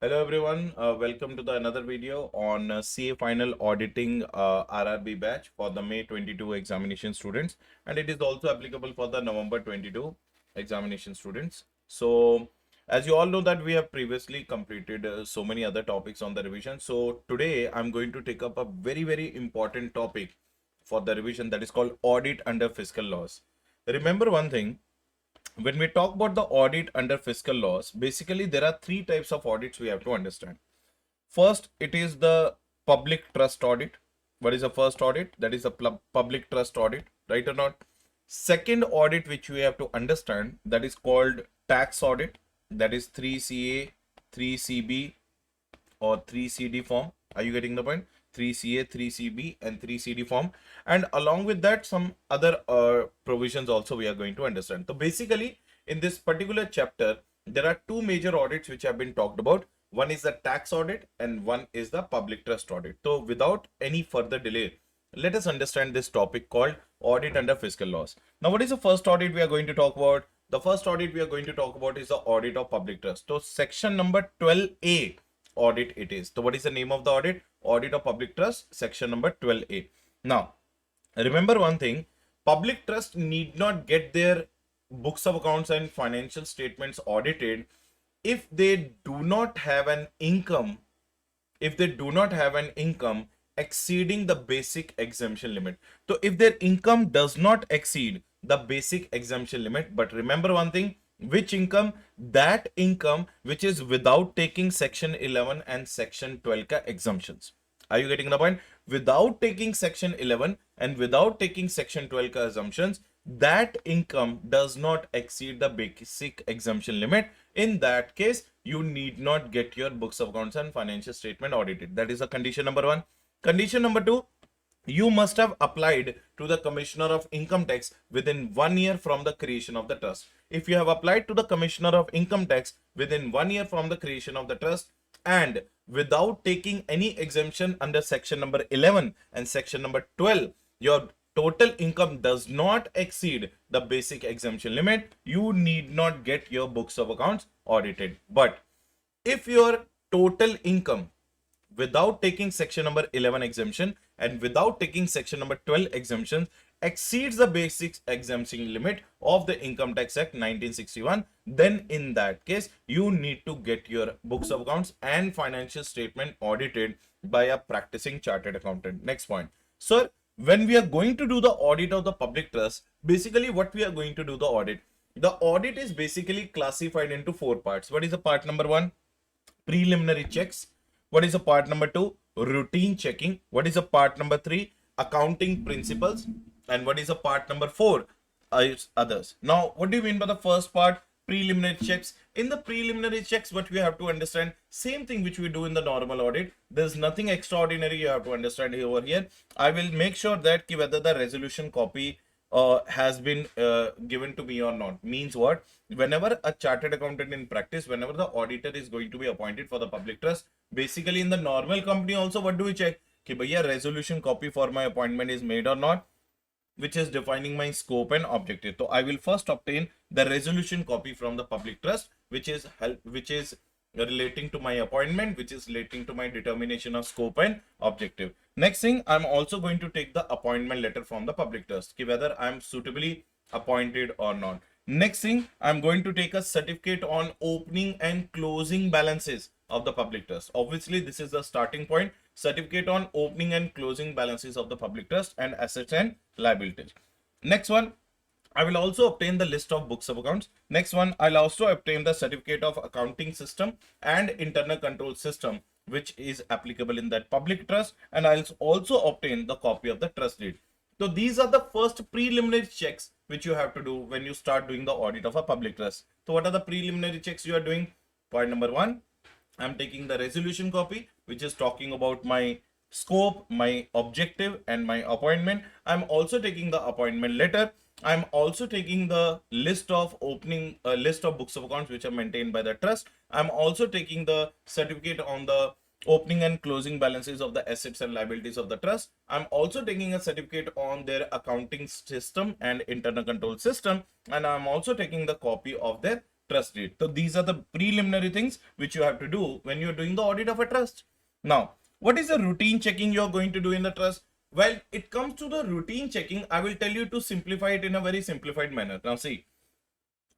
Hello everyone, welcome to the another video on CA Final Auditing RRB batch for the May 22 examination students, and it is also applicable for the November 22 examination students. So as you all know that we have previously completed so many other topics on the revision. So today I'm going to take up a very important topic for the revision, that is called audit under fiscal laws. Remember one thing, when we talk about the audit under fiscal laws, basically there are three types of audits we have to understand. First, it is the public trust audit. What is the first audit? That is a public trust audit, right or not? Second audit which we have to understand, that is called tax audit. That is 3CA, 3CB or 3CD form. Are you getting the point? 3CA, 3CB and 3CD form, and along with that some other provisions also we are going to understand. So basically in this particular chapter there are two major audits which have been talked about. One is the tax audit and one is the public trust audit. So without any further delay, let us understand this topic called audit under fiscal laws. Now what is the first audit we are going to talk about? The first audit we are going to talk about is the audit of public trust. So section number 12A audit it is. So what is the name of the audit? Audit of public trust, section number 12A. Now remember one thing, public trust need not get their books of accounts and financial statements audited if they do not have an income, exceeding the basic exemption limit. So if their income does not exceed the basic exemption limit, but remember one thing, which income? That income which is without taking section 11 and section 12 ka exemptions. Are you getting the point? Without taking section 11 and without taking section 12 ka assumptions, that income does not exceed the basic exemption limit. In that case, you need not get your books of accounts and financial statement audited. That is a condition number one. Condition number two, you must have applied to the Commissioner of Income Tax within 1 year from the creation of the trust. If you have applied to the Commissioner of Income Tax within 1 year from the creation of the trust and without taking any exemption under section number 11 and section number 12, your total income does not exceed the basic exemption limit, you need not get your books of accounts audited. But if your total income without taking section number 11 exemption and without taking section number 12 exemptions exceeds the basic exemption limit of the Income Tax Act 1961, then in that case you need to get your books of accounts and financial statement audited by a practicing chartered accountant. Next point, sir, when we are going to do the audit of the public trust, basically what we are going to do the audit is basically classified into four parts. What is the part number one? Preliminary checks. What is the part number two? Routine checking. What is the part number three? Accounting principles. And what is the part number four? Others. Now, what do you mean by the first part? Preliminary checks. In the preliminary checks, what we have to understand, same thing which we do in the normal audit. There's nothing extraordinary you have to understand over here. I will make sure that whether the resolution copy has been given to me or not. Means what? Whenever a chartered accountant in practice, whenever the auditor is going to be appointed for the public trust, basically in the normal company also, what do we check? Ki bhaiya resolution copy for my appointment is made or not, which is defining my scope and objective. So I will first obtain the resolution copy from the public trust, which is relating to my appointment, which is relating to my determination of scope and objective. Next thing, I'm also going to take the appointment letter from the public trust, whether I'm suitably appointed or not. Next thing, I'm going to take a certificate on opening and closing balances of the public trust. Obviously, this is the starting point. Certificate on opening and closing balances of the public trust and assets and liabilities. Next one, I will also obtain the list of books of accounts. Next one, I'll also obtain the certificate of accounting system and internal control system, which is applicable in that public trust. And I'll also obtain the copy of the trust deed. So these are the first preliminary checks which you have to do when you start doing the audit of a public trust. So what are the preliminary checks you are doing? Point number one, I'm taking the resolution copy, which is talking about my scope, my objective and my appointment. I'm also taking the appointment letter. I'm also taking the list of list of books of accounts which are maintained by the trust. I'm also taking the certificate on the opening and closing balances of the assets and liabilities of the trust. I'm also taking a certificate on their accounting system and internal control system. And I'm also taking the copy of their trust deed. So these are the preliminary things which you have to do when you're doing the audit of a trust. Now, what is the routine checking you're going to do in the trust? Well, it comes to the routine checking. I will tell you to simplify it in a very simplified manner. Now see,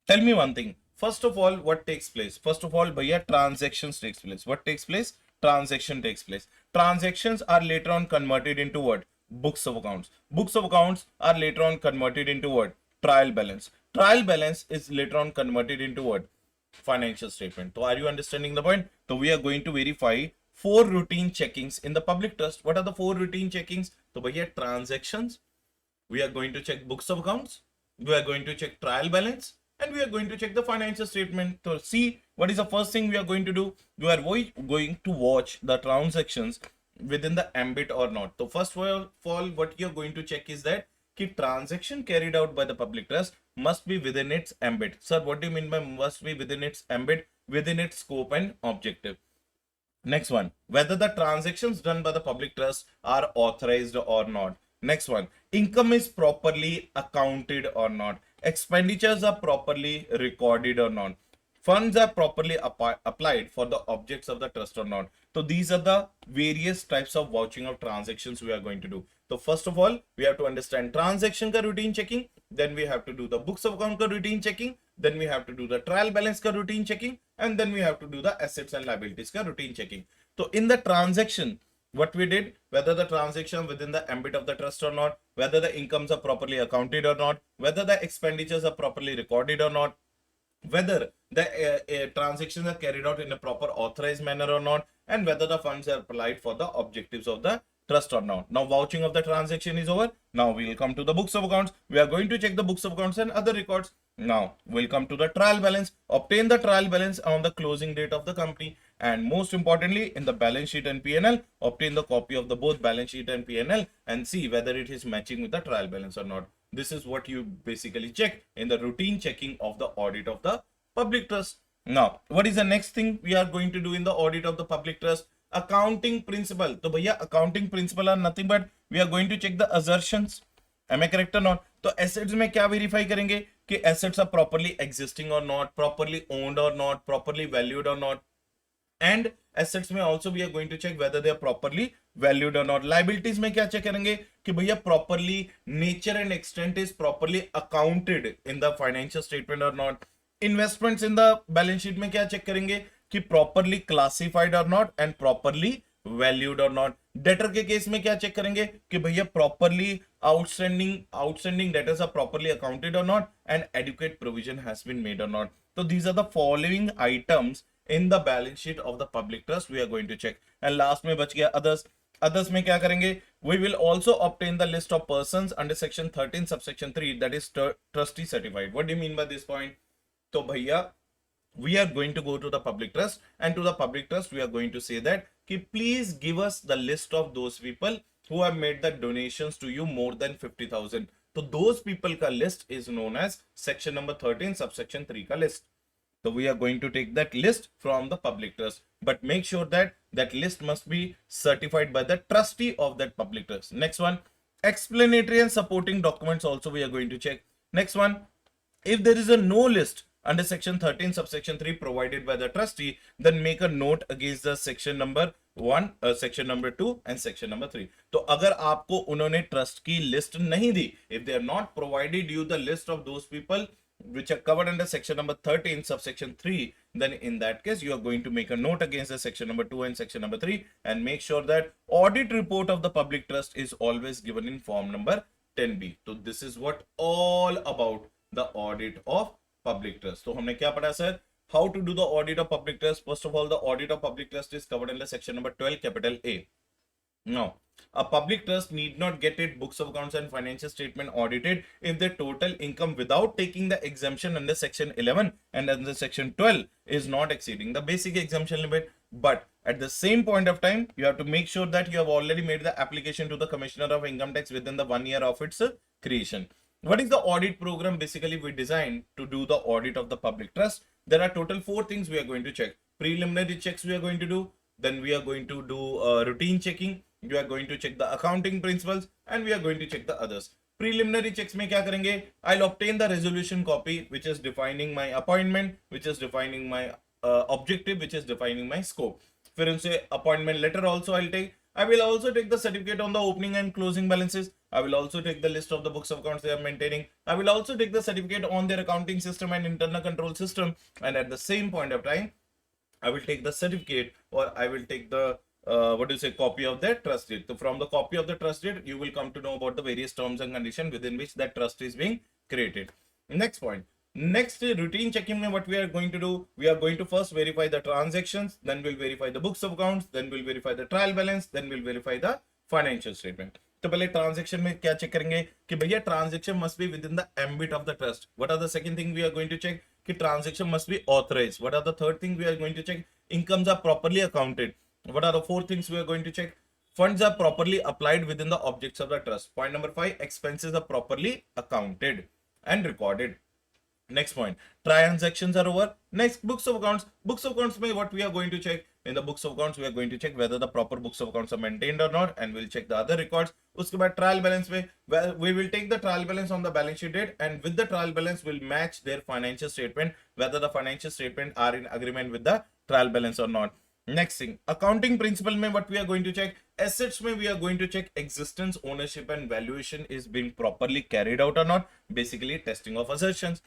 tell me one thing. First of all, what takes place? First of all, bhaiya, transactions takes place. What takes place? Transaction takes place. Transactions are later on converted into what? Books of accounts. Books of accounts are later on converted into what? Trial balance. Trial balance is later on converted into what? Financial statement. So are you understanding the point? So we are going to verify 4 routine checkings in the public trust. What are the 4 routine checkings? So bhaiya, transactions. We are going to check books of accounts. We are going to check trial balance, and we are going to check the financial statement. So see, what is the first thing we are going to do? We are going to watch the transactions within the ambit or not. So first of all, what you are going to check is that the transaction carried out by the public trust must be within its ambit. Sir, what do you mean by must be within its ambit? Within its scope and objective. Next one, whether the transactions done by the public trust are authorized or not. Next one, income is properly accounted or not. Expenditures are properly recorded or not. Funds are properly applied for the objects of the trust or not. So these are the various types of vouching of transactions we are going to do. So first of all, we have to understand transaction ka routine checking. Then we have to do the books of account ka routine checking. Then we have to do the trial balance ka routine checking. And then we have to do the assets and liabilities ka routine checking. So in the transaction, what we did, whether the transaction within the ambit of the trust or not, whether the incomes are properly accounted or not, whether the expenditures are properly recorded or not, whether the transactions are carried out in a proper authorized manner or not, and whether the funds are applied for the objectives of the trust or not. Now vouching of the transaction is over. Now we will come to the books of accounts. We are going to check the books of accounts and other records. Now we'll come to the trial balance. Obtain the trial balance on the closing date of the company, and most importantly in the balance sheet and P&L, obtain the copy of the both balance sheet and P&L and see whether it is matching with the trial balance or not. This is what you basically check in the routine checking of the audit of the public trust. Now, what is the next thing we are going to do in the audit of the public trust? Accounting principle. So, bhaiya, accounting principle are nothing but we are going to check the assertions. Am I correct or not? तो assets में क्या verify करेंगे कि assets are properly existing or not, properly owned or not, properly valued or not. And assets में also we are going to check whether they are properly valued or not. Liabilities में क्या check करेंगे कि भैया properly nature and extent is properly accounted in the financial statement or not. Investments in the balance sheet में क्या check करेंगे कि properly classified or not and properly valued or not. Debtor के केस में क्या check करेंगे कि भैया properly outstanding debtors are properly accounted or not and adequate provision has been made or not. So these are the following items in the balance sheet of the public trust we are going to check. And last में बच गया others में क्या करेंगे? We will also obtain the list of persons under section 13 subsection 3, that is trustee certified. What do you mean by this point? So bhaiya, we are going to go to the public trust, and to the public trust we are going to say that ki please give us the list of those people who have made the donations to you more than 50,000. So those people ka list is known as section number 13 subsection 3 ka list. So we are going to take that list from the public trust, but make sure that that list must be certified by the trustee of that public trust. Next one, explanatory and supporting documents also we are going to check. Next one, if there is a no list under section 13 subsection 3 provided by the trustee, then make a note against the section number 1, section number 2 and section number 3. तो अगर आपको उन्होंने trust की list नहीं दी, if they are not provided you the list of those people which are covered under section number 13 subsection 3, then in that case you are going to make a note against the section number 2 and section number 3 and make sure that audit report of the public trust is always given in form number 10B. So this is what all about the audit of public trust. So हमने क्या पढ़ा sir? How to do the audit of public trust? First of all, the audit of public trust is covered under section number 12 capital A. Now, a public trust need not get its books of accounts and financial statement audited if the total income without taking the exemption under section 11 and under section 12 is not exceeding the basic exemption limit. But at the same point of time, you have to make sure that you have already made the application to the Commissioner of Income Tax within the 1 year of its creation. What is the audit program? Basically, we designed to do the audit of the public trust. There are total 4 things we are going to check. Preliminary checks we are going to do. Then we are going to do routine checking. We are going to check the accounting principles and we are going to check the others. Preliminary checks में क्या करेंगे, I will obtain the resolution copy which is defining my appointment, which is defining my objective, which is defining my scope. फिर उनसे appointment letter also I will take. I will also take the certificate on the opening and closing balances. I will also take the list of the books of accounts they are maintaining. I will also take the certificate on their accounting system and internal control system. And at the same point of time, I will take the certificate, or I will take the copy of that trust deed. So from the copy of the trust deed, you will come to know about the various terms and conditions within which that trust is being created. Next point. Next routine checking में what we are going to do, we are going to first verify the transactions, then we'll verify the books of accounts, then we'll verify the trial balance, then we'll verify the financial statement. तो पहले transaction में क्या check करेंगे कि भैया transaction must be within the ambit of the trust. What are the second thing we are going to check कि transaction must be authorised. What are the third thing we are going to check, incomes are properly accounted. What are the fourth things we are going to check, funds are properly applied within the objects of the trust. Point number 5, expenses are properly accounted and recorded. Next point, transactions are over. Next, books of accounts. Books of accounts में what we are going to check, in the books of accounts we are going to check whether the proper books of accounts are maintained or not, and we'll check the other records. उसके बाद trial balance में, well, we will take the trial balance on the balance sheet date, and with the trial balance we'll match their financial statement whether the financial statement are in agreement with the trial balance or not. Next thing, accounting principle में what we are going to check, assets में we are going to check existence, ownership and valuation is being properly carried out or not, basically testing of assertions.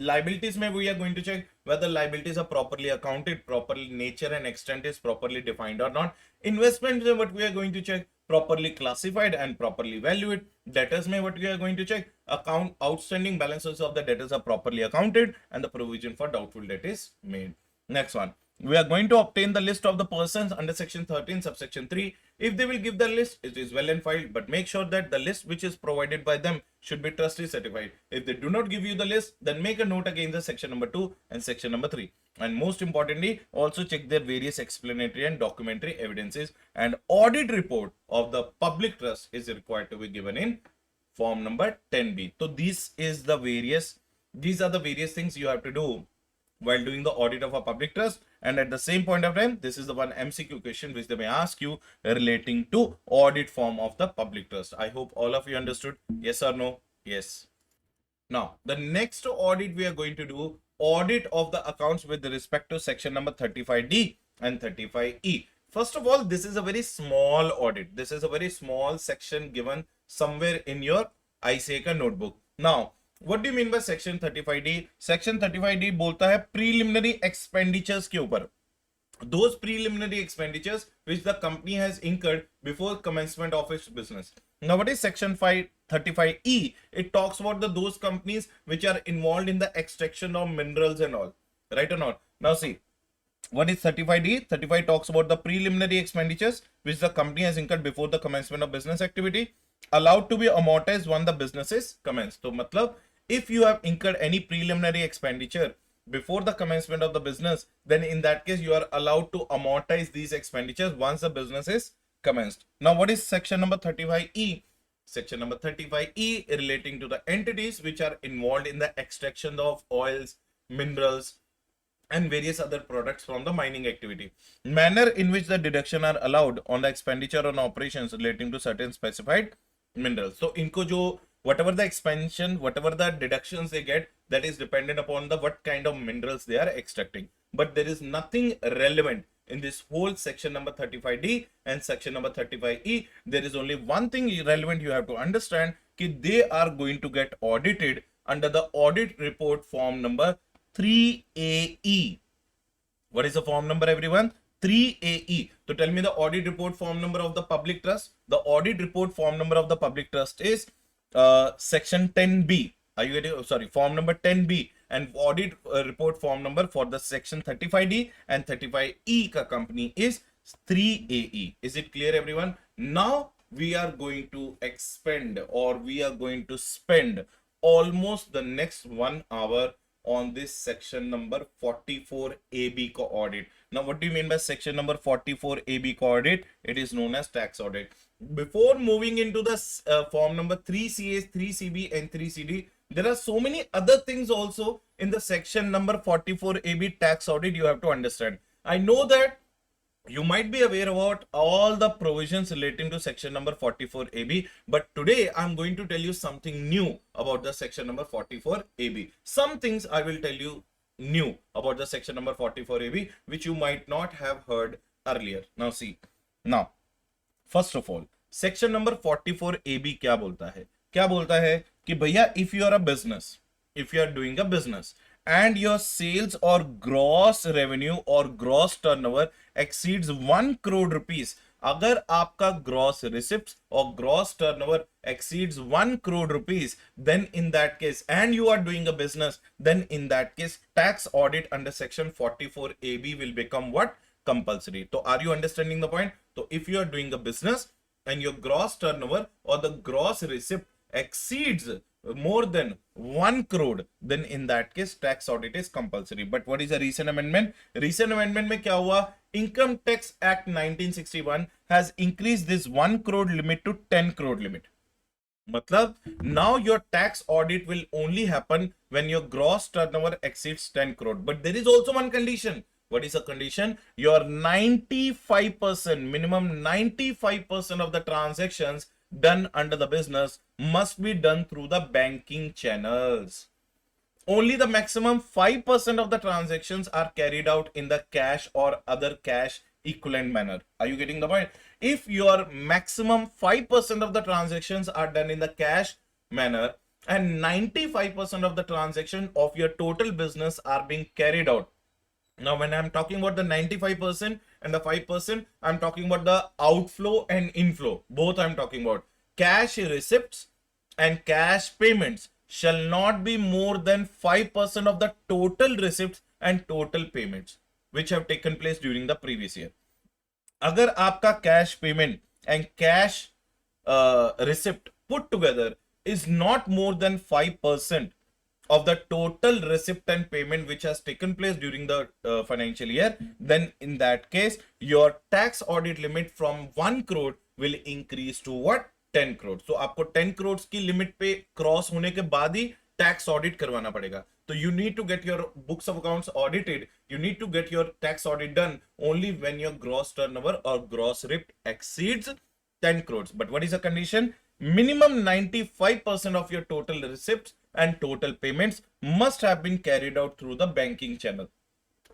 Liabilities में we are going to check whether liabilities are properly accounted, properly nature and extent is properly defined or not. Investments में what we are going to check, properly classified and properly valued. Debtors में what we are going to check, account outstanding balances of the debtors are properly accounted and the provision for doubtful debt is made. Next one, we are going to obtain the list of the persons under section 13 subsection 3. If they will give the list, it is well and filed, but make sure that the list which is provided by them should be trustee certified. If they do not give you the list, then make a note against the section number 2 and section number 3. And most importantly, also check their various explanatory and documentary evidences, and audit report of the public trust is required to be given in form number 10B. So these are the various things you have to do while doing the audit of a public trust. And at the same point of time, this is the one MCQ question which they may ask you relating to audit form of the public trust. I hope all of you understood. Yes or no? Yes. Now, the next audit we are going to do, audit of the accounts with respect to section number 35D and 35E. First of all, this is a very small audit. This is a very small section given somewhere in your icai notebook. Now, what do you mean by section 35D? Section 35D बोलता है preliminary expenditures के ऊपर. Those preliminary expenditures which the company has incurred before commencement of its business. Now, what is section 35E? It talks about those companies which are involved in the extraction of minerals and all. Right or not? Now see, what is 35D? 35 talks about the preliminary expenditures which the company has incurred before the commencement of business activity, allowed to be amortized when the business is commenced. So, matlab, if you have incurred any preliminary expenditure before the commencement of the business, then in that case you are allowed to amortize these expenditures once the business is commenced. Now, what is section number 35E? Section number 35E relating to the entities which are involved in the extraction of oils, minerals and various other products from the mining activity. Manner in which the deduction are allowed on the expenditure on operations relating to certain specified minerals. So, इनको जो whatever the expansion, whatever the deductions they get, that is dependent upon the what kind of minerals they are extracting. But there is nothing relevant in this whole section number 35D and section number 35E. There is only one thing relevant you have to understand, that they are going to get audited under the audit report form number 3AE. What is the form number, everyone? 3AE. So tell me the audit report form number of the public trust. The audit report form number of the public trust is section 10B. Are you getting? Sorry, form number 10B. And audit report form number for the section 35D and 35E ka company is 3AE. Is it clear, everyone? Now we are going to expend, or we are going to spend almost the next 1 hour on this section number 44AB ka audit. Now, what do you mean by section number 44AB ka audit? It is known as tax audit. Before moving into the form number 3CA, 3CB and 3CD, there are so many other things also in the section number 44AB tax audit you have to understand. I know that You might be aware about all the provisions relating to section number 44AB, but today I'm going to tell you something new about the section number 44AB. Some things I will tell you new about the section number 44AB, which you might not have heard earlier. Now see, now first of all section number 44AB क्या बोलता है? क्या बोलता है कि भैया, if you are a business, if you are doing a business and your sales or gross revenue or gross turnover exceeds 1 crore rupees, अगर आपका gross receipts or gross turnover exceeds 1 crore rupees, then in that case, and you are doing a business, then in that case tax audit under section 44AB will become what? Compulsory. So are you understanding the point? So if you are doing a business and your gross turnover or the gross receipt exceeds more than 1 crore, then in that case tax audit is compulsory. But what is the recent amendment? Recent amendment में क्या हुआ? Income Tax Act 1961 has increased this 1 crore limit to 10 crore limit. मतलब now your tax audit will only happen when your gross turnover exceeds 10 crore. But there is also one condition. What is the condition? Your 95%, minimum 95% of the transactions done under the business must be done through the banking channels. Only the maximum 5% of the transactions are carried out in the cash or other cash equivalent manner. Are you getting the point? If your maximum 5% of the transactions are done in the cash manner and 95% of the transaction of your total business are being carried out. Now, when I'm talking about the 95% and the 5%, I'm talking about the outflow and inflow. Both I'm talking about. Cash receipts and cash payments shall not be more than 5% of the total receipts and total payments which have taken place during the previous year. अगर आपका cash payment and cash receipt put together is not more than 5% of the total receipt and payment which has taken place during the financial year, then in that case your tax audit limit from 1 crore will increase to what? 10 crore. So आपको 10 crores की limit पे cross होने के बाद ही tax audit करवाना पड़ेगा. तो you need to get your books of accounts audited, you need to get your tax audit done only when your gross turnover or gross receipt exceeds 10 crores. But what is the condition? Minimum 95% of your total receipts and total payments must have been carried out through the banking channel.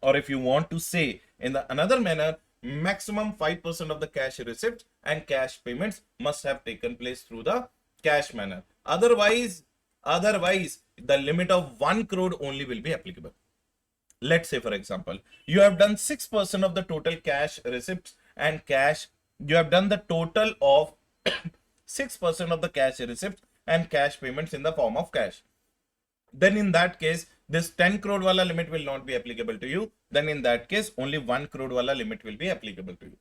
Or if you want to say in another manner, maximum 5% of the cash receipts and cash payments must have taken place through the cash manner. Otherwise, the limit of 1 crore only will be applicable. Let's say, for example, you have done 6% of the total cash receipts and cash. You have done the total of 6% of the cash receipts and cash payments in the form of cash. Then in that case, this 10 crore wala limit will not be applicable to you. Then in that case, only 1 crore wala limit will be applicable to you.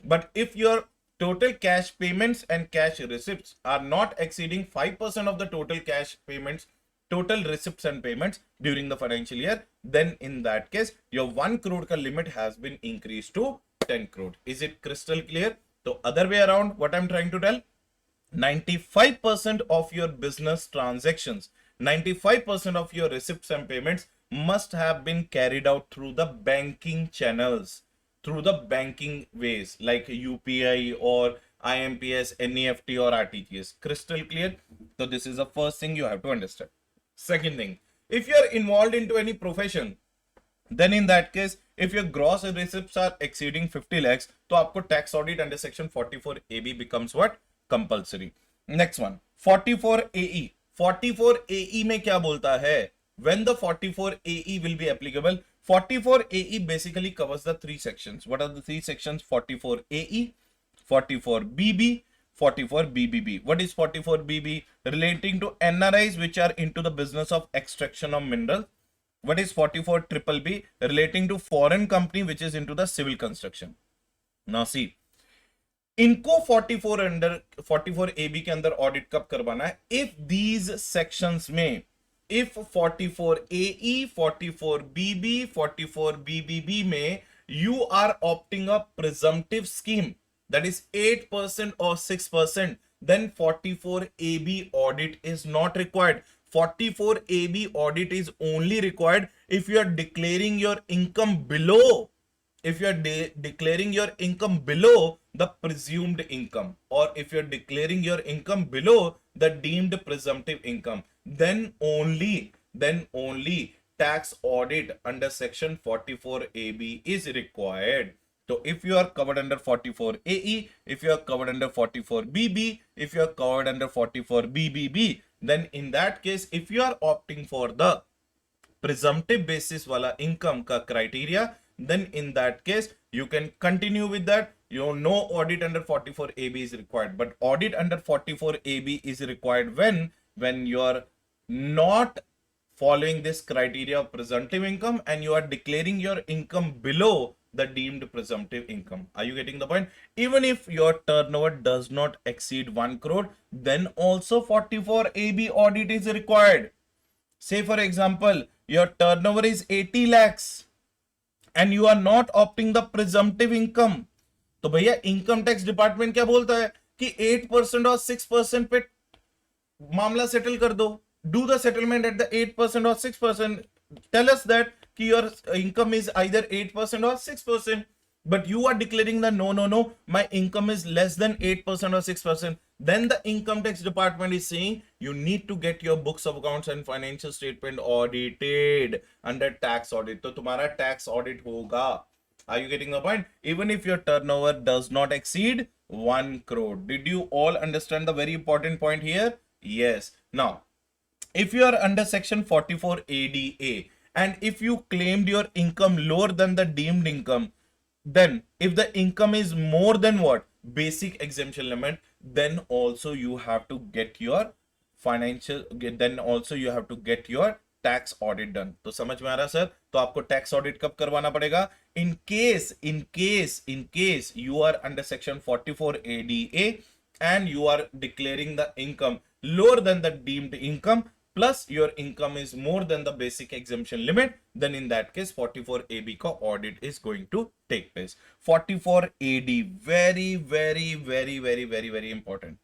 But if your total cash payments and cash receipts are not exceeding 5% of the total cash payments, total receipts and payments during the financial year, then in that case, your 1 crore ka limit has been increased to 10 crore. Is it crystal clear? So other way around, what I'm trying to tell, 95% of your business transactions, 95% of your receipts and payments must have been carried out through the banking channels, through the banking ways like UPI or IMPS, NEFT or RTGS. Crystal clear? So this is the first thing you have to understand. Second thing, if you are involved into any profession, then in that case, if your gross receipts are exceeding 50 lakhs, तो आपको tax audit under section 44AB becomes what? Compulsory. Next one, 44AE. 44AE में क्या बोलता है? When the 44AE will be applicable? 44AE basically covers the three sections. What are the three sections? 44AE, 44BB, 44BBB. What is 44BB? Relating to NRIs which are into the business of extraction of minerals. What is 44BBB? Relating to foreign company which is into the civil construction. Now see, इनको 44AB के अंदर audit कब करवाना है? If these sections में, if 44AE, 44BB, 44BBB में you are opting a presumptive scheme that is 8% or 6%, then 44AB audit is not required. 44AB audit is only required if you are declaring your income below if you are declaring your income below the presumed income, or if you're declaring your income below the deemed presumptive income, then only tax audit under section 44AB is required. So if you are covered under 44AE, if you are covered under 44BB, if you are covered under 44BBB, then in that case, if you are opting for the presumptive basis wala income ka criteria, then in that case you can continue with that. No audit under 44AB is required, but audit under 44AB is required when you are not following this criteria of presumptive income and you are declaring your income below the deemed presumptive income. Are you getting the point? Even if your turnover does not exceed 1 crore, then also 44AB audit is required. Say for example, your turnover is 80 lakhs and you are not opting the presumptive income, तो भैया income tax department क्या बोलता है कि 8% और 6% पे मामला settle कर दो. Do the settlement at the 8% or 6%. Tell us that your income is either 8% or 6%. But you are declaring that no, my income is less than 8% or 6%. Then the income tax department is saying you need to get your books of accounts and financial statement audited under tax audit. तो तुम्हारा tax audit होगा. Are you getting the point? Even if your turnover does not exceed 1 crore. Did you all understand the very important point here? Yes. Now, if you are under section 44ADA and if you claimed your income lower than the deemed income, then if the income is more than what? Basic exemption limit, then also you have to get your tax audit done. तो समझ में आ रहा sir? तो आपको tax audit कब करवाना पड़ेगा? In case you are under section 44ADA and you are declaring the income lower than the deemed income, plus your income is more than the basic exemption limit, then in that case 44AB का audit is going to take place. 44AD very important.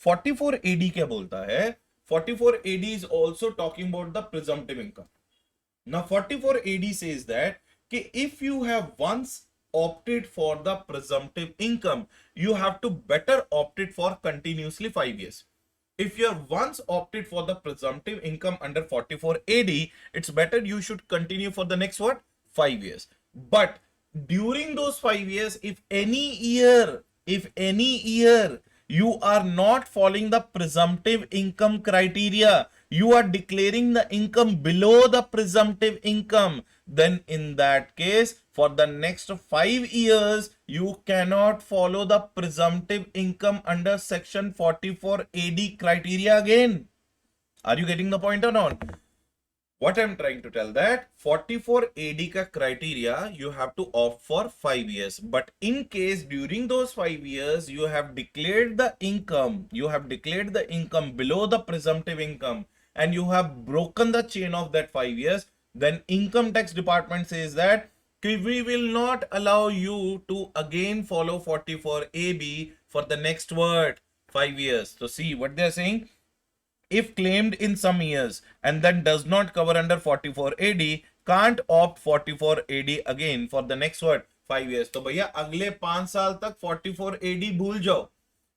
44AD क्या बोलता है? 44AD is also talking about the presumptive income. Now 44AD says that if you have once opted for the presumptive income, you have to better opt it for continuously 5 years. If you have once opted for the presumptive income under 44AD, it's better you should continue for the next 5 years. But during those 5 years, if any year you are not following the presumptive income criteria, you are declaring the income below the presumptive income, then in that case, for the next 5 years, you cannot follow the presumptive income under section 44AD criteria again. Are you getting the point or not? What I'm trying to tell that 44AD ka criteria you have to opt for 5 years. But in case during those 5 years you have declared the income below the presumptive income and you have broken the chain of that 5 years, then income tax department says that we will not allow you to again follow 44AB for the next 5 years. So see what they are saying. If claimed in some years and then does not cover under 44AD, can't opt 44AD again for the next 5 years. तो भैया अगले 5 साल तक 44AD भूल जाओ.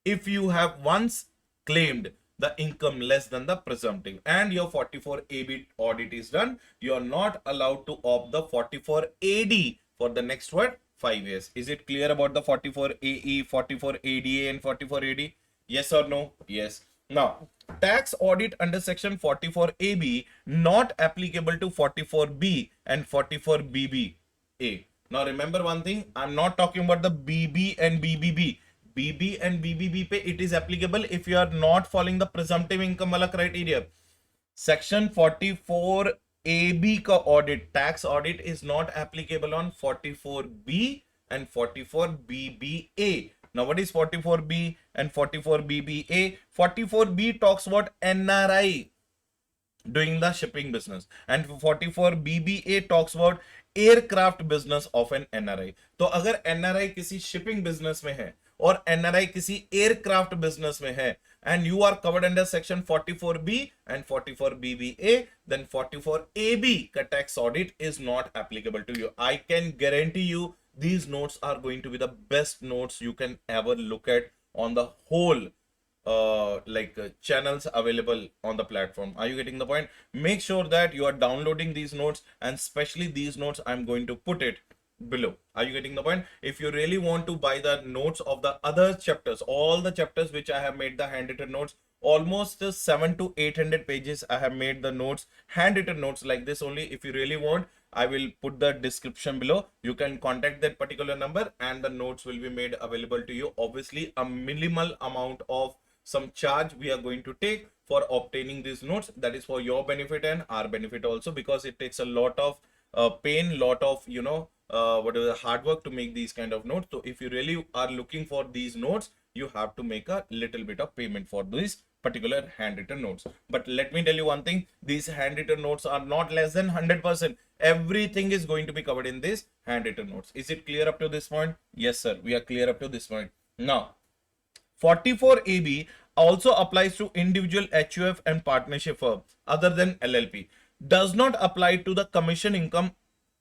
If you have once claimed the income less than the presumptive and your 44AB audit is done, you are not allowed to opt the 44AD for the next 5 years. Is it clear about the 44AE, 44ADA and 44AD? Yes or no? Yes. Now, tax audit under section 44AB not applicable to 44B and 44BBA. Now remember one thing, I'm not talking about the BB and BBB. BB and BBB pe it is applicable if you are not following the presumptive income wala criteria. Section 44AB ka audit, tax audit is not applicable on 44B and 44BBA. Now what is 44B and 44BBA? 44B talks about NRI doing the shipping business and 44BBA talks about aircraft business of an NRI. तो अगर NRI किसी shipping business में है और NRI किसी aircraft business में है and you are covered under section 44B and 44BBA, then 44AB का tax audit is not applicable to you. I can guarantee you these notes are going to be the best notes you can ever look at on the whole channels available on the platform. Are you getting the point? Make sure that you are downloading these notes, and especially these notes I'm going to put it below. Are you getting the point? If you really want to buy the notes of the other chapters, all the chapters which I have made the handwritten notes, almost 700 to 800 pages I have made the notes, handwritten notes like this only. If you really want, I will put the description below. You can contact that particular number and the notes will be made available to you. Obviously a minimal amount of some charge we are going to take for obtaining these notes. That is for your benefit and our benefit also, because it takes a lot of pain, lot of whatever hard work to make these kind of notes. So if you really are looking for these notes, you have to make a little bit of payment for these particular handwritten notes. But let me tell you one thing, these handwritten notes are not less than 100%. Everything is going to be covered in these handwritten notes. Is it clear up to this point? Yes sir, we are clear up to this point. Now 44AB also applies to individual HUF and partnership firm other than LLP. Does not apply to the commission income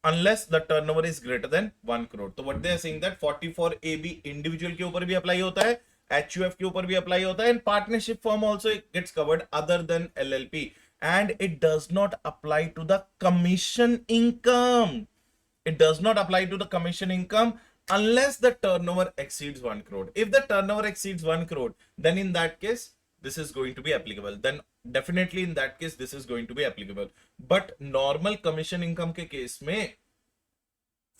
unless the turnover is greater than 1 crore. So what they are saying that 44AB individual के ऊपर भी apply होता है, HUF के ऊपर भी apply होता है, and partnership firm also gets covered other than LLP, and it does not apply to the commission income. It does not apply to the commission income unless the turnover exceeds 1 crore. If the turnover exceeds 1 crore, then in that case, this is going to be applicable. Then definitely in that case, this is going to be applicable. But normal commission income के case में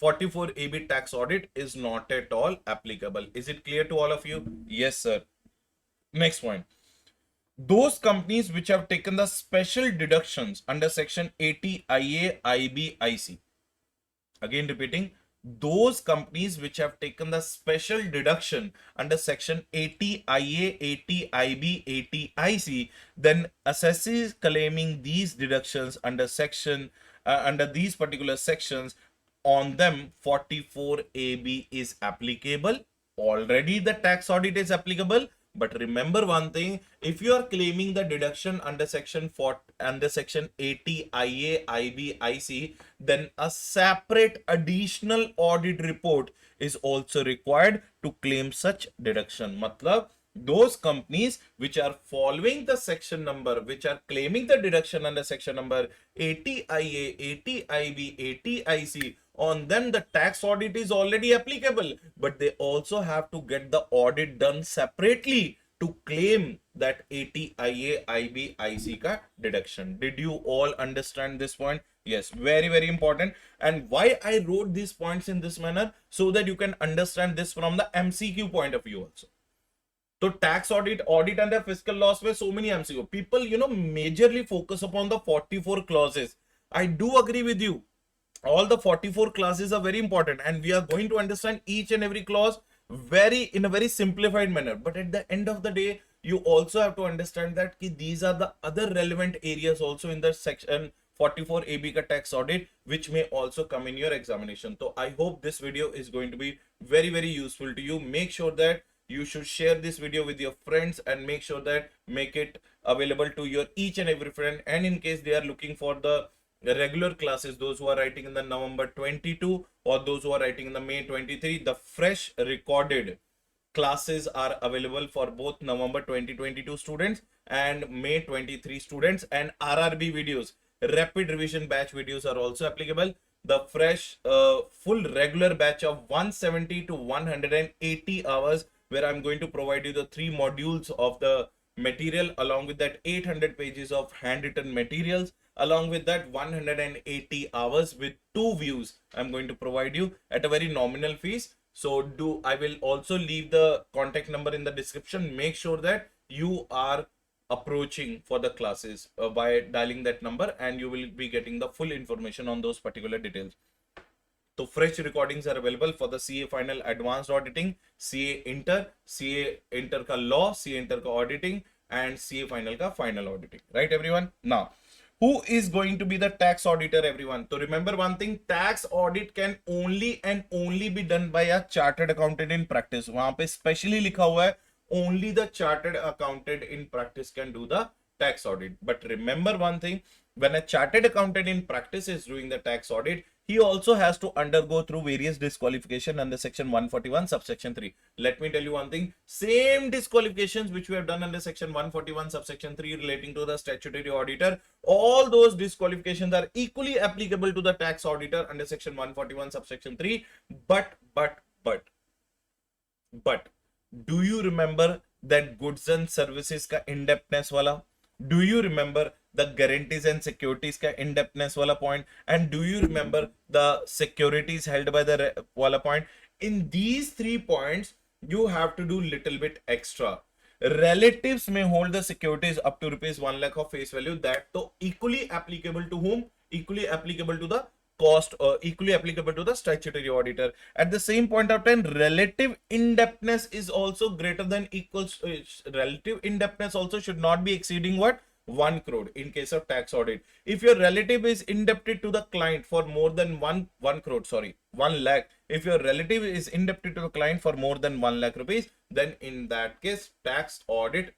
44AB tax audit is not at all applicable. Is it clear to all of you? Yes, sir. Next point. Those companies which have taken the special deductions under section 80 IA, IB, IC. Again repeating, those companies which have taken the special deduction under section 80 IA, 80 IB, 80 IC, then assessees claiming these deductions under section under these particular sections, on them 44AB is applicable. Already the tax audit is applicable. But remember one thing, if you are claiming the deduction under section 80 IA, IB, IC, then a separate additional audit report is also required to claim such deduction. Matlab, those companies which are following the section number, which are claiming the deduction under section number 80 IA, 80 IB, 80 IC, on them the tax audit is already applicable, but they also have to get the audit done separately to claim that 80 IA, IB, IC ka deduction. Did you all understand this point? Yes, very, very important. And why I wrote these points in this manner, so that you can understand this from the MCQ point of view also. So tax audit, audit under fiscal loss with so many MCQ. People, majorly focus upon the 44 clauses. I do agree with you. All the 44 clauses are very important, and we are going to understand each and every clause in a very simplified manner. But at the end of the day, you also have to understand that these are the other relevant areas also in the section 44 AB ka tax audit, which may also come in your examination. So I hope this video is going to be very, very useful to you. Make sure that you should share this video with your friends, and make sure that make it available to your each and every friend. And in case they are looking for the regular classes, those who are writing in the November 22 or those who are writing in the May 23, the fresh recorded classes are available for both November 2022 students and May 23 students. And RRB videos, rapid revision batch videos, are also applicable. The fresh full regular batch of 170 to 180 hours, where I'm going to provide you the 3 modules of the material, along with that 800 pages of handwritten materials, along with that 180 hours with 2 views I'm going to provide you at a very nominal fees. So I will also leave the contact number in the description. Make sure that you are approaching for the classes by dialing that number, and you will be getting the full information on those particular details. So fresh recordings are available for the CA Final Advanced Auditing, CA Inter का Law, CA Inter का Auditing, and CA Final का Final Auditing. Right, everyone? Now, who is going to be the tax auditor, everyone? So remember one thing, tax audit can only and only be done by a chartered accountant in practice. वहाँ पे specially लिखा हुआ है, only the chartered accountant in practice can do the tax audit. But remember one thing, when a chartered accountant in practice is doing the tax audit, he also has to undergo through various disqualification under section 141 subsection 3. Let me tell you one thing, same disqualifications which we have done under section 141 subsection 3 relating to the statutory auditor, all those disqualifications are equally applicable to the tax auditor under section 141 subsection 3. But do you remember that goods and services का in-depthness वाला? Do you remember the guarantees and securities का in-depthness वाला point? And do you remember the securities held by the वाला point? In these 3 points, you have to do little bit extra. Relatives may hold the securities up to rupees 1 lakh of face value. That तो equally applicable to whom? Equally applicable to the cost, equally applicable to the statutory auditor. At the same point of time, relative indebtedness is also greater than equals, relative indebtedness also should not be exceeding what? 1 crore in case of tax audit. If your relative is indebted to the client for more than 1 crore, sorry, 1 lakh, if your relative is indebted to the client for more than 1 lakh rupees, then in that case, tax audit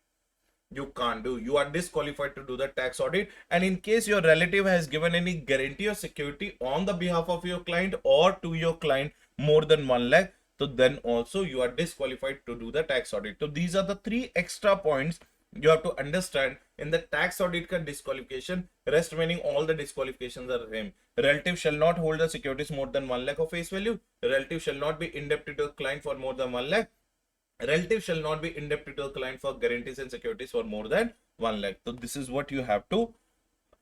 you can't do. You are disqualified to do the tax audit. And in case your relative has given any guarantee or security on the behalf of your client or to your client more than 1 lakh, so then also you are disqualified to do the tax audit. So these are the 3 extra points you have to understand in the tax audit ka disqualification. Rest remaining all the disqualifications are same. Relative shall not hold the securities more than 1 lakh of face value. Relative shall not be indebted to a client for more than 1 lakh. Relative shall not be indebted to a client for guarantees and securities for more than 1 lakh. So this is what you have to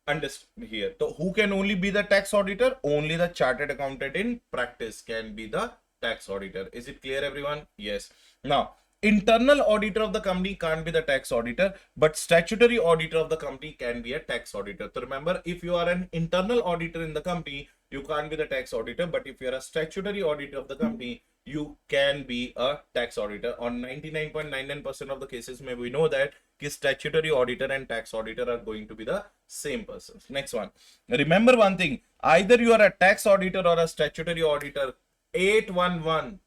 understand here. So who can only be the tax auditor? Only the chartered accountant in practice can be the tax auditor. Is it clear, everyone? Yes. Now, internal auditor of the company can't be the tax auditor, but statutory auditor of the company can be a tax auditor. So remember, if you are an internal auditor in the company, you can't be the tax auditor, but if you are a statutory auditor of the company, you can be a tax auditor. On 99.99% of the cases, may we know that statutory auditor and tax auditor are going to be the same persons. Next one. Remember one thing, either you are a tax auditor or a statutory auditor. 811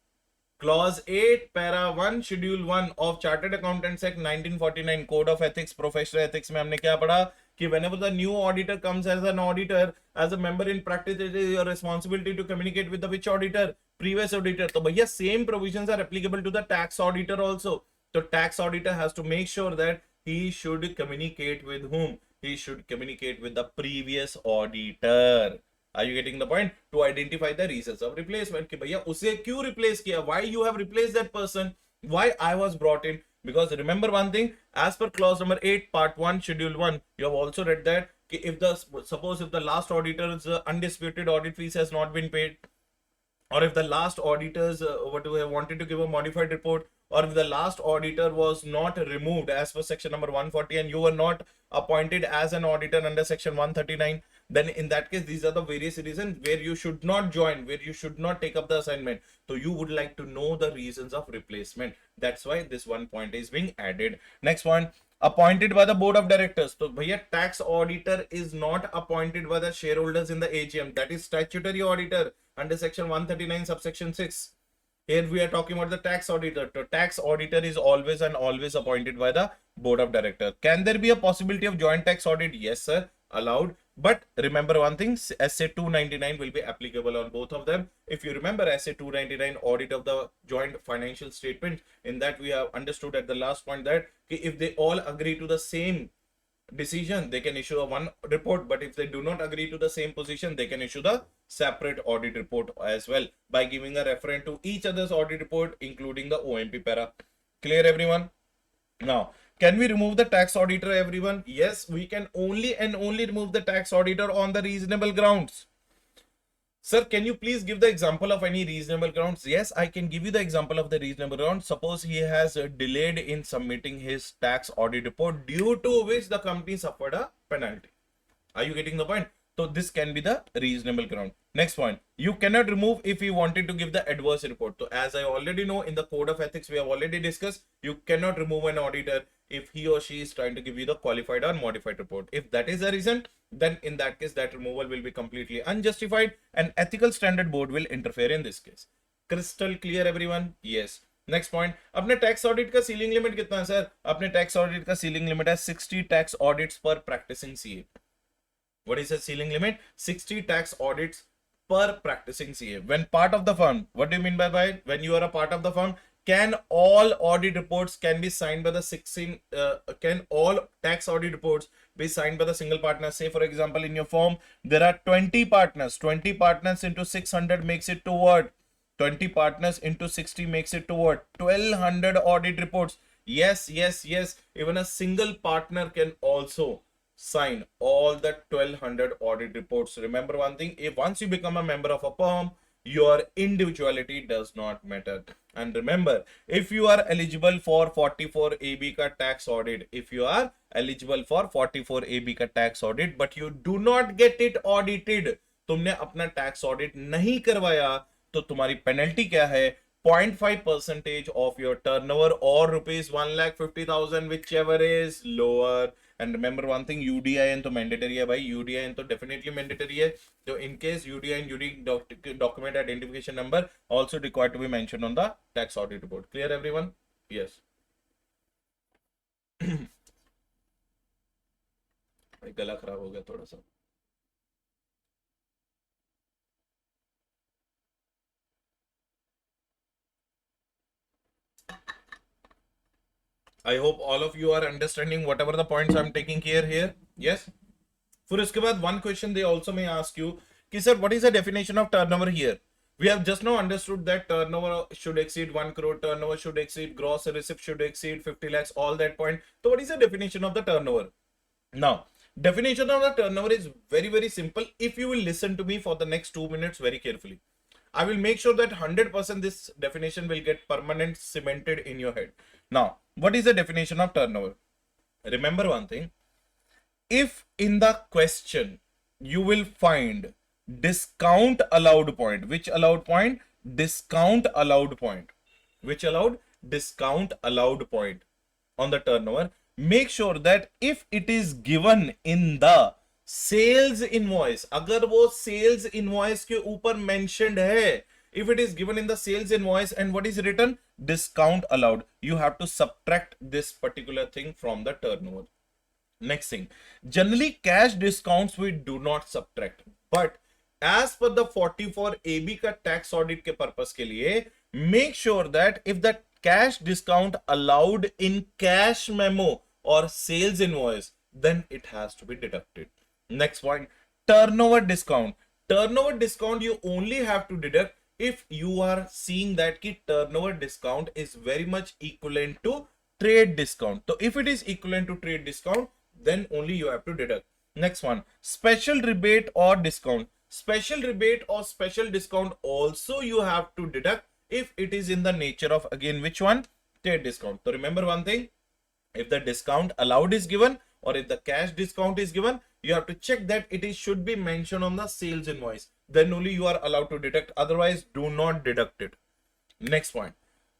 Clause 8, Para 1, Schedule 1 of Chartered Accountants Act 1949, Code of Ethics, Professional Ethics में हमने क्या पढ़ा कि whenever the new auditor comes as an auditor, as a member in practice, it is your responsibility to communicate with the which auditor? Previous auditor. तो भैया same provisions are applicable to the tax auditor also. So tax auditor has to make sure that he should communicate with whom? He should communicate with the previous auditor. Are you getting the point? To identify the reasons of replacement. कि भैया उसे क्यों replace किया? Why you have replaced that person? Why I was brought in? Because remember one thing, as per clause number 8, part 1, schedule 1, you have also read that if the suppose if the last auditor's undisputed audit fees has not been paid, or if the last auditors wanted to give a modified report, or if the last auditor was not removed as per section number 140 and you were not appointed as an auditor under section 139, then in that case these are the various reasons where you should not join, where you should not take up the assignment. So you would like to know the reasons of replacement. That's why this one point is being added. Next one, appointed by the board of directors. So bhaiya, tax auditor is not appointed by the shareholders in the AGM. That is statutory auditor under section 139 subsection 6. Here we are talking about the tax auditor. The tax auditor is always and always appointed by the board of directors. Can there be a possibility of joint tax audit? Yes, sir, allowed. But remember one thing, SA 299 will be applicable on both of them. If you remember SA 299 audit of the joint financial statement, in that we have understood at the last point that if they all agree to the same decision, they can issue a one report, but if they do not agree to the same position, they can issue the separate audit report as well by giving a reference to each other's audit report, including the OMP para. Clear, everyone? Now, can we remove the tax auditor, everyone? Yes, we can only and only remove the tax auditor on the reasonable grounds. Sir, can you please give the example of any reasonable grounds? Yes, I can give you the example of the reasonable grounds. Suppose he has delayed in submitting his tax audit report, due to which the company suffered a penalty. Are you getting the point? So this can be the reasonable ground. Next point, you cannot remove if you wanted to give the adverse report. So as I already know, in the code of ethics, we have already discussed, you cannot remove an auditor if he or she is trying to give you the qualified or modified report. If that is the reason, then in that case, that removal will be completely unjustified and ethical standard board will interfere in this case. Crystal clear, everyone? Yes. Next point, अपने tax audit का ceiling limit कितना है sir? अपने tax audit का ceiling limit है 60 tax audits per practicing CA. What is the ceiling limit? 60 tax audits per practicing CA. When part of the firm, what do you mean by when you are a part of the firm? Can all audit reports can be signed by the 16? Can all tax audit reports be signed by the single partner? Say for example, in your firm there are 20 partners. 20 partners into 600 makes it to what? 20 partners into 60 makes it to what? 1200 audit reports. Yes, yes, yes. Even a single partner can also sign all the 1200 audit reports. Remember one thing, if once you become a member of a firm, your individuality does not matter. And remember, if you are eligible for 44 AB ka tax audit, if you are eligible for 44 AB ka tax audit, but you do not get it audited, तुमने अपना tax audit नहीं करवाया, तो तुम्हारी penalty क्या है? 0.5% of your turnover or rupees 1,50,000, whichever is lower. And remember one thing, UDIN तो mandatory है भाई, UDIN तो definitely mandatory है. So in case UDIN, unique document identification number, also required to be mentioned on the tax audit report. Clear everyone? Yes. गला खराब हो गया थोड़ा सा. I hope all of you are understanding whatever the points I'm taking here. Yes. फिर उसके बाद one question they also may ask you कि sir, what is the definition of turnover here? We have just now understood that turnover should exceed 1 crore, turnover should exceed, gross receipt should exceed 50 lakhs, all that point. So what is the definition of the turnover? Now, definition of the turnover is very, very simple. If you will listen to me for the next 2 minutes very carefully, I will make sure that 100% this definition will get permanent cemented in your head. Now, what is the definition of turnover? Remember one thing. If in the question you will find discount allowed point, which allowed point? Discount allowed point. Which allowed? Discount allowed point on the turnover. Make sure that if it is given in the sales invoice, अगर वो sales invoice के ऊपर mentioned है, if it is given in the sales invoice and what is written? Discount allowed, you have to subtract this particular thing from the turnover. Next thing, generally cash discounts we do not subtract, but as per the 44 AB का tax audit के purpose के लिए, make sure that if the cash discount allowed in cash memo or sales invoice, then it has to be deducted. Next point, turnover discount. Turnover discount you only have to deduct if you are seeing that ki turnover discount is very much equivalent to trade discount. So if it is equivalent to trade discount, then only you have to deduct. Next one, special rebate or discount. Special rebate or special discount also you have to deduct if it is in the nature of, again, which one? Trade discount. So remember one thing, if the discount allowed is given or if the cash discount is given, you have to check that it is should be mentioned on the sales invoice. Then only you are allowed to deduct. Otherwise, do not deduct it. Next point,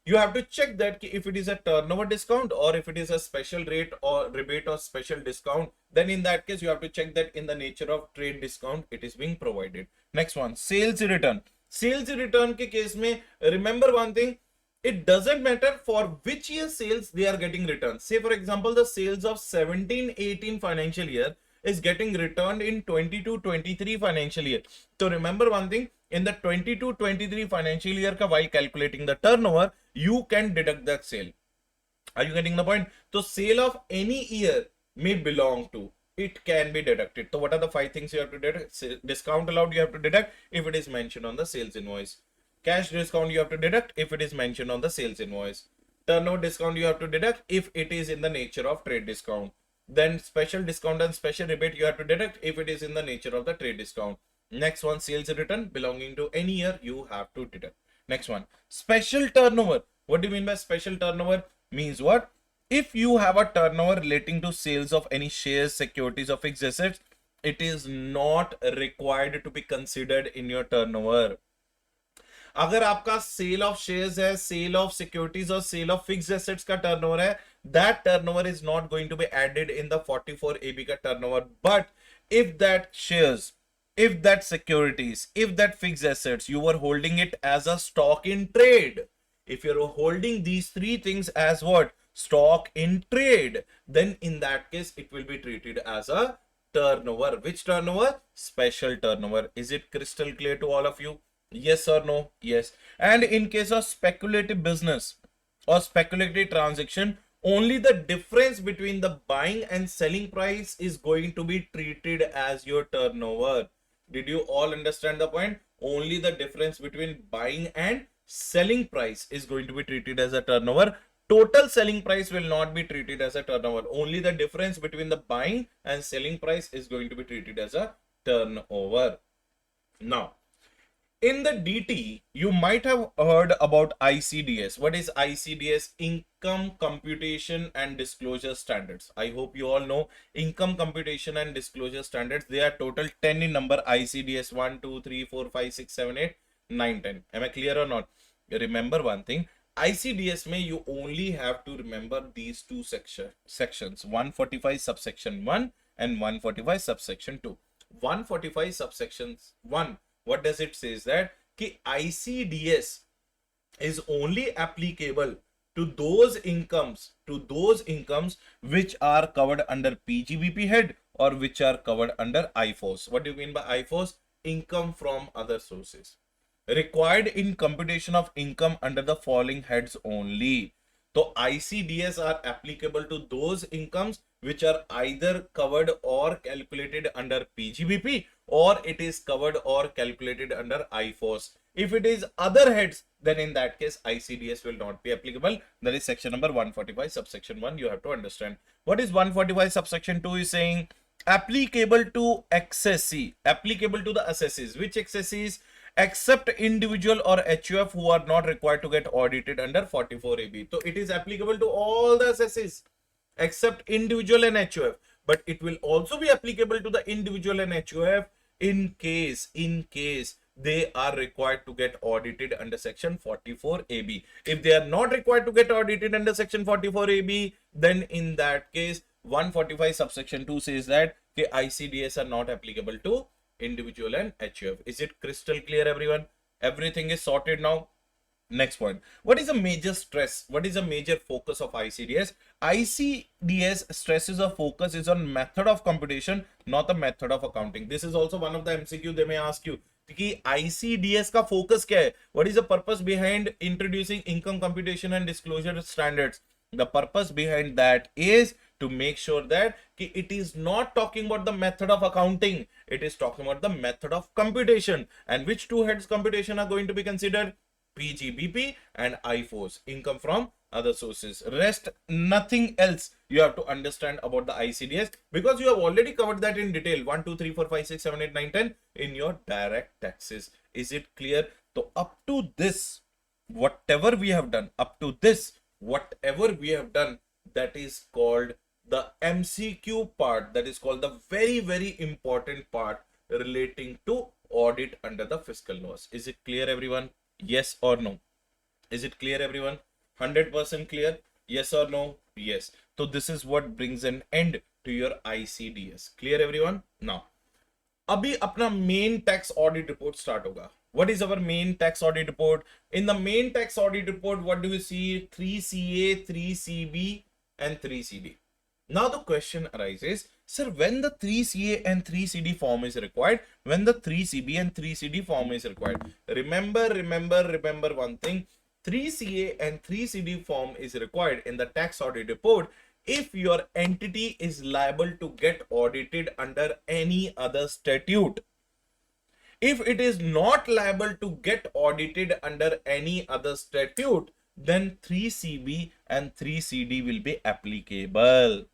you have to check that if it is a turnover discount or if it is a special rate or rebate or special discount, then in that case, you have to check that in the nature of trade discount, it is being provided. Next one, sales return. Sales return के case में, remember one thing, it doesn't matter for which year sales they are getting returned. Say for example, the sales of 17-18 financial year is getting returned in 22-23 financial year. So remember one thing, in the 22-23 financial year ka, while calculating the turnover, you can deduct that sale. Are you getting the point? So sale of any year may belong to, it can be deducted. So what are the 5 things you have to deduct? Discount allowed you have to deduct if it is mentioned on the sales invoice. Cash discount you have to deduct if it is mentioned on the sales invoice. Turnover discount you have to deduct if it is in the nature of trade discount. Then special discount and special rebate you have to deduct if it is in the nature of the trade discount. Next one, sales return belonging to any year you have to deduct. Next one, special turnover. What do you mean by special turnover? Means what? If you have a turnover relating to sales of any shares, securities or fixed assets, it is not required to be considered in your turnover. अगर आपका cell of shares है, cell of securities और cell of fixed assets का turnover है, that turnover is not going to be added in the 44 AB ka turnover. But if that shares, if that securities, if that fixed assets, you were holding it as a stock in trade, if you're holding these 3 things as what? Stock in trade, then in that case it will be treated as a turnover. Which turnover? Special turnover. Is it crystal clear to all of you? Yes or no? Yes. And in case of speculative business or speculative transaction, only the difference between the buying and selling price is going to be treated as your turnover. Did you all understand the point? Only the difference between buying and selling price is going to be treated as a turnover. Total selling price will not be treated as a turnover. Only the difference between the buying and selling price is going to be treated as a turnover. Now, in the DT, you might have heard about ICDS. What is ICDS? Income Computation and Disclosure Standards. I hope you all know Income Computation and Disclosure Standards. They are total 10 in number. ICDS 1, 2, 3, 4, 5, 6, 7, 8, 9, 10. Am I clear or not? Remember one thing. ICDS may you only have to remember these two sections 145 subsection 1 and 145 subsection 2. 145 subsections 1, what does it say is that ki ICDS is only applicable to those incomes which are covered under PGBP head or which are covered under IFOS. What do you mean by IFOS? Income from other sources. Required in computation of income under the following heads only. So ICDS are applicable to those incomes which are either covered or calculated under PGBP or it is covered or calculated under IFOS. If it is other heads, then in that case ICDS will not be applicable. That is section number 145 subsection 1. You have to understand. What is 145 subsection 2 is saying? Applicable to accessee, applicable to the assessees. Which accessees? Except individual or HUF who are not required to get audited under 44AB. So it is applicable to all the assessees except individual and HUF, but it will also be applicable to the individual and HUF in case they are required to get audited under section 44AB. If they are not required to get audited under section 44AB, then in that case 145 subsection 2 says that the ICDS are not applicable to individual and HUF. Is it crystal clear, everyone? Everything is sorted now. Next point. What is a major stress? What is a major focus of ICDS? ICDS stresses or focus is on method of computation, not the method of accounting. This is also one of the MCQ they may ask you. कि ICDS का focus क्या है? What is the purpose behind introducing income computation and disclosure standards? The purpose behind that is to make sure that it is not talking about the method of accounting. It is talking about the method of computation. And which two heads computation are going to be considered? PGBP and IFOS, income from other sources. Rest, nothing else you have to understand about the ICDS because you have already covered that in detail. 1, 2, 3, 4, 5, 6, 7, 8, 9, 10 in your direct taxes. Is it clear? So up to this, whatever we have done, that is called the MCQ part. That is called the very, very important part relating to audit under the fiscal laws. Is it clear, everyone? Yes or no? Is it clear, everyone? 100% clear? Yes or no? Yes. So this is what brings an end to your ICDS. Clear, everyone? Now, अभी अपना main tax audit report start होगा. What is our main tax audit report? In the main tax audit report, what do we see? 3 CA, 3 CB, and 3 CD. Now the question arises, sir, when the 3 CA and 3 CD form is required, when the 3 CB and 3 CD form is required. Remember one thing, 3 CA and 3 CD form is required in the tax audit report if your entity is liable to get audited under any other statute. If it is not liable to get audited under any other statute, then 3 CB and 3 CD will be applicable.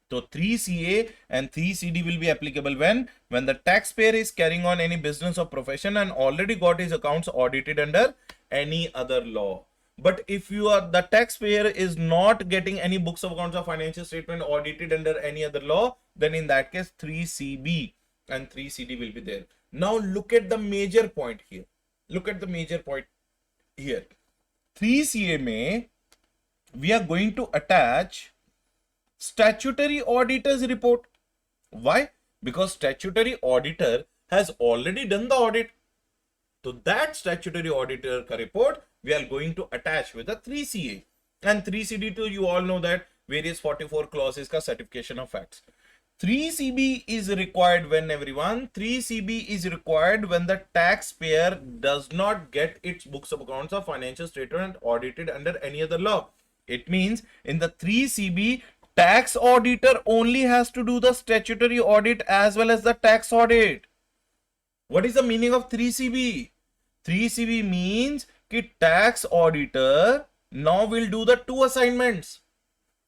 So 3 CA and 3 CD will be applicable when the taxpayer is carrying on any business or profession and already got his accounts audited under any other law. But if the taxpayer is not getting any books of accounts or financial statement audited under any other law, then in that case 3 CB and 3 CD will be there. Now look at the major point here. 3 CA may we are going to attach statutory auditor's report. Why? Because statutory auditor has already done the audit. So that statutory auditor report we are going to attach with the 3 CA. And 3 CD too, you all know that various 44 clauses ka certification of facts. 3CB is required when everyone 3CB is required when the taxpayer does not get its books of accounts or financial statement audited under any other law. It means in the 3CB, tax auditor only has to do the statutory audit as well as the tax audit. What is the meaning of 3CB? 3CB means that tax auditor now will do the two assignments.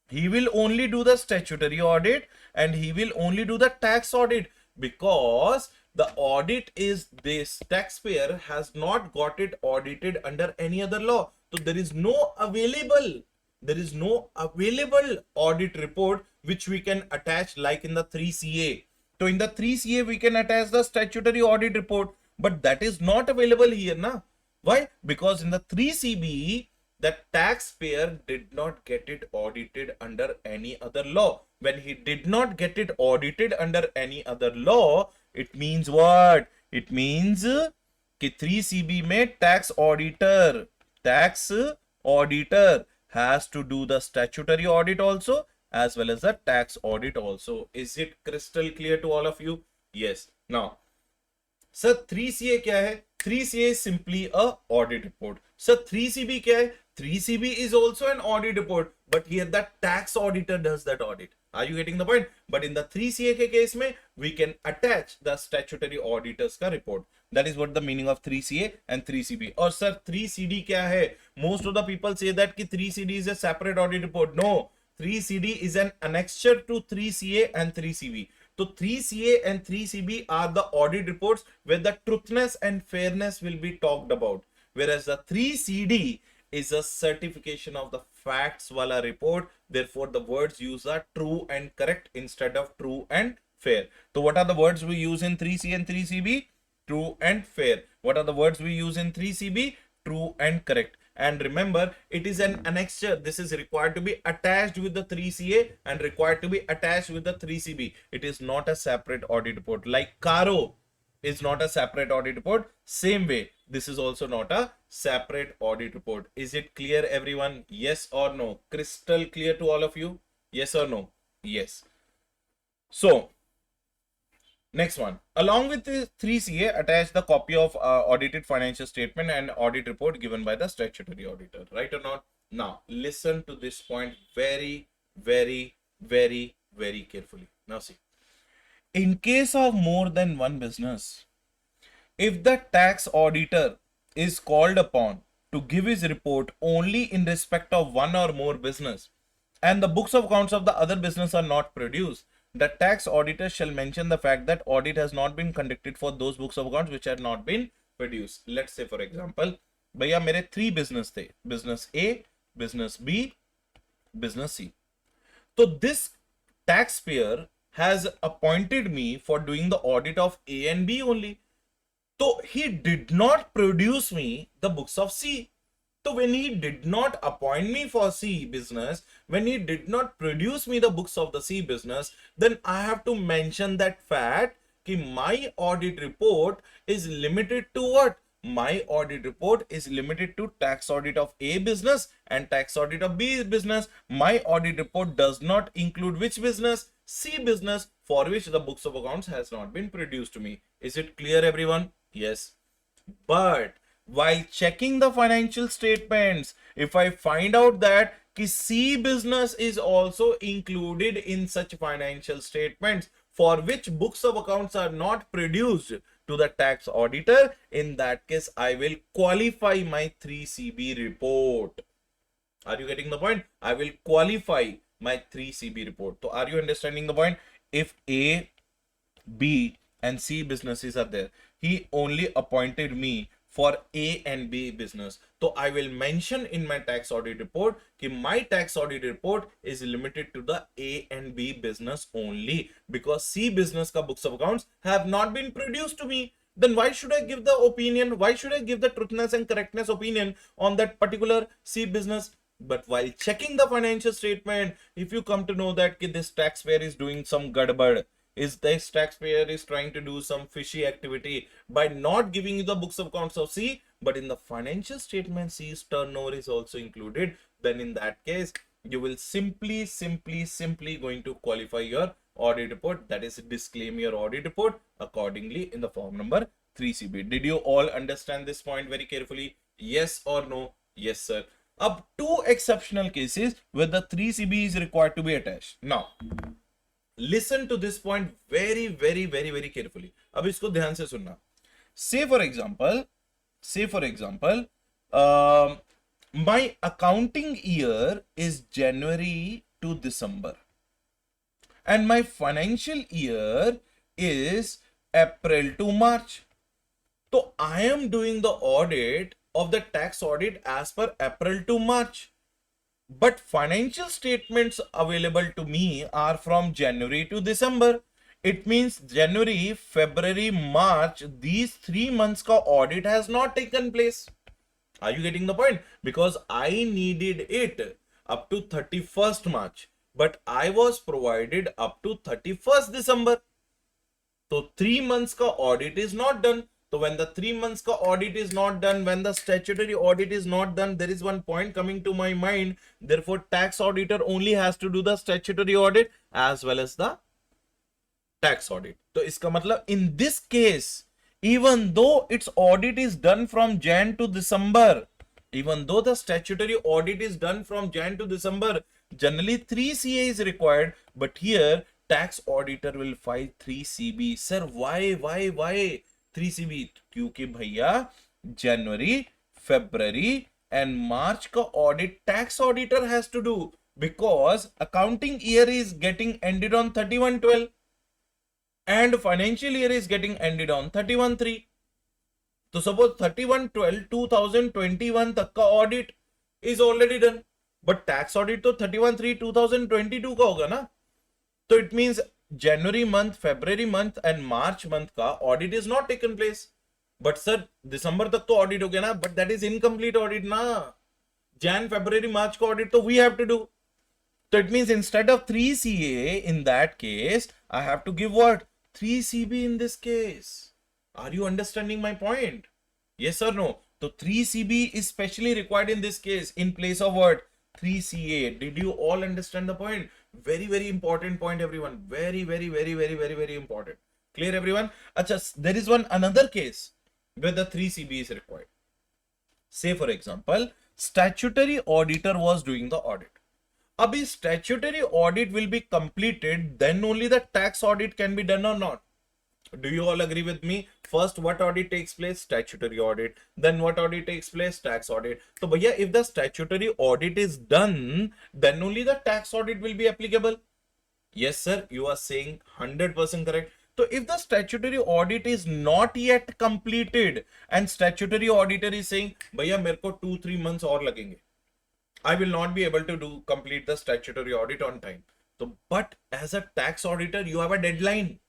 He will only do the statutory audit and he will only do the tax audit, because the audit is this taxpayer has not got it audited under any other law. So there is no available audit report which we can attach like in the 3CA. So in the 3CA we can attach the statutory audit report, but that is not available here na. Why? Because in the 3CB the taxpayer did not get it audited under any other law. When he did not get it audited under any other law, it means what? It means कि 3CB में tax auditor has to do the statutory audit also as well as the tax audit also. Is it crystal clear to all of you? Yes. Now, sir, 3CA क्या है? 3CA is simply a audit report. Sir, 3CB क्या है? 3CB is also an audit report, but here the tax auditor does that audit. Are you getting the point? But in the 3CA के case में, we can attach the statutory auditors का report. That is what the meaning of 3CA and 3CB. और sir, 3CD क्या है? Most of the people say that कि 3CD is a separate audit report. No, 3CD is an annexure to 3CA and 3CB. So 3CA and 3CB are the audit reports where the truthness and fairness will be talked about. Whereas the 3CD is a certification of the facts wala report. Therefore, the words used are true and correct instead of true and fair. So what are the words we use in 3CA and 3CB? True and fair. What are the words we use in 3CB? True and correct. And remember, it is an annexure. This is required to be attached with the 3CA and required to be attached with the 3CB. It is not a separate audit report. Like Caro is not a separate audit report. Same way, this is also not a separate audit report. Is it clear, everyone? Yes or no? Crystal clear to all of you? Yes or no? Yes. So, next one. Along with the 3CA, attach the copy of audited financial statement and audit report given by the statutory auditor. Right or not? Now, listen to this point very, very, very, very carefully. Now see. In case of more than one business, if the tax auditor is called upon to give his report only in respect of one or more business and the books of accounts of the other business are not produced, the tax auditor shall mention the fact that audit has not been conducted for those books of accounts which have not been produced. Let's say for example, भैया मेरे 3 business थे, business A, business B, business C. So this taxpayer has appointed me for doing the audit of A and B only. So he did not produce me the books of C. So when he did not appoint me for C business, when he did not produce me the books of the C business, then I have to mention that fact that my audit report is limited to what? My audit report is limited to tax audit of A business and tax audit of B business. My audit report does not include which business? C business, for which the books of accounts has not been produced to me. Is it clear, everyone? Yes. But while checking the financial statements, if I find out that C business is also included in such financial statements for which books of accounts are not produced to the tax auditor, in that case I will qualify my 3CB report. Are you getting the point? I will qualify my 3CB report. So are you understanding the point? If A, B and C businesses are there, he only appointed me for A and B business. So I will mention in my tax audit report that my tax audit report is limited to the A and B business only, because C business ka books of accounts have not been produced to me. Then why should I give the opinion? Why should I give the truthness and correctness opinion on that particular C business? But while checking the financial statement, if you come to know that this taxpayer is doing some gadbad, is this taxpayer is trying to do some fishy activity by not giving you the books of accounts of C, but in the financial statement C's turnover is also included, then in that case you will simply going to qualify your audit report, that is disclaim your audit report accordingly in the form number 3CB. Did you all understand this point very carefully? Yes or no? Yes, sir. Up two exceptional cases where the 3CB is required to be attached. Now, listen to this point very, very, very, very carefully. अब इसको ध्यान से सुनना. Say for example, my accounting year is January to December, and my financial year is April to March. So I am doing the audit of the tax audit as per April to March. But financial statements available to me are from January to December. It means January, February, March, these 3 months ka audit has not taken place. Are you getting the point? Because I needed it up to 31st March, but I was provided up to 31st December. So 3 months ka audit is not done. So when the 3 months ka audit is not done, when the statutory audit is not done, there is one point coming to my mind. Therefore, tax auditor only has to do the statutory audit as well as the tax audit. So iska matlab, in this case, even though its audit is done from Jan to December, even though the statutory audit is done from Jan to December, generally 3CA is required, but here tax auditor will file 3CB. Sir, why 3CB? क्योंकि भैया January, February and March का audit tax auditor has to do, because accounting year is getting ended on 31/12 and financial year is getting ended on 31/3. So suppose 31/12/2021 तक का audit is already done, but tax audit तो 31/3/2022 का होगा ना. So it means January month, February month and March month का audit is not taken place. But sir, December तक तो audit हो गया ना, but that is incomplete audit ना. Jan, February, March का audit तो we have to do. So it means instead of 3CA in that case, I have to give what? 3CB in this case. Are you understanding my point? Yes or no? So 3CB is specially required in this case in place of what? 3CA. Did you all understand the point? Very, very important point, everyone. Very, very, very, very, very, very important. Clear, everyone? Achha, there is one another case where the 3CB is required. Say, for example, statutory auditor was doing the audit. Abhi statutory audit will be completed, then only the tax audit can be done or not. Do you all agree with me? First, what audit takes place? Statutory audit. Then what audit takes place? Tax audit. So, bhaiya, if the statutory audit is done, then only the tax audit will be applicable. Yes, sir, you are saying 100% correct. So, if the statutory audit is not yet completed and statutory auditor is saying, bhaiya, mereko 2-3 months aur lagenge, I will not be able to complete the statutory audit on time. So, but as a tax auditor, you have a deadline.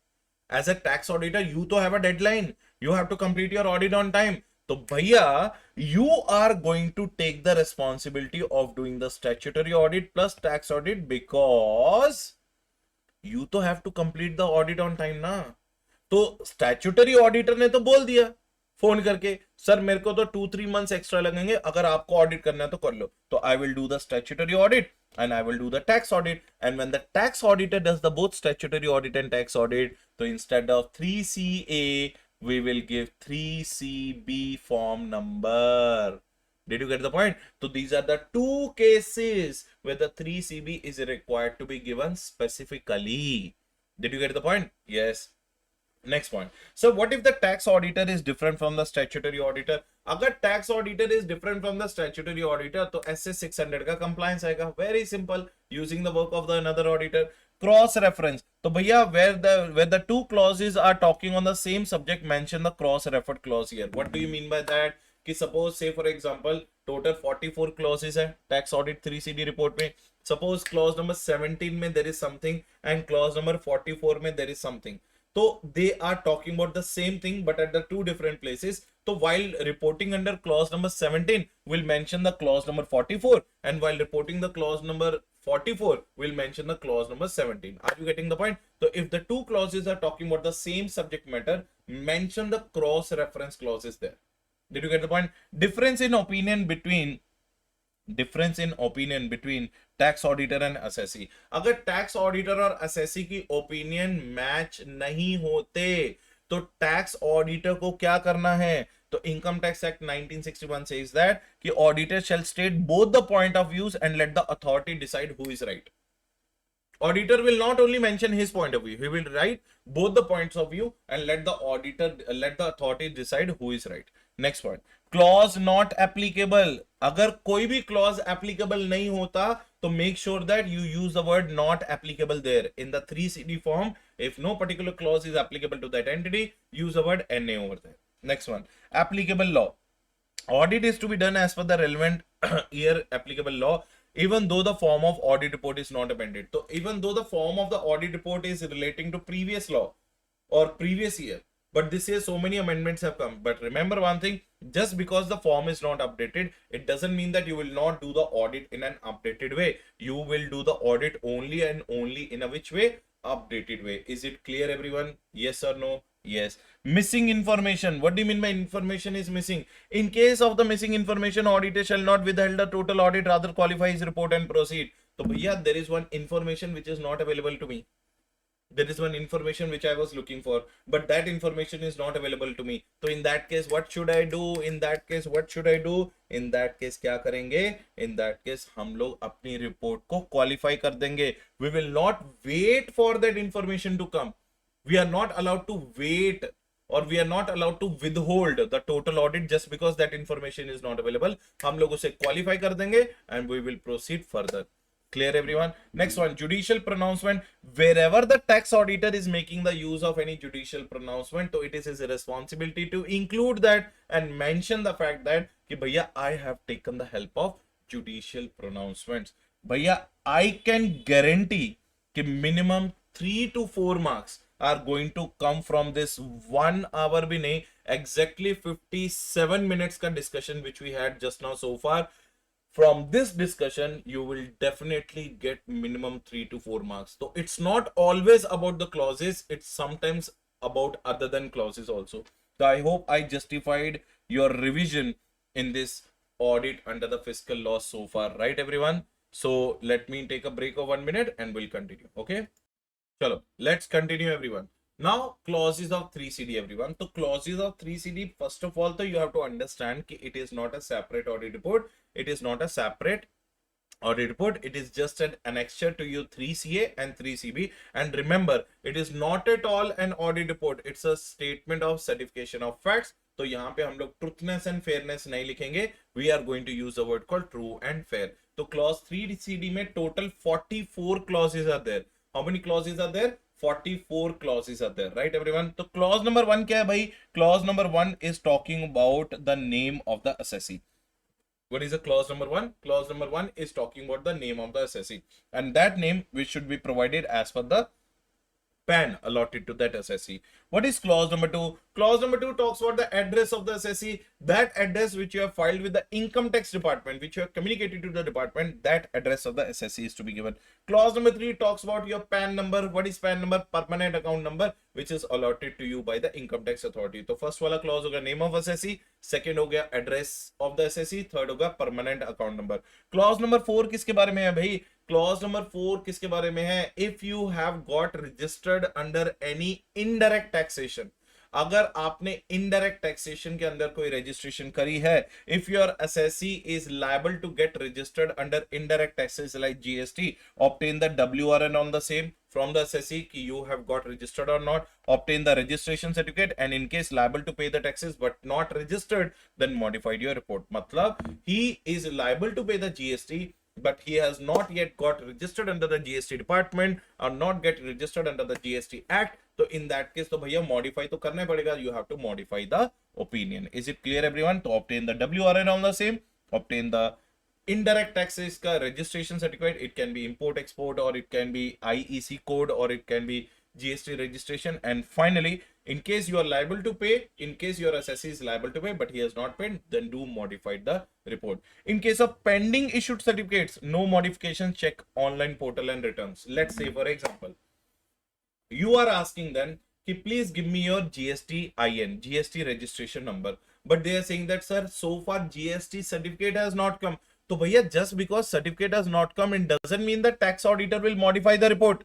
As a tax auditor, you to have a deadline. You have to complete your audit on time. So, bhaiya, you are going to take the responsibility of doing the statutory audit plus tax audit, because you to have to complete the audit on time na. तो statutory auditor ने तो बोल दिया phone करके, sir मेरे को तो 2-3 months extra लगेंगे, अगर आपको ऑडिट करना है तो कर लो. तो I will do the statutory audit and I will do the tax audit. And when the tax auditor does the both statutory audit and tax audit, so instead of 3CA, we will give 3CB form number. Did you get the point? So these are the two cases where the 3CB is required to be given specifically. Did you get the point? Yes. Next point. So what if the tax auditor is different from the statutory auditor? अगर tax auditor is different from the statutory auditor, तो SS 600 का compliance आएगा. Very simple. Using the work of the another auditor. Cross reference. तो भैया where the two clauses are talking on the same subject, mention the cross referred clause here. What do you mean by that? कि suppose say for example total 44 clauses है tax audit 3CD report में. Suppose clause number 17 में there is something and clause number 44 में there is something. So they are talking about the same thing but at the two different places. So while reporting under clause number 17, we'll mention the clause number 44, and while reporting the clause number 44, we'll mention the clause number 17. Are you getting the point? So if the two clauses are talking about the same subject matter, mention the cross reference clauses there. Did you get the point? Difference in opinion between difference in opinion between tax auditor and assessee. अगर tax auditor और assessee की opinion match नहीं होते तो tax auditor को क्या करना है? तो income tax act 1961 says that कि auditor shall state both the point of views and let the authority decide who is right. Auditor will not only mention his point of view, he will write both the points of view and let the authority decide who is right. Next point, clause not applicable. अगर कोई भी clause applicable नहीं होता तो make sure that you use the word not applicable there in the 3CD form. If no particular clause is applicable to that entity, use the word NA over there. Next one, applicable law. Audit is to be done as per the relevant year applicable law, even though the form of audit report is not amended. So even though the form of the audit report is relating to previous law or previous year, but this year so many amendments have come. But remember one thing, just because the form is not updated, it doesn't mean that you will not do the audit in an updated way. You will do the audit only and only in a which way? Updated way. Is it clear, everyone? Yes or no? Yes. Missing information. What do you mean by information is missing? In case of the missing information, auditor shall not withhold the total audit, rather qualify his report and proceed. So, bhaiya, there is one information which is not available to me. There is one information which I was looking for, but that information is not available to me. So in that case, what should I do? In that case, what should I do? In that case, क्या करेंगे? In that case, हम लोग अपनी report को qualify कर देंगे. We will not wait for that information to come. We are not allowed to wait, or we are not allowed to withhold the total audit just because that information is not available. हम लोग उसे qualify कर देंगे and we will proceed further. Clear, everyone? Next one, judicial pronouncement. Wherever the tax auditor is making the use of any judicial pronouncement, so it is his responsibility to include that and mention the fact that कि भैया I have taken the help of judicial pronouncements. भैया I can guarantee कि minimum 3 to 4 marks are going to come from this 1 hour भी नहीं, exactly 57 minutes का discussion which we had just now so far. From this discussion, you will definitely get minimum 3 to 4 marks. So it's not always about the clauses, it's sometimes about other than clauses also. So I hope I justified your revision in this audit under the fiscal law so far, right, everyone? So let me take a break of 1 minute and we'll continue. Okay, chalo, let's continue, everyone. Now, clauses of 3CD, everyone. So clauses of 3CD, first of all, you have to understand that it is not a separate audit report. It is not a separate audit report. It is just an annexure to your 3CA and 3CB. And remember, it is not at all an audit report. It's a statement of certification of facts. तो यहाँ पे हम लोग truthness and fairness नहीं लिखेंगे. We are going to use a word called true and fair. तो clause 3CD में total 44 clauses are there. How many clauses are there? 44 clauses are there, right, everyone? So clause number 1 क्या है भाई? Clause number 1 is talking about the name of the assessee. What is the clause number 1? Clause number 1 is talking about the name of the assessee, and that name which should be provided as per the PAN allotted to that assessee. What is clause number 2? Clause number 2 talks about the address of the assessee. That address which you have filed with the income tax department, which you have communicated to the department, that address of the assessee is to be given. Clause number 3 talks about your PAN number. What is PAN number? Permanent account number, which is allotted to you by the income tax authority. So first वाला clause होगा name of assessee, second हो गया address of the assessee, third होगा permanent account number. Clause number 4 किसके बारे में है भाई? Clause number 4 किसके बारे में है? If you have got registered under any indirect taxation, अगर आपने इनडायरेक्ट टैक्सेशन के अंदर कोई रजिस्ट्रेशन करी है, if your assessee is liable to get registered under indirect taxes like GST, obtain the WRN on the same from the assessee ki you have got registered or not, obtain the registration certificate, and in case liable to pay the taxes but not registered, then modified your report. Matlab he is liable to pay the GST but he has not yet got registered under the GST department or not get registered under the GST Act. So in that case, तो भैया modify तो करना पड़ेगा. You have to modify the opinion. Is it clear, everyone? To obtain the WRN on the same, obtain the indirect taxes का registration certificate. It can be import export, or it can be IEC code, or it can be GST registration. And finally, in case you are liable to pay, in case your assessee is liable to pay but he has not paid, then do modify the report. In case of pending issued certificates, no modification, check online portal and returns. Let's say for example, you are asking then कि please give me your GST IN, GST registration number, but they are saying that sir, so far GST certificate has not come. तो भैया just because certificate has not come, it doesn't mean that tax auditor will modify the report.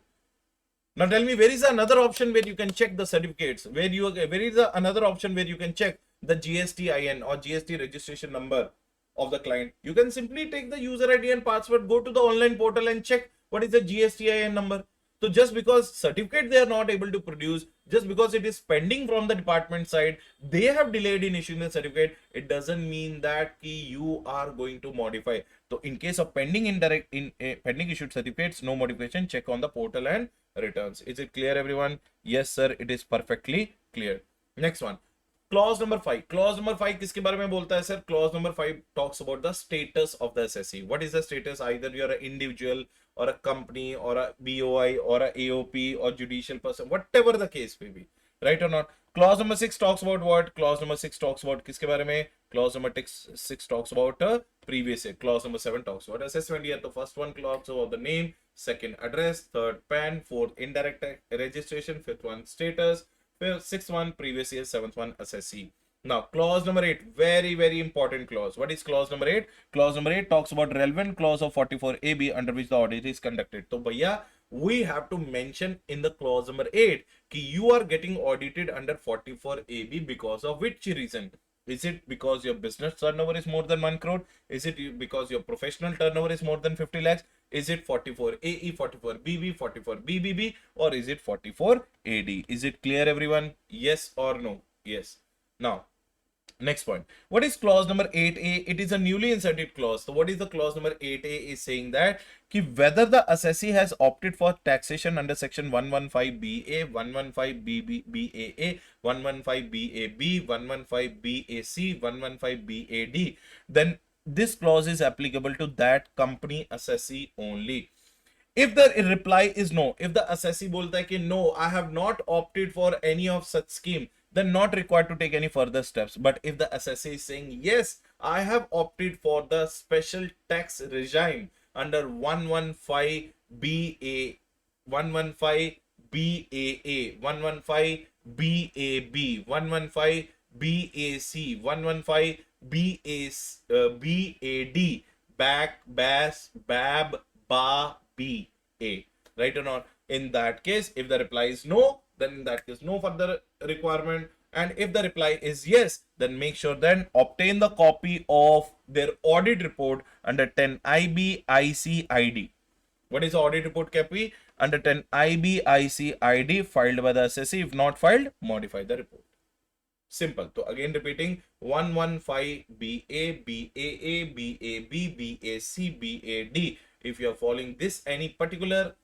Now tell me, where is another option where you can check the certificates? Where is another option where you can check the GSTIN or GST registration number of the client? You can simply take the user ID and password, go to the online portal and check what is the GSTIN number. So just because certificate they are not able to produce, just because it is pending from the department side, they have delayed in issuing the certificate, it doesn't mean that you are going to modify. So in case of pending pending issued certificates, no modification, check on the portal and returns. Is it clear, everyone? Yes sir, it is perfectly clear. Next one, clause number 5. Clause number 5 किसके बारे में बोलता है sir? Clause number 5 talks about the status of the assessee. What is the status? Either you are an individual or a company or a BOI or a AOP or judicial person, whatever the case may be, right or not? Clause number 6 talks about what? Clause number 6 talks about किसके बारे में? Clause number 6 talks about previous year. Clause number 7 talks about assessment year. The first one talks about the name, second address, third PAN, fourth indirect registration, fifth one status, sixth one previous year, seventh one assessee. Now clause number 8, very important clause. What is clause number 8? Clause number 8 talks about relevant clause of 44AB under which the audit is conducted. So bhaiya, we have to mention in the clause number 8 कि you are getting audited under 44AB because of which reason? Is it because your business turnover is more than 1 crore? Is it because your professional turnover is more than 50 lakhs? Is it 44AE, 44BB, 44BBB, or is it 44AD? Is it clear, everyone? Yes or no? Yes. Now, next point. What is clause number 8A? It is a newly inserted clause. So what is the clause number 8A is saying that whether the assessee has opted for taxation under section 115BA, 115BA, 115BAB, 115BAC, 115BAD, then this clause is applicable to that company assessee only. If the reply is no, if the assessee bolta hai ki no, I have not opted for any of such scheme, then not required to take any further steps. But if the assessee is saying yes, I have opted for the special tax regime under 115BA, 115BAA, 115BAB, 115BAC, 115BAD, BAC, BAS, BAB, BA, BA, right or not? In that case, if the reply is no, then in that case no further requirement, and if the reply is yes, then make sure then obtain the copy of their audit report under 10 IB IC ID. What is the audit report copy? Under 10 IB IC ID, filed by the assessee. If not filed, modify the report. Simple. So again repeating, 115BA, BAA, BAB, BAC, BAD. If you are following this any particular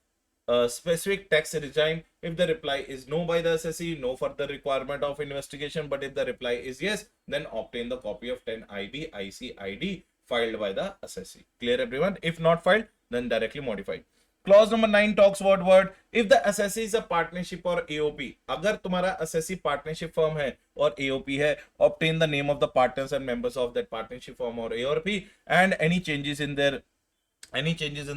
specific tax regime, if the reply is no by the assessee, no further requirement of investigation. But if the reply is yes, then obtain the copy of 10 IB IC ID filed by the assessee. Clear, everyone? If not filed, then directly modify. Clause number 9 talks about what? If the assessee is a partnership or AOP, अगर तुम्हारा assessee partnership firm है और AOP है, obtain the name of the partners and members of that partnership firm or AOP, and any changes in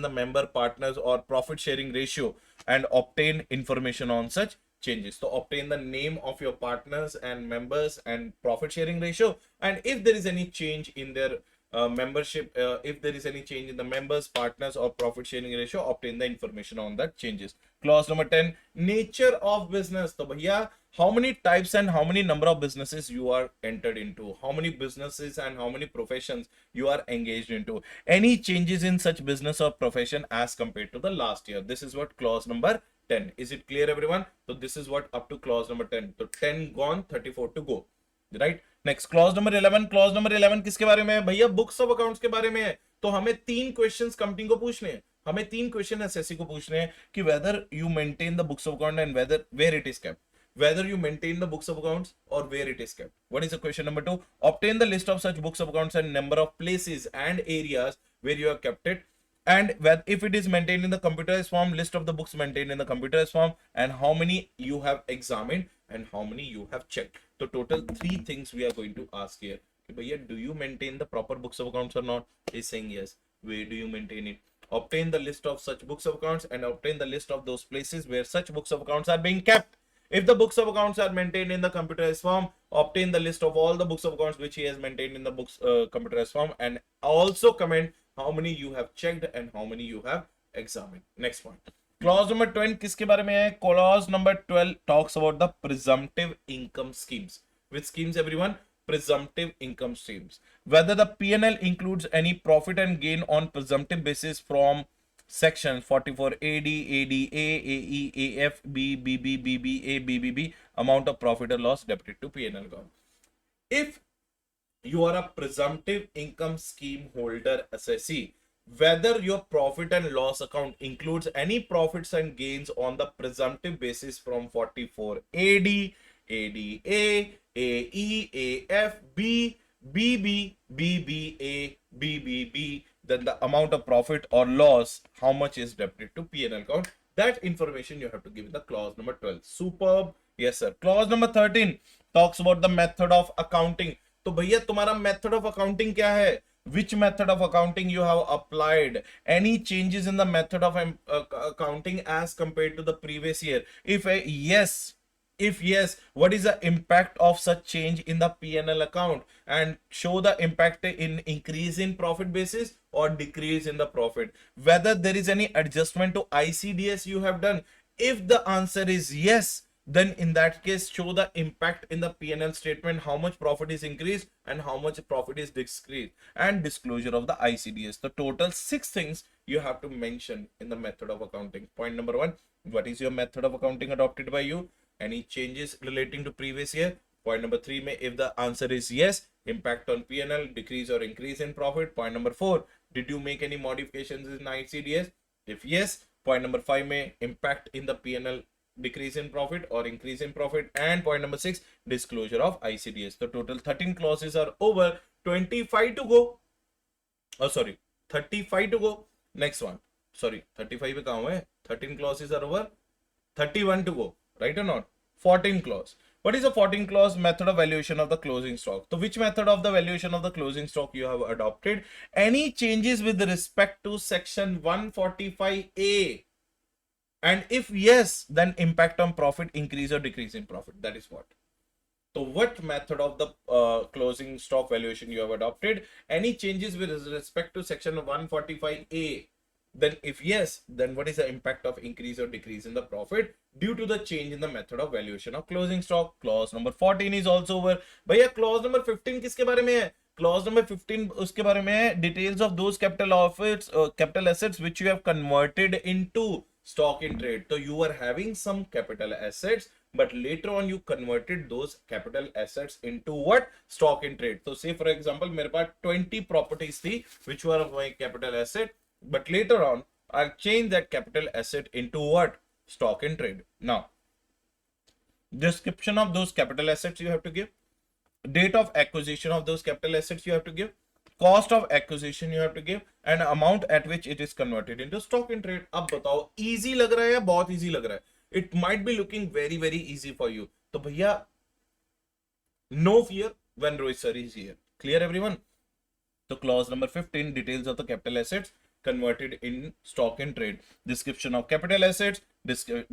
the member partners or profit sharing ratio, and obtain information on such changes. So obtain the name of your partners and members and profit sharing ratio, and if there is any change in their membership, if there is any change in the members, partners or profit sharing ratio, obtain the information on that changes. Clause number 10, nature of business. So bhaiya, how many types and how many number of businesses you are entered into, how many businesses and how many professions you are engaged into, any changes in such business or profession as compared to the last year. This is what clause number 10. Is it clear, everyone? So this is what up to clause number 10. So 10 gone, 34 to go, right? Next clause number 11. Clause number 11 किसके बारे में है भैया? Books of accounts के बारे में है. तो हमें 3 क्वेश्चंस कंपनी को पूछने हैं, हमें 3 क्वेश्चन एसएससी को पूछने हैं कि whether you maintain the books of account and whether where it is kept, whether you maintain the books of accounts or where it is kept. What is the question number 2? Obtain the list of such books of accounts and number of places and areas where you have kept it, and if it is maintained in the computerized form, list of the books maintained in the computerized form, and how many you have examined and how many you have checked. So total 3 things we are going to ask here. Bhaiya, do you maintain the proper books of accounts or not? He's saying yes. Where do you maintain it? Obtain the list of such books of accounts and obtain the list of those places where such books of accounts are being kept. If the books of accounts are maintained in the computerized form, obtain the list of all the books of accounts which he has maintained in the books computerized form, and also comment how many you have checked and how many you have examined. Next point. Clause number 12 किसके बारे में है? Clause number 12 talks about the presumptive income schemes. Which schemes, everyone? Presumptive income streams. Whether the P&L includes any profit and gain on presumptive basis from sections 44 AD, ADA, AE, AF, B, BB, BBA, BBB, amount of profit or loss debited to P&L account. If you are a presumptive income scheme holder assessee, whether your profit and loss account includes any profits and gains on the presumptive basis from 44 AD, ADA, AE, AF, B, BB, BBA, BBB, then the amount of profit or loss, how much is debited to P&L account. That information you have to give in the clause number 12. Superb. Yes, sir. Clause number 13 talks about the method of accounting. तो भैया तुम्हारा method of accounting क्या है? Which method of accounting you have applied? Any changes in the method of accounting as compared to the previous year? If yes, what is the impact of such change in the P&L account? And show the impact in increase in profit basis or decrease in the profit. Whether there is any adjustment to ICDS you have done. If the answer is yes, then in that case show the impact in the P&L statement, how much profit is increased and how much profit is decreased, and disclosure of the ICDS. The total 6 things you have to mention in the method of accounting. Point number 1, what is your method of accounting adopted by you? Any changes relating to previous year? Point number 3 में if the answer is yes, impact on P&L, decrease or increase in profit. Point number 4, did you make any modifications in ICDS? If yes, point number 5 में impact in the P&L, decrease in profit or increase in profit. And point number 6, disclosure of ICDS. The total 13 clauses are over. 25 to go. Oh, sorry, 35 to go. Next one. Sorry, 35 पे कहाँ हुए? 13 clauses are over. 31 to go. Right or not? 14 clause. What is the 14 clause? Method of valuation of the closing stock. So which method of the valuation of the closing stock you have adopted? Any changes with respect to section 145A? And if yes, then impact on profit, increase or decrease in profit. That is what. So what method of the closing stock valuation you have adopted? Any changes with respect to section 145A? Then if yes, then what is the impact of increase or decrease in the profit due to the change in the method of valuation of closing stock? Clause number 14 is also over. भैया clause number 15 किसके बारे में है? Clause number 15 उसके बारे में है, details of those capital assets which you have converted into stock in trade. So you were having some capital assets, but later on you converted those capital assets into what? Stock in trade. So say for example मेरे पास 20 properties थी which were my capital asset, but later on I'll change that capital asset into what? Stock in trade. Now, description of those capital assets you have to give, date of acquisition of those capital assets you have to give, cost of acquisition you have to give, and amount at which it is converted into stock in trade. अब बताओ easy लग रहा है या बहुत easy लग रहा है? It might be looking very very easy for you. तो भैया no fear when Rohit sir is here. Clear everyone? So clause number 15, details of the capital assets converted in stock in trade, description of capital assets,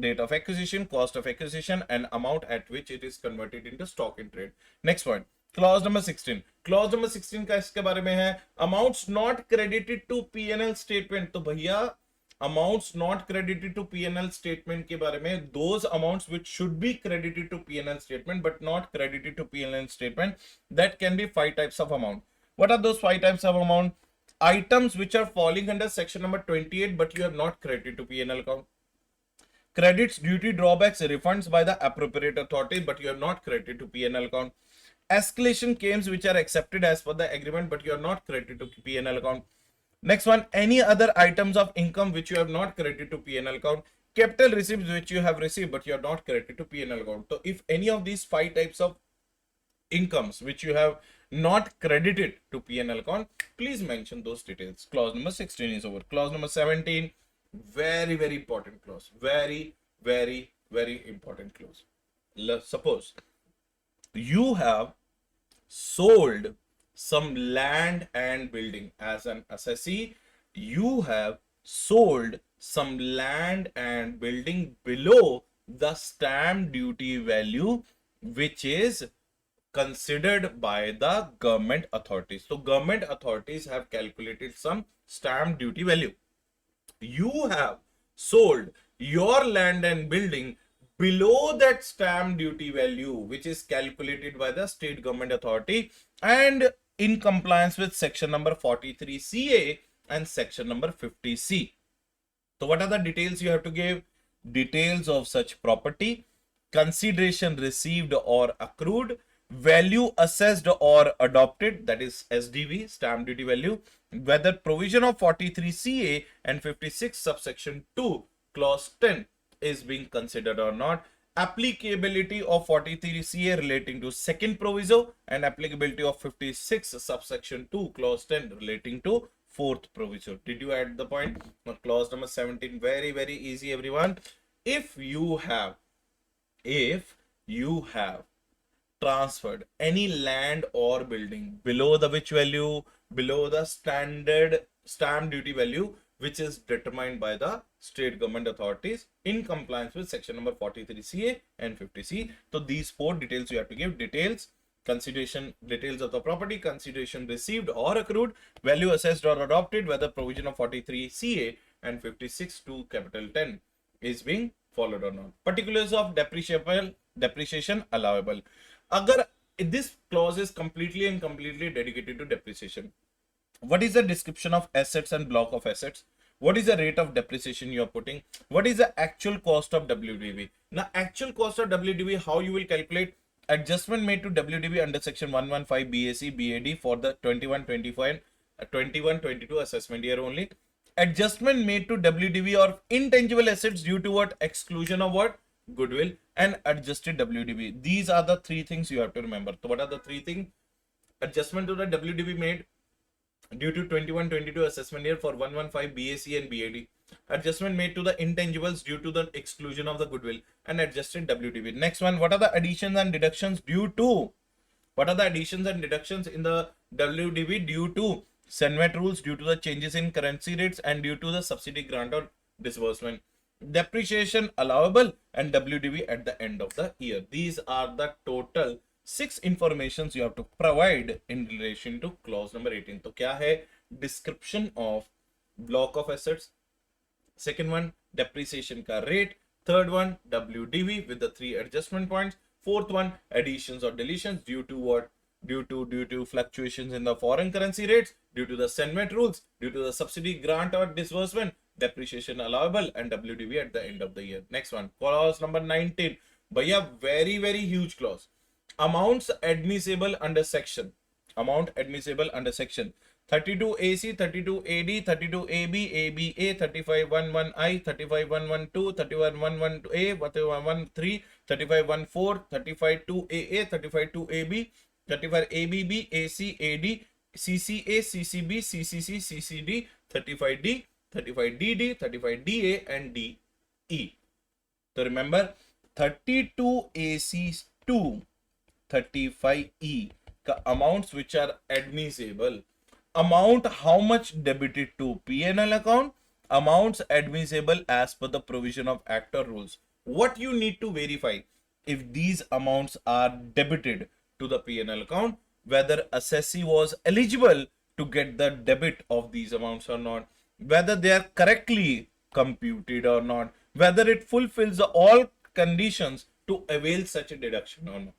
date of acquisition, cost of acquisition, and amount at which it is converted into stock in trade. Next point, clause number 16. Clause number 16 का इसके बारे में है, amounts not credited to P&L statement. तो भैया amounts not credited to P&L statement के बारे में, those amounts which should be credited to P&L statement but not credited to P&L statement, that can be 5 types of amount. What are those 5 types of amount? Items which are falling under section number 28 but you have not credited to P&L account. Credits, duty, drawbacks, refunds by the appropriate authority but you have not credited to P&L account. Escalation claims which are accepted as per the agreement but you are not credited to P&L account. Next one, any other items of income which you have not credited to P&L account. Capital receipts which you have received but you are not credited to P&L account. So if any of these 5 types of incomes which you have not credited to P&L account, please mention those details. Clause number 16 is over. Clause number 17, very very important clause, very important clause. Suppose you have sold some land and building as an assessee, you have sold some land and building below the stamp duty value which is considered by the government authorities. So government authorities have calculated some stamp duty value. You have sold your land and building below that stamp duty value, which is calculated by the state government authority and in compliance with section number 43 CA and section number 50 C. So what are the details you have to give? Details of such property, consideration received or accrued, value assessed or adopted, that is SDV, stamp duty value, whether provision of 43 CA and 56 subsection 2 clause 10 is being considered or not, applicability of 43 CA relating to second proviso and applicability of 56 subsection 2 clause 10 relating to fourth proviso. Did you add the point? Now, clause number 17, very easy, everyone. If you have transferred any land or building below the which value? Below the standard stamp duty value, which is determined by the state government authorities in compliance with section number 43 CA and 50 C. So these four details you have to give: details, consideration, details of the property, consideration received or accrued, value assessed or adopted, whether provision of 43 CA and 56 to capital 10 is being followed or not. Particulars of depreciation allowable. Agar this clause is completely dedicated to depreciation. What is the description of assets and block of assets? What is the rate of depreciation you are putting? What is the actual cost of WDV? Now, actual cost of WDV, how you will calculate? Adjustment made to WDV under section 115 BAC BAD for the 21-22 assessment year only. Adjustment made to WDV or intangible assets due to what? Exclusion of what? Goodwill and adjusted WDV. These are the three things you have to remember. So what are the three things? Adjustment to the WDV made due to 21-22 assessment year for 115 BAC and BAD. Adjustment made to the intangibles due to the exclusion of the goodwill and adjusted WDV. Next one, what are the additions and deductions due to? What are the additions and deductions in the WDV due to Senate rules, due to the changes in currency rates and due to the subsidy grant or disbursement? Depreciation allowable and WDV at the end of the year. These are the total 6 informations you have to provide in relation to clause number 18. तो क्या है? Description of block of assets. Second one, depreciation का rate. Third one, WDV with the 3 adjustment points. Fourth one, additions or deletions due to what? Due to fluctuations in the foreign currency rates, due to the Senate rules, due to the subsidy grant or disbursement, depreciation allowable and WDV at the end of the year. Next one, clause number 19. Bhaiya, very huge clause. Amounts admissible under section. Amount admissible under section 32 AC, 32 AD, 32 AB, ABA, 3511I, 3511-2, 35112A, 35113, 3514, 352AA, 352AB, 35ABB, AC, AD, CCA, CCB, CCC, CCD, 35D, 35DD, 35DA and DE. So remember 32 AC 2 35E का amounts which are admissible. Amount how much debited to P&L account, amounts admissible as per the provision of Act or rules. What you need to verify if these amounts are debited to the P&L account, whether assessee was eligible to get the debit of these amounts or not, whether they are correctly computed or not, whether it fulfills all conditions to avail such a deduction or not.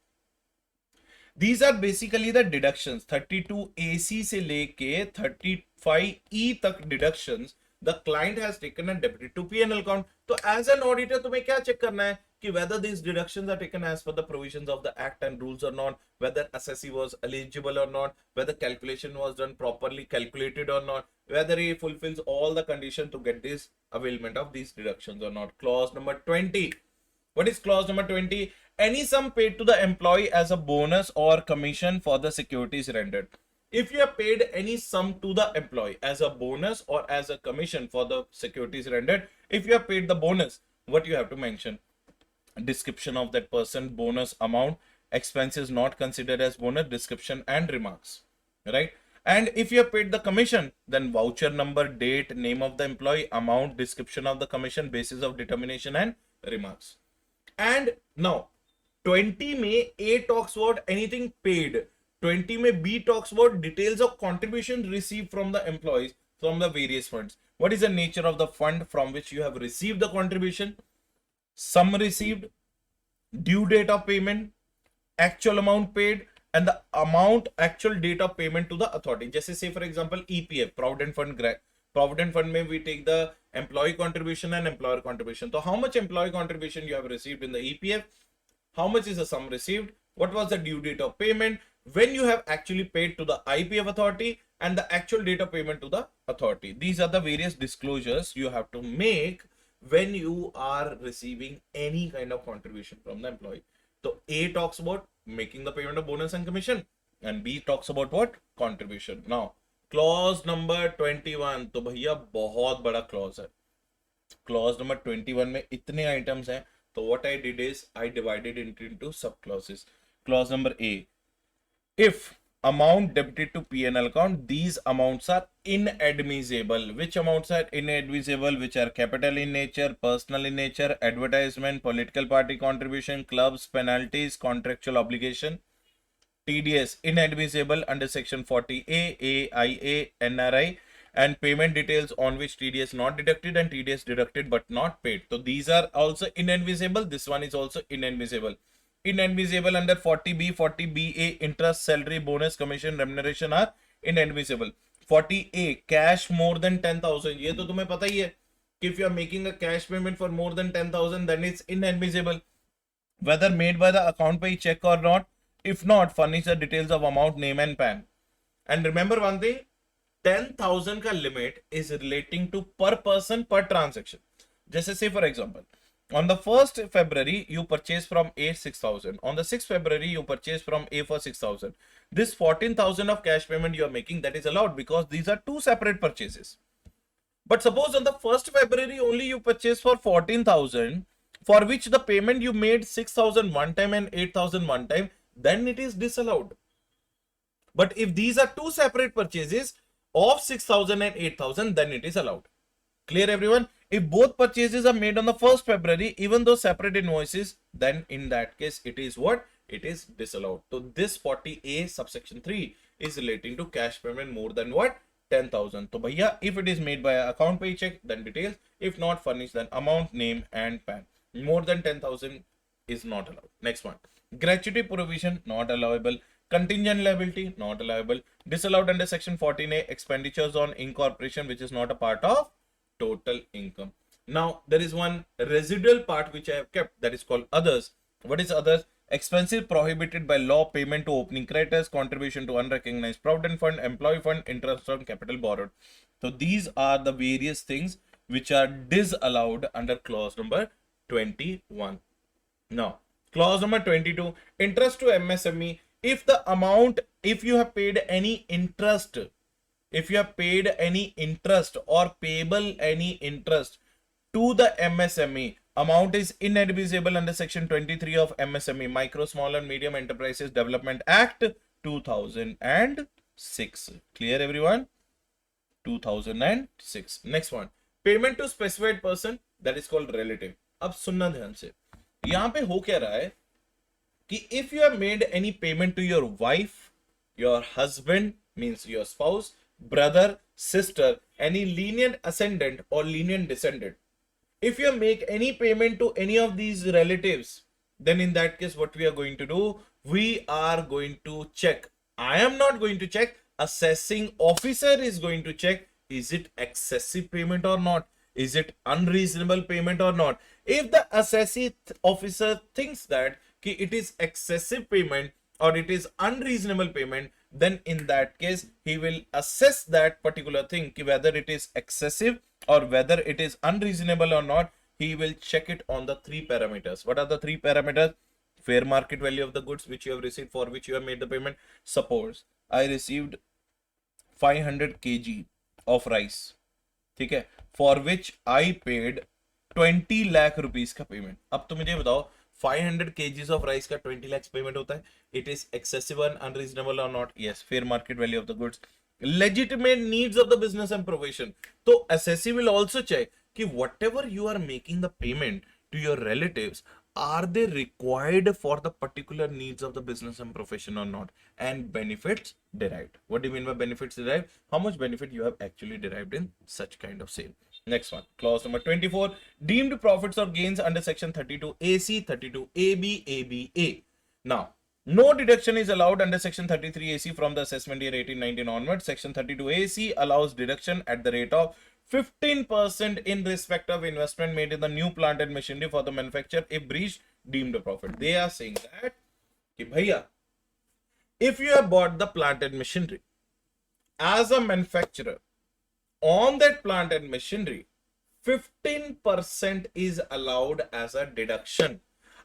These are basically the deductions 32 AC से लेके 35 E तक deductions the client has taken and debited to P&L account. तो as an auditor तुम्हें क्या check करना है कि whether these deductions are taken as per the provisions of the act and rules or not, whether assessee was eligible or not, whether calculation was done properly calculated or not, whether he fulfills all the conditions to get this availment of these deductions or not. Clause number 20. What is clause number 20? Any sum paid to the employee as a bonus or commission for the securities rendered. If you have paid any sum to the employee as a bonus or as a commission for the securities rendered, if you have paid the bonus, what you have to mention? Description of that person, bonus amount, expenses not considered as bonus, description and remarks, right? And if you have paid the commission, then voucher number, date, name of the employee, amount, description of the commission, basis of determination and remarks. And now 20 में A talks about anything paid, 20 में B talks about details of contribution received from the employees from the various funds. What is the nature of the fund from which you have received the contribution? Sum received, due date of payment, actual amount paid, and the amount actual date of payment to the authority. जैसे say for example EPF, Provident Fund में we take the employee contribution and employer contribution. So how much employee contribution you have received in the EPF? How much is the sum received? What was the due date of payment? When you have actually paid to the IPF authority and the actual date of payment to the authority. These are the various disclosures you have to make when you are receiving any kind of contribution from the employee. So A talks about making the payment of bonus and commission, and B talks about what? Contribution. Now, clause number 21. तो भैया बहुत बड़ा clause है. Clause number 21 में इतने items हैं. So what I did is I divided it into sub clauses. Clause number A. If amount debited to P&L account, these amounts are inadmissible. Which amounts are inadmissible? Which are capital in nature, personal in nature, advertisement, political party contribution, clubs, penalties, contractual obligation. TDS inadmissible under section 40A, AIA, NRI, and payment details on which TDS not deducted and TDS deducted but not paid. So these are also inadmissible. This one is also inadmissible. Inadmissible under 40B, 40BA, interest, salary, bonus, commission, remuneration are inadmissible. 40A, cash more than 10,000. ये तो तुम्हें पता ही है कि if you are making a cash payment for more than 10,000, then it's inadmissible. Whether made by the account pay check or not. If not, furnish the details of amount, name and PAN. And remember one thing, 10,000 का limit is relating to per person per transaction. जैसे say for example, on the 1st February, you purchase from A 6,000. On the 6th February, you purchase from A for 6,000. This 14,000 of cash payment you are making, that is allowed because these are two separate purchases. But suppose on the 1st February only you purchase for 14,000, for which the payment you made 6,000 one time and 8,000 one time, then it is disallowed. But if these are two separate purchases of 6,000 and 8,000, then it is allowed. Clear everyone? If both purchases are made on the 1st February, even though separate invoices, then in that case it is what? It is disallowed. So this 40A subsection 3 is relating to cash payment more than what? 10,000. So bhaiya, if it is made by account pay check, then details. If not furnished, then amount, name and PAN. More than 10,000 is not allowed. Next one. Gratuity provision not allowable. Contingent liability not allowable. Disallowed under section 14A. Expenditures on incorporation which is not a part of total income. Now there is one residual part which I have kept, that is called others. What is others? Expenses prohibited by law, payment to opening creditors, contribution to unrecognized provident fund, employee fund, interest on capital borrowed. So these are the various things which are disallowed under clause number 21. Now clause number 22, interest to MSME. If the amount, if you have paid any interest, if you have paid any interest or payable any interest to the MSME, amount is inadmissible under section 23 of MSME, Micro, Small and Medium Enterprises Development Act 2006. Clear everyone? 2006. Next one, payment to specified person, that is called relative. अब सुनना ध्यान से, यहाँ पे हो क्या रहा है कि if you have made any payment to your wife, your husband means your spouse, brother, sister, any lenient ascendant or lenient descendant, if you make any payment to any of these relatives, then in that case what we are going to do, we are going to check. I am not going to check, assessing officer is going to check, is it excessive payment or not, is it unreasonable payment or not. If the assessee officer thinks that it is excessive payment or it is unreasonable payment, then in that case he will assess that particular thing, whether it is excessive or whether it is unreasonable or not. He will check it on the three parameters. What are the three parameters? Fair market value of the goods which you have received, for which you have made the payment. Suppose I received 500 kg of rice, ठीक है, for which I paid 20 lakh rupees का payment. अब तो मुझे बताओ 500 kgs of rice का 20 lakhs payment होता है, it is excessive and unreasonable or not? Yes. Fair market value of the goods. Legitimate needs of the business and profession. So assessee will also check कि whatever you are making the payment to your relatives, are they required for the particular needs of the business and profession or not? And benefits derived. What do you mean by benefits derived? How much benefit you have actually derived in such kind of sale. Next one, clause number 24, deemed profits or gains under section 32 AC, 32 AB, ABA. Now, no deduction is allowed under section 33 AC from the assessment year 18-19 onwards. Section 32 AC allows deduction at the rate of 15% in respect of investment made in the new plant and machinery for the manufacturer if breached deemed profit. They are saying that, ki bhaiya, if you have bought the plant and machinery as a manufacturer, on that plant and machinery, 15% is allowed as a deduction.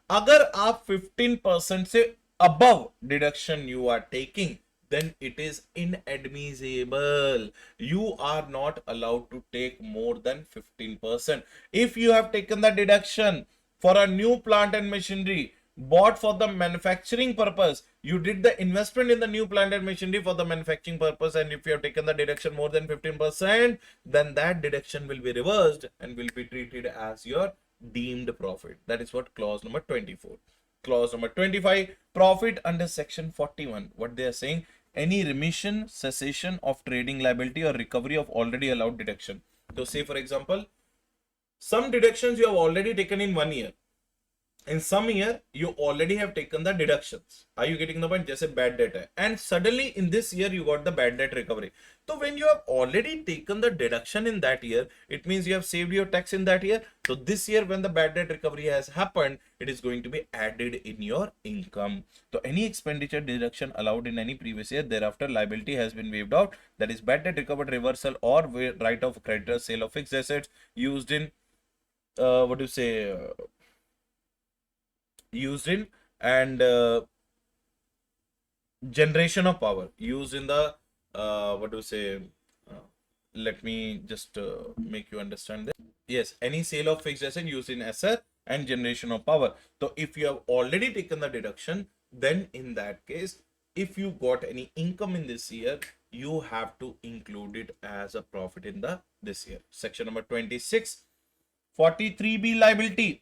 अगर आप 15% से above deduction you are taking, then it is inadmissible. You are not allowed to take more than 15%. If you have taken the deduction for a new plant and machinery bought for the manufacturing purpose, you did the investment in the new plant and machinery for the manufacturing purpose, and if you have taken the deduction more than 15%, then that deduction will be reversed and will be treated as your deemed profit. That is what clause number 24. Clause number 25, profit under section 41. What they are saying, any remission, cessation of trading liability or recovery of already allowed deduction. So say for example, some deductions you have already taken in 1 year. In some year, you already have taken the deductions. Are you getting the point? Just bad debt hai. And suddenly in this year, you got the bad debt recovery. So when you have already taken the deduction in that year, it means you have saved your tax in that year. So this year, when the bad debt recovery has happened, it is going to be added in your income. So any expenditure deduction allowed in any previous year, thereafter liability has been waived out. That is bad debt recovered, reversal, or right of creditor, sale of fixed assets used in, used in and generation of power used in the let me just make you understand this. Yes, any sale of fixed asset used in asset and generation of power. So if you have already taken the deduction, then in that case, if you got any income in this year, you have to include it as a profit in the this year. Section number 26, 43B liability.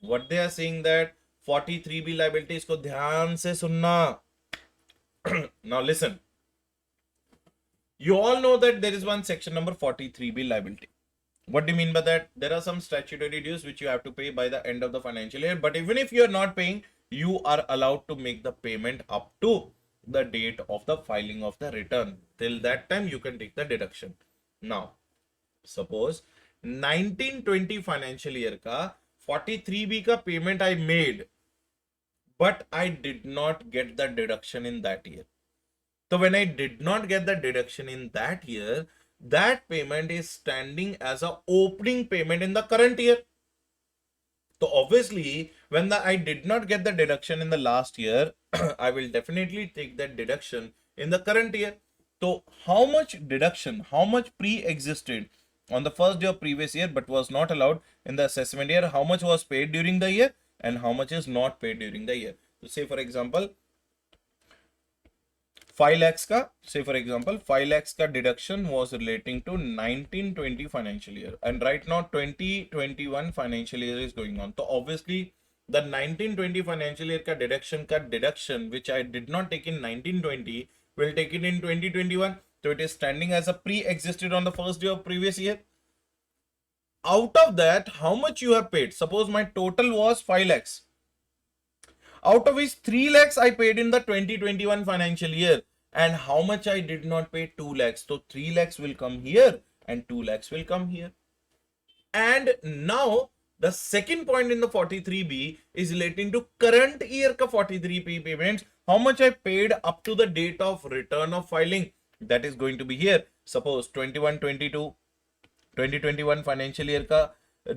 What they are saying that 43B liability, इसको ध्यान से सुनना. Now listen. You all know that there is one section number 43B liability. What do you mean by that? There are some statutory dues which you have to pay by the end of the financial year. But even if you are not paying, you are allowed to make the payment up to the date of the filing of the return. Till that time, you can take the deduction. Now, suppose 19-20 financial year का 43B का payment I made, but I did not get the deduction in that year. So when I did not get the deduction in that year, that payment is standing as an opening payment in the current year. So obviously, when I did not get the deduction in the last year, I will definitely take that deduction in the current year. So how much deduction, how much pre-existed on the first day of previous year but was not allowed in the assessment year, how much was paid during the year and how much is not paid during the year. So say for example, 5 lakhs ka, say for example, 5 lakhs ka deduction was relating to 19-20 financial year, and right now 2021 financial year is going on. So obviously the 19-20 financial year ka deduction which I did not take in 19-20 will take it in 2021. So it is standing as a pre-existed on the first day of previous year. Out of that, how much you have paid? Suppose my total was 5 lakhs. Out of which 3 lakhs I paid in the 2021 financial year, and how much I did not pay? 2 lakhs. So 3 lakhs will come here and 2 lakhs will come here. And now the second point in the 43B is relating to current year ka 43B payments. How much I paid up to the date of return of filing, that is going to be here. Suppose 21-22 2021 financial year का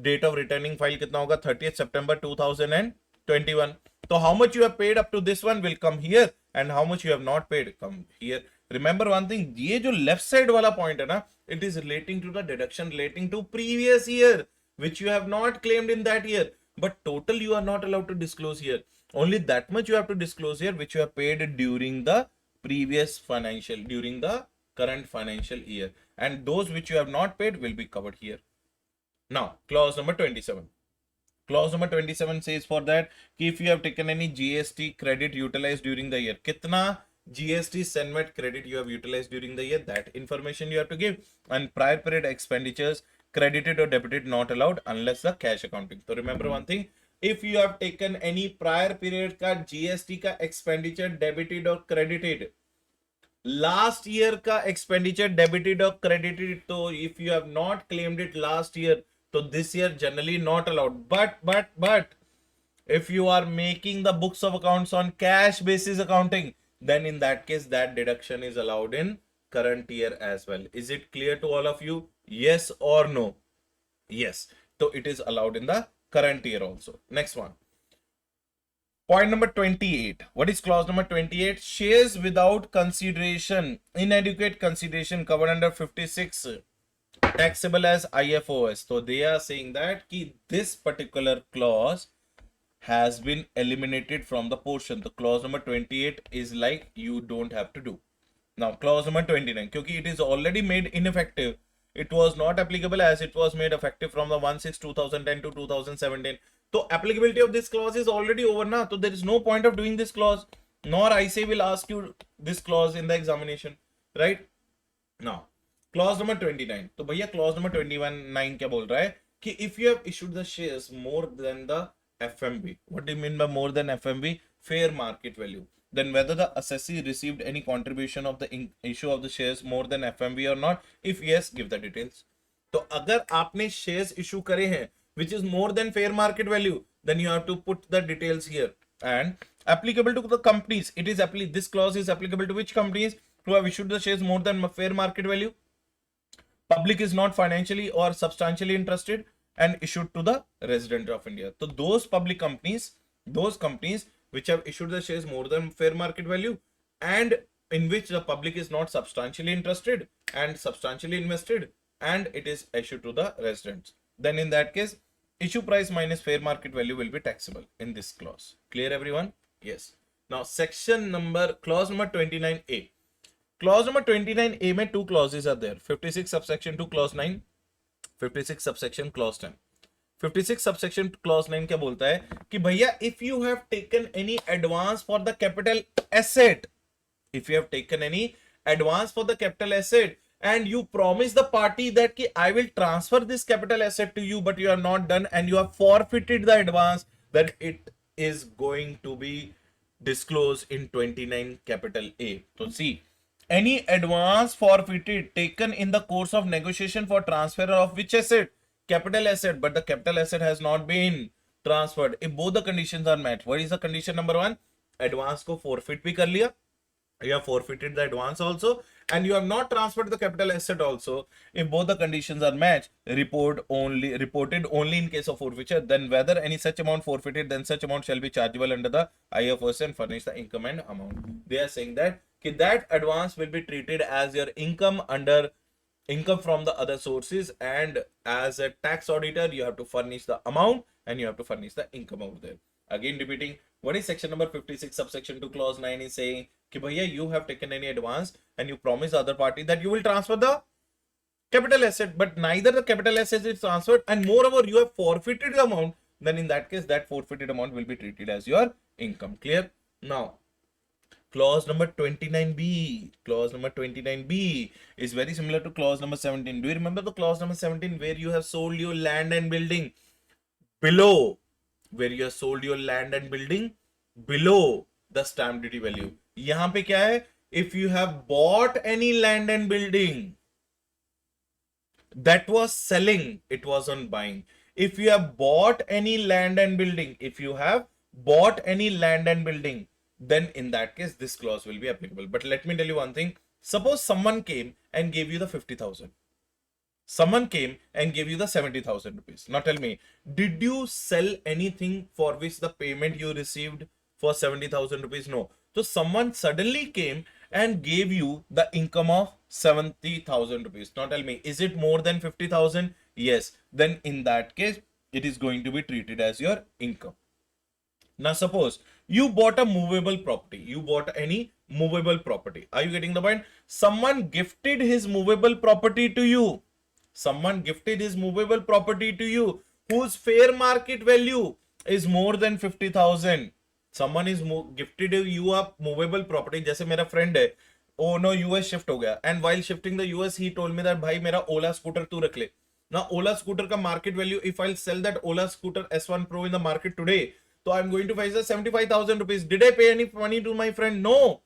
date of returning file कितना होगा? 30th September 2021. So how much you have paid up to this one will come here, and how much you have not paid come here. Remember one thing, ये जो left side वाला point है ना, it is relating to the deduction relating to previous year which you have not claimed in that year, but total you are not allowed to disclose here. Only that much you have to disclose here which you have paid during the previous financial, during the current financial year, and those which you have not paid will be covered here. Now clause number 27. Clause number 27 says for that if you have taken any GST credit utilized during the year, kitna GST Senmet credit you have utilized during the year, that information you have to give. And prior period expenditures credited or debited not allowed unless the cash accounting. So remember one thing, if you have taken any prior period ka GST ka expenditure debited or credited, last year ka expenditure debited or credited, so if you have not claimed it last year, so this year generally not allowed. But if you are making the books of accounts on cash basis accounting, then in that case that deduction is allowed in current year as well. Is it clear to all of you? Yes or no? Yes. So it is allowed in the current year also. Next one. Point number 28. What is clause number 28? Shares without consideration, inadequate consideration covered under 56 taxable as IFOS. So they are saying that this particular clause has been eliminated from the portion. The clause number 28 is like you don't have to do. Now clause number 29, because it is already made ineffective, it was not applicable as it was made effective from the 1/6/2010 to 2017. So applicability of this clause is already over now. So there is no point of doing this clause, nor ICAI will ask you this clause in the examination, right? Now clause number 29. तो भैया clause number 21(9) क्या बोल रहा है कि if you have issued the shares more than the FMV. What do you mean by more than FMV? Fair market value. Then whether the assessee received any contribution of the issue of the shares more than FMV or not. If yes, give the details. तो अगर आपने shares issue करे हैं which is more than fair market value, then you have to put the details here. And applicable to the companies, it is this clause is applicable to which companies who have issued the shares more than fair market value? Public is not financially or substantially interested and issued to the resident of India. So those public companies, those companies which have issued the shares more than fair market value and in which the public is not substantially interested and substantially invested and it is issued to the residents, then in that case issue price minus fair market value will be taxable in this clause. Clear everyone? Yes. Now clause number 29A. Clause number 29A में two clauses are there. 56 subsection 2 clause 9, 56 subsection clause 10. 56 subsection clause 9 क्या बोलता है कि भैया if you have taken any advance for the capital asset, if you have taken any advance for the capital asset and you promise the party that ki I will transfer this capital asset to you, but you are not done and you have forfeited the advance, then it is going to be disclosed in 29 capital A. So see, any advance forfeited taken in the course of negotiation for transfer of which asset? Capital asset, but the capital asset has not been transferred. If both the conditions are met, what is the condition number 1? Advance को forfeit भी कर लिया, you have forfeited the advance also and you have not transferred the capital asset also. If both the conditions are matched, reported only in case of forfeiture, then whether any such amount forfeited, then such amount shall be chargeable under the IFRS and furnish the income and amount. They are saying that advance will be treated as your income under income from the other sources, and as a tax auditor you have to furnish the amount and you have to furnish the income over there. Again repeating, what is section number 56 subsection 2 clause 9 is saying कि भैया you have taken any advance and you promise the other party that you will transfer the capital asset, but neither the capital asset is transferred and moreover you have forfeited the amount, then in that case that forfeited amount will be treated as your income. Clear? Now clause number 29B. Clause number 29B is very similar to clause number 17. Do you remember the clause number 17 where you have sold your land and building below, where you have sold your land and building below the stamp duty value? यहाँ पे क्या है? If you have bought any land and building, that was selling, it wasn't buying. If you have bought any land and building, if you have bought any land and building, then in that case this clause will be applicable. But let me tell you one thing. Suppose someone came and gave you the 50,000. Someone came and gave you the 70,000 rupees. Now tell me, did you sell anything for which the payment you received for 70,000 rupees? No. So someone suddenly came and gave you the income of 70,000 rupees. Now tell me, is it more than 50,000? Yes. Then in that case, it is going to be treated as your income. Now suppose you bought a movable property. You bought any movable property. Are you getting the point? Someone gifted his movable property to you. Someone gifted his movable property to you whose fair market value is more than 50,000. Someone is gifted you a movable property. जैसे मेरा friend है, oh no, US shift हो गया, and while shifting the US he told me that भाई मेरा Ola scooter तू रख ले. Now Ola scooter का market value, if I'll sell that Ola scooter S1 Pro in the market today, so I'm going to face the 75,000 rupees. Did I pay any money to my friend? No.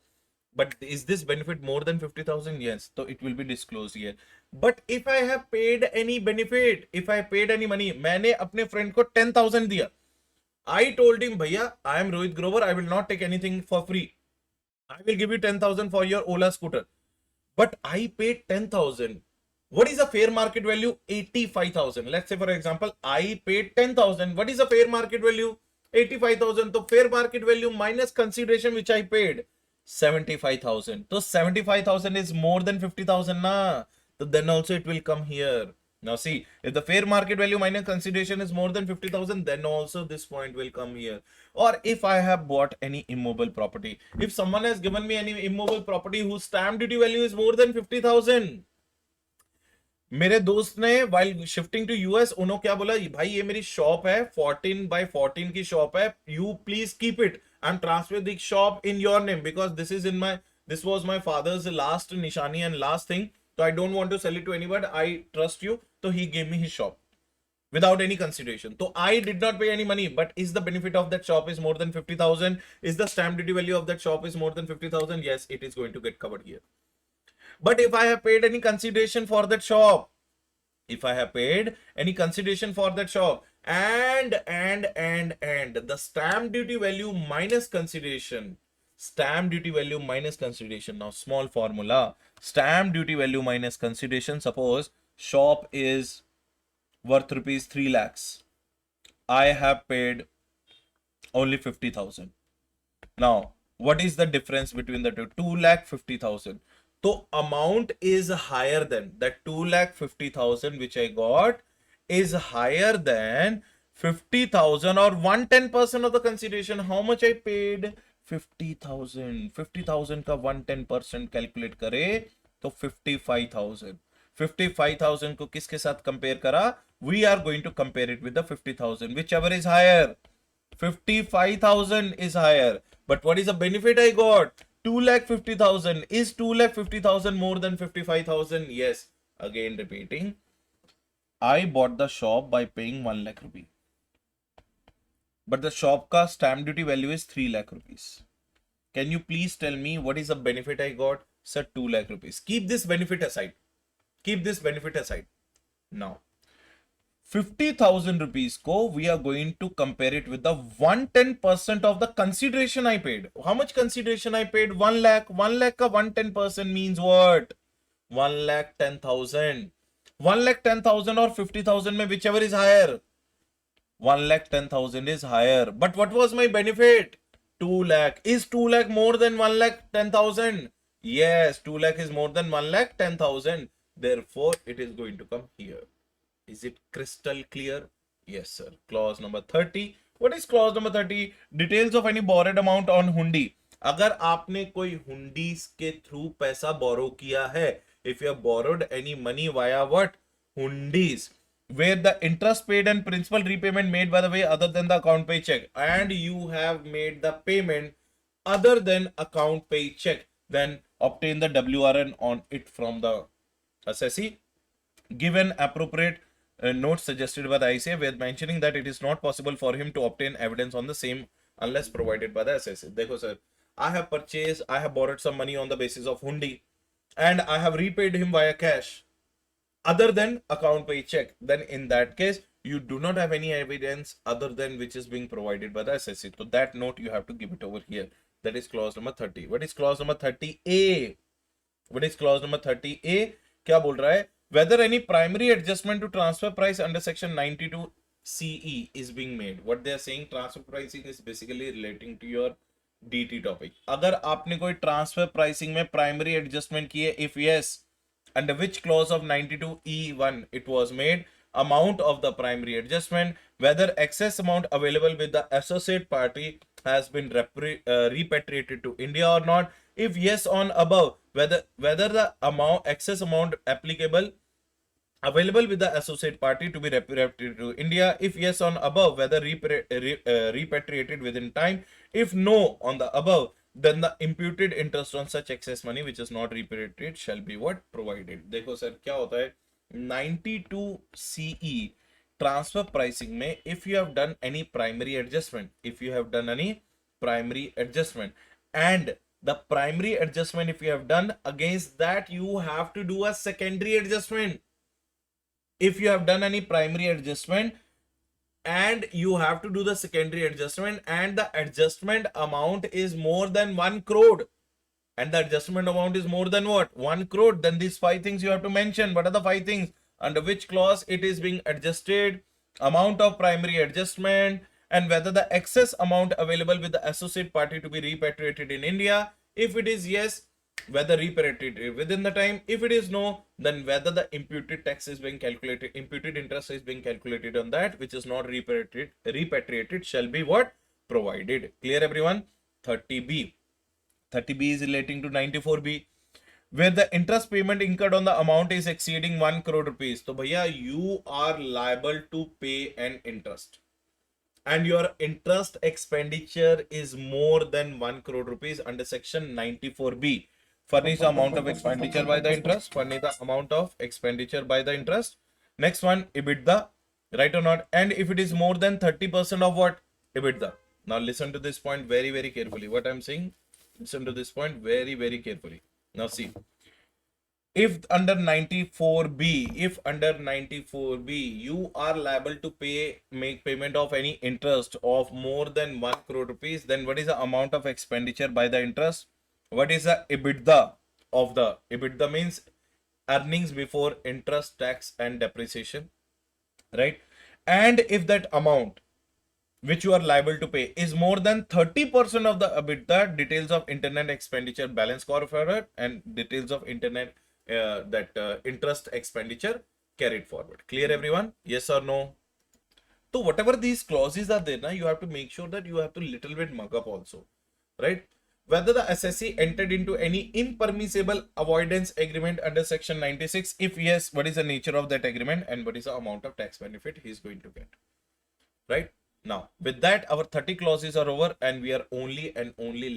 But is this benefit more than 50,000? Yes. So it will be disclosed here. But if I have paid any benefit, if I paid any money, मैंने अपने friend को 10,000 दिया. I told him, भैया, I am Rohit Grover. I will not take anything for free. I will give you 10,000 for your Ola scooter. But I paid 10,000. What is the fair market value? 85,000. Let's say, for example, I paid 10,000. What is the fair market value? 85,000. So fair market value minus consideration which I paid, 75,000. So 75,000 is more than 50,000 na. So then also it will come here. Now see, if the fair market value minus consideration is more than 50,000, then also this point will come here. Or if I have bought any immobile property, if someone has given me any immobile property whose stamp duty value is more than 50,000, मेरे दोस्त ने while shifting to US उन्होंने क्या बोला, भाई ये मेरी shop है, 14x14 की शॉप है, you please keep it and transfer the shop in your name because this was my father's last nishani and last thing, so I don't want to sell it to anybody. I trust you. So he gave me his shop without any consideration. So I did not pay any money, but is the benefit of that shop is more than 50,000? Is the stamp duty value of that shop is more than 50,000? Yes, it is going to get covered here. But if I have paid any consideration for that shop, if I have paid any consideration for that shop and the stamp duty value minus consideration, stamp duty value minus consideration. Now small formula, stamp duty value minus consideration. Suppose shop is worth rupees 3 lakhs. I have paid only 50,000. Now what is the difference between the two? 2,50,000. So amount is higher than that 2,50,000 which I got is higher than 50,000 or 110% of the consideration. How much I paid? 50,000. 50,000 का 110% calculate करे तो 55,000. 55,000 को किसके साथ compare करा? We are going to compare it with the 50,000. Whichever is higher. 55,000 is higher. But what is the benefit I got? 2,50,000. Is 2,50,000 more than 55,000? Yes. Again repeating. I bought the shop by paying 1 lakh rupee. But the shop ka stamp duty value is 3 lakh rupees. Can you please tell me what is the benefit I got? Sir, 2 lakh rupees. Keep this benefit aside. Keep this benefit aside. Now, 50,000 rupees ko we are going to compare it with the 110% of the consideration I paid. How much consideration I paid? 1 lakh. 1 lakh ka 110% means what? 1,10,000. 1,10,000 or 50,000 mein whichever is higher. 1,10,000 is higher. But what was my benefit? 2 lakh. Is 2 lakh more than 1,10,000? Yes, 2 lakh is more than 1,10,000. Therefore, it is going to come here. Is it crystal clear? Yes, sir. Clause number 30. What is clause number 30? Details of any borrowed amount on hundi. अगर आपने कोई हुंडीज के through पैसा बोरो किया है, if you have borrowed any money via what? Hundis, where the interest paid and principal repayment made by the way other than the account pay check, and you have made the payment other than account pay check, then obtain the WRN on it from the assessee. Given appropriate note suggested by the ICA, where mentioning that it is not possible for him to obtain evidence on the same unless provided by the assessee. Dekho sir, I have borrowed some money on the basis of hundi and I have repaid him via cash other than account pay check. Then in that case, you do not have any evidence other than which is being provided by the assessee. So that note you have to give it over here. That is clause number 30. What is clause number 30A? What is clause number 30A? क्या बोल रहा है? Whether any primary adjustment to transfer price under section 92 CE is being made. What they are saying, transfer pricing is basically relating to your DT topic. अगर आपने कोई transfer pricing में primary adjustment की है, if yes, under which clause of 92E1 it was made, amount of the primary adjustment, whether excess amount available with the associate party has been repatriated to India or not. If yes on above, whether the excess amount applicable available with the associate party to be repatriated to India? If yes on above, whether repatriated within time. If no on the above, then the imputed interest on such excess money which is not repatriated shall be what? Provided. देखो sir क्या होता है 92 CE transfer pricing में, if you have done any primary adjustment, and the primary adjustment if you have done, against that you have to do a secondary adjustment. If you have done any primary adjustment and you have to do the secondary adjustment, and the adjustment amount is more than 1 crore, and the adjustment amount is more than what? 1 crore, then these 5 things you have to mention. What are the 5 things? Under which clause it is being adjusted, amount of primary adjustment, and whether the excess amount available with the associate party to be repatriated in India. If it is yes, whether repatriated within the time. If it is no, then whether the imputed tax is being calculated, imputed interest is being calculated on that which is not repatriated shall be what? Provided. Clear everyone? 30B. 30B is relating to 94B, where the interest payment incurred on the amount is exceeding 1 crore rupees. So bhaiya, you are liable to pay an interest, and your interest expenditure is more than 1 crore rupees under section 94B. Furnish the amount of expenditure by the interest. Furnish the amount of expenditure by the interest. Next one, Ebitda, right or not? And if it is more than 30% of what? Ebitda. Now listen to this point very, very carefully. What I'm saying, listen to this point very, very carefully. Now see, if under 94B, you are liable to make payment of any interest of more than 1 crore rupees, then what is the amount of expenditure by the interest? What is the Ebitda of the? Ebitda means earnings before interest, tax and depreciation, right? And if that amount which you are liable to pay is more than 30% of the Ebitda, details of internet expenditure balance carried forward, and details of internet interest expenditure carried forward. Clear everyone? Yes or no? So whatever these clauses are there, you have to make sure that you have to little bit mug up also, right? Whether the assessee entered into any impermissible avoidance agreement under section 96. If yes, what is the nature of that agreement and what is the amount of tax benefit he is going to get, right? Now, with that, our 30 clauses are over and we are only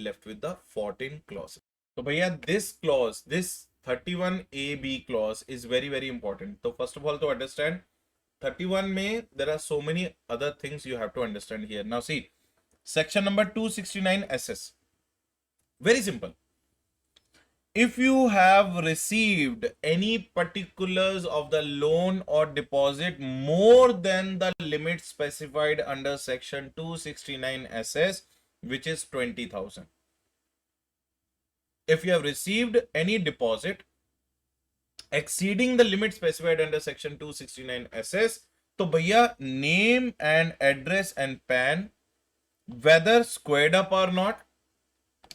left with the 14 clauses. So, bhaiya, this clause, this 31AB clause is very, very important. So, first of all, to understand 31 May, there are so many other things you have to understand here. Now, see, section number 269 SS. Very simple. If you have received any particulars of the loan or deposit more than the limit specified under section 269 SS, which is 20,000. If you have received any deposit exceeding the limit specified under section 269 SS, तो भैया name and address and PAN, whether squared up or not,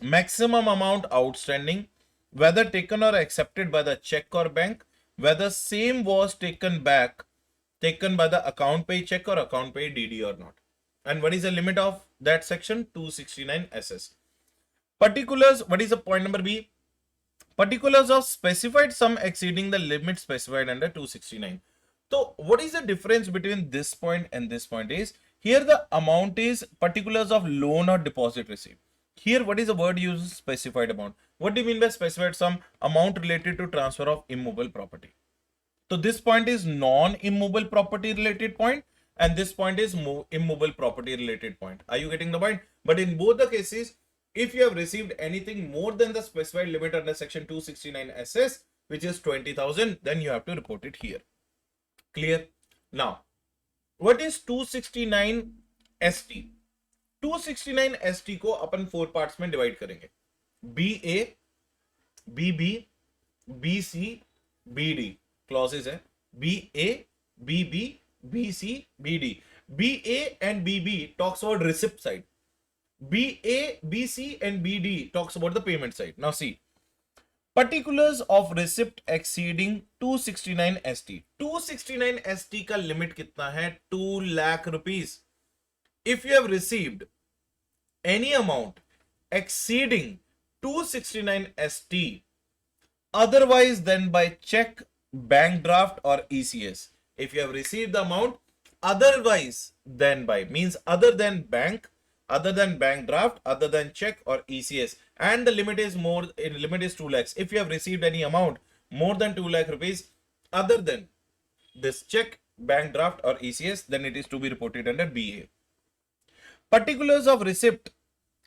maximum amount outstanding, whether taken or accepted by the check or bank, whether same was taken by the account pay check or account pay DD or not, and what is the limit of that section 269 SS. Particulars, what is the point number B? Particulars of specified sum exceeding the limit specified under 269. So what is the difference between this point and this point is, here the amount is particulars of loan or deposit received. Here, what is the word used? Specified amount. What do you mean by specified sum? Amount related to transfer of immovable property. So this point is non-immovable property related point, and this point is immovable property related point. Are you getting the point? But in both the cases, if you have received anything more than the specified limit under section 269 SS, which is 20,000, then you have to report it here. Clear? Now, what is 269 ST? 269 ST को अपन 4 parts में divide करेंगे. BA, BB, BC, BD clauses है. BA, BB, BC, BD. BA and BB talks about receipt side. BA, BC and BD talks about the payment side. Now see, particulars of receipt exceeding 269 ST. 269 ST का limit कितना है? 2 lakh rupees. If you have received any amount exceeding 269 ST otherwise than by check, bank draft or ECS. If you have received the amount otherwise than by, means other than bank draft, other than check or ECS, and the limit is limit is 2 lakhs. If you have received any amount more than 2 lakh rupees other than this check, bank draft or ECS, then it is to be reported under BA. Particulars of receipt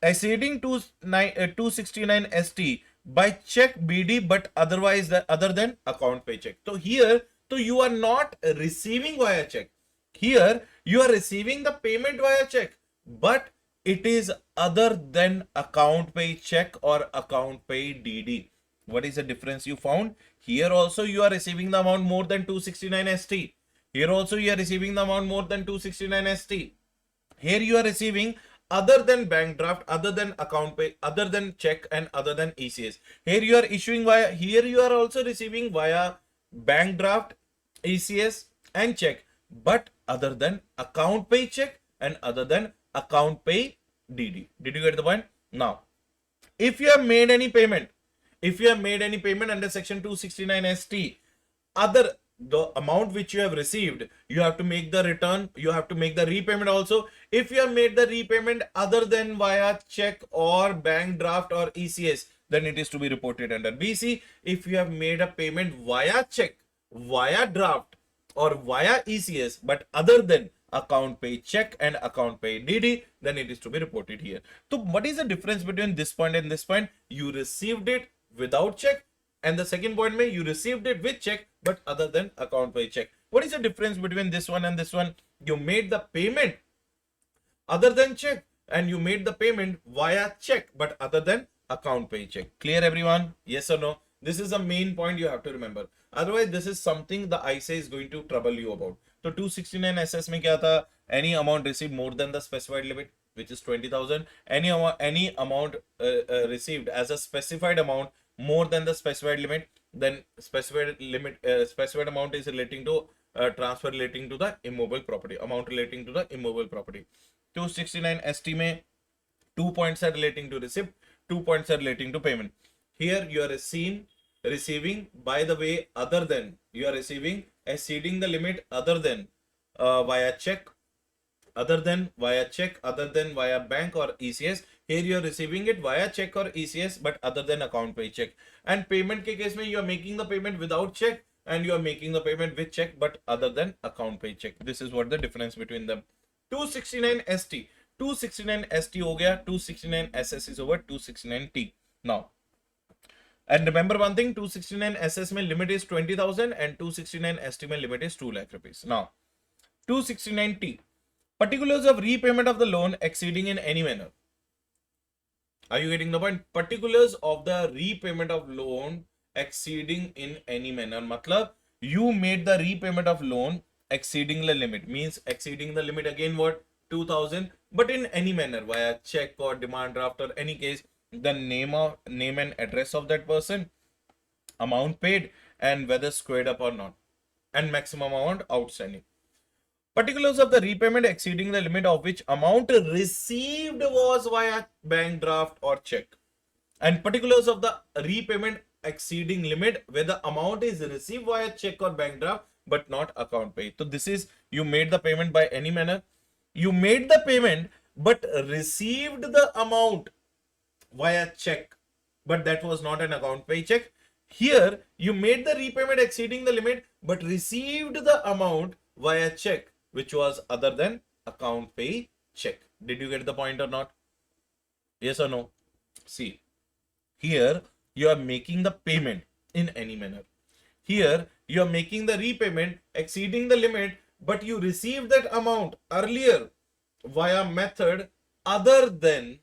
exceeding 269 ST by check BD but otherwise other than account pay check. So here, so you are not receiving via check. Here you are receiving the payment via check, but it is other than account pay check or account pay DD. What is the difference you found? Here also you are receiving the amount more than 269 ST. Here also you are receiving the amount more than 269 ST. Here you are receiving other than bank draft, other than account pay, other than check, and other than ECS. Here you are issuing via, here you are also receiving via bank draft, ECS and check, but other than account pay check and other than account pay DD. Did you get the point? Now, if you have made any payment, under section 269 ST, the amount which you have received, you have to make the return, you have to make the repayment also. If you have made the repayment other than via check or bank draft or ECS, then it is to be reported under BC. If you have made a payment via check, via draft or via ECS, but other than account pay check and account pay DD, then it is to be reported here. So what is the difference between this point and this point? You received it without check, and the second point may you received it with check but other than account pay check. What is the difference between this one and this one? You made the payment other than check and you made the payment via check but other than account pay check. Clear everyone? Yes or no? This is the main point you have to remember. Otherwise this is something the icai is going to trouble you about. So 269 SS mein kya tha? Any amount received more than the specified limit, which is 20,000. Any amount received as a specified amount more than the specified limit, then specified amount is relating to transfer relating to the immobile property, amount relating to the immobile property. 269 ST mein 2 points are relating to receipt, 2 points are relating to payment. Here you are receiving by the way other than, you are receiving exceeding the limit other than via check, other than via bank or ECS. Here you are receiving it via check or ECS but other than account pay check. And payment ke case mein you are making the payment without check and you are making the payment with check but other than account pay check. This is what the difference between them. 269 ST, 269 ST ho gaya, 269 SS is over 269 T. Now, and remember one thing, 269 SS mein limit is 20,000 and 269 ST mein limit is 2 lakh rupees. Now, 269 T, particulars of repayment of the loan exceeding in any manner. Are you getting the point? Particulars of the repayment of loan exceeding in any manner. Matlab, you made the repayment of loan exceeding the limit. Means exceeding the limit again what? 2,000. But in any manner, via check or demand draft or any case, the name and address of that person, amount paid, and whether squared up or not, and maximum amount outstanding. Particulars of the repayment exceeding the limit of which amount received was via bank draft or check. And particulars of the repayment exceeding limit where the amount is received via check or bank draft but not account pay. So this is, you made the payment by any manner. You made the payment but received the amount via check, but that was not an account pay check. Here you made the repayment exceeding the limit but received the amount via check, which was other than account pay check. Did you get the point or not? Yes or no? See, here you are making the payment in any manner. Here you are making the repayment exceeding the limit, but you received that amount earlier via method other than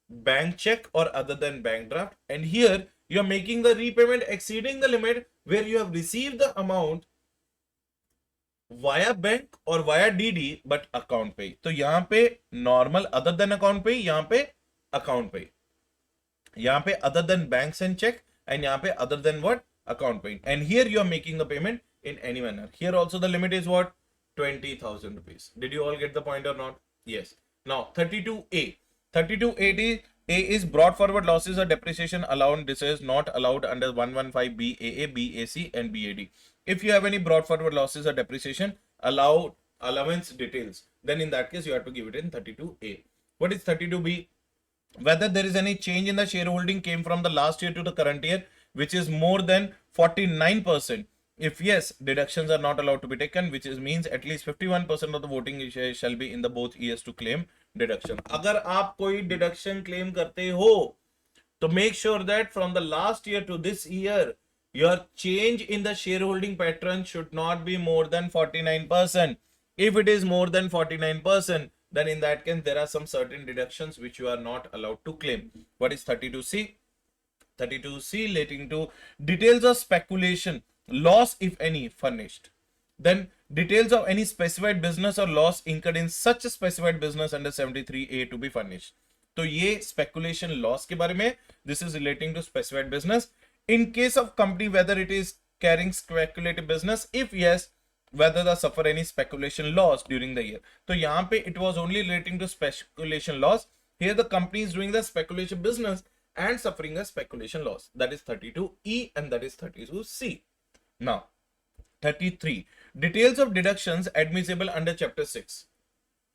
bank check or other than bank draft. And here you are making the repayment exceeding the limit where you have received the amount via bank or via DD but account pay. तो यहाँ पे normal other than account pay, यहाँ पे account pay, यहाँ पे other than banks and check, and यहाँ पे other than what? Account pay. And here you are making the payment in any manner. Here also the limit is what? 20,000 rupees. Did you all get the point or not? Yes. Now 32A. 32A is A is brought forward losses or depreciation allowed. This is not allowed under 115 BAA, BAC and BAD. If you have any brought forward losses or depreciation allowance details, then in that case you have to give it in 32A. What is 32B? Whether there is any change in the shareholding came from the last year to the current year, which is more than 49%. If yes, deductions are not allowed to be taken, which means at least 51% of the voting shares shall be in the both years to claim deduction. अगर आप कोई deduction claim करते हो, तो make sure that from the last year to this year, your change in the shareholding pattern should not be more than 49%. If it is more than 49%, then in that case, there are some certain deductions which you are not allowed to claim. What is 32C? 32C relating to details of speculation, loss if any furnished. Then details of any specified business or loss incurred in such a specified business under 73A to be furnished. तो ये speculation loss के बारे में, this is relating to specified business. In case of company, whether it is carrying speculative business, if yes, whether they suffer any speculation loss during the year. तो यहाँ पे it was only relating to speculation loss. Here the company is doing the speculation business and suffering a speculation loss. That is 32E and that is 32C. Now, 33. Details of deductions admissible under Chapter 6.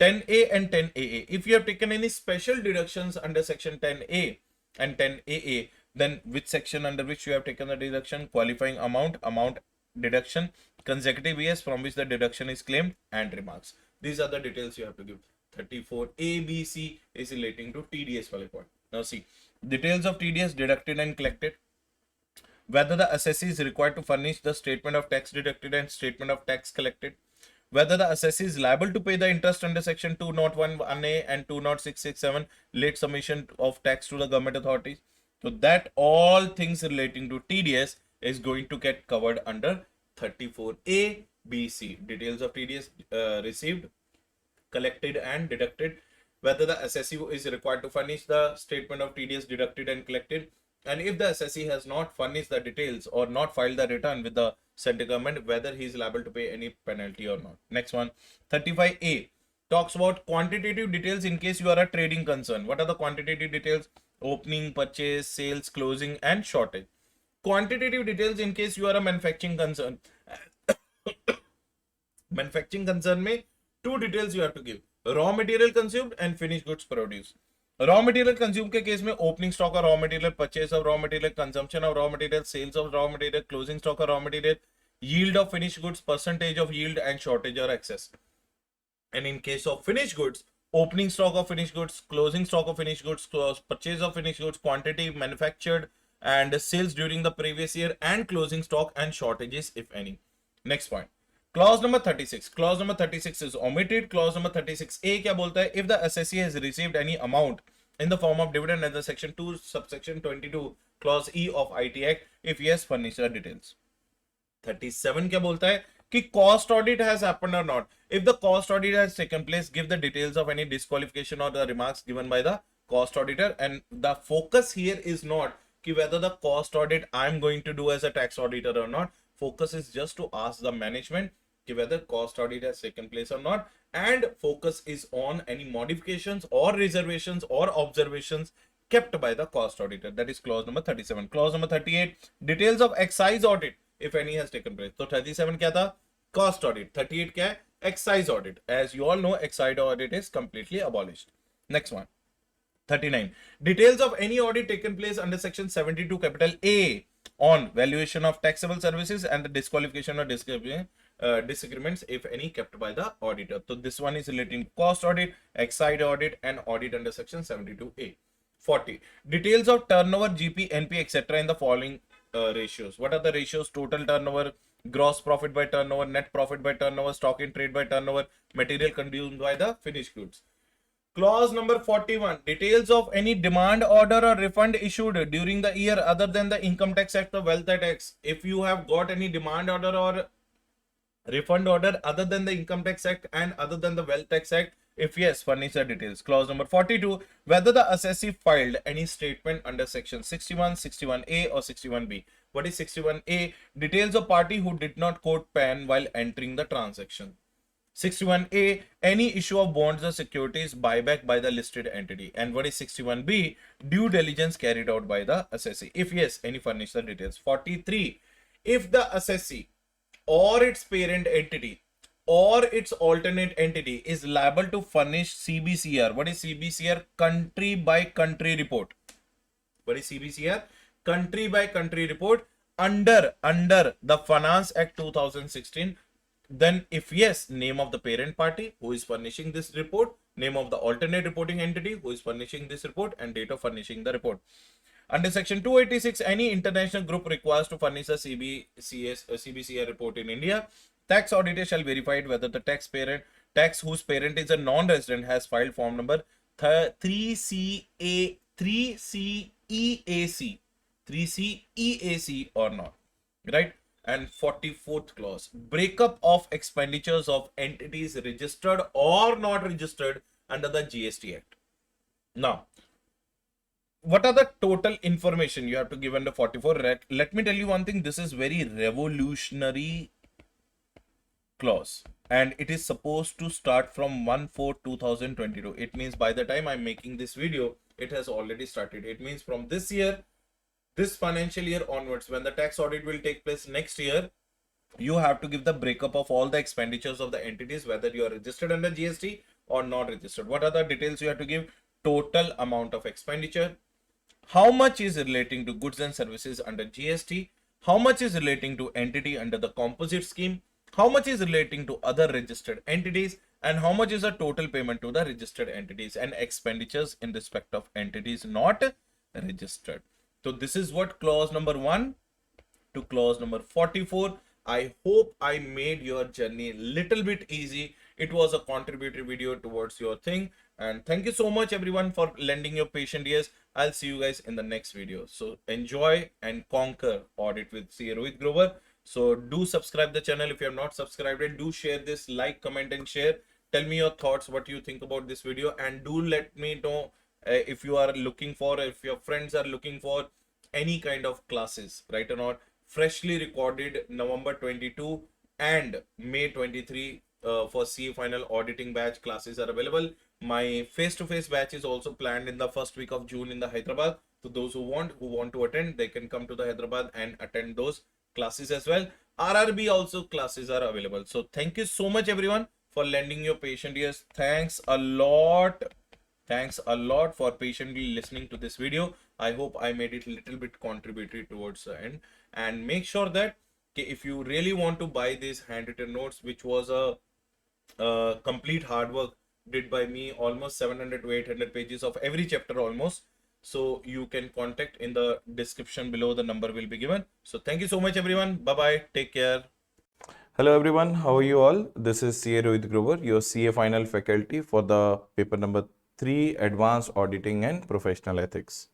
10A and 10AA. If you have taken any special deductions under Section 10A and 10AA, then which section under which you have taken the deduction, qualifying amount, deduction, consecutive years from which the deduction is claimed, and remarks. These are the details you have to give. 34 A, B, C is relating to TDS point. Now see, details of TDS deducted and collected. Whether the assessee is required to furnish the statement of tax deducted and statement of tax collected. Whether the assessee is liable to pay the interest under Section 201(1)(a) and 206(6)(7) late submission of tax to the government authorities. So that all things relating to TDS is going to get covered under 34A, B, C. Details of TDS received, collected and deducted. Whether the assessee is required to furnish the statement of TDS deducted and collected. And if the assessee has not furnished the details or not filed the return with the central government, whether he is liable to pay any penalty or not. Next one, 35A talks about quantitative details in case you are a trading concern. What are the quantitative details? Opening, purchase, sales, closing and shortage. Quantitative details in case you are a manufacturing concern. Manufacturing concern में two details you have to give. Raw material consumed and finished goods produced. Raw material consumed के case में opening stock of raw material, purchase of raw material, consumption of raw material, sales of raw material, closing stock of raw material, yield of finished goods, percentage of yield and shortage or excess. And in case of finished goods, opening stock of finished goods, closing stock of finished goods, purchase of finished goods, quantity manufactured and sales during the previous year, and closing stock and shortages if any. Next point. Clause number 36. Clause number 36 is omitted. Clause number 36A क्या बोलता है? If the assessee has received any amount in the form of dividend under Section 2, subsection 22, Clause E of IT Act, if yes, furnish the details. 37 क्या बोलता है? कि cost audit has happened or not. If the cost audit has taken place, give the details of any disqualification or the remarks given by the cost auditor. And the focus here is not कि whether the cost audit I'm going to do as a tax auditor or not. Focus is just to ask the management whether cost audit has taken place or not, and focus is on any modifications or reservations or observations kept by the cost auditor. That is clause number 37. Clause number 38, details of excise audit if any has taken place. So 37 क्या था? Cost audit. 38 क्या है? Excise audit. As you all know, excise audit is completely abolished. Next one, 39, details of any audit taken place under Section 72 capital A on valuation of taxable services and the disqualification or disagreements if any kept by the auditor. So this one is relating to cost audit, excise audit and audit under Section 72A. 40, details of turnover, GP, NP, etc. in the following ratios. What are the ratios? Total turnover, gross profit by turnover, net profit by turnover, stock in trade by turnover, material consumed by the finished goods. Clause number 41, details of any demand order or refund issued during the year other than the Income Tax Act or Wealth Tax. If you have got any demand order or refund order other than the Income Tax Act and other than the Wealth Tax Act, if yes, furnish the details. Clause number 42, whether the assessee filed any statement under Section 61, 61A or 61B. What is 61A? Details of party who did not quote PAN while entering the transaction. 61A, any issue of bonds or securities buyback by the listed entity. And what is 61B? Due diligence carried out by the assessee. If yes, any furnish the details. 43, if the assessee or its parent entity or its alternate entity is liable to furnish CBCR. What is CBCR? Country by country report. What is CBCR? Country by country report under the Finance Act 2016. Then if yes, name of the parent party who is furnishing this report, name of the alternate reporting entity who is furnishing this report, and date of furnishing the report. Under section 286, any international group requires to furnish a CBCR report in India. Tax auditor shall verify whether the tax whose parent is a non-resident has filed form number 3CA 3CEAC or not, right? And 44th clause, breakup of expenditures of entities registered or not registered under the GST Act. Now, what are the total information you have to give under 44? Let me tell you one thing. This is very revolutionary clause, and it is supposed to start from 1/4/2022. It means by the time I'm making this video, it has already started. It means from this year, this financial year onwards, when the tax audit will take place next year, you have to give the breakup of all the expenditures of the entities, whether you are registered under GST or not registered. What are the details you have to give? Total amount of expenditure, how much is relating to goods and services under GST, how much is relating to entity under the composite scheme, how much is relating to other registered entities, and how much is the total payment to the registered entities, and expenditures in respect of entities not registered. So this is what clause number 1 to clause number 44. I hope I made your journey a little bit easy. It was a contributory video towards your thing. And thank you so much everyone for lending your patient ears. I'll see you guys in the next video. So enjoy and conquer audit with CA Rohit Grover. So do subscribe the channel if you have not subscribed it. Do share this, like, comment and share. Tell me your thoughts, what you think about this video, and do let me know if you are looking for, if your friends are looking for any kind of classes, right or not. Freshly recorded November 22 and May 23 for CA final auditing batch classes are available. My face-to-face batch is also planned in the first week of June in the Hyderabad. So those who want to attend, they can come to the Hyderabad and attend those classes as well. RRB also classes are available. So thank you so much everyone for lending your patient ears. Thanks a lot for patiently listening to this video. I hope I made it a little bit contributory towards the end. And make sure that if you really want to buy these handwritten notes, which was a complete hard work did by me, almost 700 to 800 pages of every chapter almost. So you can contact in the description below. The number will be given. So thank you so much everyone. Bye bye. Take care. Hello everyone. How are you all? This is CA Rohit Grover, your CA final faculty for the paper number 3, Advanced Auditing and Professional Ethics.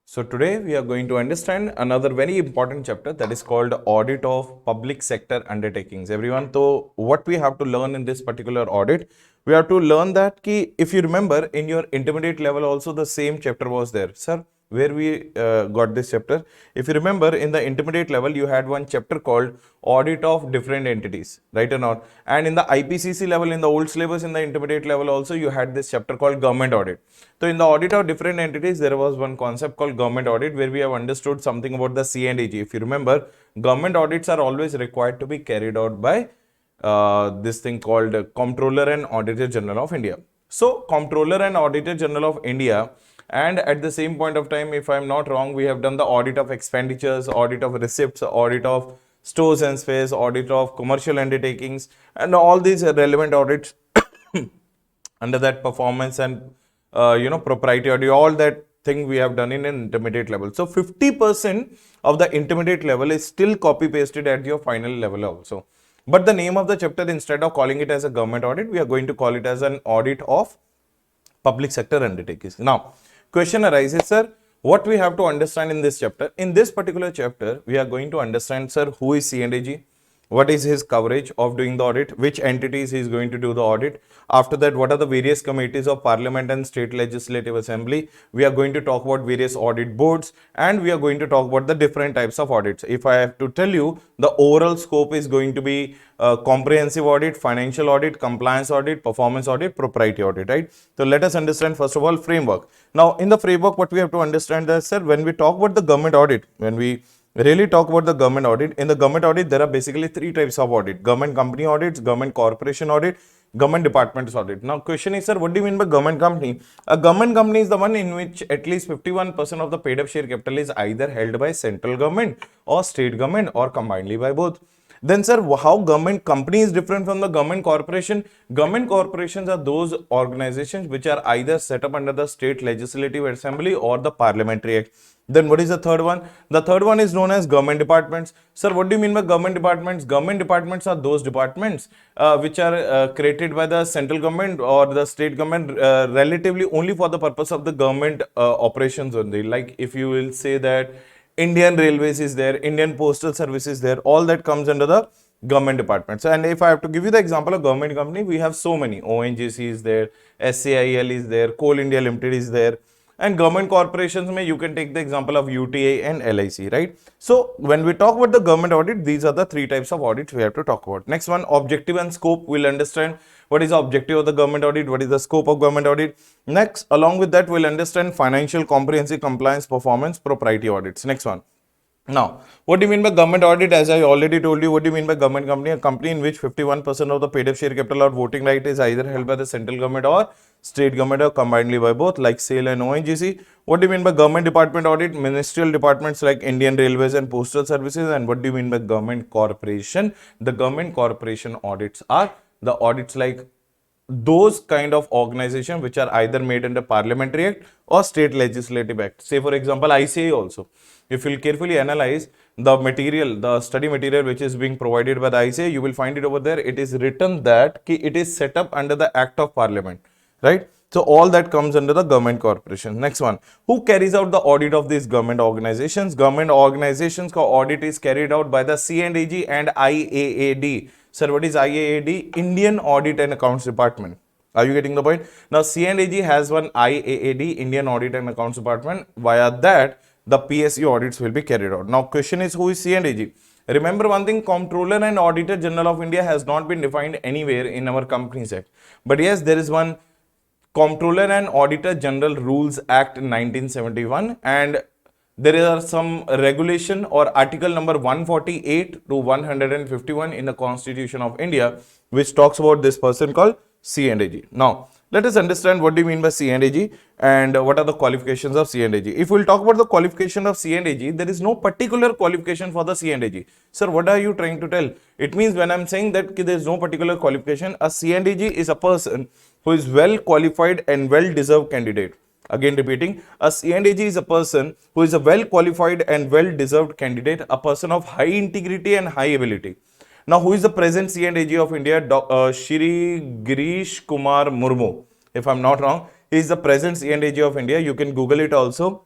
So today we are going to understand another very important chapter, that is called Audit of Public Sector Undertakings. Everyone, so what we have to learn in this particular audit, we have to learn that if you remember in your intermediate level also the same chapter was there. Sir, where we got this chapter? If you remember in the intermediate level, you had one chapter called Audit of Different Entities, right or not? And in the IPCC level, in the old syllabus, in the intermediate level also, you had this chapter called Government Audit. So in the Audit of Different Entities, there was one concept called Government Audit, where we have understood something about the C and AG. If you remember, government audits are always required to be carried out by this thing called Comptroller and Auditor General of India. So Comptroller and Auditor General of India, and at the same point of time, if I'm not wrong, we have done the audit of expenditures, audit of receipts, audit of stores and spares, audit of commercial undertakings, and all these relevant audits under that performance and proprietary audit, all that thing we have done in an intermediate level. So 50% of the intermediate level is still copy pasted at your final level also. But the name of the chapter, instead of calling it as a government audit, we are going to call it as an audit of public sector undertakings. Now, question arises, sir, what we have to understand in this chapter? In this particular chapter, we are going to understand, sir, who is C&AG, what is his coverage of doing the audit, which entities he is going to do the audit. After that, what are the various committees of Parliament and State Legislative Assembly. We are going to talk about various audit boards, and we are going to talk about the different types of audits. If I have to tell you, the overall scope is going to be comprehensive audit, financial audit, compliance audit, performance audit, propriety audit, right? So let us understand first of all framework. Now in the framework, what we have to understand is, sir, when we talk about the government audit, when we really talk about the government audit, in the government audit there are basically three types of audit: government company audits, government corporation audit, government departments audit. Now question is, sir, what do you mean by government company? A government company is the one in which at least 51% of the paid up share capital is either held by central government or state government or combinedly by both. Then, sir, how government company is different from the government corporation? Government corporations are those organizations which are either set up under the state legislative assembly or the parliamentary act. Then what is the third one? The third one is known as government departments. Sir, what do you mean by government departments? Government departments are those departments which are created by the central government or the state government relatively only for the purpose of the government operations only. Like if you will say that Indian Railways is there, Indian Postal Service is there, all that comes under the government departments. And if I have to give you the example of government company, we have so many. ONGC is there, SAIL is there, Coal India Limited is there. And government corporations, you can take the example of UTA and LIC, right? So when we talk about the government audit, these are the three types of audits we have to talk about. Next one, objective and scope. We'll understand what is the objective of the government audit, what is the scope of government audit. Next, along with that, we'll understand financial, comprehensive, compliance, performance, propriety audits. Next one. Now, what do you mean by government audit? As I already told you, what do you mean by government company? A company in which 51% of the paid up share capital or voting right is either held by the central government or state government or combinedly by both, like SAIL and ONGC. What do you mean by government department audit? Ministerial departments like Indian Railways and Postal Services. And what do you mean by government corporation? The government corporation audits are the audits like those kind of organization which are either made under parliamentary act or state legislative act. Say for example, ICA also. If you'll carefully analyze the material, the study material which is being provided by the ICA, you will find it over there. It is written that it is set up under the Act of Parliament, right? So all that comes under the government corporation. Next one, who carries out the audit of these government organizations? Government organizations ka audit is carried out by the C&AG and IAAD. Sir, what is IAAD? Indian Audit and Accounts Department. Are you getting the point? Now C&AG has one IAAD, Indian Audit and Accounts Department. Via that, the PSU audits will be carried out. Now question is, who is C&AG? Remember one thing, Comptroller and Auditor General of India has not been defined anywhere in our Companies Act. But yes, there is one Comptroller and Auditor General Rules Act 1971, and there are some regulation or article number 148 to 151 in the Constitution of India which talks about this person called C&AG. Now let us understand what do you mean by C&AG and what are the qualifications of C&AG. If we will talk about the qualification of C&AG, there is no particular qualification for the C&AG. Sir, what are you trying to tell? It means when I am saying that there is no particular qualification, a C&AG is a person who is well qualified and well deserved candidate. Again repeating, a C&AG is a person who is a well qualified and well deserved candidate, a person of high integrity and high ability. Now, who is the present C&AG of India? Shri Girish Kumar Murmu. If I'm not wrong, he is the present C&AG of India. You can Google it also.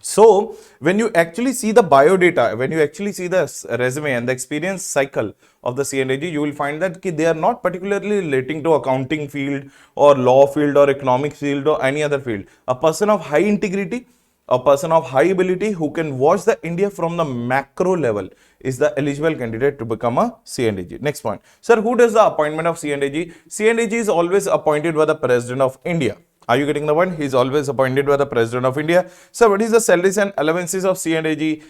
So, when you actually see the biodata, when you actually see the resume and the experience cycle of the C&AG, you will find that they are not particularly relating to accounting field or law field or economic field or any other field. A person of high integrity, a person of high ability who can watch the India from the macro level is the eligible candidate to become a C&AG. Next point. Sir, who does the appointment of C&AG? C&AG is always appointed by the President of India. Are you getting the point? He is always appointed by the President of India. So, what is the salaries and allowances of C&AG?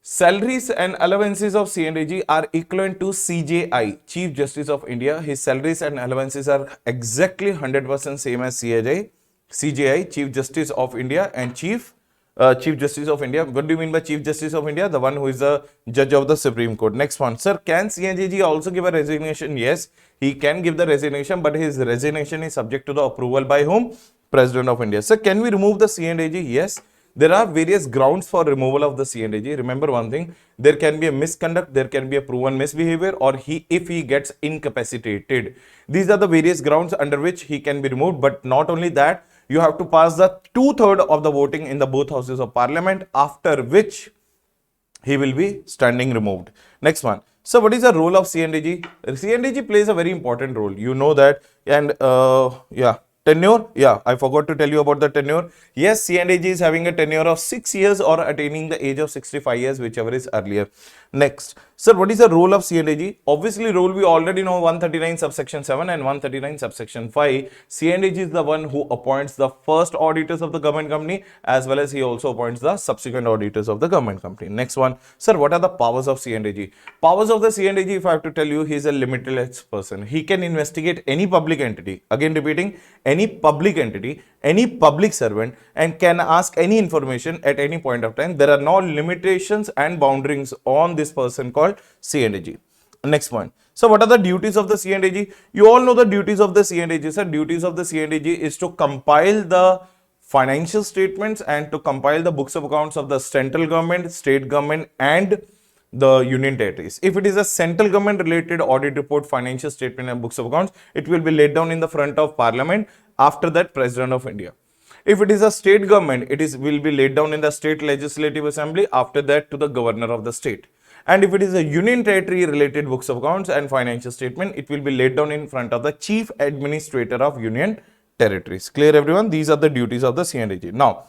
Salaries and allowances of C&AG are equivalent to CJI, Chief Justice of India. His salaries and allowances are exactly 100% same as CJI, Chief Justice of India, and Chief Justice of India. What do you mean by Chief Justice of India? The one who is the judge of the Supreme Court. Next one. Sir, can C&AG also give a resignation? Yes, he can give the resignation, but his resignation is subject to the approval by whom? President of India. Sir, can we remove the C&AG? Yes. There are various grounds for removal of the C&AG. Remember one thing, there can be a misconduct, there can be a proven misbehavior, or if he gets incapacitated. These are the various grounds under which he can be removed. But not only that, you have to pass the 2/3 of the voting in the both houses of parliament, after which he will be standing removed. Next one. So what is the role of C&AG? C&AG plays a very important role. You know that. And yeah, tenure. Yeah, I forgot to tell you about the tenure. Yes, C&AG is having a tenure of 6 years or attaining the age of 65 years, whichever is earlier. Next, sir, what is the role of C&AG? Obviously, role we already know, 139 subsection 7 and 139 subsection 5. C&AG is the one who appoints the first auditors of the government company, as well as he also appoints the subsequent auditors of the government company. Next one, sir, what are the powers of C&AG? Powers of the C&AG, if I have to tell you, he is a limitless person. He can investigate any public entity. Again, repeating, any public entity, any public servant, and can ask any information at any point of time. There are no limitations and boundaries on this person called C&AG. Next point. So what are the duties of the C&AG? You all know the duties of the C&AG. Sir, duties of the C&AG is to compile the financial statements and to compile the books of accounts of the central government, state government, and the union territories. If it is a central government related audit report, financial statement, and books of accounts, it will be laid down in the front of Parliament. After that, President of India. If it is a state government, will be laid down in the state legislative assembly. After that, to the governor of the state. And if it is a union territory related books of accounts and financial statement, it will be laid down in front of the chief administrator of union territories. Clear, everyone? These are the duties of the C&AG. Now,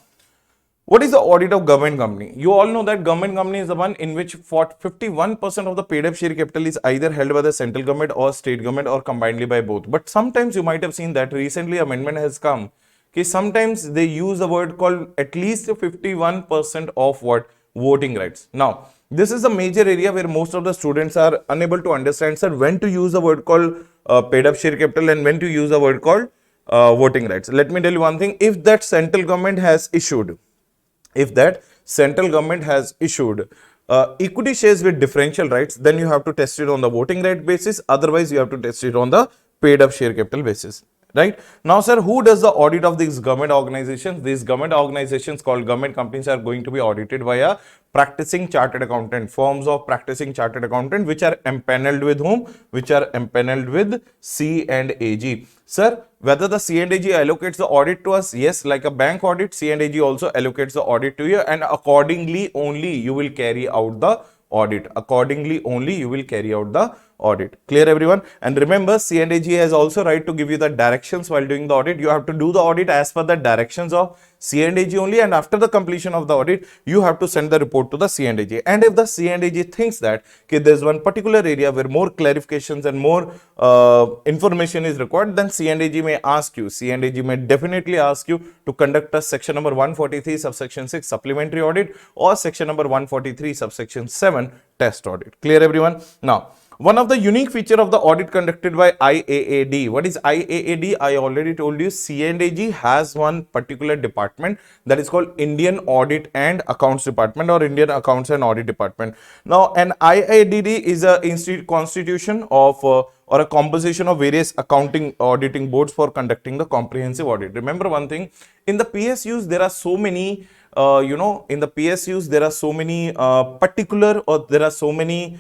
what is the audit of government company? You all know that government company is the one in which 51% of the paid up share capital is either held by the central government or state government or combinedly by both. But sometimes you might have seen that recently amendment has come. Okay, sometimes they use a word called at least 51% of what? Voting rights. Now, this is a major area where most of the students are unable to understand, sir, when to use a word called paid up share capital and when to use a word called voting rights. Let me tell you one thing. If that central government has issued equity shares with differential rights, then you have to test it on the voting right basis. Otherwise, you have to test it on the paid up share capital basis. Right now, sir, who does the audit of these government organizations? These government organizations called government companies are going to be audited by a practicing chartered accountant, forms of practicing chartered accountant, which are empaneled with whom? Which are empaneled with C&AG. Sir, whether the C&AG allocates the audit to us? Yes, like a bank audit, C&AG also allocates the audit to you, and accordingly only you will carry out the audit. Accordingly only you will carry out the audit. Clear, everyone? And remember, C&AG has also right to give you the directions while doing the audit. You have to do the audit as per the directions of C&AG only, and after the completion of the audit, you have to send the report to the C&AG. And if the C&AG thinks that okay, there's one particular area where more clarifications and more information is required, then C&AG may ask you, C&AG may definitely ask you to conduct a section number 143 subsection 6 supplementary audit or section number 143 subsection 7 test audit. Clear, everyone? Now, one of the unique feature of the audit conducted by IAAD. What is IAAD? I already told you, C&AG has one particular department that is called Indian Audit and Accounts Department or Indian Accounts and Audit Department. Now, an IAAD is a constitution of or a composition of various accounting auditing boards for conducting the comprehensive audit. Remember one thing, in the PSUs there are so many in the PSUs there are so many particular, or there are so many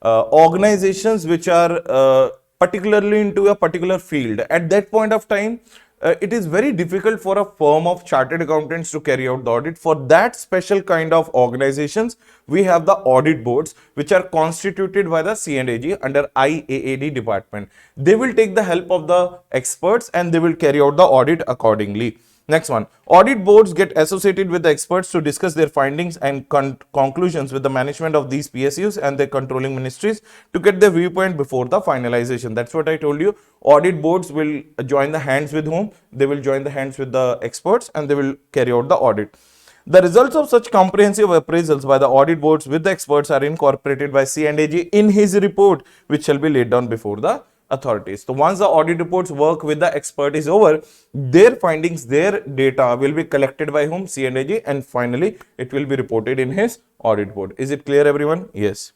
organizations which are particularly into a particular field. At that point of time, it is very difficult for a firm of chartered accountants to carry out the audit. For that special kind of organizations, we have the audit boards which are constituted by the C&AG under IAAD department. They will take the help of the experts and they will carry out the audit accordingly. Next one, audit boards get associated with the experts to discuss their findings and conclusions with the management of these PSUs and their controlling ministries to get their viewpoint before the finalization. That's what I told you. Audit boards will join the hands with whom? They will join the hands with the experts and they will carry out the audit. The results of such comprehensive appraisals by the audit boards with the experts are incorporated by C&AG in his report, which shall be laid down before the authorities. So once the audit reports work with the expert is over, their findings, their data will be collected by whom? C&AG, and finally it will be reported in his audit board. Is it clear, everyone? Yes.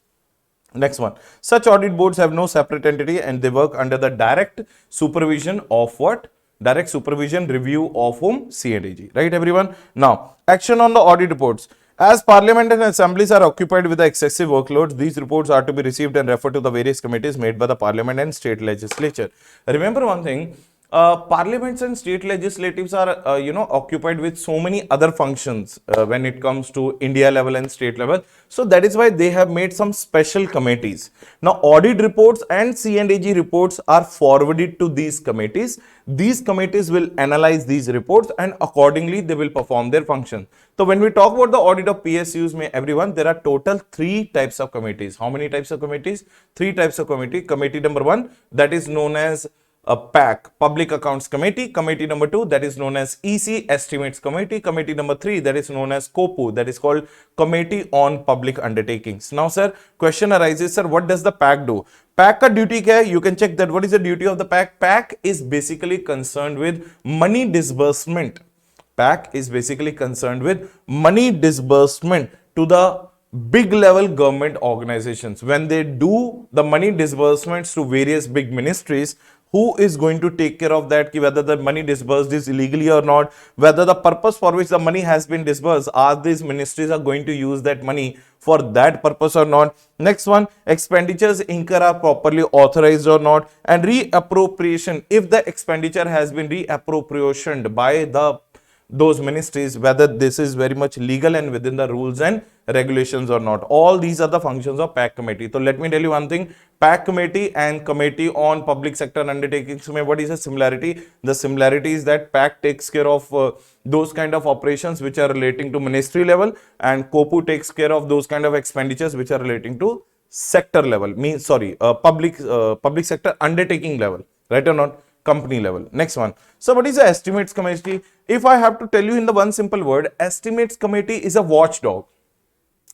Next one, such audit boards have no separate entity and they work under the direct supervision of what? Direct supervision review of whom? C&AG. Right, everyone? Now, action on the audit reports. As Parliament and assemblies are occupied with the excessive workloads, these reports are to be received and referred to the various committees made by the Parliament and state legislature. Remember one thing, Parliaments and state legislatives are occupied with so many other functions when it comes to India level and state level. So that is why they have made some special committees. Now audit reports and C&AG reports are forwarded to these committees. These committees will analyze these reports and accordingly they will perform their function. So when we talk about the audit of PSUs, may everyone, there are total 3 types of committees. How many types of committees? 3 types of committee. Committee number 1, that is known as a PAC, Public Accounts Committee. Committee number 2, that is known as EC, Estimates Committee. Committee number 3, that is known as COPU, that is called Committee on Public Undertakings. Now, sir, question arises, sir, what does the PAC do? PAC ka duty kya hai? You can check that. What is the duty of the PAC? PAC is basically concerned with money disbursement. PAC is basically concerned with money disbursement to the big level government organizations. When they do the money disbursements to various big ministries, who is going to take care of that, whether the money disbursed is illegally or not, whether the purpose for which the money has been disbursed, are these ministries are going to use that money for that purpose or not. Next one, expenditures incurred are properly authorized or not, and reappropriation, if the expenditure has been reappropriationed by those ministries, whether this is very much legal and within the rules and regulations or not. All these are the functions of PAC committee. So let me tell you one thing, PAC committee and committee on public sector undertakings, what is the similarity? The similarity is that PAC takes care of those kind of operations which are relating to ministry level, and COPU takes care of those kind of expenditures which are relating to sector level, public sector undertaking level, right or not? Company level. Next one. So what is the estimates committee? If I have to tell you in the one simple word, estimates committee is a watchdog.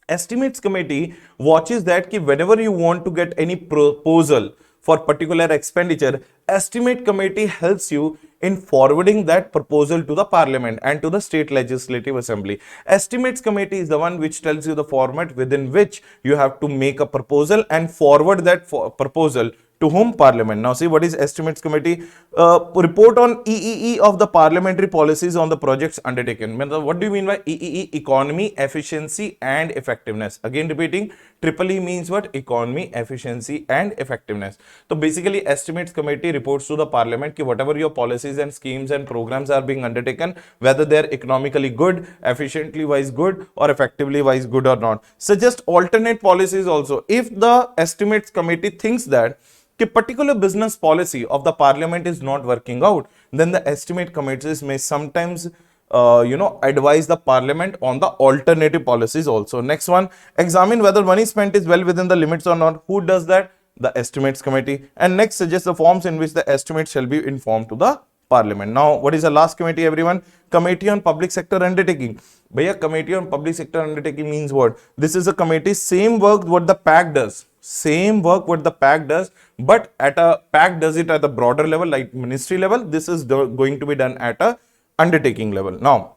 Estimates committee watches that whenever you want to get any proposal for particular expenditure, estimate committee helps you in forwarding that proposal to the parliament and to the state legislative assembly. Estimates committee is the one which tells you the format within which you have to make a proposal and forward that proposal to whom? Parliament. Now see, what is estimates committee? Report on EEE of the parliamentary policies on the projects undertaken. What do you mean by EEE? Economy, efficiency and effectiveness. Again repeating, triple E means what? Economy, efficiency and effectiveness. So basically estimates committee reports to the parliament ki whatever your policies and schemes and programs are being undertaken, whether they are economically good, efficiently wise good or effectively wise good or not. Suggest alternate policies also. If the estimates committee thinks that a particular business policy of the parliament is not working out, then the estimate committees may sometimes advise the parliament on the alternative policies also. Next one, examine whether money spent is well within the limits or not. Who does that? The estimates committee. And next, suggest the forms in which the estimates shall be informed to the parliament. Now, what is the last committee, everyone? Committee on Public Sector Undertaking. Bhaiya, Committee on Public Sector Undertaking means what? This is a committee, same work what the PAC does. Same work what the PAC does, but at a PAC does it at the broader level like ministry level. This is going to be done at a undertaking level. Now,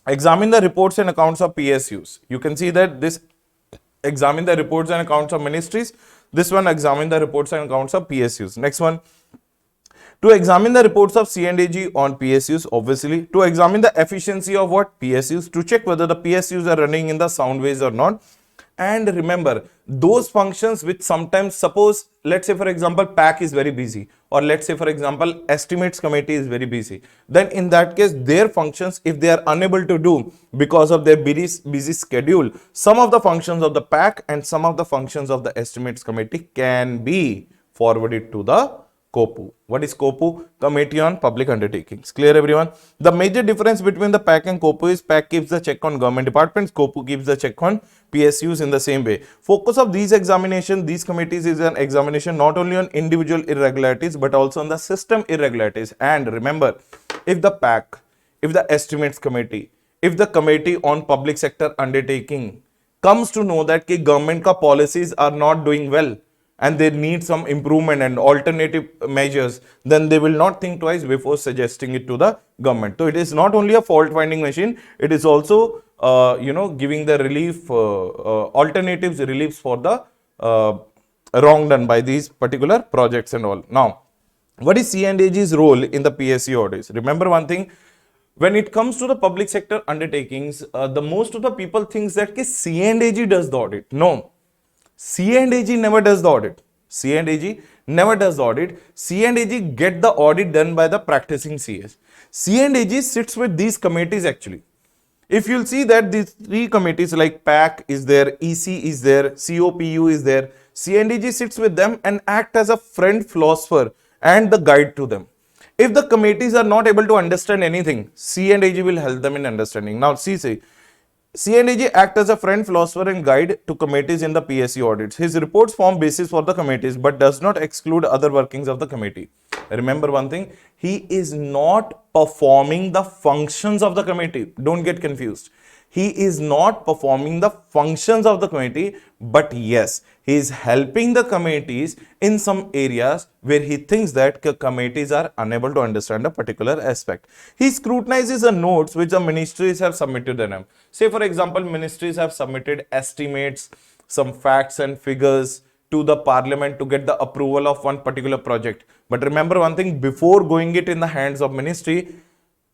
examine the reports and accounts of PSUs. You can see that this examine the reports and accounts of ministries. This one examine the reports and accounts of PSUs. Next one, to examine the reports of C&AG on PSUs, obviously. To examine the efficiency of what? PSUs. To check whether the PSUs are running in the sound ways or not. And remember, those functions which sometimes, suppose, let's say for example, PAC is very busy, or let's say for example, estimates committee is very busy. Then in that case, their functions, if they are unable to do because of their busy schedule, some of the functions of the PAC and some of the functions of the estimates committee can be forwarded to the COPU. What is COPU? Committee on Public Undertakings. Clear, everyone? The major difference between the PAC and COPU is PAC keeps the check on government departments, COPU keeps the check on PSUs in the same way. Focus of these examination, these committees is an examination not only on individual irregularities but also on the system irregularities. And remember, if the PAC, if the estimates committee, if the committee on public sector undertaking comes to know that government ka policies are not doing well, and they need some improvement and alternative measures, then they will not think twice before suggesting it to the government. So it is not only a fault finding machine, it is also giving the relief, alternatives reliefs for the wrong done by these particular projects and all. Now, what is C&AG's role in the PSU audits? Remember one thing, when it comes to the public sector undertakings, the most of the people thinks that C&AG does the audit. No. C&AG never does the audit. C and AG never does the audit. C and AG get the audit done by the practicing CS. C and AG sits with these committees actually. If you'll see that these three committees like PAC is there, EC is there, COPU is there, CNDG sits with them and act as a friend philosopher and the guide to them. If the committees are not able to understand anything, C and AG will help them in understanding. Now, C and AG act as a friend, philosopher and guide to committees in the PSU audits. His reports form basis for the committees but does not exclude other workings of the committee. Remember one thing, he is not performing the functions of the committee. Don't get confused. He is not performing the functions of the committee, but yes, he is helping the committees in some areas where he thinks that committees are unable to understand a particular aspect. He scrutinizes the notes which the ministries have submitted to them. Say for example, ministries have submitted estimates, some facts and figures to the parliament to get the approval of one particular project. But remember one thing, before going it in the hands of ministry,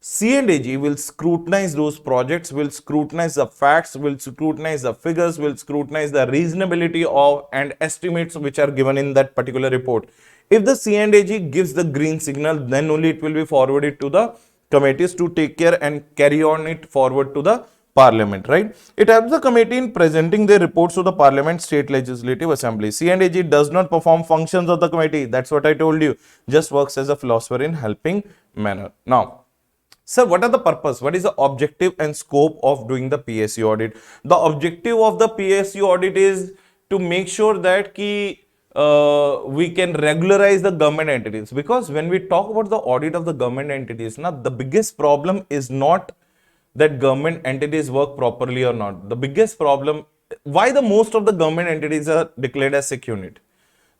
C and AG will scrutinize those projects, will scrutinize the facts, will scrutinize the figures, will scrutinize the reasonability of and estimates which are given in that particular report. If the C and AG gives the green signal, then only it will be forwarded to the committees to take care and carry on it forward to the parliament, right? It helps the committee in presenting their reports to the parliament, state legislative assembly. C and AG does not perform functions of the committee. That's what I told you. Just works as a philosopher in helping manner. Now, sir, what are the purpose? What is the objective and scope of doing the PSU audit? The objective of the PSU audit is to make sure that we can regularize the government entities. Because when we talk about the audit of the government entities, now the biggest problem is not that government entities work properly or not. The biggest problem, why the most of the government entities are declared as sick unit?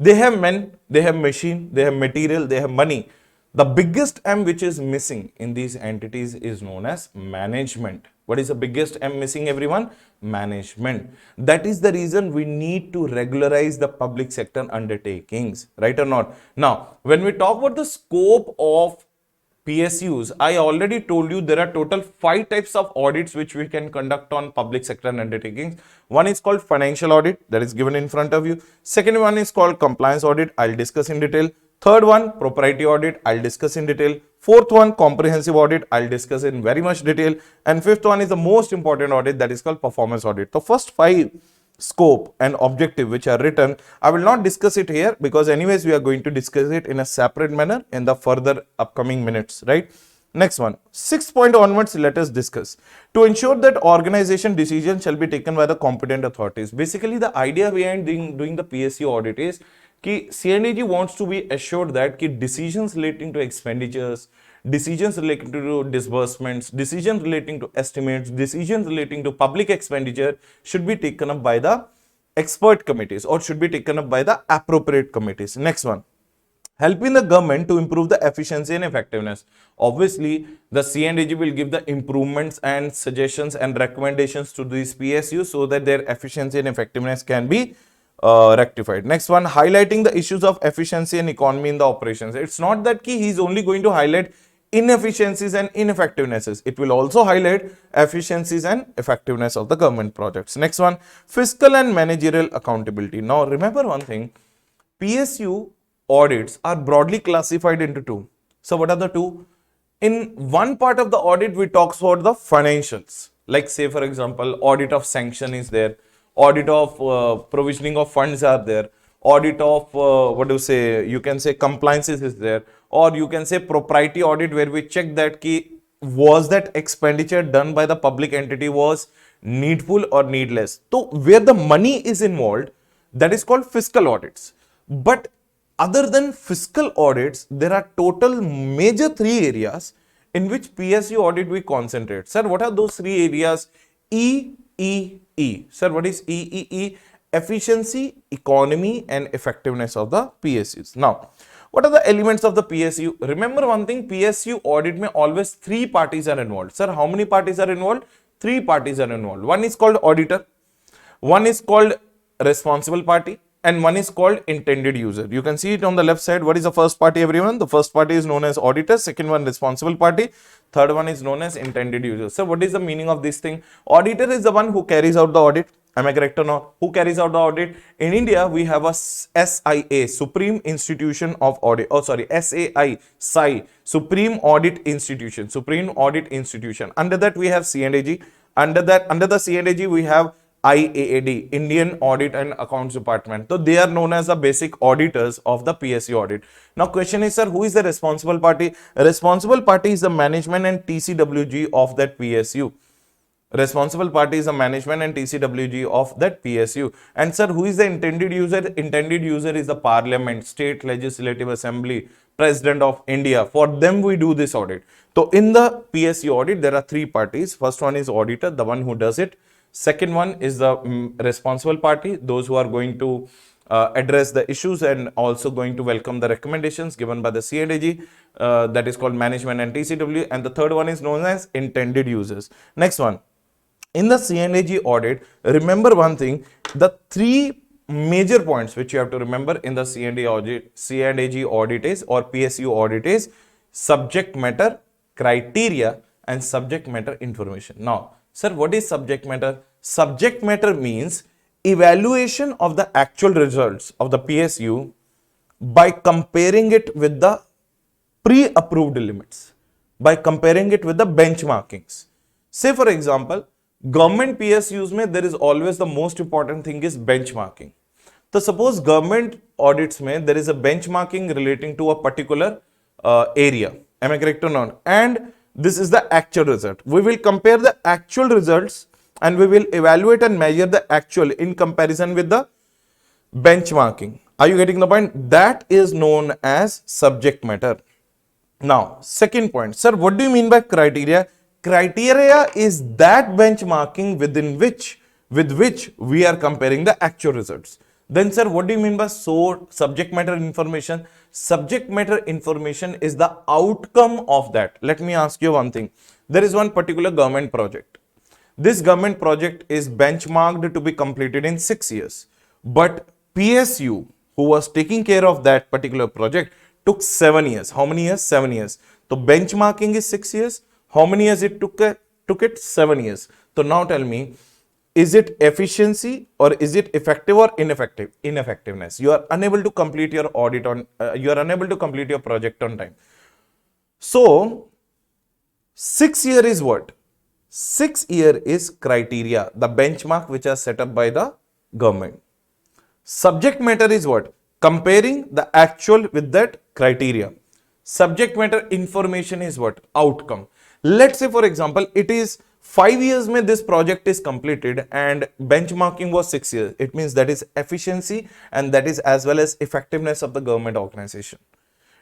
They have men, they have machine, they have material, they have money. The biggest M which is missing in these entities is known as management. What is the biggest M missing, everyone? Management. That is the reason we need to regularize the public sector undertakings, right or not? Now, when we talk about the scope of PSUs, I already told you there are total 5 types of audits which we can conduct on public sector undertakings. One is called financial audit, that is given in front of you. Second one is called compliance audit, I'll discuss in detail. Third one, propriety audit, I'll discuss in detail. Fourth one, comprehensive audit, I'll discuss in very much detail. And fifth one is the most important audit, that is called performance audit. The first 5 scope and objective which are written, I will not discuss it here because anyways we are going to discuss it in a separate manner in the further upcoming minutes, right? Next one, 6th point onwards, let us discuss. To ensure that organization decisions shall be taken by the competent authorities. Basically, the idea behind doing the PSU audit is कि CNDG wants to be assured that कि decisions relating to expenditures, decisions relating to disbursements, decisions relating to estimates, decisions relating to public expenditure should be taken up by the expert committees or should be taken up by the appropriate committees. Next one, helping the government to improve the efficiency and effectiveness. Obviously, the CNDG will give the improvements and suggestions and recommendations to these PSUs so that their efficiency and effectiveness can be rectified. Next one, highlighting the issues of efficiency and economy in the operations. It's not that he is only going to highlight inefficiencies and ineffectivenesses. It will also highlight efficiencies and effectiveness of the government projects. Next one, fiscal and managerial accountability. Now, remember one thing, PSU audits are broadly classified into 2. So, what are the 2? In one part of the audit, we talk about the financials. Like say, for example, audit of sanction is there. Audit of provisioning of funds are there, audit of you can say compliances is there, or you can say propriety audit where we check that was that expenditure done by the public entity was needful or needless. So where the money is involved, that is called fiscal audits. But other than fiscal audits, there are total major 3 areas in which PSU audit we concentrate. Sir, what are those 3 areas? EEE. Sir, what is EEE? Efficiency, economy and effectiveness of the PSUs. Now, what are the elements of the PSU? Remember one thing, PSU audit mein always 3 parties are involved. Sir, how many parties are involved? 3 parties are involved. One is called auditor, one is called responsible party and one is called intended user. You can see it on the left side. What is the first party, everyone? The first party is known as auditor, second one responsible party, third one is known as intended user. So what is the meaning of this thing? Auditor is the one who carries out the audit. Am I correct or not? Who carries out the audit? In India, we have a SIA, Supreme Institution of Audit. Oh, sorry, SAI, Supreme Audit Institution. Supreme Audit Institution. Under that, we have C&AG. Under the C&AG, we have IAAD, Indian Audit and Accounts Department. So they are known as the basic auditors of the PSU audit. Now question is, sir, who is the responsible party? Responsible party is the management and TCWG of that PSU. Responsible party is the management and TCWG of that PSU. And sir, who is the intended user? Intended user is the Parliament, State Legislative Assembly, President of India. For them, we do this audit. So in the PSU audit, there are three parties. First one is auditor, the one who does it. Second one is the responsible party, those who are going to address the issues and also going to welcome the recommendations given by the C&AG, that is called management and TCW. And the third one is known as intended users. Next one. In the C&AG audit, remember one thing, the three major points which you have to remember in the C&AG audit is, or PSU audit is, subject matter, criteria and subject matter information. Now, sir, what is subject matter? Subject matter means evaluation of the actual results of the PSU by comparing it with the pre-approved limits, by comparing it with the benchmarkings. Say for example, government PSUs mein there is always the most important thing is benchmarking. So suppose government audits mein there is a benchmarking relating to a particular area. Am I correct or not? And this is the actual result. We will compare the actual results and we will evaluate and measure the actual in comparison with the benchmarking. Are you getting the point? That is known as subject matter. Now, second point. Sir, what do you mean by criteria? Criteria is that benchmarking with which we are comparing the actual results. Then, sir, what do you mean by subject matter information? Subject matter information is the outcome of that. Let me ask you one thing. There is one particular government project. This government project is benchmarked to be completed in 6 years. But PSU, who was taking care of that particular project, took 7 years. How many years? 7 years. So benchmarking is 6 years. How many years it took it? 7 years. So now tell me, is it efficiency or is it effective or ineffectiveness? You are unable to complete your audit on, you are unable to complete your project on time. So 6 year is what? 6 year is criteria, the benchmark which are set up by the government. Subject matter is what? Comparing the actual with that criteria. Subject matter information is what? Outcome. Let's say for example, it is 5 years mein this project is completed and benchmarking was 6 years. It means that is efficiency and that is as well as effectiveness of the government organization.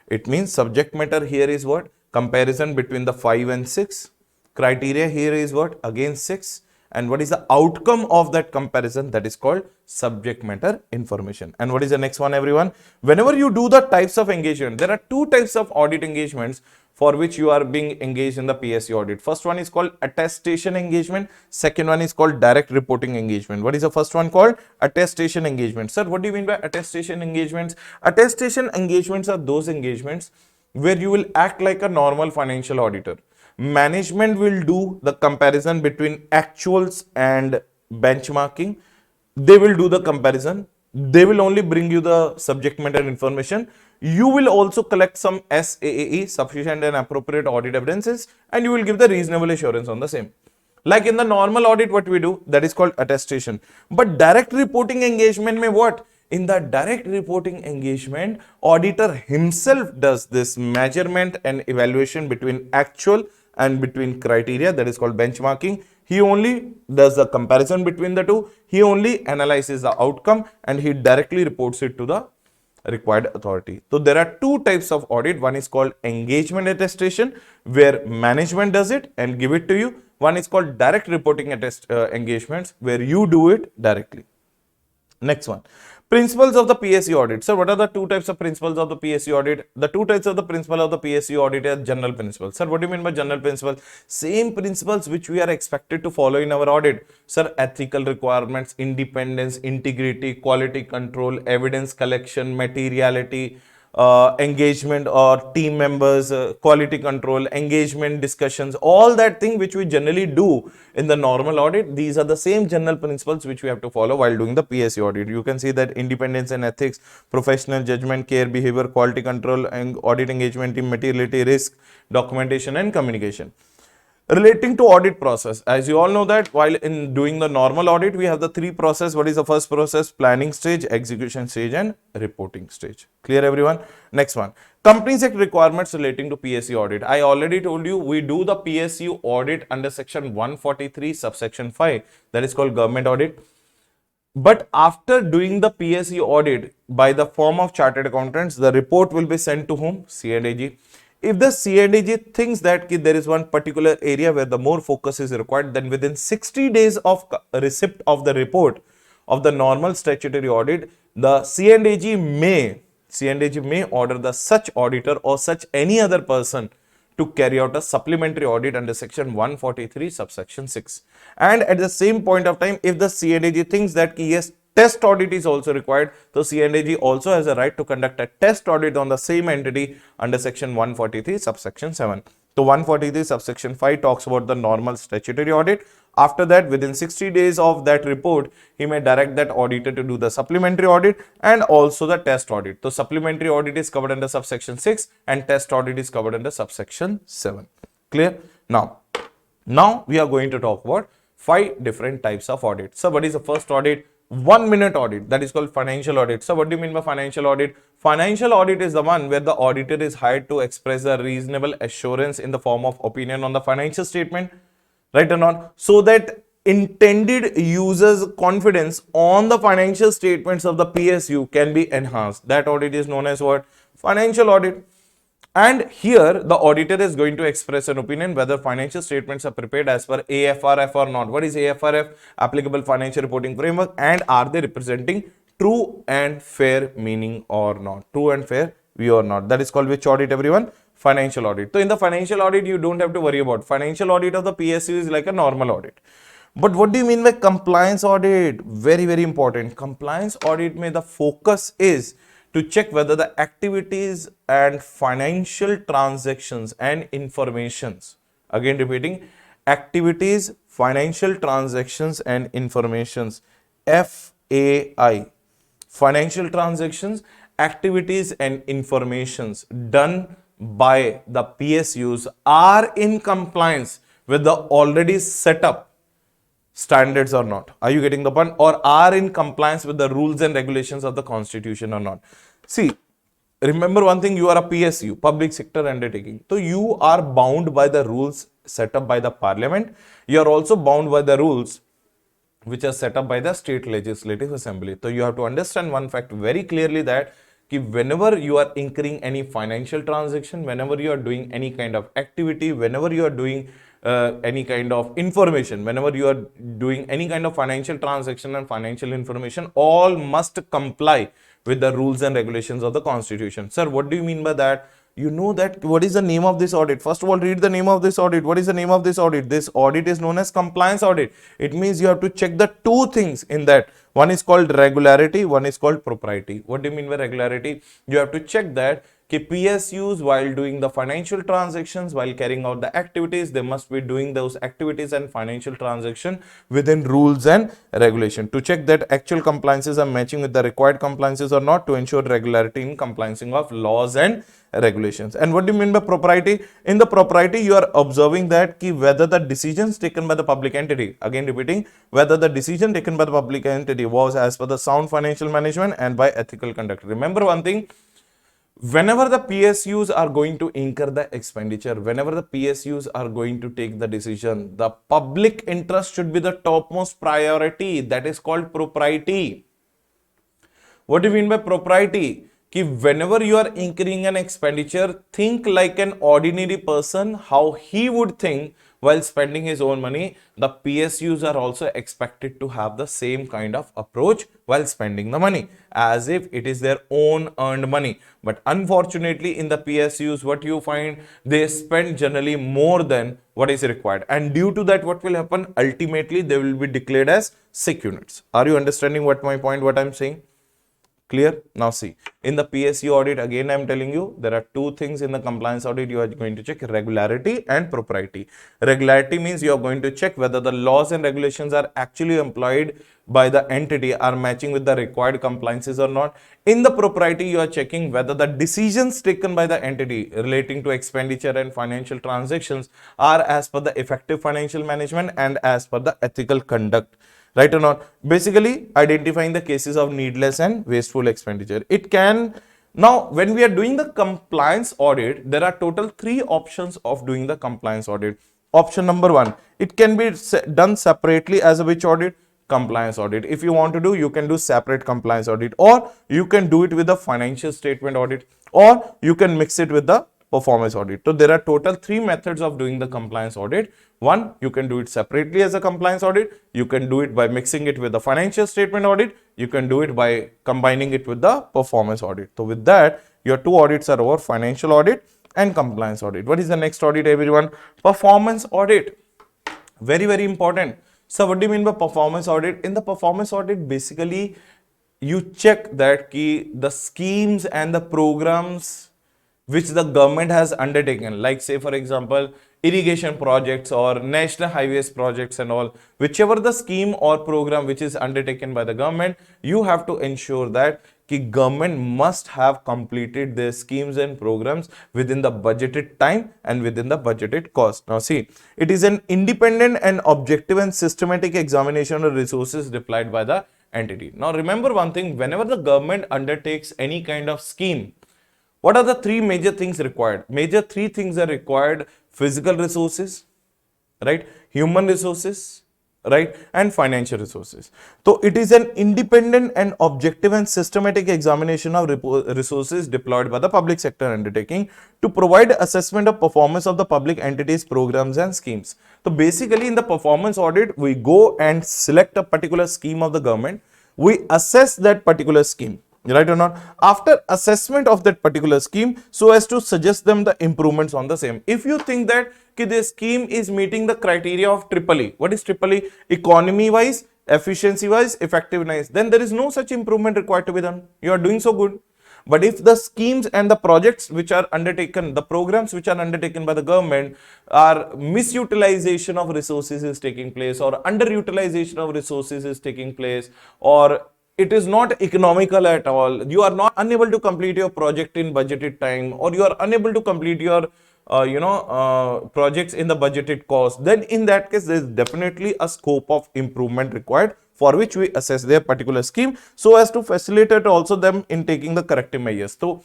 It means subject matter here is what? Comparison between the 5 and 6. Criteria here is what? Again 6. And what is the outcome of that comparison? That is called subject matter information. And what is the next one, everyone? Whenever you do the types of engagement, there are two types of audit engagements for which you are being engaged in the PSU audit. First one is called attestation engagement. Second one is called direct reporting engagement. What is the first one called? Attestation engagement. Sir, what do you mean by attestation engagements? Attestation engagements are those engagements where you will act like a normal financial auditor. Management will do the comparison between actuals and benchmarking. They will do the comparison. They will only bring you the subject matter information. You will also collect some SAAE, sufficient and appropriate audit evidences, and you will give the reasonable assurance on the same. Like in the normal audit, what we do, that is called attestation. But direct reporting engagement may what? In the direct reporting engagement, auditor himself does this measurement and evaluation between actual and between criteria, that is called benchmarking. He only does the comparison between the two. He only analyzes the outcome and he directly reports it to the required authority. So there are two types of audit. One is called engagement attestation, where management does it and give it to you. One is called direct reporting engagements, where you do it directly. Next one. Principles of the PSU audit. So what are the two types of principles of the PSU audit? The two types of the principle of the PSU audit are general principles. Sir, what do you mean by general principle? Same principles which we are expected to follow in our audit. Sir, ethical requirements, independence, integrity, quality control, evidence collection, materiality, engagement or team members, quality control, engagement discussions, all that thing which we generally do in the normal audit. These are the same general principles which we have to follow while doing the PSU audit. You can see that independence and ethics, professional judgment, care, behavior, quality control, and audit engagement, team materiality, risk, documentation and communication. Relating to audit process, as you all know that while in doing the normal audit, we have the three process. What is the first process? Planning stage, execution stage and reporting stage. Clear everyone? Next one, Companies Act requirements relating to PSU audit. I already told you we do the PSU audit under section 143 subsection 5, that is called government audit. But after doing the PSU audit by the firm of chartered accountants, the report will be sent to whom? C&AG. If the C&AG thinks that there is one particular area where the more focus is required, then within 60 days of receipt of the report of the normal statutory audit, the C&AG may order the such auditor or such any other person to carry out a supplementary audit under section 143 subsection 6. And at the same point of time, if the C&AG thinks that yes, test audit is also required, so C&AG also has a right to conduct a test audit on the same entity under section 143 subsection 7. So 143 subsection 5 talks about the normal statutory audit. After that, within 60 days of that report, he may direct that auditor to do the supplementary audit and also the test audit. So supplementary audit is covered under subsection 6 and test audit is covered under subsection 7. Clear? Now we are going to talk about 5 different types of audit. So what is the first audit? 1 minute audit, that is called financial audit. So what do you mean by financial audit? Financial audit is the one where the auditor is hired to express a reasonable assurance in the form of opinion on the financial statement, right or not, so that intended users' confidence on the financial statements of the PSU can be enhanced. That audit is known as what? Financial audit. And here the auditor is going to express an opinion whether financial statements are prepared as per AFRF or not. What is AFRF? Applicable Financial Reporting Framework. And are they representing true and fair meaning or not? True and fair view or not. That is called which audit, everyone? Financial audit. So in the financial audit, you don't have to worry about. Financial audit of the PSU is like a normal audit. But what do you mean by compliance audit? Very, very important. Compliance audit may the focus is to check whether the activities and financial transactions and informations, again repeating, activities, financial transactions and informations, FAI, financial transactions, activities and informations done by the PSUs are in compliance with the already set up standards or not. Are you getting the point? Or are in compliance with the rules and regulations of the constitution or not? See, remember one thing, you are a PSU, public sector undertaking. So you are bound by the rules set up by the parliament. You are also bound by the rules which are set up by the state legislative assembly. So you have to understand one fact very clearly, that whenever you are incurring any financial transaction, whenever you are doing any kind of activity, whenever you are doing any kind of information, whenever you are doing any kind of financial transaction and financial information, all must comply with the rules and regulations of the constitution. Sir, what do you mean by that? You know that what is the name of this audit? First of all, read the name of this audit. What is the name of this audit? This audit is known as compliance audit. It means you have to check the two things in that. One is called regularity, one is called propriety. What do you mean by regularity? You have to check that PSUs, while doing the financial transactions, while carrying out the activities, they must be doing those activities and financial transaction within rules and regulation. To check that actual compliances are matching with the required compliances or not, to ensure regularity in compliancing of laws and regulations. And what do you mean by propriety? In the propriety, you are observing that whether the decisions taken by the public entity, again repeating, whether the decision taken by the public entity was as per the sound financial management and by ethical conduct. Remember one thing, whenever the PSUs are going to incur the expenditure, whenever the PSUs are going to take the decision, the public interest should be the topmost priority. That is called propriety. What do you mean by propriety? कि whenever you are incurring an expenditure, think like an ordinary person, how he would think while spending his own money. The PSUs are also expected to have the same kind of approach while spending the money, as if it is their own earned money. But unfortunately, in the PSUs, what you find, they spend generally more than what is required. And due to that, what will happen? Ultimately, they will be declared as sick units. Are you understanding what my point, what I'm saying? Clear? Now see, in the PSU audit, again I'm telling you, there are two things in the compliance audit you are going to check: regularity and propriety. Regularity means you are going to check whether the laws and regulations are actually employed by the entity are matching with the required compliances or not. In the propriety, you are checking whether the decisions taken by the entity relating to expenditure and financial transactions are as per the effective financial management and as per the ethical conduct. Right or not? Basically, identifying the cases of needless and wasteful expenditure. It can, now when we are doing the compliance audit, there are total 3 options of doing the compliance audit. Option number 1, it can be done separately as a which audit? Compliance audit. If you want to do, you can do separate compliance audit, or you can do it with the financial statement audit, or you can mix it with the performance audit. So there are total 3 methods of doing the compliance audit. One, you can do it separately as a compliance audit. You can do it by mixing it with the financial statement audit. You can do it by combining it with the performance audit. So with that, your 2 audits are over: financial audit and compliance audit. What is the next audit, everyone? Performance audit. Very, very important. So what do you mean by performance audit? In the performance audit, basically you check that the schemes and the programs which the government has undertaken, like say for example irrigation projects or national highways projects and all, whichever the scheme or program which is undertaken by the government, you have to ensure that the government must have completed their schemes and programs within the budgeted time and within the budgeted cost. Now see, it is an independent and objective and systematic examination of resources deployed by the entity. Now remember one thing, whenever the government undertakes any kind of scheme, what are the 3 major things required? Major 3 things are required: physical resources, right? Human resources, right? And financial resources. So it is an independent and objective and systematic examination of resources deployed by the public sector undertaking to provide assessment of performance of the public entities, programs and schemes. So basically in the performance audit, we go and select a particular scheme of the government. We assess that particular scheme. Right or not? After assessment of that particular scheme, so as to suggest them the improvements on the same. If you think that this scheme is meeting the criteria of EEE, what is EEE? Economy wise, efficiency wise, effectiveness, then there is no such improvement required to be done. You are doing so good. But if the schemes and the projects which are undertaken, the programs which are undertaken by the government are misutilization of resources is taking place, or underutilization of resources is taking place, or it is not economical at all, you are not unable to complete your project in budgeted time, or you are unable to complete your projects in the budgeted cost, then in that case there is definitely a scope of improvement required, for which we assess their particular scheme so as to facilitate also them in taking the corrective measures. So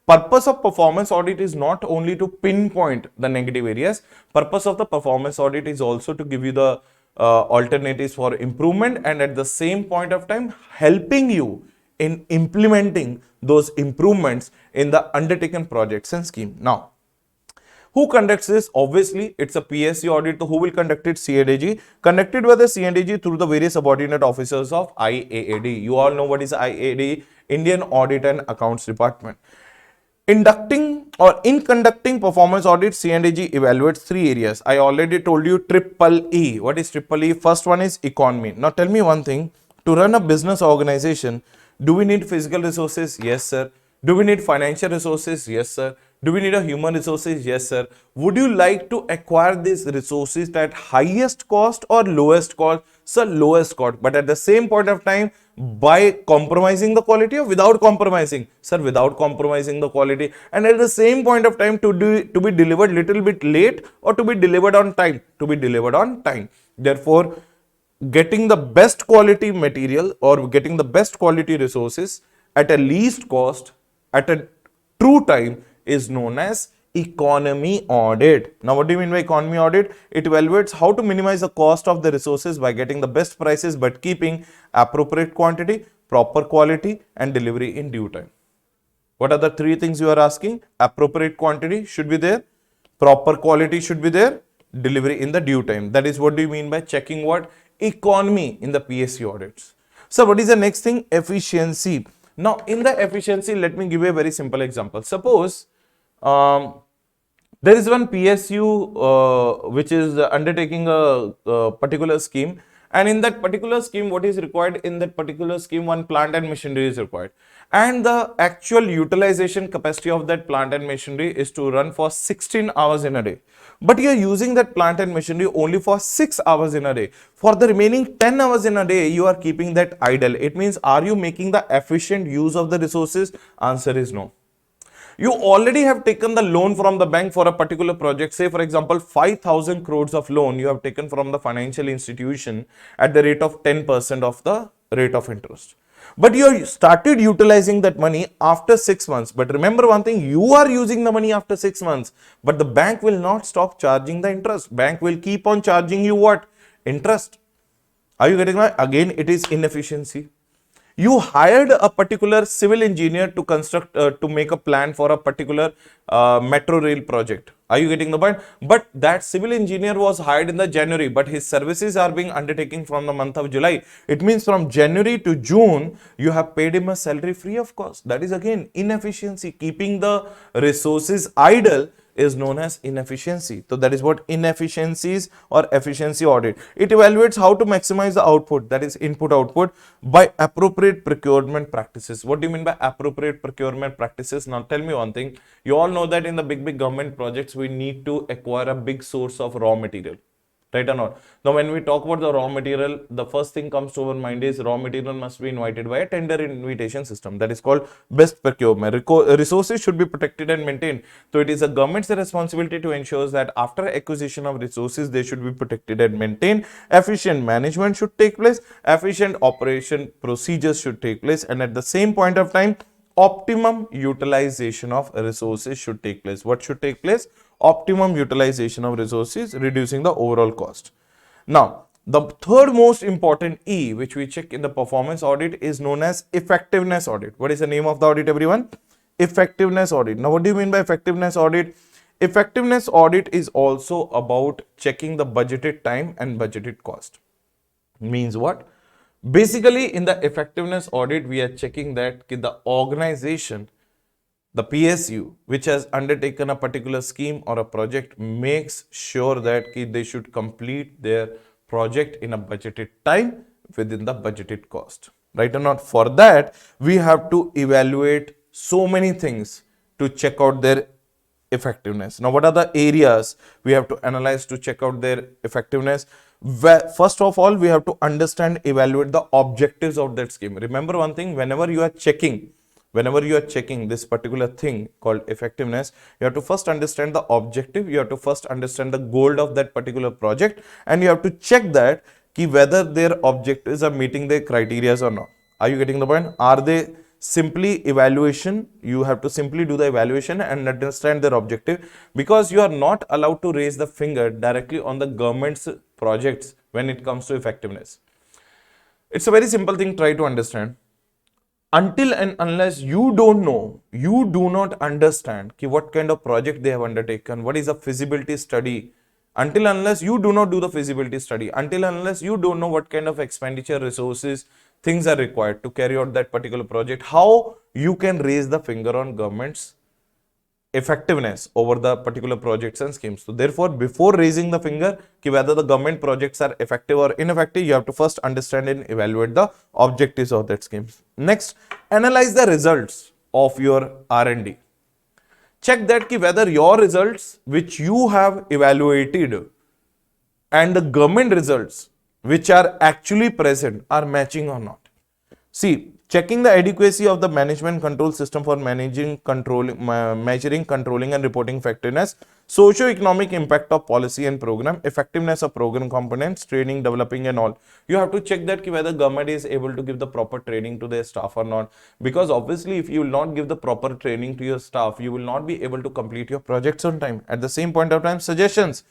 purpose of performance audit is not only to pinpoint the negative areas. Purpose of the performance audit is also to give you the alternatives for improvement, and at the same point of time helping you in implementing those improvements in the undertaken projects and scheme. Now, who conducts this? Obviously, it's a PSU audit. So who will conduct it? CADG. Conducted by the CADG through the various subordinate officers of IAAD. You all know what is IAAD, Indian Audit and Accounts Department. In conducting performance audit, CADG evaluates 3 areas. I already told you triple E. What is triple E? First one is economy. Now tell me one thing. To run a business organization, do we need physical resources? Yes, sir. Do we need financial resources? Yes, sir. Do we need a human resources? Yes, sir. Would you like to acquire these resources at highest cost or lowest cost? Sir, lowest cost. But at the same point of time, by compromising the quality or without compromising? Sir, without compromising the quality. And at the same point of time, to be delivered little bit late or to be delivered on time? To be delivered on time. Therefore, getting the best quality material or getting the best quality resources at a least cost at a true time is known as economy audit. Now, what do you mean by economy audit? It evaluates how to minimize the cost of the resources by getting the best prices but keeping appropriate quantity, proper quality and delivery in due time. What are the three things you are asking? Appropriate quantity should be there, proper quality should be there, delivery in the due time. That is what do you mean by checking what? Economy in the PSU audits. So what is the next thing? Efficiency. Now in the efficiency, let me give you a very simple example. Suppose there is one PSU which is undertaking a particular scheme, and in that particular scheme, what is required in that particular scheme? One plant and machinery is required, and the actual utilization capacity of that plant and machinery is to run for 16 hours in a day. But you are using that plant and machinery only for 6 hours in a day. For the remaining 10 hours in a day, you are keeping that idle. It means, are you making the efficient use of the resources? Answer is no. You already have taken the loan from the bank for a particular project. Say for example 5,000 crores of loan you have taken from the financial institution at the rate of 10% of the rate of interest. But you started utilizing that money after 6 months. But remember one thing, you are using the money after 6 months, but the bank will not stop charging the interest. Bank will keep on charging you what? Interest. Are you getting that? Again, it is inefficiency. You hired a particular civil engineer to construct, to make a plan for a particular metro rail project. Are you getting the point? But that civil engineer was hired in the January, but his services are being undertaken from the month of July. It means from January to June, you have paid him a salary free of cost. That is again inefficiency. Keeping the resources idle is known as inefficiency. So that is what inefficiencies or efficiency audit. It evaluates how to maximize the output, that is input output, by appropriate procurement practices. What do you mean by appropriate procurement practices? Now tell me one thing. You all know that in the big government projects, we need to acquire a big source of raw material. Right or not? Now, when we talk about the raw material, the first thing comes to our mind is raw material must be invited by a tender invitation system. That is called best procurement. Resources should be protected and maintained. So, it is a government's responsibility to ensure that after acquisition of resources, they should be protected and maintained. Efficient management should take place. Efficient operation procedures should take place. And at the same point of time, optimum utilization of resources should take place. What should take place? Optimum utilization of resources, reducing the overall cost. Now, the third most important E, which we check in the performance audit, is known as effectiveness audit. What is the name of the audit, everyone? Effectiveness audit. Now, what do you mean by effectiveness audit? Effectiveness audit is also about checking the budgeted time and budgeted cost. Means what? Basically, in the effectiveness audit, we are checking that the organization, the PSU, which has undertaken a particular scheme or a project, makes sure that they should complete their project in a budgeted time within the budgeted cost. Right or not? For that, we have to evaluate so many things to check out their effectiveness. Now, what are the areas we have to analyze to check out their effectiveness? First of all, we have to understand, evaluate the objectives of that scheme. Remember one thing, whenever you are checking this particular thing called effectiveness, you have to first understand the objective, you have to first understand the goal of that particular project, and you have to check that whether their objectives are meeting their criteria or not. Are you getting the point? Are they simply evaluation? You have to simply do the evaluation and understand their objective, because you are not allowed to raise the finger directly on the government's projects when it comes to effectiveness. It's a very simple thing, try to understand. Until and unless you don't know, you do not understand what kind of project they have undertaken, what is a feasibility study, until unless you do not do the feasibility study, until unless you don't know what kind of expenditure, resources, things are required to carry out that particular project, how you can raise the finger on government's effectiveness over the particular projects and schemes. So therefore, before raising the finger whether the government projects are effective or ineffective, you have to first understand and evaluate the objectives of that schemes. Next, analyze the results of your R&D. Check that whether your results which you have evaluated and the government results which are actually present are matching or not. See, checking the adequacy of the management control system for measuring, controlling and reporting effectiveness, socio-economic impact of policy and program, effectiveness of program components, training, developing and all. You have to check that whether government is able to give the proper training to their staff or not. Because obviously, if you will not give the proper training to your staff, you will not be able to complete your projects on time. At the same point of time, suggestions.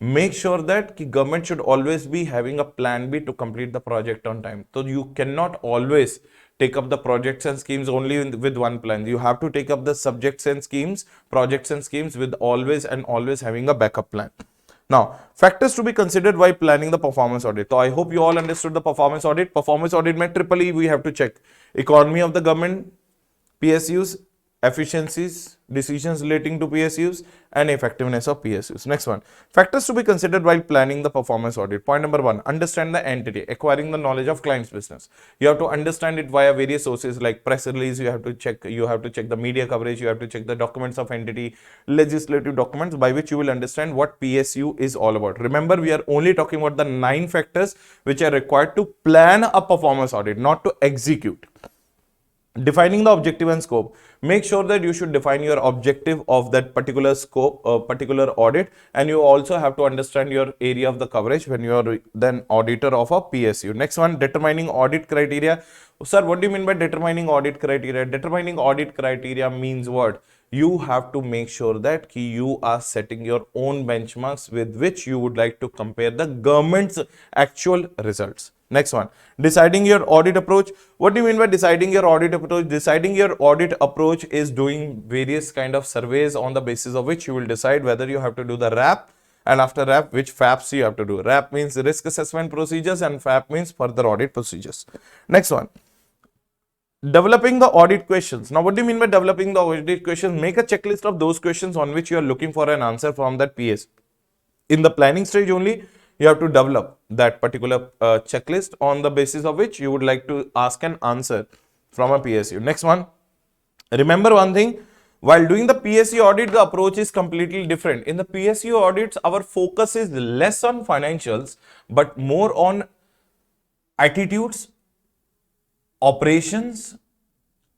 Make sure that government should always be having a plan B to complete the project on time. So you cannot always take up the projects and schemes only with one plan. You have to take up the subjects and schemes, projects and schemes with always and always having a backup plan. Now, factors to be considered while planning the performance audit. So, I hope you all understood the performance audit. Performance audit mein triple E we have to check economy of the government, PSUs, efficiencies, decisions relating to PSUs, and effectiveness of PSUs. Next one, factors to be considered while planning the performance audit. Point number one, understand the entity, acquiring the knowledge of client's business. You have to understand it via various sources like press release, you have to check the media coverage, you have to check the documents of entity, legislative documents by which you will understand what PSU is all about. Remember, we are only talking about the 9 factors which are required to plan a performance audit, not to execute. Defining the objective and scope. Make sure that you should define your objective of that particular scope, particular audit, and you also have to understand your area of the coverage when you are then auditor of a PSU. Next one, determining audit criteria. Sir, what do you mean by determining audit criteria? Determining audit criteria means what? You have to make sure that you are setting your own benchmarks with which you would like to compare the government's actual results. Next one, deciding your audit approach. What do you mean by deciding your audit approach? Deciding your audit approach is doing various kind of surveys on the basis of which you will decide whether you have to do the RAP, and after RAP, which FAPs you have to do. RAP means risk assessment procedures and FAP means further audit procedures. Next one, developing the audit questions. Now, what do you mean by developing the audit questions? Make a checklist of those questions on which you are looking for an answer from that PS. In the planning stage only, you have to develop that particular checklist on the basis of which you would like to ask an answer from a PSU. Next one, remember one thing, while doing the PSU audit, the approach is completely different. In the PSU audits, our focus is less on financials, but more on attitudes, operations,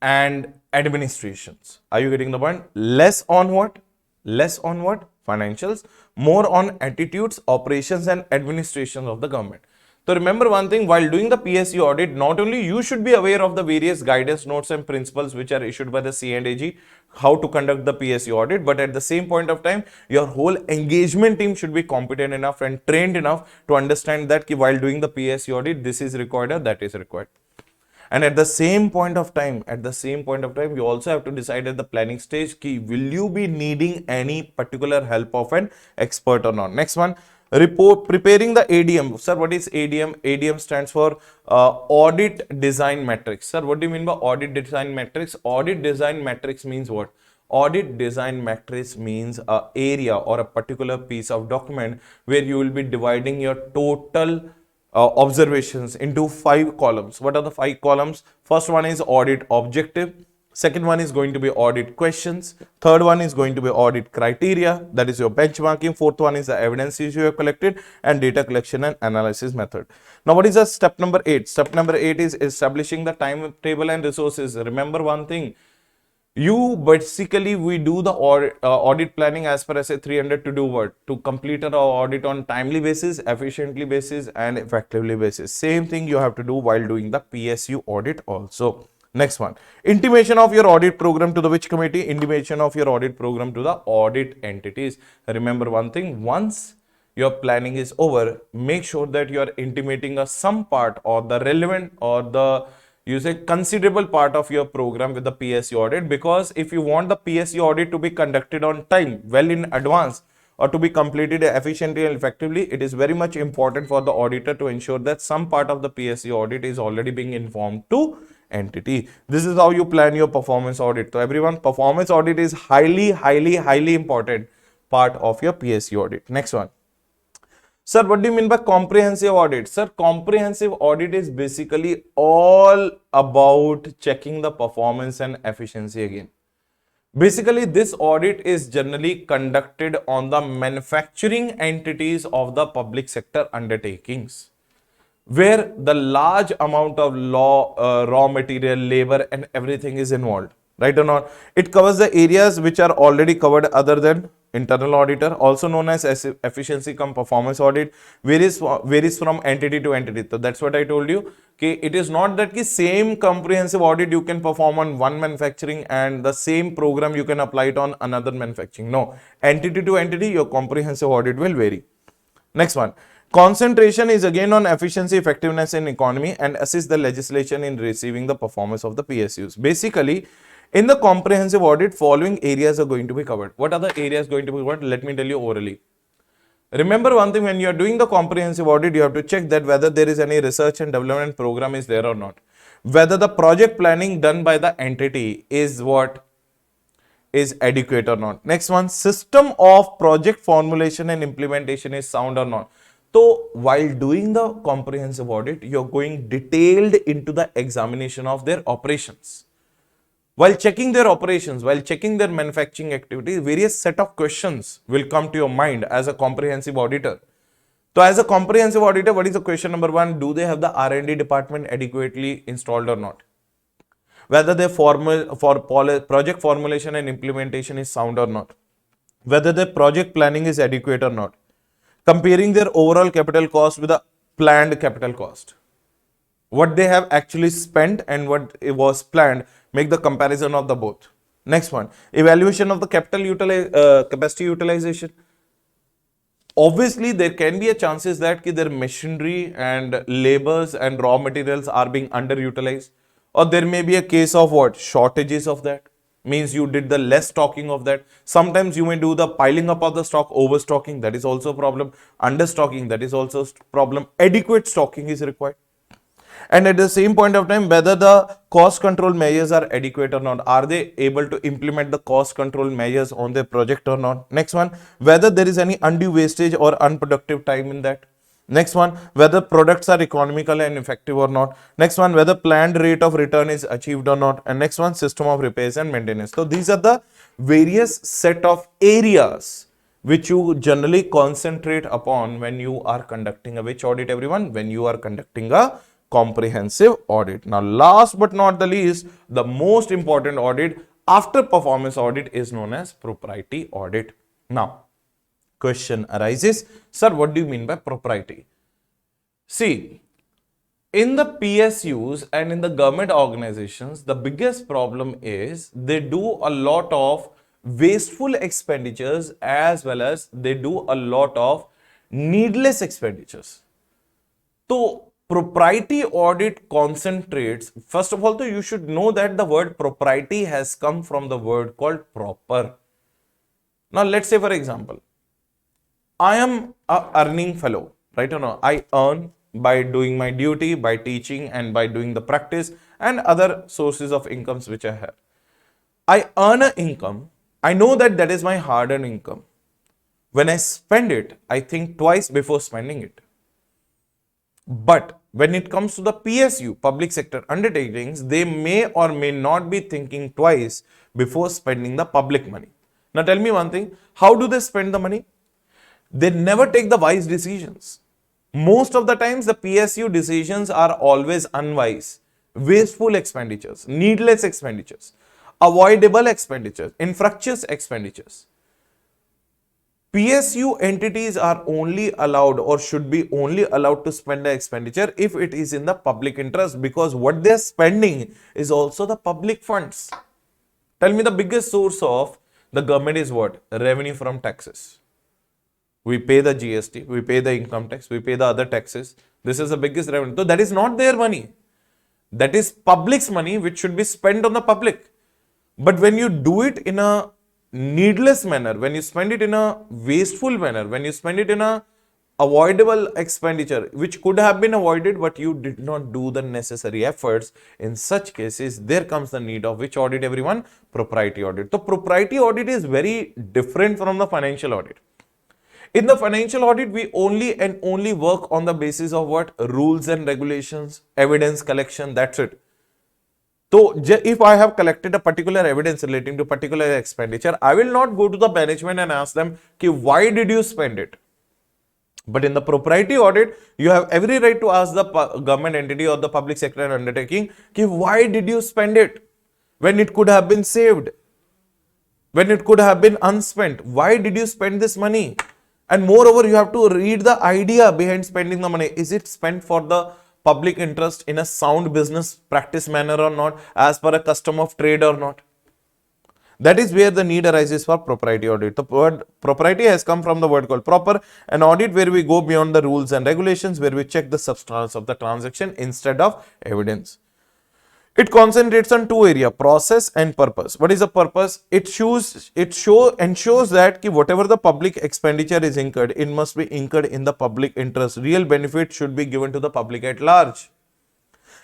and administrations. Are you getting the point? Less on what? Less on what? Financials, more on attitudes, operations, and administration of the government. So remember one thing, while doing the PSU audit, not only you should be aware of the various guidance notes and principles which are issued by the C&AG, how to conduct the PSU audit, but at the same point of time, your whole engagement team should be competent enough and trained enough to understand that while doing the PSU audit, this is required or that is required. And at the same point of time, you also have to decide at the planning stage, will you be needing any particular help of an expert or not. Next one, preparing the ADM. Sir, what is ADM? ADM stands for Audit Design Matrix. Sir, what do you mean by Audit Design Matrix? Audit Design Matrix means what? Audit Design Matrix means an area or a particular piece of document where you will be dividing your total observations into 5 columns. What are the 5 columns? First one is audit objective. Second one is going to be audit questions. Third one is going to be audit criteria. That is your benchmarking. Fourth one is the evidences you have collected and data collection and analysis method. Now, what is the step number 8? Step number 8 is establishing the timetable and resources. Remember one thing. We do the audit planning as per SA 300 to do what? To complete our audit on timely basis, efficiently basis, and effectively basis. Same thing you have to do while doing the PSU audit also. Next one, intimation of your audit program to the which committee? Intimation of your audit program to the audit entities. Remember one thing, once your planning is over, make sure that you are intimating some part or the relevant or the considerable part of your program with the PSU audit, because if you want the PSU audit to be conducted on time, well in advance, or to be completed efficiently and effectively, it is very much important for the auditor to ensure that some part of the PSU audit is already being informed to entity. This is how you plan your performance audit. So everyone, performance audit is highly important part of your PSU audit. Next one. Sir, what do you mean by comprehensive audit? Sir, comprehensive audit is basically all about checking the performance and efficiency again. Basically, this audit is generally conducted on the manufacturing entities of the public sector undertakings, where the large amount of raw material, labor, and everything is involved. Right or not? It covers the areas which are already covered other than internal auditor, also known as efficiency cum performance audit, varies from entity to entity. So that's what I told you. Okay, it is not that the same comprehensive audit you can perform on one manufacturing and the same program you can apply it on another manufacturing. No, entity to entity, your comprehensive audit will vary. Next one. Concentration is again on efficiency, effectiveness, and economy, and assist the legislation in receiving the performance of the PSUs. Basically, in the comprehensive audit, following areas are going to be covered. What are the areas going to be covered? Let me tell you orally. Remember one thing, when you are doing the comprehensive audit, you have to check that whether there is any research and development program is there or not. Whether the project planning done by the entity is what is adequate or not. Next one, system of project formulation and implementation is sound or not. So while doing the comprehensive audit, you're going detailed into the examination of their operations. While checking their operations, while checking their manufacturing activities, various set of questions will come to your mind as a comprehensive auditor. So as a comprehensive auditor, what is the question number one? Do they have the R&D department adequately installed or not? Whether their project formulation and implementation is sound or not, whether their project planning is adequate or not, comparing their overall capital cost with the planned capital cost, what they have actually spent and what it was planned, make the comparison of the both. Next one, evaluation of the capacity utilization. Obviously, there can be a chances that their machinery and labors and raw materials are being underutilized, or there may be a case of what? Shortages of that. Means you did the less stocking of that. Sometimes you may do the piling up of the stock, overstocking, that is also a problem. Understocking, that is also a problem. Adequate stocking is required. And at the same point of time, whether the cost control measures are adequate or not. Are they able to implement the cost control measures on their project or not? Next one, whether there is any undue wastage or unproductive time in that. Next one, whether products are economical and effective or not. Next one, whether planned rate of return is achieved or not. And next one, system of repairs and maintenance. So these are the various set of areas which you generally concentrate upon when you are conducting a which audit, everyone? When you are conducting a comprehensive audit. Now, last but not the least, the most important audit after performance audit is known as propriety audit. Now, question arises, sir, what do you mean by propriety? See, in the PSUs and in the government organizations, the biggest problem is they do a lot of wasteful expenditures as well as they do a lot of needless expenditures. So, propriety audit concentrates, first of all, you should know that the word propriety has come from the word called proper. Now, let's say for example, I am a earning fellow, right or no? I earn by doing my duty, by teaching and by doing the practice and other sources of incomes which I have. I earn an income. I know that that is my hard-earned income. When I spend it, I think twice before spending it. But when it comes to the PSU, public sector undertakings, they may or may not be thinking twice before spending the public money. Now tell me one thing, how do they spend the money? They never take the wise decisions. Most of the times the PSU decisions are always unwise, wasteful expenditures, needless expenditures, avoidable expenditures, infructuous expenditures. PSU entities are only allowed or should be only allowed to spend the expenditure if it is in the public interest, because what they are spending is also the public funds. Tell me, the biggest source of the government is what? Revenue from taxes. We pay the GST, we pay the income tax, we pay the other taxes. This is the biggest revenue. So that is not their money. That is public's money which should be spent on the public. But when you do it in a needless manner, when you spend it in a wasteful manner, when you spend it in a avoidable expenditure which could have been avoided but you did not do the necessary efforts, in such cases there comes the need of which audit, everyone? Propriety audit. So propriety audit is very different from the financial audit. In the financial audit, we only work on the basis of what? Rules and regulations, evidence collection, that's it. So, if I have collected a particular evidence relating to particular expenditure, I will not go to the management and ask them, why did you spend it? But in the propriety audit, you have every right to ask the government entity or the public sector undertaking, why did you spend it? When it could have been saved? When it could have been unspent? Why did you spend this money? And moreover, you have to read the idea behind spending the money. Is it spent for the public interest in a sound business practice manner or not, as per a custom of trade or not? That is where the need arises for propriety audit. The word propriety has come from the word called proper, an audit where we go beyond the rules and regulations, where we check the substance of the transaction instead of evidence. It concentrates on two areas, process and purpose. What is the purpose? It ensures that whatever the public expenditure is incurred, it must be incurred in the public interest. Real benefit should be given to the public at large.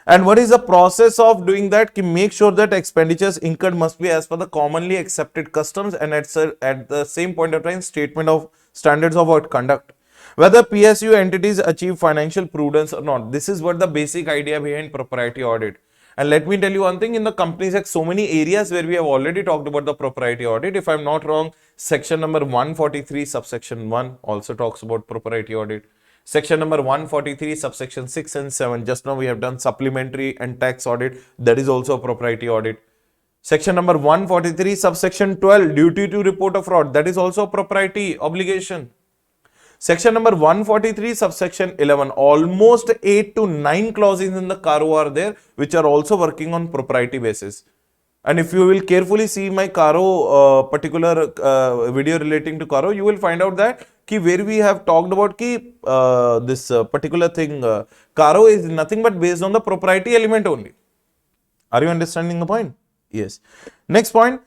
And what is the process of doing that? Make sure that expenditures incurred must be as per the commonly accepted customs and at the same point of time statement of standards of what conduct. Whether PSU entities achieve financial prudence or not. This is what the basic idea behind propriety audit. And let me tell you one thing, in the companies like so many areas where we have already talked about the propriety audit. If I'm not wrong, section number 143 subsection 1 also talks about propriety audit. Section number 143 subsection 6 and 7, just now we have done supplementary and tax audit, that is also a propriety audit. Section number 143 subsection 12, duty to report a fraud, that is also a propriety obligation. Section number 143 subsection 11, almost 8 to 9 clauses in the CARO are there which are also working on propriety basis. And if you will carefully see my CARO particular video relating to CARO, you will find out that where we have talked about this particular thing, CARO is nothing but based on the propriety element only. Are you understanding the point? Yes. Next point.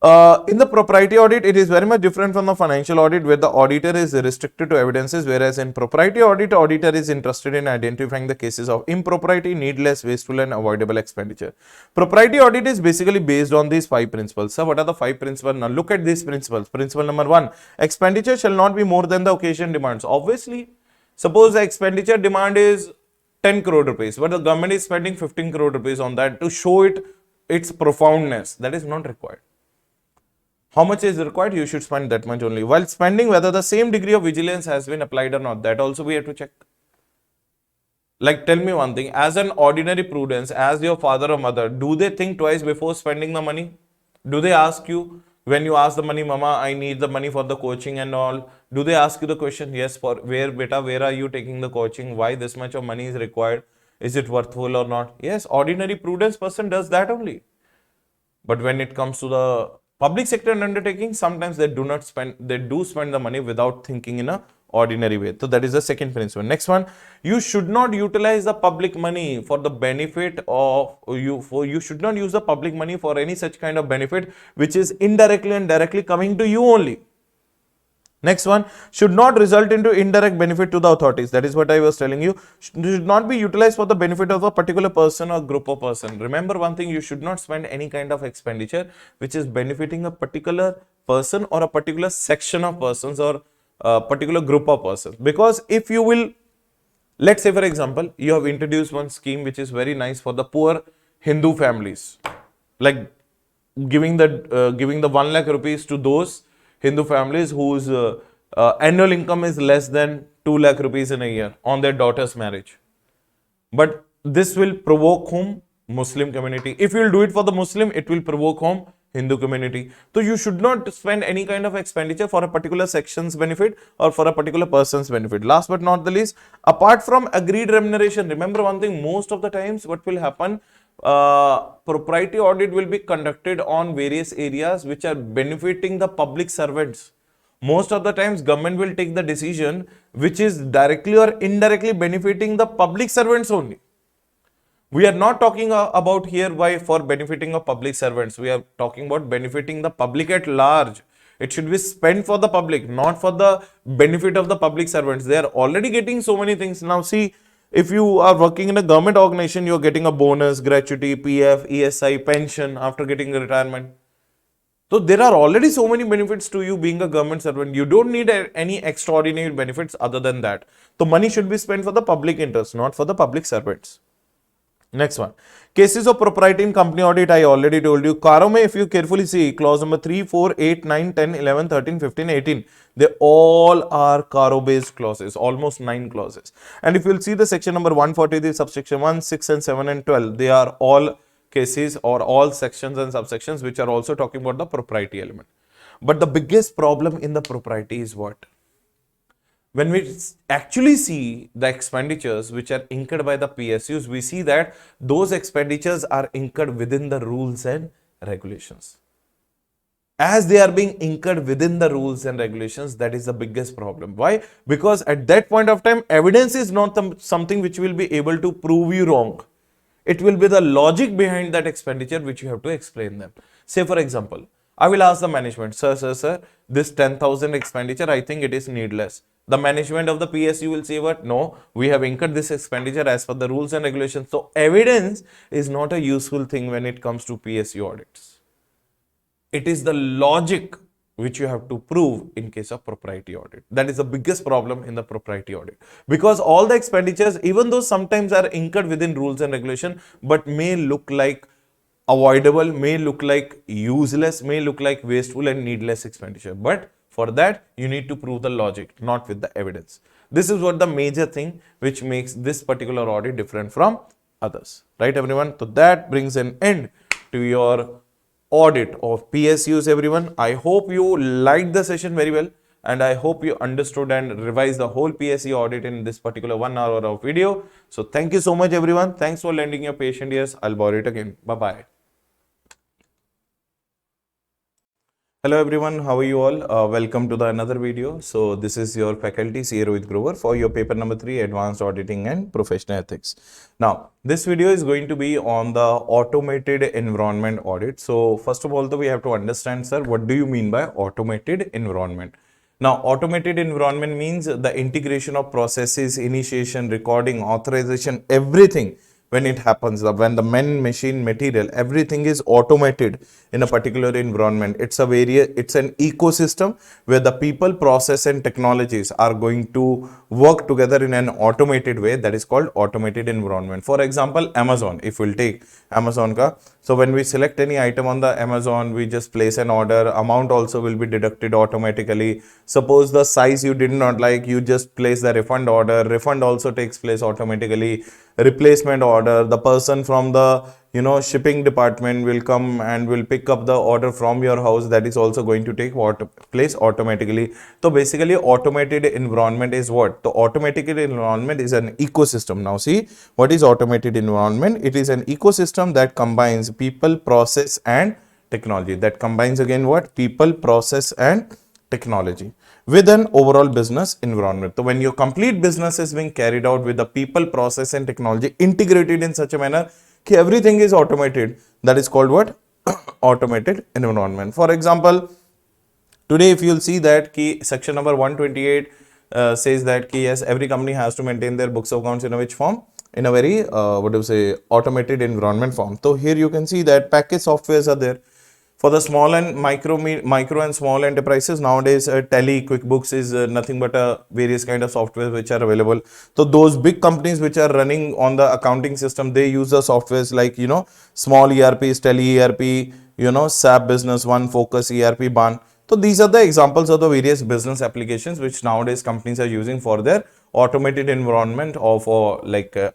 In the propriety audit, it is very much different from the financial audit where the auditor is restricted to evidences, whereas in propriety audit, auditor is interested in identifying the cases of impropriety, needless, wasteful and avoidable expenditure. Propriety audit is basically based on these 5 principles. So what are the 5 principles? Now look at these principles. Principle number 1, expenditure shall not be more than the occasion demands. Obviously, suppose the expenditure demand is 10 crore rupees, but the government is spending 15 crore rupees on that to show its profoundness. That is not required. How much is required? You should spend that much only. While spending, whether the same degree of vigilance has been applied or not, that also we have to check. Like, tell me one thing, as an ordinary prudence, as your father or mother, do they think twice before spending the money? Do they ask you, when you ask the money, mama, I need the money for the coaching and all, do they ask you the question, yes, for where, beta, where are you taking the coaching? Why this much of money is required? Is it worthwhile or not? Yes, ordinary prudence person does that only. But when it comes to the public sector and undertaking, sometimes they do spend the money without thinking in a ordinary way. So that is the second principle. Next one, you should not utilize the public money for the benefit of you should not use the public money for any such kind of benefit which is indirectly and directly coming to you only. Next one, should not result into indirect benefit to the authorities. That is what I was telling you. Should not be utilized for the benefit of a particular person or group of person. Remember one thing, you should not spend any kind of expenditure which is benefiting a particular person or a particular section of persons or a particular group of persons. Because if you will, let's say for example, you have introduced one scheme which is very nice for the poor Hindu families, like giving the 1 lakh rupees to those Hindu families whose annual income is less than 2 lakh rupees in a year on their daughter's marriage. But this will provoke whom? Muslim community. If you will do it for the Muslim, it will provoke whom? Hindu community. So you should not spend any kind of expenditure for a particular section's benefit or for a particular person's benefit. Last but not the least, apart from agreed remuneration, remember one thing, most of the times what will happen, propriety audit will be conducted on various areas which are benefiting the public servants. Most of the times government will take the decision which is directly or indirectly benefiting the public servants only. We are not talking about here why for benefiting of public servants. We are talking about benefiting the public at large. It should be spent for the public, not for the benefit of the public servants. They are already getting so many things. Now see, if you are working in a government organization, you are getting a bonus, gratuity, PF, ESI, pension after getting retirement. So there are already so many benefits to you being a government servant. You don't need any extraordinary benefits other than that. So money should be spent for the public interest, not for the public servants. Next one, cases of propriety in company audit, I already told you. CARO mein, if you carefully see, clause number 3, 4, 8, 9, 10, 11, 13, 15, 18, they all are CARO based clauses, almost 9 clauses. And if you'll see the section number 143, subsection 1, 6 and 7 and 12, they are all cases or all sections and subsections which are also talking about the propriety element. But the biggest problem in the propriety is what? When we actually see the expenditures which are incurred by the PSUs, we see that those expenditures are incurred within the rules and regulations. as they are being incurred within the rules and regulations. That is the biggest problem. Why? Because at that point of time, evidence is not something which will be able to prove you wrong. It will be the logic behind that expenditure which you have to explain them. Say for example, I will ask the management, sir, this 10,000 expenditure, I think it is needless. The management of the PSU will say what? No, we have incurred this expenditure as per the rules and regulations. So evidence is not a useful thing when it comes to PSU audits. It is the logic which you have to prove in case of propriety audit. That is the biggest problem in the propriety audit, because all the expenditures, even though sometimes are incurred within rules and regulation, but may look like avoidable, may look like useless, may look like wasteful and needless expenditure. But for that, you need to prove the logic, not with the evidence. This is what the major thing which makes this particular audit different from others. Right, everyone? So that brings an end to your audit of PSUs, everyone. I hope you liked the session very well, and I hope you understood and revised the whole PSU audit in this particular 1 hour of video. So thank you so much, everyone. Thanks for lending your patient ears. I'll borrow it again. Bye-bye. Hello everyone, how are you all? Welcome to the another video. So this is your faculty CA Rohit Grover for your paper number 3, Advanced Auditing and Professional Ethics. Now this video is going to be on the automated environment audit. So first of all, though, we have to understand, sir, what do you mean by automated environment? Now automated environment means the integration of processes, initiation, recording, authorization, everything. When it happens, when the man, machine, material, everything is automated in a particular environment. It's an ecosystem where the people, process and technologies are going to work together in an automated way. That is called automated environment. For example, Amazon, if we'll take Amazon ka, so when we select any item on the Amazon, we just place an order, amount also will be deducted automatically. Suppose the size you did not like, you just place the refund order, refund also takes place automatically. Replacement order, the person from the shipping department will come and will pick up the order from your house. That is also going to take place automatically. So basically automated environment is what? The automated environment is an ecosystem. Now see, what is automated environment? It is an ecosystem that combines people, process and technology. That combines again what? People, process and technology with an overall business environment. So when your complete business is being carried out with the people, process and technology integrated in such a manner that everything is automated, that is called what? Automated environment. For example, today if you'll see that section number 128 says that yes, every company has to maintain their books of accounts in a which form? In a very automated environment form. So here you can see that package softwares are there. For the small and micro and small enterprises, nowadays Tally, QuickBooks is nothing but various kind of software which are available. So those big companies which are running on the accounting system, they use the softwares like small ERPs, Tally ERP, SAP Business One, Focus ERP, BAN. So these are the examples of the various business applications which nowadays companies are using for their automated environment of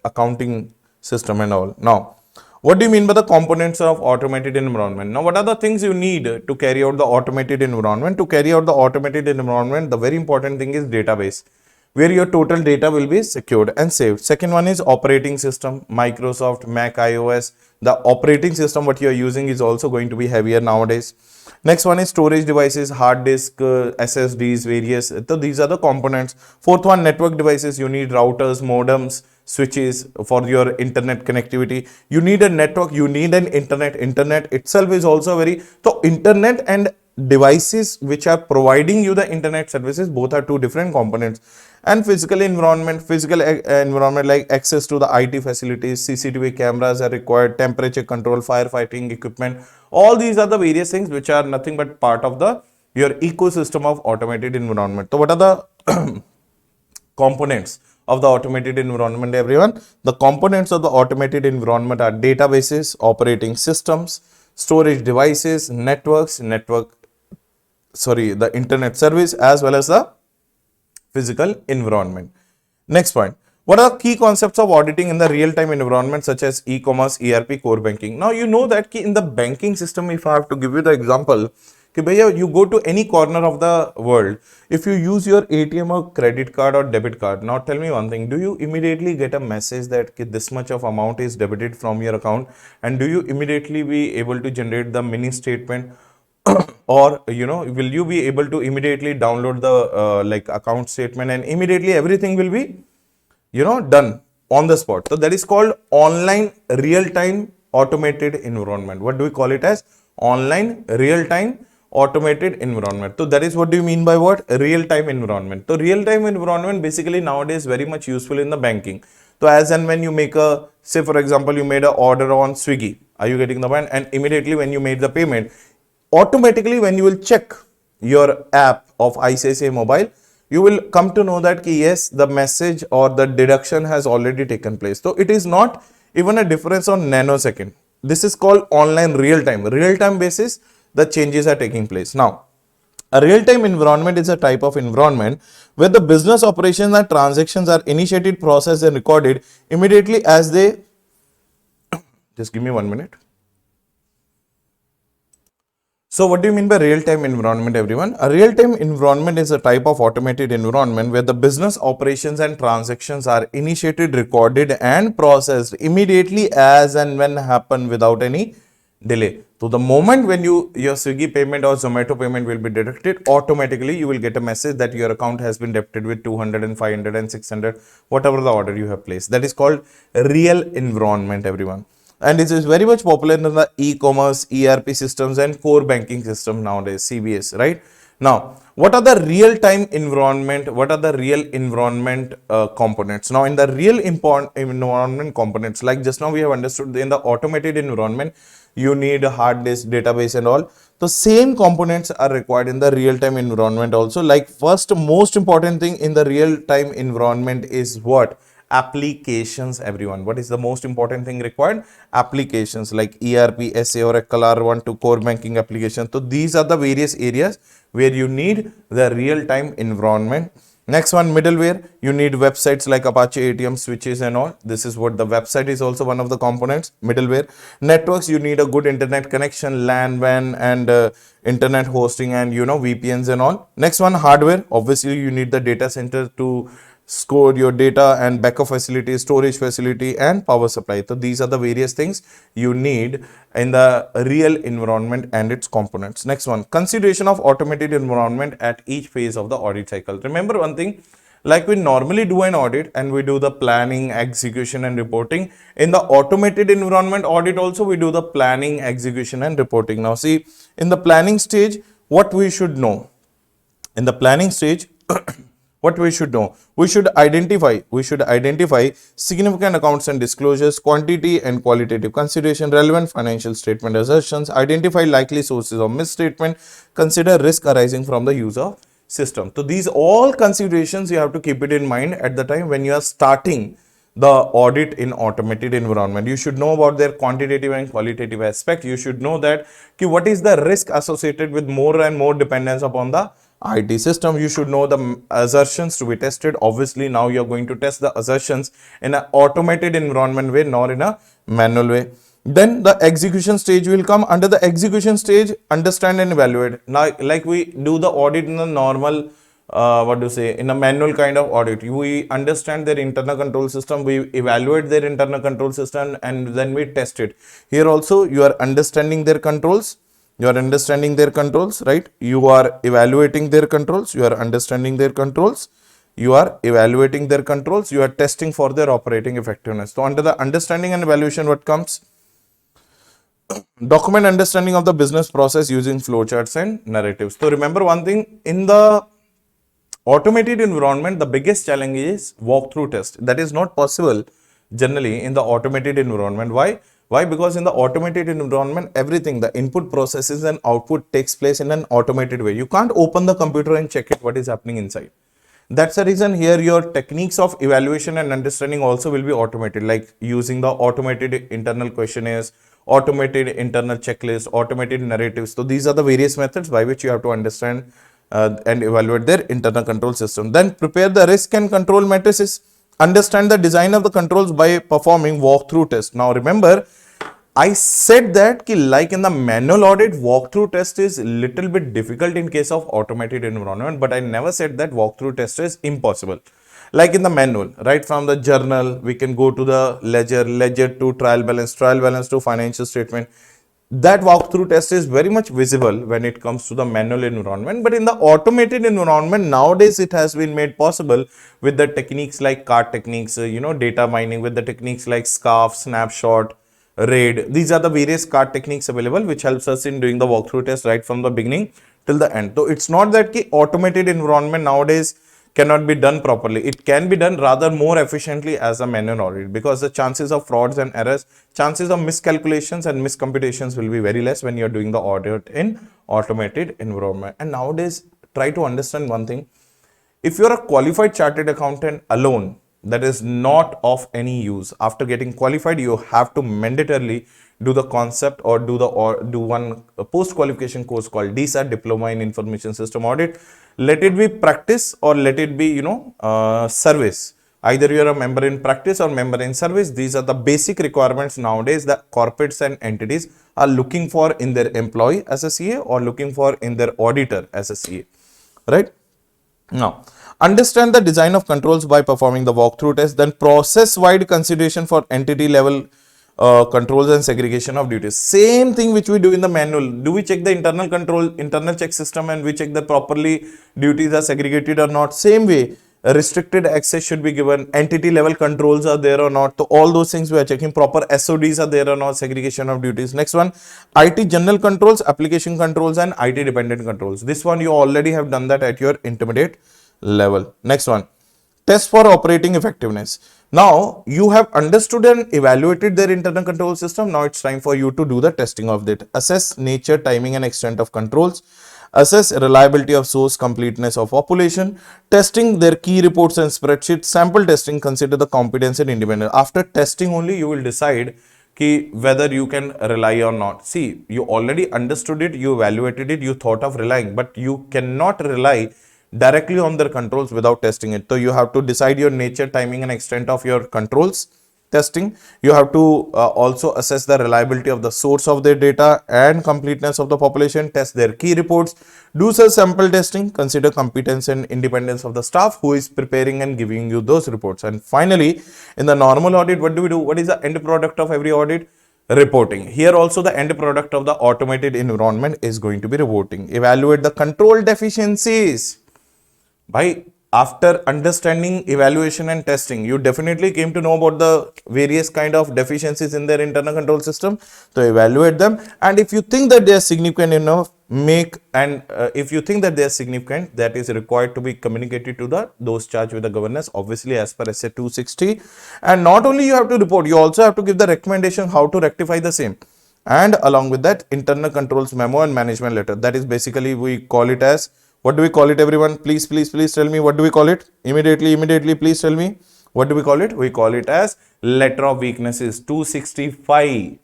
accounting system and all. Now, what do you mean by the components of automated environment? Now, what are the things you need to carry out the automated environment? To carry out the automated environment, the very important thing is database, where your total data will be secured and saved. Second one is operating system, Microsoft, Mac, iOS. The operating system what you are using is also going to be heavier nowadays. Next one is storage devices, hard disk, SSDs, various. So these are the components. Fourth one, network devices. You need routers, modems, switches for your internet connectivity. You need a network, you need an internet. Internet itself is also so internet and devices which are providing you the internet services, both are two different components. And physical environment like access to the IT facilities, CCTV cameras are required, temperature control, firefighting equipment. All these are the various things which are nothing but part of your ecosystem of automated environment. So what are the components of the automated environment, everyone? The components of the automated environment are databases, operating systems, storage devices, the internet service, as well as the physical environment. Next point. What are key concepts of auditing in the real-time environment such as e-commerce, ERP, core banking? Now, you know that in the banking system, if I have to give you the example, you go to any corner of the world, if you use your ATM or credit card or debit card, now tell me one thing, do you immediately get a message that this much of amount is debited from your account, and do you immediately be able to generate the mini statement or will you be able to immediately download the like account statement and immediately everything will be done on the spot. So that is called online real-time automated environment. What do we call it as? Online real-time automated environment. So that is what do you mean by what? Real-time environment. So real-time environment basically nowadays very much useful in the banking. So as and when you make a, say for example, you made an order on Swiggy, are you getting the point? And immediately when you made the payment, automatically when you will check your app of ICICI mobile, you will come to know that yes, the message or the deduction has already taken place. So it is not even a difference on nanosecond. This is called online real time. Real time basis, the changes are taking place. Now, a real time environment is a type of environment where the business operations and transactions are initiated, processed, and recorded immediately as they. Just give me 1 minute. So what do you mean by real-time environment, everyone? A real-time environment is a type of automated environment where the business operations and transactions are initiated, recorded, and processed immediately as and when happen without any delay. So the moment when your Swiggy payment or Zomato payment will be deducted, automatically you will get a message that your account has been debited with 200 and 500 and 600, whatever the order you have placed. That is called real environment, everyone. And it is very much popular in the e-commerce, ERP systems and core banking system nowadays, CBS, right? Now, what are the real-time environment? What are the real environment components? Now, in the real environment components, like just now we have understood in the automated environment, you need a hard disk, database and all. The same components are required in the real-time environment also. Like first, most important thing in the real-time environment is what? Applications, everyone. What is the most important thing required? Applications like ERP, SA, Oracle, R1 to core banking applications. So these are the various areas where you need the real-time environment. Next one, middleware. You need websites like Apache ATM switches and all. This is what the website is also one of the components, middleware. Networks, you need a good internet connection, LAN, WAN and internet hosting and VPNs and all. Next one, hardware. Obviously, you need the data center to store your data and backup facility, storage facility and power supply. So these are the various things you need in the real environment and its components. Next one, consideration of automated environment at each phase of the audit cycle. Remember one thing, like we normally do an audit and we do the planning, execution and reporting. In the automated environment audit also we do the planning, execution and reporting. Now see, in the planning stage, what we should know? In the planning stage, what we should know? We should identify significant accounts and disclosures, quantity and qualitative consideration, relevant financial statement assertions, identify likely sources of misstatement, consider risk arising from the use of system. So these all considerations you have to keep it in mind at the time when you are starting the audit in automated environment. You should know about their quantitative and qualitative aspect. You should know that what is the risk associated with more and more dependence upon the IT system. You should know the assertions to be tested. Obviously, now you are going to test the assertions in an automated environment way, not in a manual way. Then the execution stage will come. Under the execution stage, understand and evaluate. Now, like we do the audit in a normal, in a manual kind of audit, we understand their internal control system, we evaluate their internal control system, and then we test it. Here also, you are understanding their controls. You are understanding their controls, right? You are evaluating their controls. You are understanding their controls. You are evaluating their controls. You are testing for their operating effectiveness. So under the understanding and evaluation, what comes? Document understanding of the business process using flowcharts and narratives. So remember one thing, in the automated environment, the biggest challenge is walkthrough test. That is not possible generally in the automated environment. Why? Why? Because in the automated environment, everything, the input processes and output takes place in an automated way. You can't open the computer and check it what is happening inside. That's the reason here your techniques of evaluation and understanding also will be automated, like using the automated internal questionnaires, automated internal checklist, automated narratives. So these are the various methods by which you have to understand and evaluate their internal control system. Then prepare the risk and control matrices. Understand the design of the controls by performing walkthrough test. Now remember, I said that like in the manual audit, walkthrough test is little bit difficult in case of automated environment, but I never said that walkthrough test is impossible. Like in the manual, right from the journal, we can go to the ledger to trial balance to financial statement. that walkthrough test is very much visible when it comes to the manual environment, but in the automated environment nowadays it has been made possible with the techniques like card techniques, data mining, with the techniques like scarf, snapshot, raid. These are the various card techniques available which helps us in doing the walkthrough test right from the beginning till the end. So it's not that the automated environment nowadays cannot be done properly. It can be done rather more efficiently as a manual audit, because the chances of frauds and errors, chances of miscalculations and miscomputations will be very less when you're doing the audit in automated environment. And nowadays, try to understand one thing. If you're a qualified chartered accountant alone, that is not of any use. After getting qualified, you have to mandatorily do the concept or do one post qualification course called DSAT, Diploma in Information System Audit. Let it be practice or let it be service. Either you are a member in practice or member in service. These are the basic requirements nowadays that corporates and entities are looking for in their employee as a CA or looking for in their auditor as a CA, right? Now, understand the design of controls by performing the walkthrough test, then process-wide consideration for entity-level controls and segregation of duties. Same thing which we do in the manual. Do we check the internal control, internal check system, and we check that properly duties are segregated or not? Same way, restricted access should be given, entity level controls are there or not. So all those things we are checking, proper SODs are there or not, segregation of duties. Next one, IT general controls, application controls, and IT dependent controls. This one you already have done that at your intermediate level. Next one, test for operating effectiveness. Now you have understood and evaluated their internal control system. Now it's time for you to do the testing of that. Assess nature, timing, and extent of controls. Assess reliability of source, completeness of population. Testing their key reports and spreadsheets. Sample testing, consider the competence and independence. After testing only you will decide whether you can rely or not. See, you already understood it, you evaluated it, you thought of relying, but you cannot rely directly on their controls without testing it. So you have to decide your nature, timing, and extent of your controls. Testing, you have to also assess the reliability of the source of their data and completeness of the population. Test their key reports. Do some sample testing. Consider competence and independence of the staff who is preparing and giving you those reports. And finally, in the normal audit, what do we do? What is the end product of every audit? Reporting. Here also the end product of the automated environment is going to be reporting. Evaluate the control deficiencies. By after understanding evaluation and testing, you definitely came to know about the various kind of deficiencies in their internal control system. So evaluate them, and if you think that they are significant enough, if you think that they are significant, that is required to be communicated to those charged with the governance, obviously as per SA 260. And not only you have to report, you also have to give the recommendation how to rectify the same. And along with that, internal controls memo and management letter. That is basically, we call it as, what do we call it, everyone? Please tell me, what do we call it? Immediately, please tell me. What do we call it? We call it as letter of weaknesses, 265.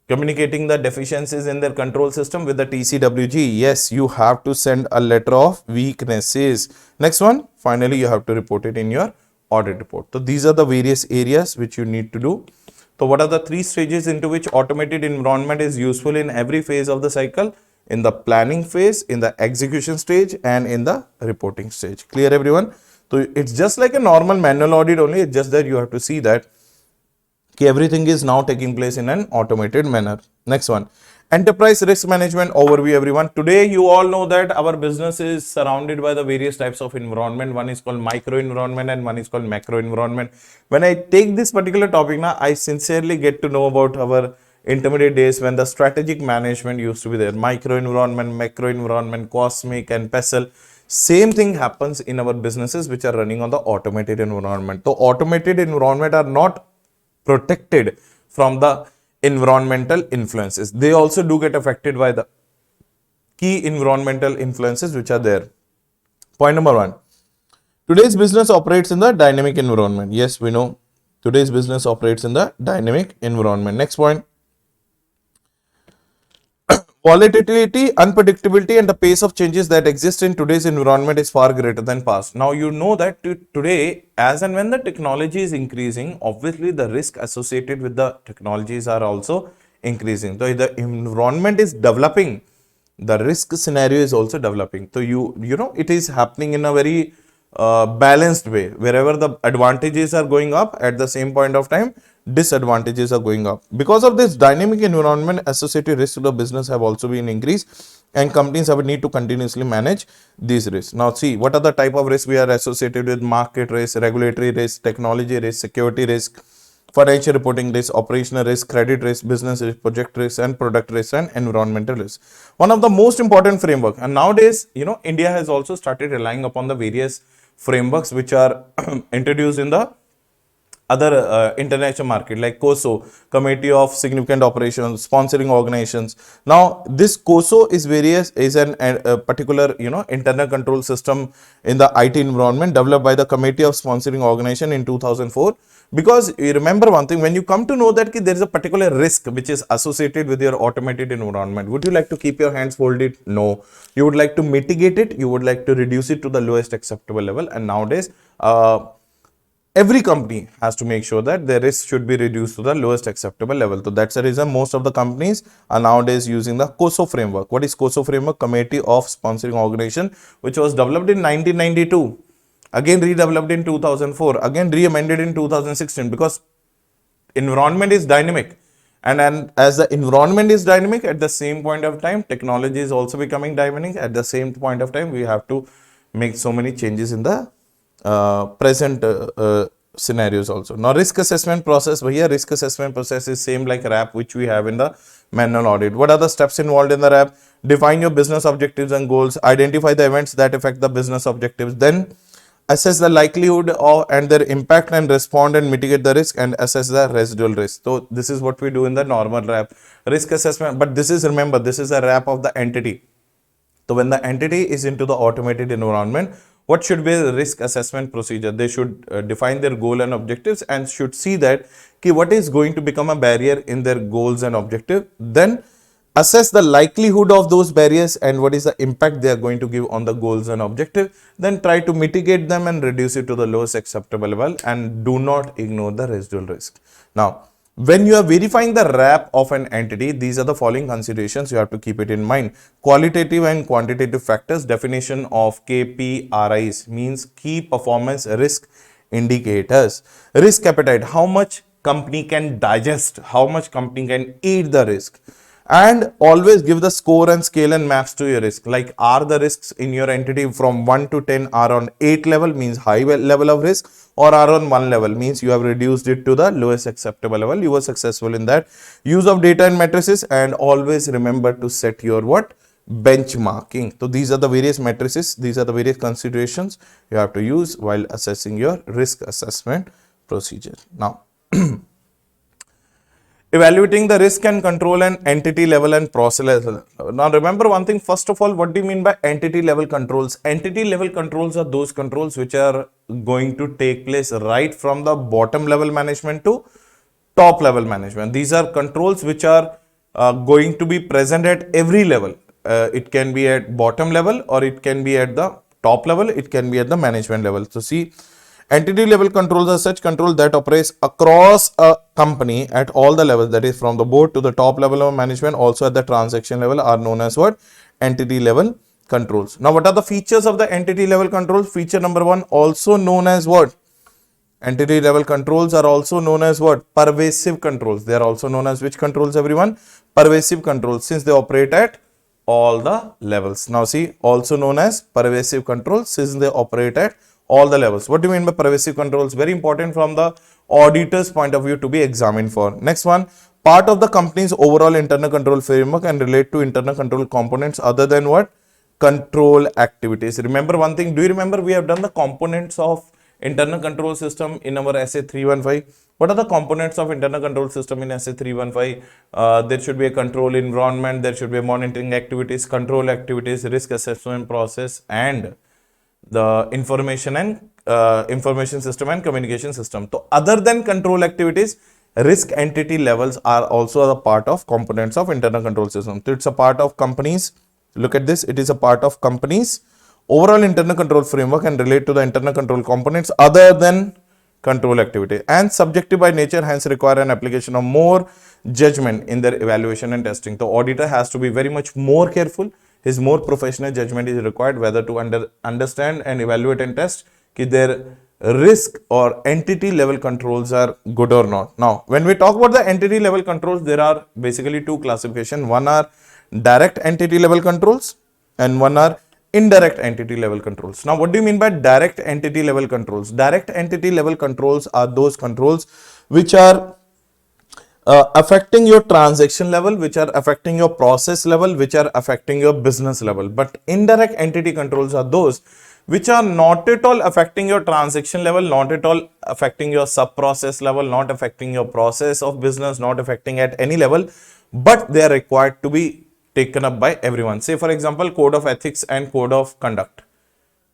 Communicating the deficiencies in their control system with the TCWG. Yes, you have to send a letter of weaknesses. Next one, finally, you have to report it in your audit report. So these are the various areas which you need to do. So what are the three stages into which automated environment is useful in every phase of the cycle? In the planning phase, in the execution stage, and in the reporting stage. Clear, everyone? So it's just like a normal manual audit only. It's just that you have to see that everything is now taking place in an automated manner. Next one, enterprise risk management overview, everyone. Today you all know that our business is surrounded by the various types of environment. One is called micro environment and one is called macro environment. When I take this particular topic now, I sincerely get to know about our intermediate days when the strategic management used to be there. Micro environment, macro environment, cosmic and pestle. Same thing happens in our businesses which are running on the automated environment. So automated environment are not protected from the environmental influences. They also do get affected by the key environmental influences which are there. Point number one, today's business operates in the dynamic environment. Yes, we know today's business operates in the dynamic environment. Next point, volatility, unpredictability, and the pace of changes that exist in today's environment is far greater than past. Now, you know that today, as and when the technology is increasing, obviously the risk associated with the technologies are also increasing. So, the environment is developing, the risk scenario is also developing. So, you know, it is happening in a very balanced way. Wherever the advantages are going up, at the same point of time, disadvantages are going up. Because of this dynamic environment, associated risks to the business have also been increased, and companies have a need to continuously manage these risks. Now see, what are the type of risks we are associated with? Market risk, regulatory risk, technology risk, security risk, financial reporting risk, operational risk, credit risk, business risk, project risk, and product risk, and environmental risk. One of the most important framework, and nowadays, India has also started relying upon the various frameworks which are introduced in the other international market, like COSO, Committee of Significant Operations, sponsoring organizations. Now this COSO is a particular internal control system in the IT environment, developed by the Committee of Sponsoring Organization in 2004. Because you remember one thing, when you come to know that there is a particular risk which is associated with your automated environment, would you like to keep your hands folded? No. You would like to mitigate it, you would like to reduce it to the lowest acceptable level. And nowadays every company has to make sure that their risk should be reduced to the lowest acceptable level. So that's the reason most of the companies are nowadays using the COSO framework. What is COSO framework? Committee of Sponsoring Organization, which was developed in 1992, again redeveloped in 2004, again re-amended in 2016, because environment is dynamic. And as the environment is dynamic, at the same point of time, technology is also becoming dynamic. At the same point of time, we have to make so many changes in the present scenarios also. Now risk assessment process, here risk assessment process is same like RAP which we have in the manual audit. What are the steps involved in the RAP? Define your business objectives and goals, identify the events that affect the business objectives, then assess the likelihood of and their impact and respond and mitigate the risk, and assess the residual risk. So this is what we do in the normal RAP risk assessment, but this is, remember, this is a RAP of the entity. So when the entity is into the automated environment, what should be the risk assessment procedure? They should define their goal and objectives and should see that what is going to become a barrier in their goals and objective. Then assess the likelihood of those barriers and what is the impact they are going to give on the goals and objective. Then try to mitigate them and reduce it to the lowest acceptable level, and do not ignore the residual risk. Now, when you are verifying the RAP of an entity, these are the following considerations you have to keep it in mind. Qualitative and quantitative factors. Definition of KPRIs means key performance risk indicators. Risk appetite, how much company can digest, how much company can eat the risk. And always give the score and scale and maps to your risk. Like, are the risks in your entity from 1 to 10 are on 8 level, means high level of risk, or are on 1 level, means you have reduced it to the lowest acceptable level. You were successful in that. Use of data and matrices, and always remember to set your benchmarking. So these are the various matrices, these are the various considerations you have to use while assessing your risk assessment procedure. Now, evaluating the risk and control and entity level and process level. Now remember one thing, first of all, what do you mean by entity level controls? Entity level controls are those controls which are going to take place right from the bottom level management to top level management. These are controls which are going to be present at every level. It can be at bottom level, or it can be at the top level, it can be at the management level. So see, entity level controls are such control that operates across a company at all the levels, that is from the board to the top level of management, also at the transaction level, are known as entity level controls. Now what are the features of the entity level controls? Feature number 1, also known as entity level controls are also known as pervasive controls. They are also known as which controls, everyone? Pervasive controls, since they operate at all the levels. Now see, also known as pervasive controls since they operate at all the levels. What do you mean by pervasive controls? Very important from the auditor's point of view to be examined for. Next one, part of the company's overall internal control framework and relate to internal control components other than control activities. Remember one thing, do you remember we have done the components of internal control system in our essay 315? What are the components of internal control system in essay 315? There should be a control environment, there should be monitoring activities, control activities, risk assessment process, and the information system and communication system. So other than control activities, risk entity levels are also a part of components of internal control system. So it's a part of companies. Look at this, it is a part of companies overall internal control framework and relate to the internal control components other than control activity, and subjective by nature, hence require an application of more judgment in their evaluation and testing. The auditor has to be very much more careful. His more professional judgment is required whether to understand and evaluate and test their risk or entity level controls are good or not. Now, when we talk about the entity level controls, there are basically two classifications. One are direct entity level controls and one are indirect entity level controls. Now, what do you mean by direct entity level controls? Direct entity level controls are those controls which are affecting your transaction level, which are affecting your process level, which are affecting your business level. But indirect entity controls are those which are not at all affecting your transaction level, not at all affecting your sub process level, not affecting your process of business, not affecting at any level, but they are required to be taken up by everyone. Say, for example, code of ethics and code of conduct.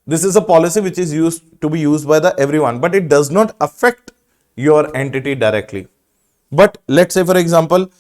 This is a policy which is used to be used by the everyone, but it does not affect your entity directly. But let's say, for example,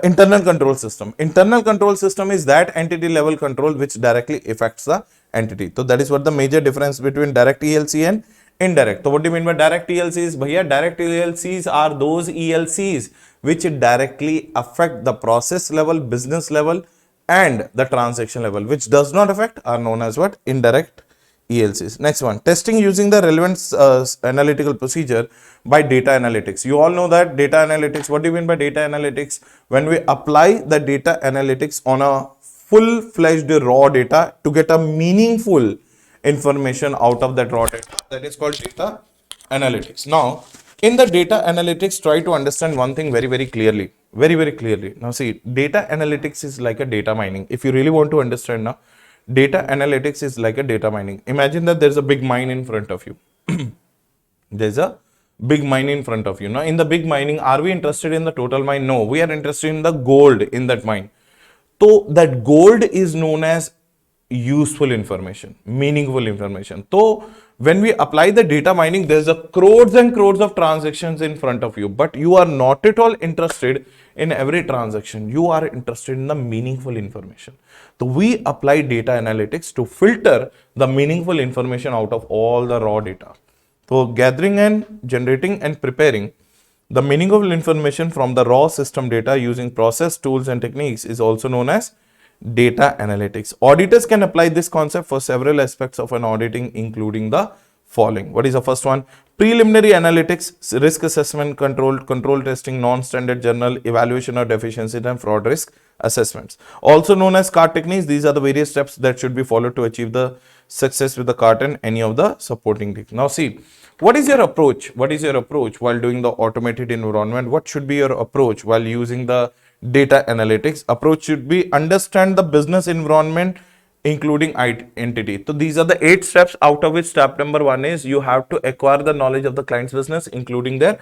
internal control system. Internal control system is that entity level control which directly affects the entity. So that is what the major difference between direct ELC and indirect. So what do you mean by direct ELCs? Bhaiya, direct ELCs are those ELCs which directly affect the process level, business level, and the transaction level, which does not affect, are known as what? Indirect ELCs. Next one, testing using the relevant analytical procedure by data analytics. You all know that data analytics. What do you mean by data analytics? When we apply the data analytics on a full-fledged raw data to get a meaningful information out of that raw data, that is called data analytics. Now, in the data analytics, try to understand one thing very, very clearly. Very, very clearly. Now, see, data analytics is like a data mining. If you really want to understand now, data analytics is like a data mining. Imagine that there's a big mine in front of you. There's a big mine in front of you. Now, in the big mining, are we interested in the total mine? No, we are interested in the gold in that mine. So, that gold is known as useful information, meaningful information. So, when we apply the data mining, there's a crores and crores of transactions in front of you, but you are not at all interested in every transaction. You are interested in the meaningful information. So, we apply data analytics to filter the meaningful information out of all the raw data. So, gathering and generating and preparing the meaningful information from the raw system data using process, tools, and techniques is also known as data analytics. Auditors can apply this concept for several aspects of an auditing, including the following. What is the first one? Preliminary analytics, risk assessment, control testing, non-standard journal, evaluation of deficiency, and fraud risk assessments. Also known as CART techniques, these are the various steps that should be followed to achieve the success with the CART and any of the supporting techniques. Now see, what is your approach? What is your approach while doing the automated environment? What should be your approach while using the data analytics? Approach should be understand the business environment, including entity. So these are the 8 steps, out of which step number 1 is you have to acquire the knowledge of the client's business, including their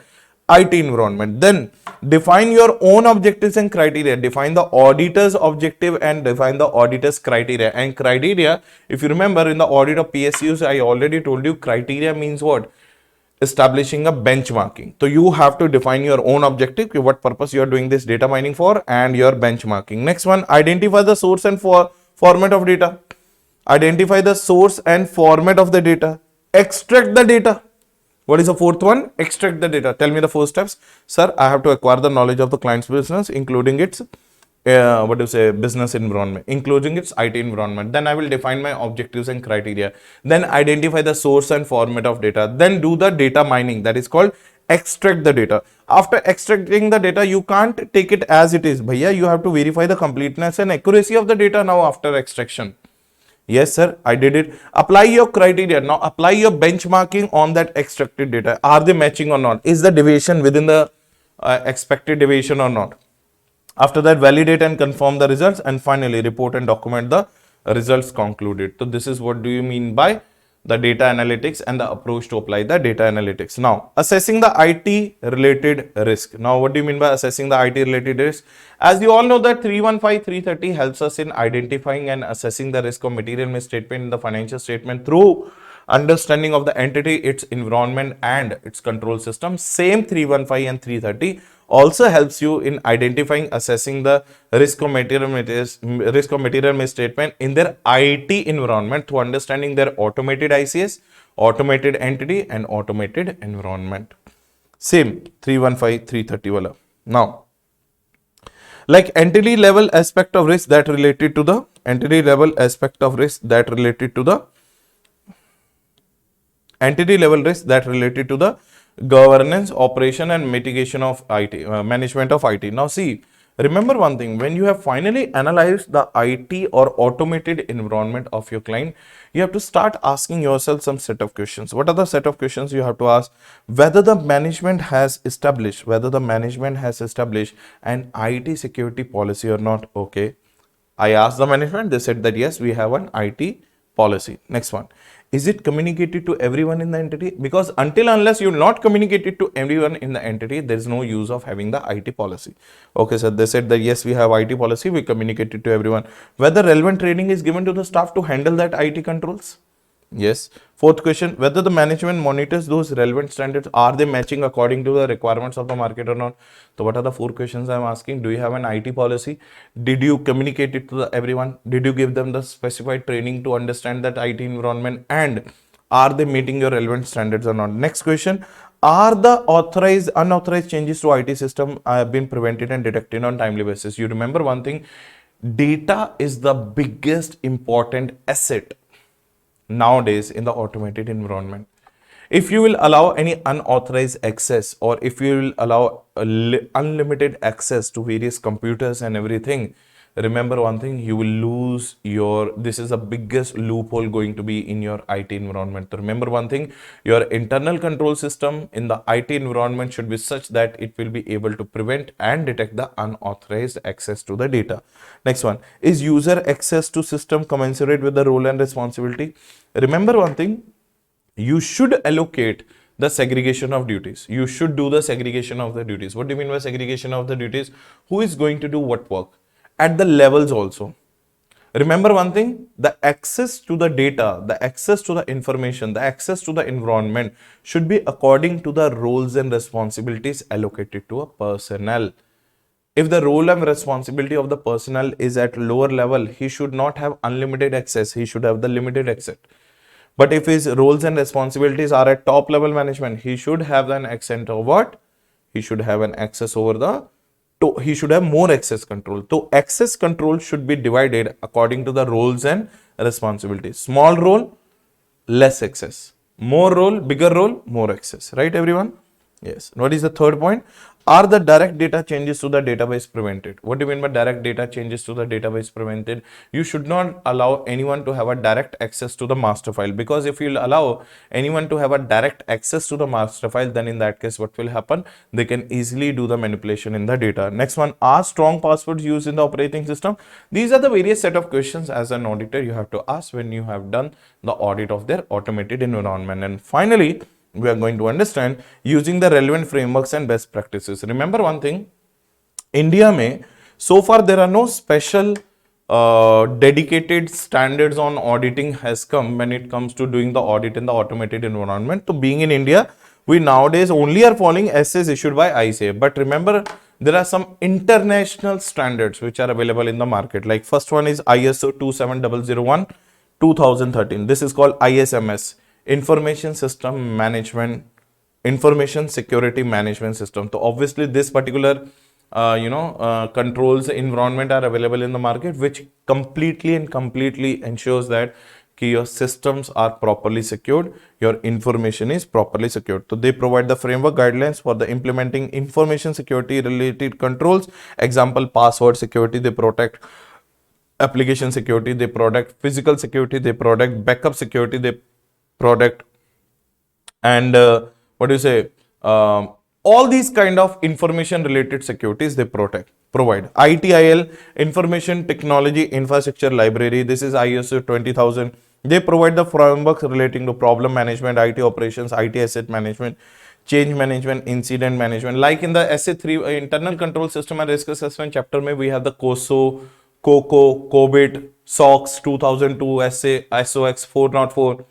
IT environment. Then define your own objectives and criteria. Define the auditor's objective and define the auditor's criteria. And criteria, if you remember in the audit of PSUs, I already told you criteria means what? Establishing a benchmarking. So you have to define your own objective, what purpose you are doing this data mining for, and your benchmarking. Next one, identify the source and format of data. Identify the source and format of the data. Extract the data. What is the fourth one? Extract the data. Tell me the 4 steps. Sir, I have to acquire the knowledge of the client's business, including its business environment, including its IT environment. Then I will define my objectives and criteria. Then identify the source and format of data. Then do the data mining, that is called extract the data. After extracting the data, you can't take it as it is. Bhaiya, you have to verify the completeness and accuracy of the data now after extraction. Yes, sir, I did it. Apply your criteria. Now apply your benchmarking on that extracted data. Are they matching or not? Is the deviation within the expected deviation or not? After that, validate and confirm the results, and finally report and document the results concluded. So this is what do you mean by the data analytics and the approach to apply the data analytics. Now, assessing the IT related risk. Now, what do you mean by assessing the IT related risk? As you all know that 315, 330 helps us in identifying and assessing the risk of material misstatement in the financial statement through understanding of the entity, its environment, and its control system. Same 315 and 330 also helps you in identifying, assessing the risk of material misstatement in their IT environment through understanding their automated ICS, automated entity, and automated environment. Same 315, 330 wala. Now, like entity level aspect of risk that related to the entity level risk that related to the governance, operation, and mitigation of IT, management of IT. Now, see, remember one thing, when you have finally analyzed the IT or automated environment of your client, you have to start asking yourself some set of questions. What are the set of questions you have to ask? Whether the management has established, an IT security policy or not. Okay. I asked the management, they said that yes, we have an IT policy. Next one, is it communicated to everyone in the entity? Because until unless you not communicate it to everyone in the entity, there is no use of having the IT policy. Okay, so they said that yes, we have IT policy, we communicate it to everyone. Whether relevant training is given to the staff to handle that IT controls? Yes. Fourth question, whether the management monitors those relevant standards, are they matching according to the requirements of the market or not? So what are the 4 questions I'm asking? Do you have an IT policy? Did you communicate it to everyone? Did you give them the specified training to understand that IT environment? And are they meeting your relevant standards or not? Next question, are the unauthorized changes to IT system been prevented and detected on timely basis? You remember one thing, data is the biggest important asset nowadays in the automated environment. If you will allow any unauthorized access, or if you will allow unlimited access to various computers and everything, remember one thing, you will lose your, this is the biggest loophole going to be in your IT environment. So remember one thing, your internal control system in the IT environment should be such that it will be able to prevent and detect the unauthorized access to the data. Next one, is user access to system commensurate with the role and responsibility? Remember one thing, you should allocate the segregation of duties. You should do the segregation of the duties. What do you mean by segregation of the duties? Who is going to do what work? At the levels also. Remember one thing, the access to the data, the access to the information, the access to the environment should be according to the roles and responsibilities allocated to a personnel. If the role and responsibility of the personnel is at lower level, he should not have unlimited access. He should have the limited access. But if his roles and responsibilities are at top level management, he should have an access over what? He should have an access over the, he should have more access control. So access control should be divided according to the roles and responsibilities. Small role, less access. More role, bigger role, more access. Right, everyone? Yes. What is the third point? Are the direct data changes to the database prevented? What do you mean by direct data changes to the database prevented? You should not allow anyone to have a direct access to the master file, because if you allow anyone to have a direct access to the master file, then in that case, what will happen? They can easily do the manipulation in the data. Next one, are strong passwords used in the operating system? These are the various set of questions as an auditor you have to ask when you have done the audit of their automated environment. And finally, we are going to understand using the relevant frameworks and best practices. Remember one thing, India mein, so far there are no special dedicated standards on auditing has come when it comes to doing the audit in the automated environment. So being in India, we nowadays only are following essays issued by ICA. But remember, there are some international standards which are available in the market. Like first one is ISO 27001 2013. This is called ISMS, Information System Management, Information Security Management System. So obviously this particular controls environment are available in the market, which completely ensures that your systems are properly secured, your information is properly secured. So they provide the framework guidelines for the implementing information security related controls. Example, password security, they protect application security, they protect physical security, they protect backup security, they protect, and what do you say, all these kind of information related securities they provide. ITIL, Information Technology Infrastructure Library, this is ISO 20000. They provide the frameworks relating to problem management, IT operations, IT asset management, change management, incident management. Like in the SA3 internal control system and risk assessment chapter mein, we have the COSO, COCO, COBIT, SOX 2002, SA, SOX 404.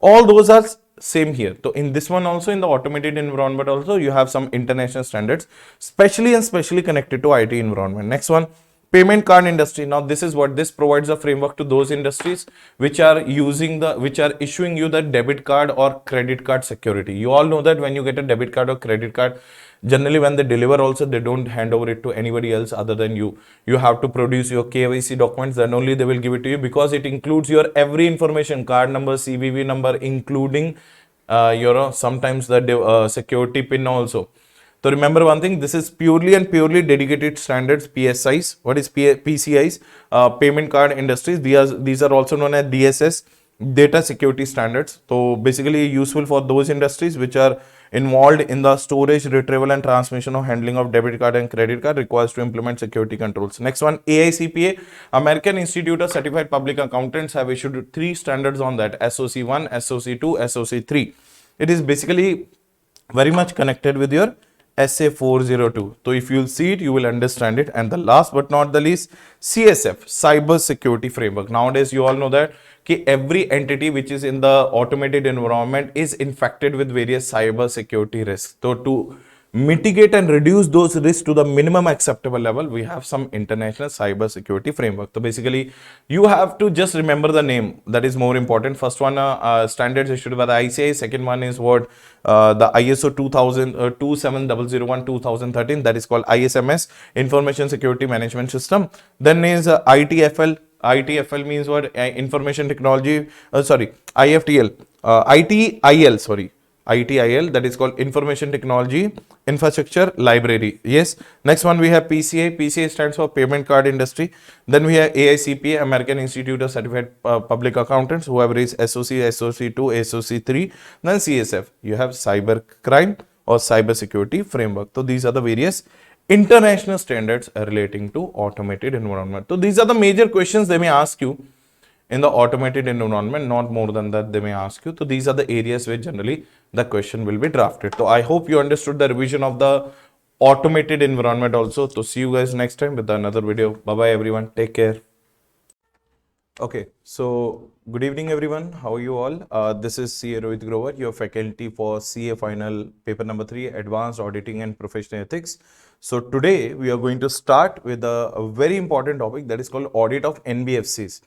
All those are same here. So in this one also, in the automated environment also, you have some international standards, especially connected to IT environment. Next one, payment card industry. Now this is what this provides a framework to those industries which are issuing you the debit card or credit card security. You all know that when you get a debit card or credit card, generally when they deliver also, they don't hand over it to anybody else other than you. You have to produce your KYC documents, then only they will give it to you, because it includes your every information, card number, CVV number, including sometimes the security pin also. So remember one thing, this is purely and purely dedicated standards, PSIs. What is PCIs? Payment card industries. These are also known as DSS, data security standards. So basically useful for those industries which are involved in the storage, retrieval and transmission or handling of debit card and credit card requires to implement security controls. Next one, AICPA, American Institute of Certified Public Accountants have issued 3 standards on that, SOC1, SOC2, SOC3. It is basically very much connected with your SA 402. So if you'll see it, you will understand it. And the last but not the least, CSF, Cyber Security Framework. Nowadays, you all know that every entity which is in the automated environment is infected with various cyber security risks. So to mitigate and reduce those risks to the minimum acceptable level, we have some international cyber security framework. So basically, you have to just remember the name. That is more important. First one, standards issued by the ICI. Second one is what the ISO 27001 2013. That is called ISMS, Information Security Management System. Then is ITFL. ITFL means what? Information Technology. IFTL. ITIL. Sorry. ITIL, that is called Information Technology Infrastructure Library. Yes. Next one we have PCA. PCA stands for Payment Card Industry. Then we have AICPA, American Institute of Certified Public Accountants, who have raised SOC, SOC2, SOC3. Then CSF, you have Cyber Crime or Cyber Security Framework. So these are the various international standards relating to automated environment. So these are the major questions they may ask you in the automated environment, not more than that they may ask you. So these are the areas where generally the question will be drafted. So I hope you understood the revision of the automated environment also. So see you guys next time with another video. Bye bye everyone. Take care. Okay, so good evening everyone. How are you all? This is CA Rohit Grover, your faculty for CA Final Paper number 3, Advanced Auditing and Professional Ethics. So today we are going to start with a very important topic that is called audit of NBFCs.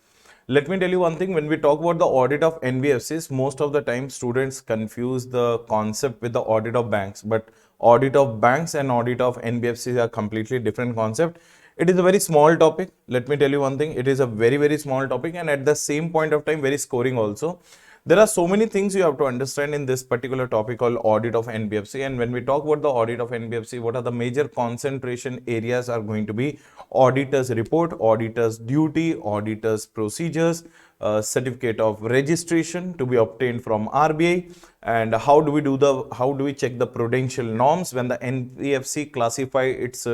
Let me tell you one thing, when we talk about the audit of NBFCs, most of the time students confuse the concept with the audit of banks, but audit of banks and audit of NBFCs are completely different concept. It is a very small topic. Let me tell you one thing, it is a very, very small topic and at the same point of time, very scoring also. There are so many things you have to understand in this particular topic called audit of NBFC. And when we talk about the audit of NBFC, what are the major concentration areas are going to be auditor's report, auditor's duty, auditor's procedures, certificate of registration to be obtained from RBI, and how do we check the prudential norms when the NBFC classify its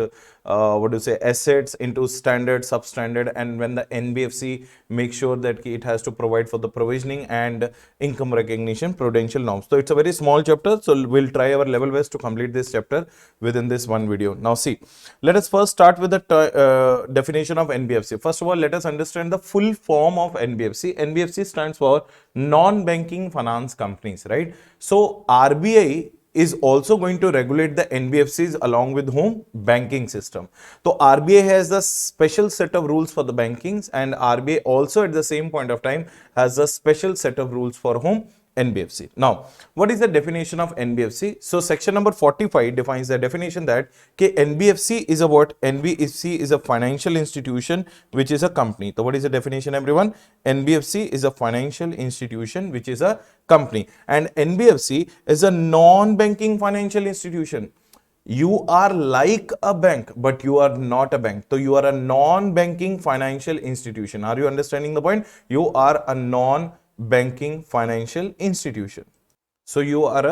assets into standard, substandard, and when the NBFC make sure that it has to provide for the provisioning and income recognition prudential norms. So it's a very small chapter, so we'll try our level best to complete this chapter within this one video. Now see, let us first start with the definition of NBFC. First of all, let us understand the full form of NBFC. NBFC stands for non-banking finance companies, right? So RBI is also going to regulate the NBFCs along with whom? Banking system. So RBI has a special set of rules for the bankings, and RBI also at the same point of time has a special set of rules for whom? NBFC. Now, what is the definition of NBFC? So, section number 45 defines the definition that NBFC is a what? NBFC is a financial institution which is a company. So, what is the definition, everyone? NBFC is a financial institution which is a company, and NBFC is a non-banking financial institution. You are like a bank, but you are not a bank. So, you are a non-banking financial institution. Are you understanding the point? You are a non-banking financial institution. So you are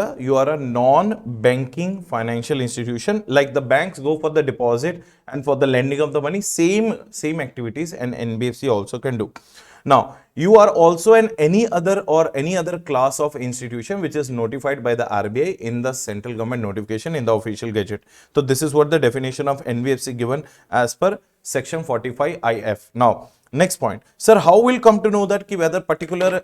a non-banking financial institution. Like the banks go for the deposit and for the lending of the money, same activities and NBFC also can do. Now, you are also any other class of institution which is notified by the RBI in the central government notification in the official gazette. So this is what the definition of NBFC given as per section 45 IF. Now, next point, sir, how will come to know that whether particular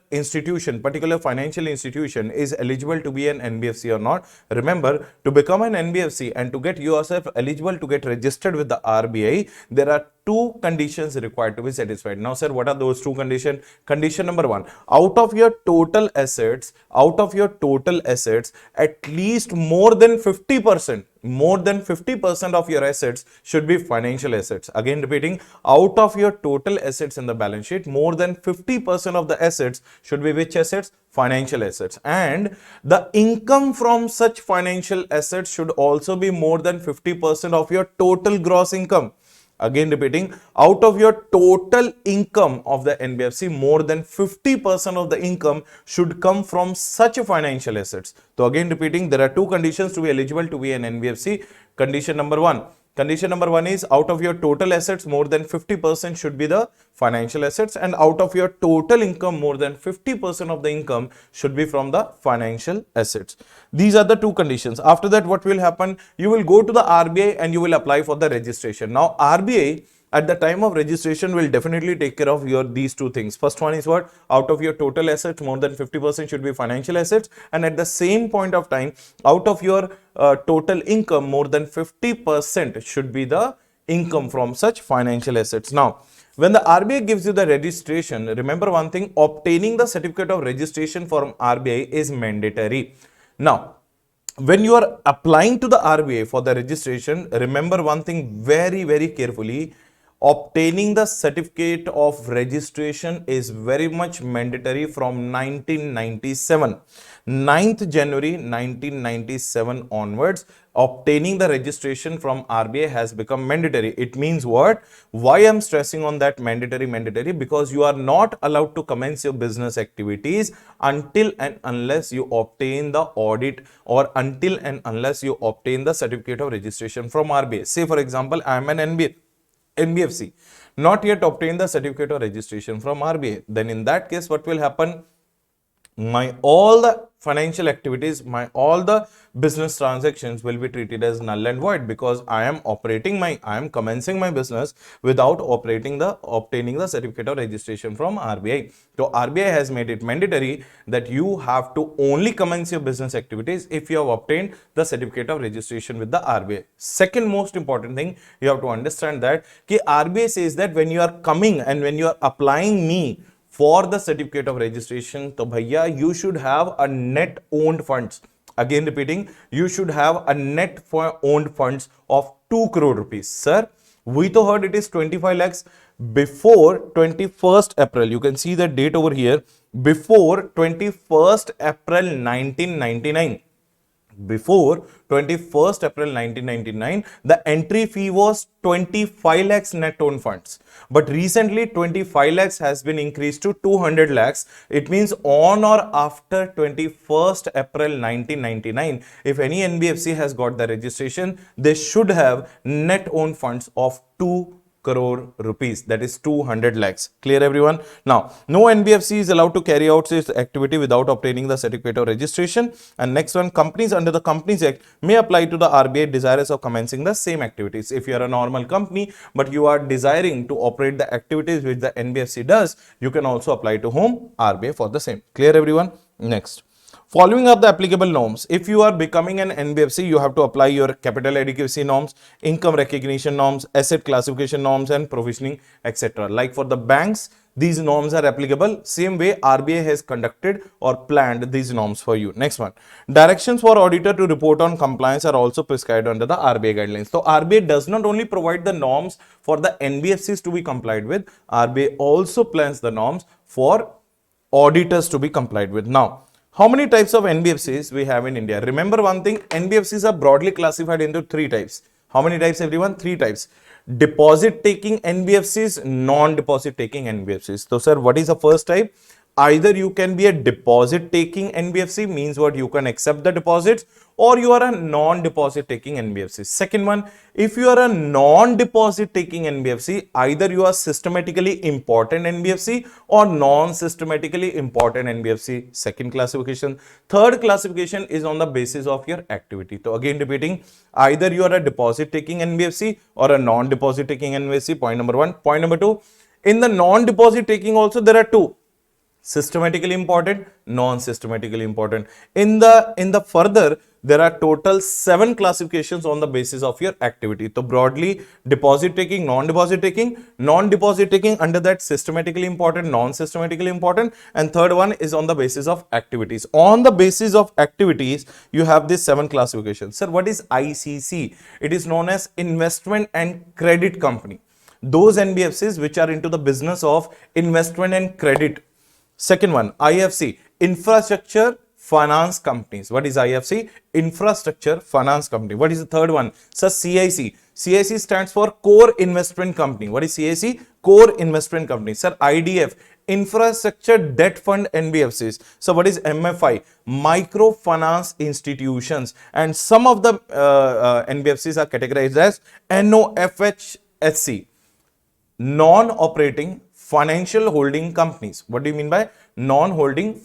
financial institution is eligible to be an NBFC or not? Remember, to become an NBFC and to get yourself eligible to get registered with the RBI, there are 2 conditions required to be satisfied. Now, sir, what are those 2 conditions? Condition number 1, out of your total assets, at least more than 50%, more than 50% of your assets should be financial assets. Again repeating, out of your total assets in the balance sheet, more than 50% of the assets should be which assets? Financial assets. And the income from such financial assets should also be more than 50% of your total gross income. Again repeating, out of your total income of the NBFC, more than 50% of the income should come from such financial assets. So again repeating, there are two conditions to be eligible to be an NBFC. Condition number one. Condition number one is out of your total assets, more than 50% should be the financial assets, and out of your total income, more than 50% of the income should be from the financial assets. These are the two conditions. After that, what will happen? You will go to the RBI and you will apply for the registration. Now, RBI at the time of registration will definitely take care of your these two things. First one is what? Out of your total assets, more than 50% should be financial assets, and at the same point of time, out of your total income, more than 50% should be the income from such financial assets. Now, when the RBI gives you the registration, remember one thing, obtaining the certificate of registration from RBI is mandatory. Now, when you are applying to the RBI for the registration, remember one thing very, very carefully. Obtaining the certificate of registration is very much mandatory from 1997. 9th January 1997 onwards, obtaining the registration from RBI has become mandatory. It means what? Why I'm stressing on that mandatory? Because you are not allowed to commence your business activities until and unless you obtain the audit, or until and unless you obtain the certificate of registration from RBI. Say for example, I am an NBFC, not yet obtained the certificate of registration from RBI. Then in that case, what will happen? My all the financial activities, my all the business transactions will be treated as null and void, because I am commencing my business without obtaining the certificate of registration from RBI. So RBI has made it mandatory that you have to only commence your business activities if you have obtained the certificate of registration with the RBI. Second most important thing, you have to understand that RBI says that when you are coming and when you are applying me for the certificate of registration, तो भैया you should have a net owned funds. Again repeating, you should have a net owned funds of 2 crore rupees. Sir, we to heard it is 25 lakhs before 21st April. You can see the date over here. Before 21st April 1999. Before 21st April 1999, the entry fee was 25 lakhs net owned funds. But recently 25 lakhs has been increased to 200 lakhs. It means on or after 21st April 1999, if any NBFC has got the registration, they should have net owned funds of 2 crore rupees, that is 200 lakhs. Clear everyone? Now, no NBFC is allowed to carry out its activity without obtaining the certificate of registration. And next one, companies under the Companies Act may apply to the RBI desirous of commencing the same activities. If you are a normal company but you are desiring to operate the activities which the NBFC does, you can also apply to whom? RBI for the same. Clear everyone? Next. Following up the applicable norms, if you are becoming an NBFC, you have to apply your capital adequacy norms, income recognition norms, asset classification norms, and provisioning, etc. Like for the banks, these norms are applicable. Same way RBI has conducted or planned these norms for you. Next one, directions for auditor to report on compliance are also prescribed under the RBI guidelines. So RBI does not only provide the norms for the NBFCs to be complied with, RBI also plans the norms for auditors to be complied with. Now, how many types of NBFCs we have in India? Remember one thing, NBFCs are broadly classified into 3 types. How many types everyone? 3 types. Deposit taking NBFCs, non-deposit taking NBFCs. So sir, what is the first type? Either you can be a deposit taking NBFC, means what, you can accept the deposits, or you are a non-deposit taking NBFC. Second one, if you are a non-deposit taking NBFC, either you are systematically important NBFC or non-systematically important NBFC. Second classification. Third classification is on the basis of your activity. So again repeating, either you are a deposit taking NBFC or a non-deposit taking NBFC. Point number 1. Point number 2, in the non-deposit taking also there are 2. systematically important, non-systematically important. In the further, there are total 7 classifications on the basis of your activity. So broadly, deposit taking, non-deposit taking, non-deposit taking, under that systematically important, non-systematically important, and third one is on the basis of activities. On the basis of activities, you have these 7 classifications. Sir, what is ICC? It is known as Investment and Credit Company. Those NBFCs which are into the business of investment and credit. Second one, IFC, Infrastructure Finance Companies. What is IFC? Infrastructure Finance Company. What is the third one? So CIC. CIC stands for Core Investment Company. What is CIC? Core Investment Company. Sir, IDF, Infrastructure Debt Fund NBFCs. So what is MFI? Microfinance Institutions. And some of the NBFCs are categorized as NOFHSC, non-operating financial holding companies. What do you mean by non-operative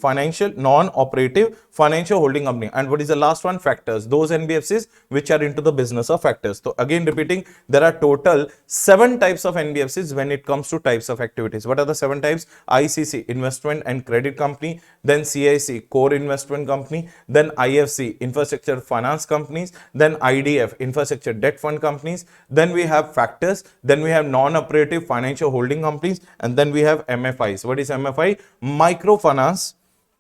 financial holding company? And what is the last one? Factors. Those NBFCs which are into the business of factors. So again repeating, there are total 7 types of NBFCs when it comes to types of activities. What are the 7 types? ICC, Investment and Credit Company, then CIC, Core Investment Company, then IFC, Infrastructure Finance Companies, then IDF, Infrastructure Debt Fund Companies, then we have factors, then we have non-operative financial holding companies, and then we have MFIs. What is MFI? Microfinance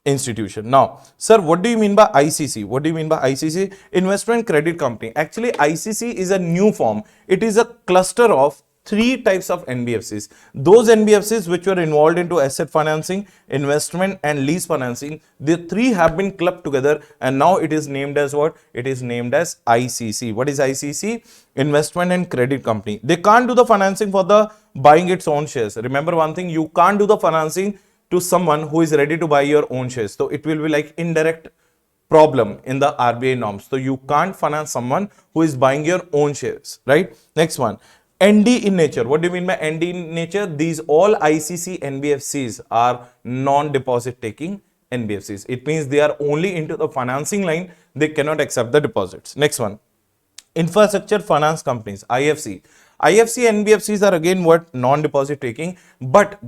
Institution. Now, sir, what do you mean by ICC? What do you mean by ICC? Investment Credit Company. Actually, ICC is a new form. It is a cluster of 3 types of NBFCs. Those NBFCs which were involved into asset financing, investment and lease financing, the 3 have been clubbed together and now it is named as what? It is named as ICC. What is ICC? Investment and Credit Company. They can't do the financing for the buying its own shares. Remember one thing, you can't do the financing to someone who is ready to buy your own shares. So it will be like indirect problem in the RBI norms. So you can't finance someone who is buying your own shares, right? Next one, ND in nature. What do you mean by ND in nature? These all ICC NBFCs are non-deposit taking NBFCs. It means they are only into the financing line. They cannot accept the deposits. Next one, Infrastructure Finance Companies, IFC. IFC NBFCs are again what? Non-deposit taking, but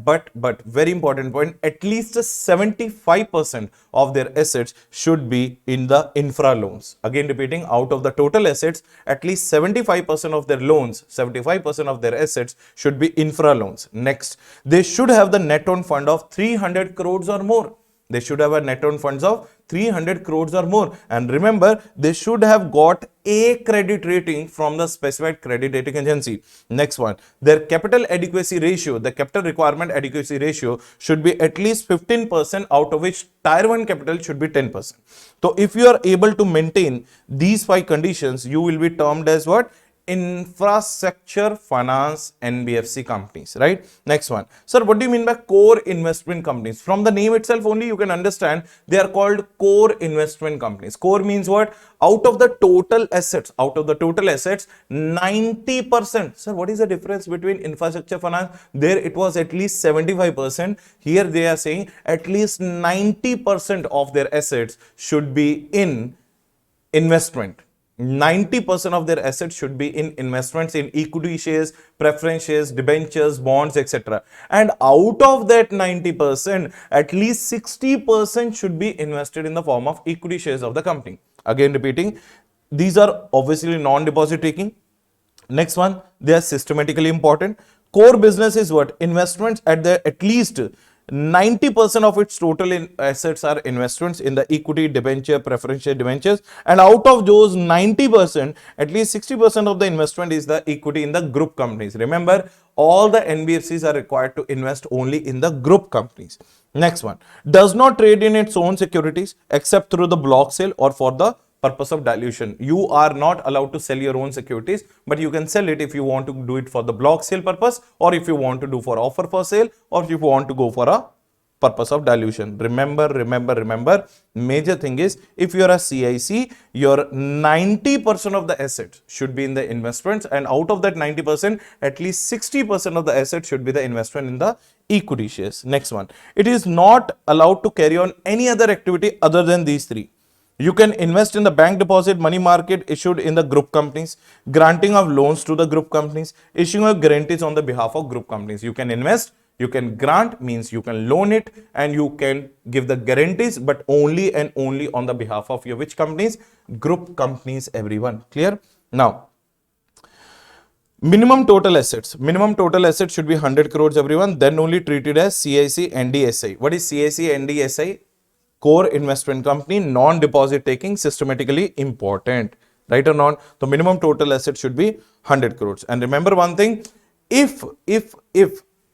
very important point, at least 75% of their assets should be in the infra loans. Again repeating, out of the total assets, at least 75% of their loans, 75% of their assets should be infra loans. Next, they should have the net own fund of 300 crores or more. They should have a net own funds of 300 crores or more. And remember, they should have got a credit rating from the specified credit rating agency. Next one, their capital adequacy ratio, the capital requirement adequacy ratio should be at least 15%, out of which tier 1 capital should be 10%. So if you are able to maintain these 5 conditions, you will be termed as what? Infrastructure Finance NBFC companies, right? Next one, sir, what do you mean by core investment companies? From the name itself only you can understand they are called core investment companies. Core means what? Out of the total assets, 90%. Sir, what is the difference between infrastructure finance? There it was at least 75%. Here they are saying at least 90% of their assets should be in investment. 90% of their assets should be in investments in equity shares, preference shares, debentures, bonds, etc. And out of that 90%, at least 60% should be invested in the form of equity shares of the company. Again repeating, these are obviously non-deposit taking. Next one, they are systematically important. Core business is what? Investments at least 90% of its total assets are investments in the equity, debenture, preferential debentures, and out of those 90%, at least 60% of the investment is the equity in the group companies. Remember, all the NBFCs are required to invest only in the group companies. Next one, does not trade in its own securities except through the block sale or for the purpose of dilution. You are not allowed to sell your own securities, but you can sell it if you want to do it for the block sale purpose, or if you want to do for offer for sale, or if you want to go for a purpose of dilution. Remember, major thing is, if you are a CIC, your 90% of the assets should be in the investments, and out of that 90%, at least 60% of the assets should be the investment in the equity shares. Next one, it is not allowed to carry on any other activity other than these 3. You can invest in the bank deposit, money market issued in the group companies, granting of loans to the group companies, issuing of guarantees on the behalf of group companies. You can invest You can grant means you can loan it and you can give the guarantees, but only and only on the behalf of your which companies? Group companies, everyone. Clear? Now, minimum total assets. Minimum total assets should be 100 crores, everyone. Then only treated as CIC NDSI. What is CIC NDSI? Core investment company, non-deposit taking, systematically important. Right or not? The minimum total asset should be 100 crores. And remember one thing, if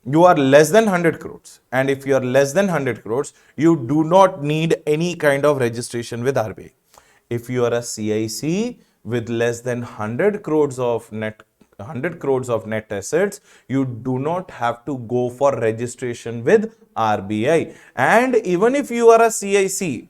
you are less than 100 crores and if you are less than 100 crores, you do not need any kind of registration with RBI. If you are a CIC with less than 100 crores of net assets, you do not have to go for registration with RBI. And even if you are a CIC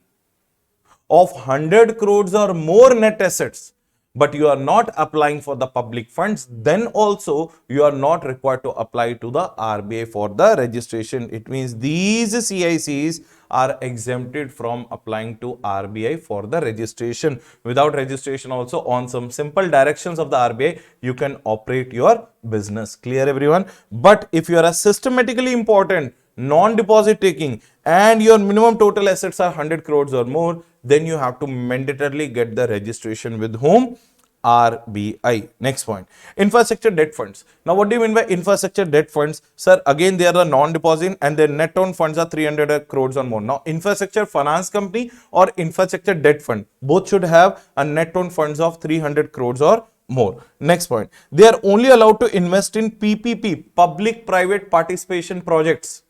of 100 crores or more net assets, but you are not applying for the public funds, then also you are not required to apply to the RBI for the registration. It means these CICs are exempted from applying to RBI for the registration. Without registration also, on some simple directions of the RBI, you can operate your business. Clear, everyone? But if you are a systematically important, non-deposit taking and your minimum total assets are 100 crores or more, then you have to mandatorily get the registration with whom? RBI. Next point, infrastructure debt funds. Now, what do you mean by infrastructure debt funds? Sir, again, they are the non-deposit and their net own funds are 300 crores or more. Now, infrastructure finance company or infrastructure debt fund, both should have a net own funds of 300 crores or more. Next point, they are only allowed to invest in PPP, public private participation projects.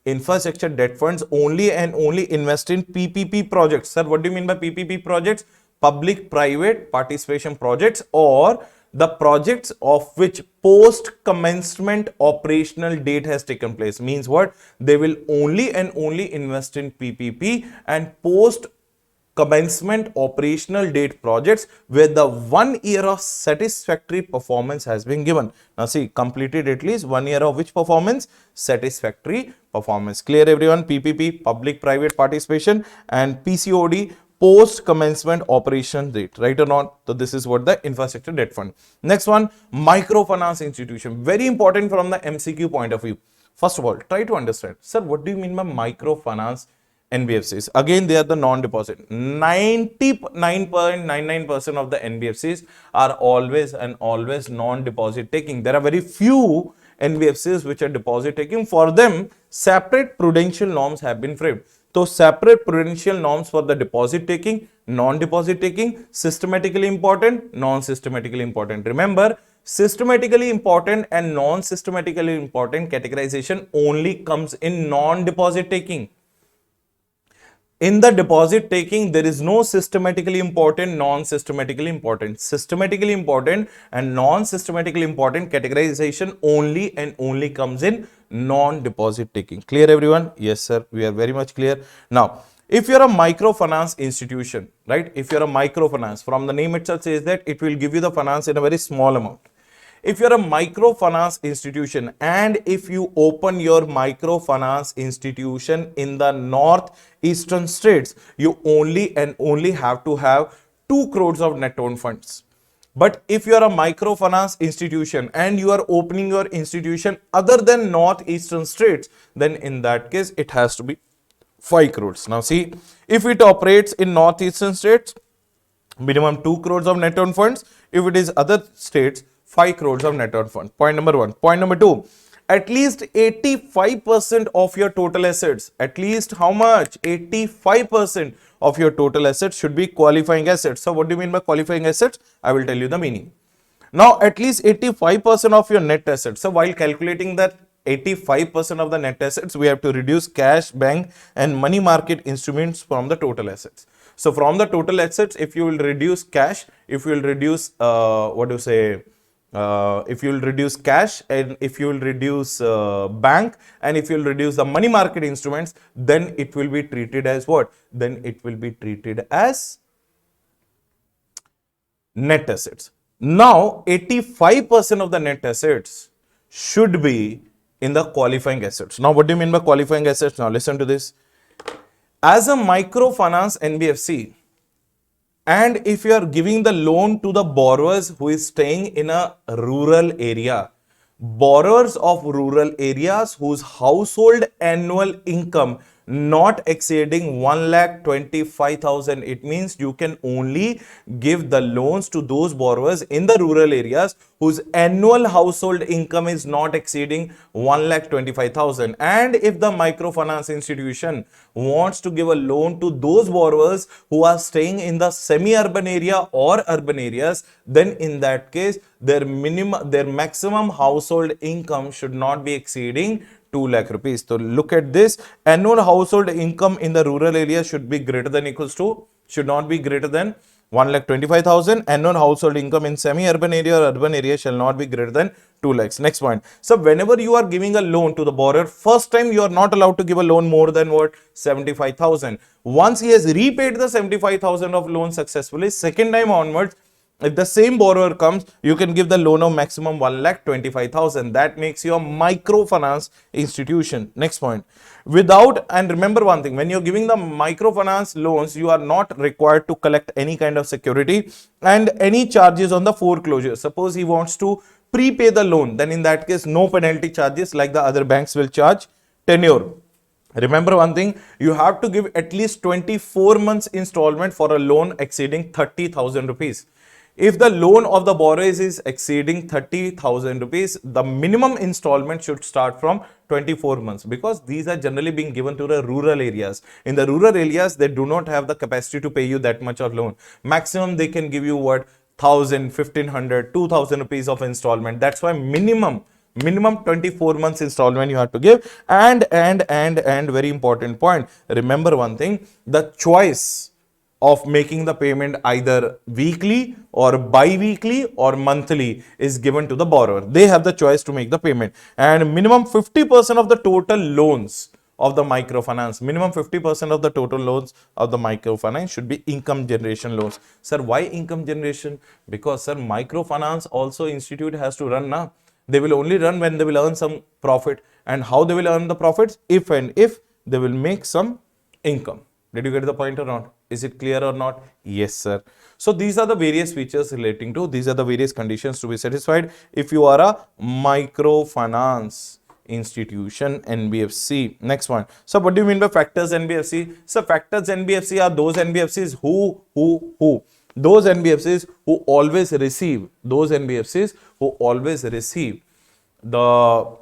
Infrastructure debt funds only and only invest in PPP projects. Sir, what do you mean by PPP projects? Public private participation projects, or the projects of which post commencement operational date has taken place. Means what? They will only and only invest in PPP and post commencement operational date projects where the 1 year of satisfactory performance has been given. Now see, completed at least 1 year of which performance? Satisfactory performance. Clear, everyone? PPP, public private participation, and PCOD, post commencement operation date. Right or not? So this is what the infrastructure debt fund. Next one, microfinance institution. Very important from the MCQ point of view. First of all, try to understand, sir, what do you mean by microfinance NBFCs? Again, they are the non-deposit. 99.99% of the NBFCs are always non-deposit taking. There are very few NBFCs which are deposit taking. For them, separate prudential norms have been framed. So, separate prudential norms for the deposit taking, non-deposit taking, systematically important, non-systematically important. Remember, systematically important and non-systematically important categorization only comes in non-deposit taking. In the deposit taking, there is no systematically important, non-systematically important. Systematically important and non-systematically important categorization only and only comes in non-deposit taking. Clear, everyone? Yes, sir. We are very much clear. Now, if you are a microfinance institution, right? If you are a microfinance, from the name itself says that it will give you the finance in a very small amount. If you're a microfinance institution and if you open your microfinance institution in the northeastern states, you only and only have to have 2 crores of net owned funds. But if you are a microfinance institution and you are opening your institution other than northeastern states, then in that case, it has to be 5 crores. Now see, if it operates in northeastern states, minimum 2 crores of net owned funds. If it is other states, 5 crores of net owned fund. Point number 1. Point number 2, at least 85% of your total assets, at least how much? 85% of your total assets should be qualifying assets. So what do you mean by qualifying assets? I will tell you the meaning. Now, at least 85% of your net assets. So while calculating that 85% of the net assets, we have to reduce cash, bank and money market instruments from the total assets. So from the total assets, if you will reduce cash, if you will reduce, if you will reduce cash and if you will reduce bank and if you will reduce the money market instruments, then it will be treated as what? Then it will be treated as net assets. Now, 85% of the net assets should be in the qualifying assets. Now, what do you mean by qualifying assets? Now, listen to this. As a microfinance NBFC, and if you are giving the loan to the borrowers who is staying in a rural area, borrowers of rural areas whose household annual income not exceeding 1,25,000. It means you can only give the loans to those borrowers in the rural areas whose annual household income is not exceeding 1,25,000. And if the microfinance institution wants to give a loan to those borrowers who are staying in the semi-urban area or urban areas, then in that case their maximum household income should not be exceeding 2 lakh rupees. So look at this. Annual household income in the rural area should be greater than equals to, should not be greater than 1,25,000. Annual household income in semi-urban area or urban area shall not be greater than 2 lakhs. Next point. So whenever you are giving a loan to the borrower, first time you are not allowed to give a loan more than what? 75,000. Once he has repaid the 75,000 of loan successfully, second time onwards, if the same borrower comes, you can give the loan of maximum 1,25,000. That makes you a microfinance institution. Next point. Without, and remember one thing, when you're giving the microfinance loans, you are not required to collect any kind of security and any charges on the foreclosure. Suppose he wants to prepay the loan, then in that case, no penalty charges like the other banks will charge. Tenure. Remember one thing, you have to give at least 24 months installment for a loan exceeding 30,000 rupees. If the loan of the borrower is exceeding 30,000 rupees, the minimum installment should start from 24 months, because these are generally being given to the rural areas. In the rural areas, they do not have the capacity to pay you that much of loan. Maximum they can give you what? 1,000, 1,500, 2,000 rupees of installment. That's why minimum 24 months installment you have to give. And very important point, remember one thing, the choice of making the payment either weekly or bi-weekly or monthly is given to the borrower. They have the choice to make the payment. And minimum 50% of the total loans of the microfinance, minimum 50% of the total loans of the microfinance should be income generation loans. Sir, why income generation? Because sir, microfinance also institute has to run now. They will only run when they will earn some profit. And how they will earn the profits? If they will make some income. Did you get the point or not? Is it clear or not? Yes, sir. So these are the various features relating to, these are the various conditions to be satisfied if you are a microfinance institution, NBFC. Next one. So what do you mean by factors NBFC? So factors NBFC are those NBFCs who those NBFCs who always receive, those NBFCs who always receive the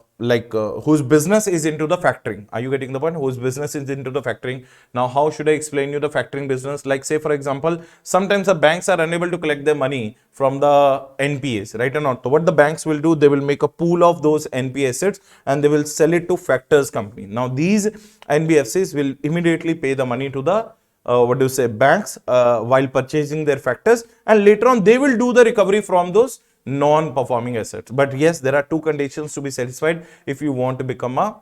whose business is into the factoring. Are you getting the point? Whose business is into the factoring. Now, how should I explain you the factoring business? Like say for example, sometimes the banks are unable to collect their money from the NPAs, right or not? So what the banks will do, they will make a pool of those NPA assets and they will sell it to factors company. Now, these NBFCs will immediately pay the money to the banks while purchasing their factors, and later on they will do the recovery from those non-performing assets. But yes, there are two conditions to be satisfied if you want to become a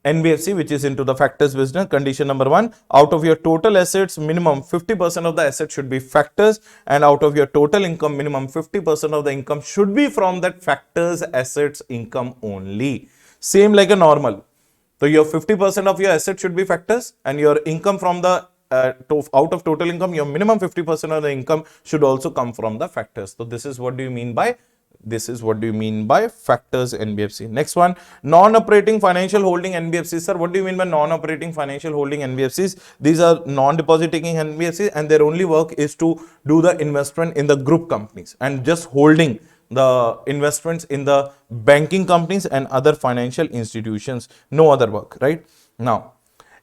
NBFC which is into the factors business. Condition number one, out of your total assets, minimum 50% of the assets should be factors, and out of your total income, minimum 50% of the income should be from that factors assets income only. Same like a normal. So your 50% of your assets should be factors, and your income from the out of total income, your minimum 50% of the income should also come from the factors. So this is what do you mean by factors NBFC. Next one, non-operating financial holding NBFCs. Sir, what do you mean by non-operating financial holding NBFCs? These are non-deposit taking NBFCs, and their only work is to do the investment in the group companies and just holding the investments in the banking companies and other financial institutions. No other work, right? Now,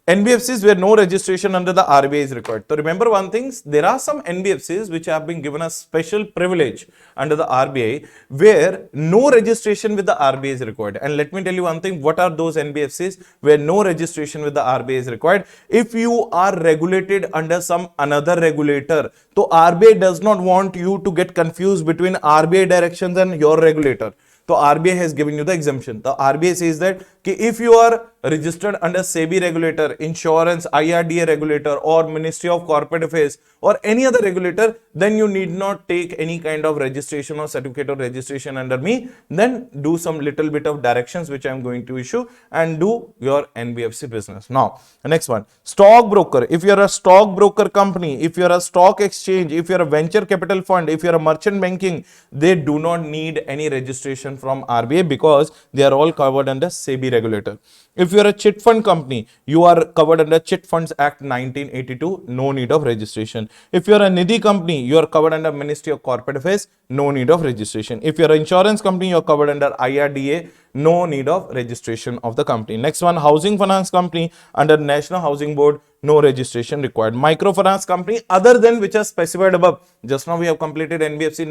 NBFCs where no registration under the RBI is required. So remember one thing, there are some NBFCs which have been given a special privilege under the RBI where no registration with the RBI is required. And let me tell you one thing, what are those NBFCs where no registration with the RBI is required? If you are regulated under some another regulator, so RBI does not want you to get confused between RBI directions and your regulator. So RBI has given you the exemption. The RBI says that if you are registered under SEBI regulator, insurance IRDA regulator, or Ministry of Corporate Affairs, or any other regulator, then you need not take any kind of registration or certificate of registration under me. Then do some little bit of directions which I am going to issue and do your NBFC business. Now, the next one, stockbroker. If you are a stockbroker company, if you are a stock exchange, if you are a venture capital fund, if you are a merchant banking, they do not need any registration from RBI because they are all covered under SEBI regulator. If you are a chit fund company, you are covered under Chit Funds Act 1982, no need of registration. If you are a Nidhi company, you are covered under Ministry of Corporate Affairs, no need of registration. If you are an insurance company, you are covered under IRDA, no need of registration of the company. Next one, housing finance company under National Housing Board, no registration required. Microfinance company other than which are specified above. Just now we have completed NBFC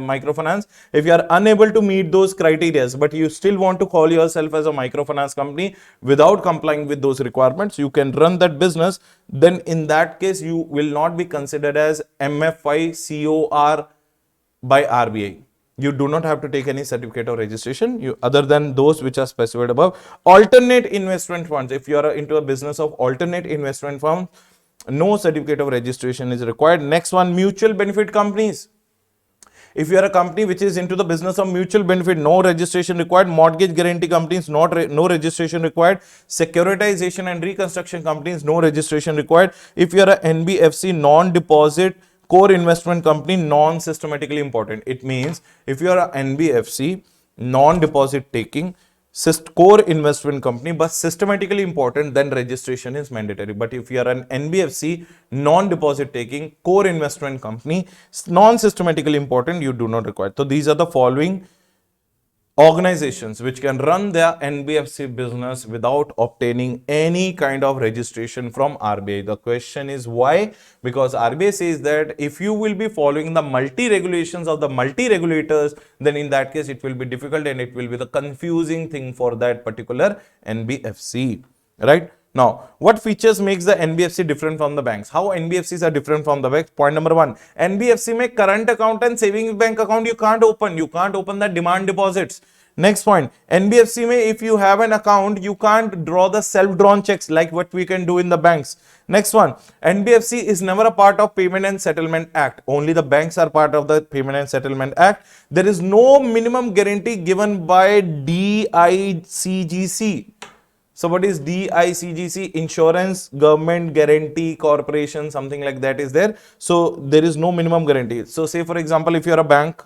microfinance. If you are unable to meet those criteria, but you still want to call yourself as a microfinance company without complying with those requirements, you can run that business. Then in that case, you will not be considered as MFI COR by RBI. You do not have to take any certificate of registration other than those which are specified above. Alternate investment funds. If you are into a business of alternate investment fund, no certificate of registration is required. Next one, mutual benefit companies. If you are a company which is into the business of mutual benefit, no registration required. Mortgage guarantee companies, no registration required. Securitization and reconstruction companies, no registration required. If you are a NBFC, non-deposit core investment company, non-systematically important. It means if you are a NBFC, non-deposit taking, core investment company, but systematically important, then registration is mandatory. But if you are an NBFC, non-deposit taking, core investment company, non-systematically important, you do not require. So these are the following organizations which can run their NBFC business without obtaining any kind of registration from RBI. The question is why? Because RBI says that if you will be following the multi-regulations of the multi-regulators, then in that case it will be difficult and it will be the confusing thing for that particular NBFC, right? Now, what features makes the NBFC different from the banks? How NBFCs are different from the banks? Point number one, NBFC में current account and savings bank account you can't open. You can't open the demand deposits. Next point, NBFC में if you have an account, you can't draw the self-drawn checks like what we can do in the banks. Next one, NBFC is never a part of Payment and Settlement Act. Only the banks are part of the Payment and Settlement Act. There is no minimum guarantee given by DICGC. So what is DICGC? Insurance Government Guarantee Corporation, something like that is there. So there is no minimum guarantee. So say for example, if you are a bank,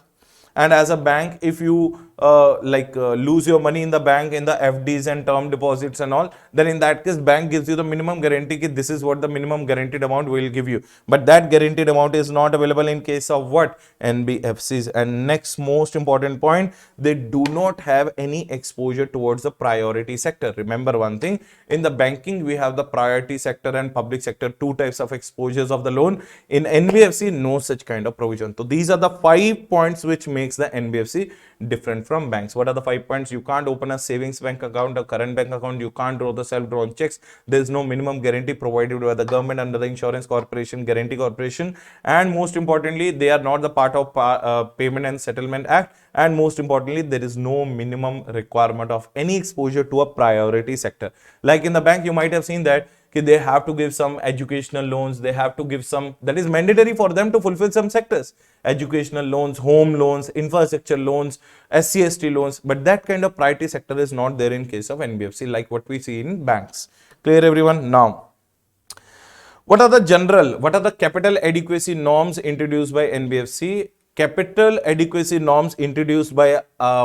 and as a bank, if you lose your money in the bank in the FDs and term deposits and all, then in that case bank gives you the minimum guarantee that this is what the minimum guaranteed amount will give you, but that guaranteed amount is not available in case of what? NBFCs. And next most important point, they do not have any exposure towards the priority sector. Remember one thing, in the banking we have the priority sector and public sector, two types of exposures of the loan. In NBFC, no such kind of provision. So these are the 5 points which makes the NBFC different from banks. What are the 5 points? You can't open a savings bank account, a current bank account, you can't draw the self-drawn checks, there is no minimum guarantee provided by the government under the Insurance Corporation, Guarantee Corporation, and most importantly, they are not the part of Payment and Settlement Act, and most importantly, there is no minimum requirement of any exposure to a priority sector. Like in the bank, you might have seen that they have to give some educational loans, they have to give some, that is mandatory for them to fulfill some sectors, educational loans, home loans, infrastructure loans, SC/ST loans, but that kind of priority sector is not there in case of NBFC like what we see in banks. Clear everyone? Now, what are the capital adequacy norms introduced by NBFC? Capital adequacy norms introduced by by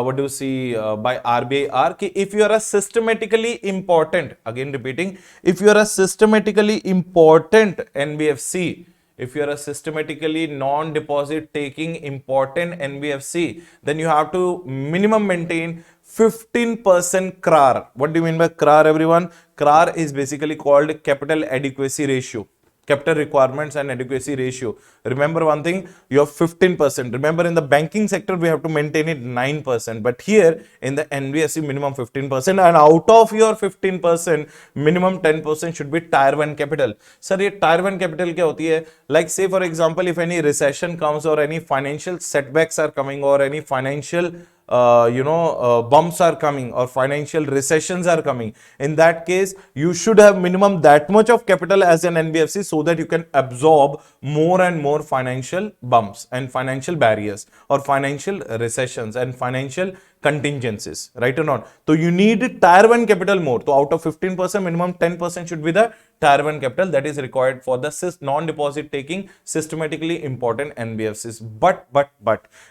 RBI are कि if you are a systematically important, again repeating, if you are a systematically important NBFC, if you are a systematically non-deposit taking important NBFC, then you have to minimum maintain 15% CRAR. What do you mean by CRAR, everyone? CRAR is basically called capital adequacy ratio. Capital requirements and adequacy ratio. Remember one thing, you have 15%. Remember in the banking sector, we have to maintain it 9%. But here in the NBFC, minimum 15%. And out of your 15%, minimum 10% should be Tier 1 capital. Sir, ये Tier 1 capital क्या होती है? Like say for example, if any recession comes or any financial setbacks are coming or any financial bumps are coming or financial recessions are coming, in that case you should have minimum that much of capital as an NBFC, so that you can absorb more and more financial bumps and financial barriers or financial recessions and financial contingencies, right or not? So you need tier 1 capital more. So out of 15%, minimum 10% should be the tier 1 capital that is required for the non-deposit taking systematically important NBFCs. But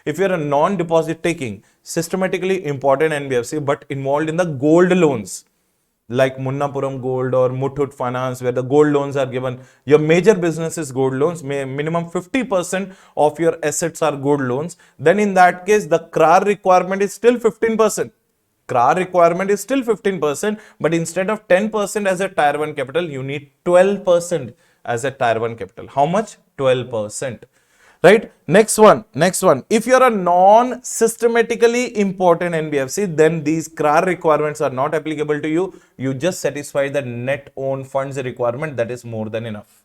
if you're a non-deposit taking systematically important NBFC but involved in the gold loans, like Munnapuram Gold or Muthoot Finance, where the gold loans are given, your major business is gold loans, minimum 50% of your assets are gold loans, then in that case, the CRAR requirement is still 15%. CRAR requirement is still 15%, but instead of 10% as a tier 1 capital, you need 12% as a tier 1 capital. How much? 12%. Right? Next one. If you're a non-systematically important NBFC, then these CRAR requirements are not applicable to you. You just satisfy the net own funds requirement. That is more than enough.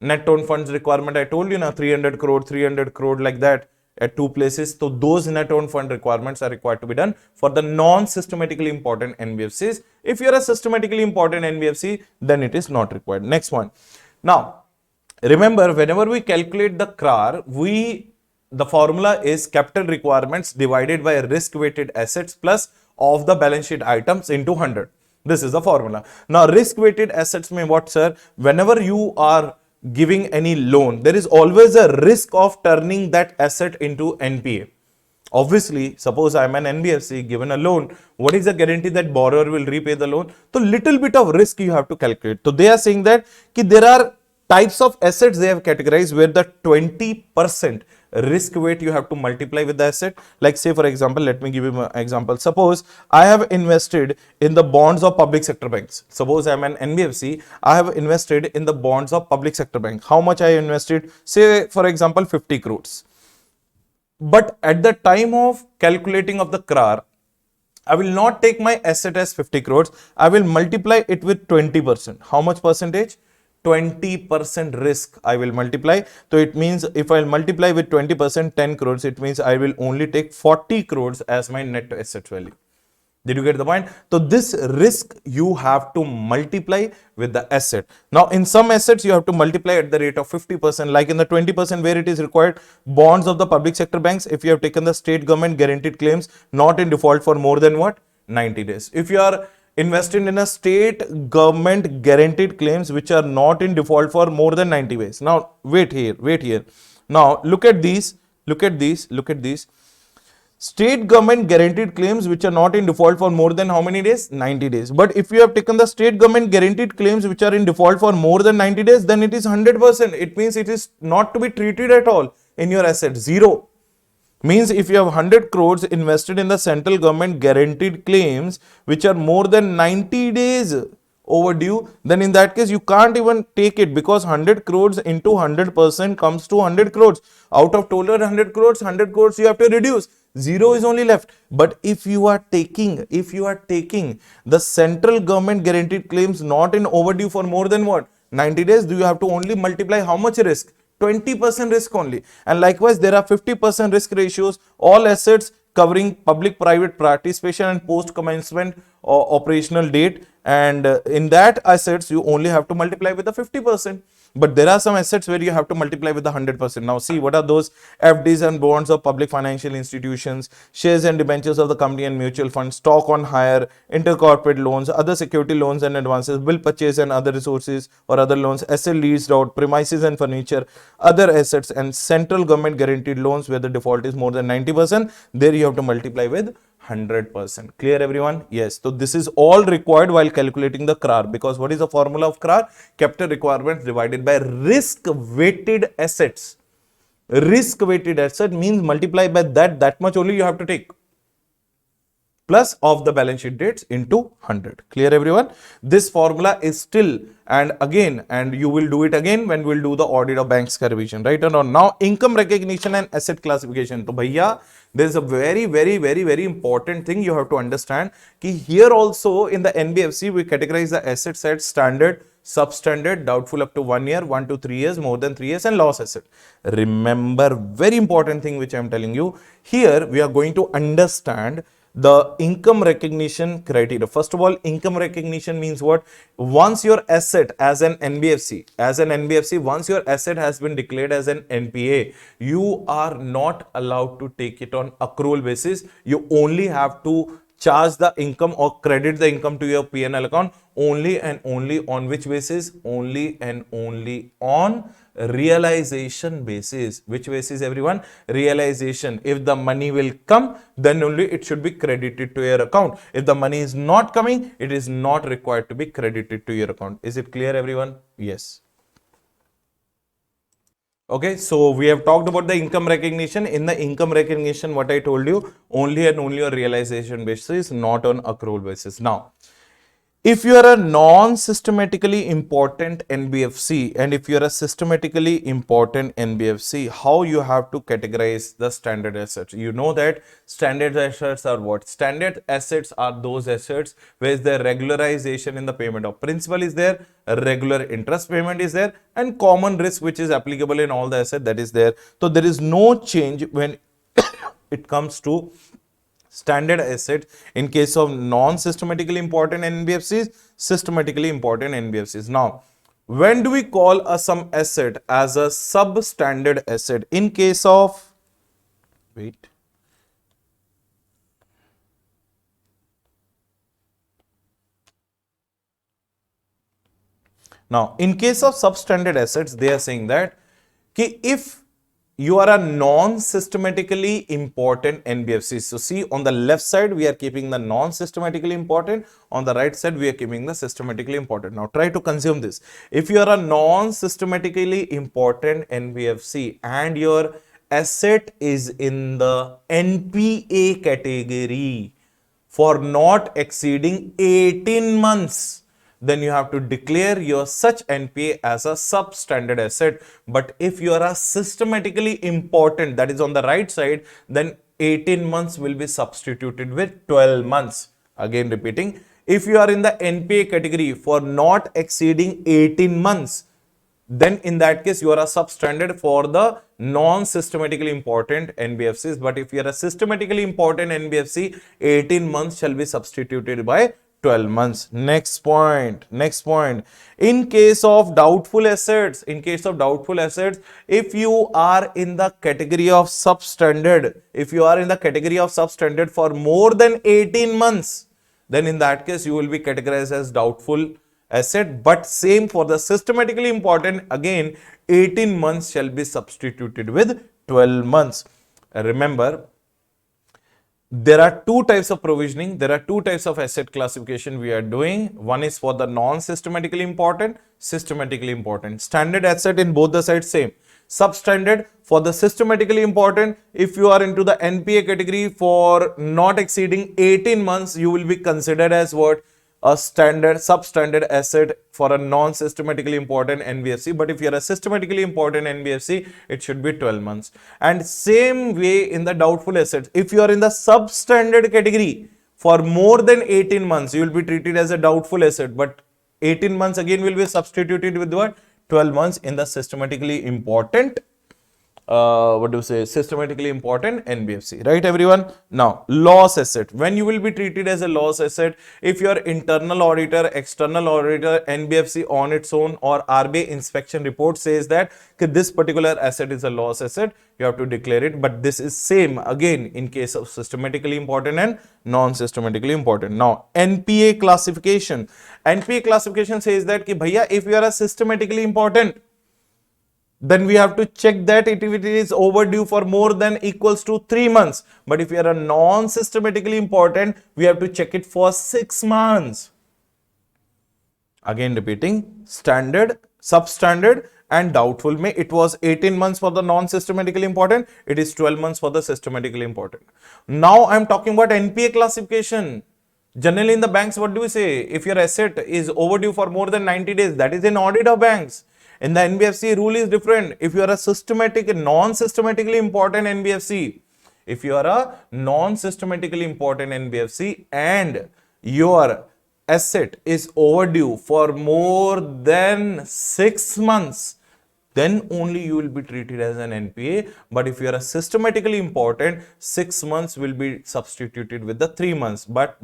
Net own funds requirement, I told you now, 300 crore like that at two places. So those net own fund requirements are required to be done for the non-systematically important NBFCs. If you're a systematically important NBFC, then it is not required. Next one. Now, remember, whenever we calculate the CRAR, the formula is capital requirements divided by risk-weighted assets plus of the balance sheet items into 100. This is the formula. Now, risk-weighted assets mean what, sir? Whenever you are giving any loan, there is always a risk of turning that asset into NPA. Obviously, suppose I am an NBFC given a loan, what is the guarantee that borrower will repay the loan? So, little bit of risk you have to calculate. So, they are saying that there are types of assets they have categorized where the 20% risk weight you have to multiply with the asset. Like say for example, let me give you an example. Suppose I have invested in the bonds of public sector banks. Suppose I am an NBFC, I have invested in the bonds of public sector bank. How much I invested? Say for example 50 crores. But at the time of calculating of the CRAR, I will not take my asset as 50 crores. I will multiply it with 20%. How much percentage? 20% risk I will multiply. So it means if I multiply with 20%, 10 crores, it means I will only take 40 crores as my net asset value. Did you get the point? So this risk you have to multiply with the asset. Now in some assets you have to multiply at the rate of 50%, like in the 20% where it is required. Bonds of the public sector banks, if you have taken the state government guaranteed claims not in default for more than what? 90 days. If you are invested in a state government guaranteed claims which are not in default for more than 90 days. Now wait here. Now look at these. State government guaranteed claims which are not in default for more than how many days? 90 days. But if you have taken the state government guaranteed claims which are in default for more than 90 days, then it is 100%. It means it is not to be treated at all in your asset. Zero. Means if you have 100 crores invested in the central government guaranteed claims which are more than 90 days overdue, then in that case you can't even take it, because 100 crores into 100% comes to 100 crores. Out of total 100 crores you have to reduce. Zero is only left. But if you are taking the central government guaranteed claims not in overdue for more than what? 90 days, do you have to only multiply how much risk? 20% risk only. And likewise, there are 50% risk ratios, all assets covering public-private participation and post-commencement operational date. And in that assets, you only have to multiply with the 50%. But there are some assets where you have to multiply with the 100%. Now see, what are those? FDs and bonds of public financial institutions, shares and debentures of the company and mutual funds, stock on hire, intercorporate loans, other security loans and advances, bill purchase and other resources or other loans, asset leased out, premises and furniture, other assets, and central government guaranteed loans where the default is more than 90%. There you have to multiply with 100%. Clear everyone? Yes. So this is all required while calculating the CRAR, because what is the formula of CRAR? Capital requirements divided by risk weighted assets. Risk weighted asset means multiply by that much only you have to take, plus of the balance sheet dates into 100. Clear everyone? This formula is still, and you will do it again when we'll do the audit of banks revision, right? And now income recognition and asset classification. So bhaiya, there is a very important thing you have to understand. Ki here also in the NBFC we categorize the assets at standard, substandard, doubtful up to 1 year, 1 to 3 years, more than 3 years, and loss asset. Remember, very important thing which I am telling you. Here we are going to understand the income recognition criteria. First of all, income recognition means what? Once your asset as an NBFC, once your asset has been declared as an NPA, you are not allowed to take it on accrual basis. You only have to charge the income or credit the income to your P&L account only and only on which basis? Only and only on realization basis. Which basis, everyone? Realization. If the money will come, then only it should be credited to your account. If the money is not coming, it is not required to be credited to your account. Is it clear, everyone? Yes. Okay, so we have talked about the income recognition. In the income recognition, what I told you, only and only on realization basis, not on accrual basis. Now, if you are a non-systematically important NBFC and if you are a systematically important NBFC, how you have to categorize the standard assets? You know that standard assets are what? Standard assets are those assets where the regularization in the payment of principal is there, regular interest payment is there, and common risk which is applicable in all the assets, that is there. So there is no change when it comes to standard asset in case of non-systematically important NBFCs, systematically important NBFCs. Now, when do we call some asset as a substandard asset? In case of, wait. Now, in case of substandard assets, they are saying that if you are a non-systematically important NBFC. So see, on the left side, we are keeping the non-systematically important. On the right side, we are keeping the systematically important. Now, try to consume this. If you are a non-systematically important NBFC and your asset is in the NPA category for not exceeding 18 months, then you have to declare your such NPA as a substandard asset. But if you are a systematically important, that is on the right side, then 18 months will be substituted with 12 months. Again repeating, if you are in the NPA category for not exceeding 18 months, then in that case you are a substandard for the non-systematically important NBFCs. But if you are a systematically important NBFC, 18 months shall be substituted by 12 months. Next point. In case of doubtful assets, if you are in the category of substandard, for more than 18 months, then in that case you will be categorized as doubtful asset. But same for the systematically important, again 18 months shall be substituted with 12 months. Remember, there are two types of provisioning. There are two types of asset classification we are doing. One is for the non-systematically important, systematically important. Standard asset in both the sides same. Substandard for the systematically important. If you are into the NPA category for not exceeding 18 months, you will be considered as what? A substandard asset for a non-systematically important NBFC. But if you are a systematically important NBFC, it should be 12 months. And same way in the doubtful assets. If you are in the substandard category for more than 18 months, you will be treated as a doubtful asset. But 18 months again will be substituted with what? 12 months in the systematically important systematically important NBFC, right everyone? Now, loss asset. When you will be treated as a loss asset, if your internal auditor, external auditor, NBFC on its own or RBI inspection report says that this particular asset is a loss asset, you have to declare it. But this is same again in case of systematically important and non-systematically important. Now, NPA classification. NPA classification says that bhaiya, if you are a systematically important, then we have to check that if it is overdue for more than equals to 3 months. But if you are a non-systematically important, we have to check it for 6 months. Again repeating, standard, substandard and doubtful. It was 18 months for the non-systematically important. It is 12 months for the systematically important. Now I am talking about NPA classification. Generally in the banks, what do we say? If your asset is overdue for more than 90 days, that is an audit of banks. In the NBFC, rule is different. If you are a non-systematically important NBFC, and your asset is overdue for more than 6 months, then only you will be treated as an NPA. But if you are a systematically important, 6 months will be substituted with the 3 months. But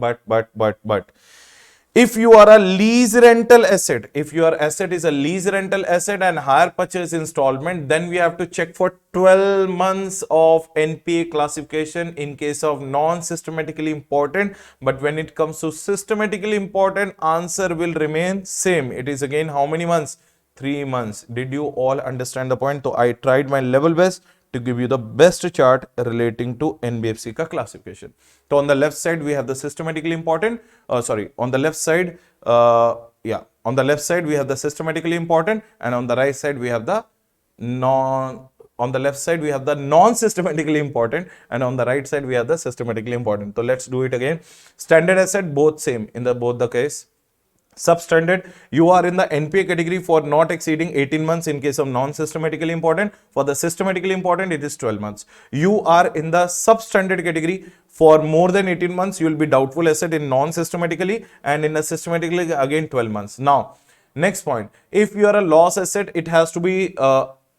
if you are a lease rental asset, if your asset is a lease rental asset and hire purchase installment, then we have to check for 12 months of NPA classification in case of non-systematically important. But when it comes to systematically important, answer will remain same. It is again how many months? 3 months. Did you all understand the point? So I tried my level best to give you the best chart relating to NBFC ka classification. So on the left side we have the systematically important, on the left side, on the left side we have the systematically important, and on the right side we have the non-systematically important, and on the right side we have the systematically important. So let's do it again. Standard asset, both same in the both the case. Substandard, you are in the NPA category for not exceeding 18 months in case of non-systematically important. For the systematically important, it is 12 months. You are in the substandard category for more than 18 months. You will be doubtful asset in non-systematically, and in the systematically again 12 months. Now, next point, if you are a loss asset, it has to be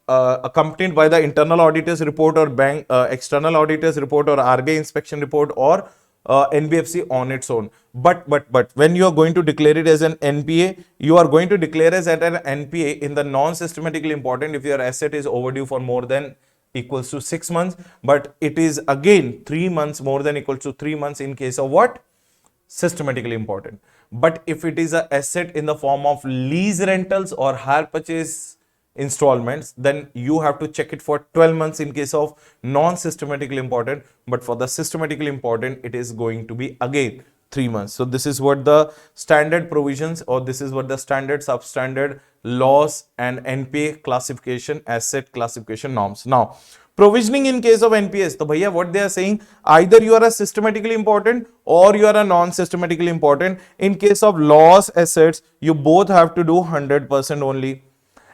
accompanied by the internal auditors report or bank external auditors report or RBI inspection report or NBFC on its own. But when you are going to declare it as an NPA, you are going to declare as an NPA in the non-systematically important if your asset is overdue for more than equals to 6 months, but it is again 3 months more than equals to 3 months in case of what? Systematically important. But if it is an asset in the form of lease rentals or hire purchase installments, then you have to check it for 12 months in case of non-systematically important. But for the systematically important, it is going to be again 3 months. So this is what the standard provisions, or this is what the standard, substandard, loss and NPA classification, asset classification norms. Now, provisioning in case of NPS. So bhaiya, what they are saying, either you are a systematically important or you are a non-systematically important. In case of loss assets, you both have to do 100% only.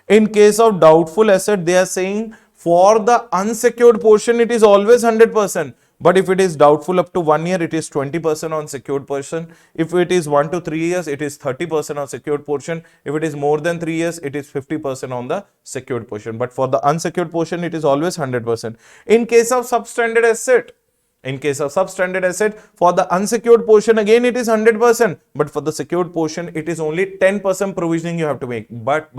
In case of doubtful asset, they are saying for the unsecured portion, it is always 100%. But if it is doubtful up to 1 year, it is 20% on secured portion. If it is 1 to 3 years, it is 30% on secured portion. If it is more than 3 years, it is 50% on the secured portion. But for the unsecured portion, it is always 100%. In case of substandard asset, for the unsecured portion, again it is 100%, but for the secured portion, it is only 10% provisioning you have to make. But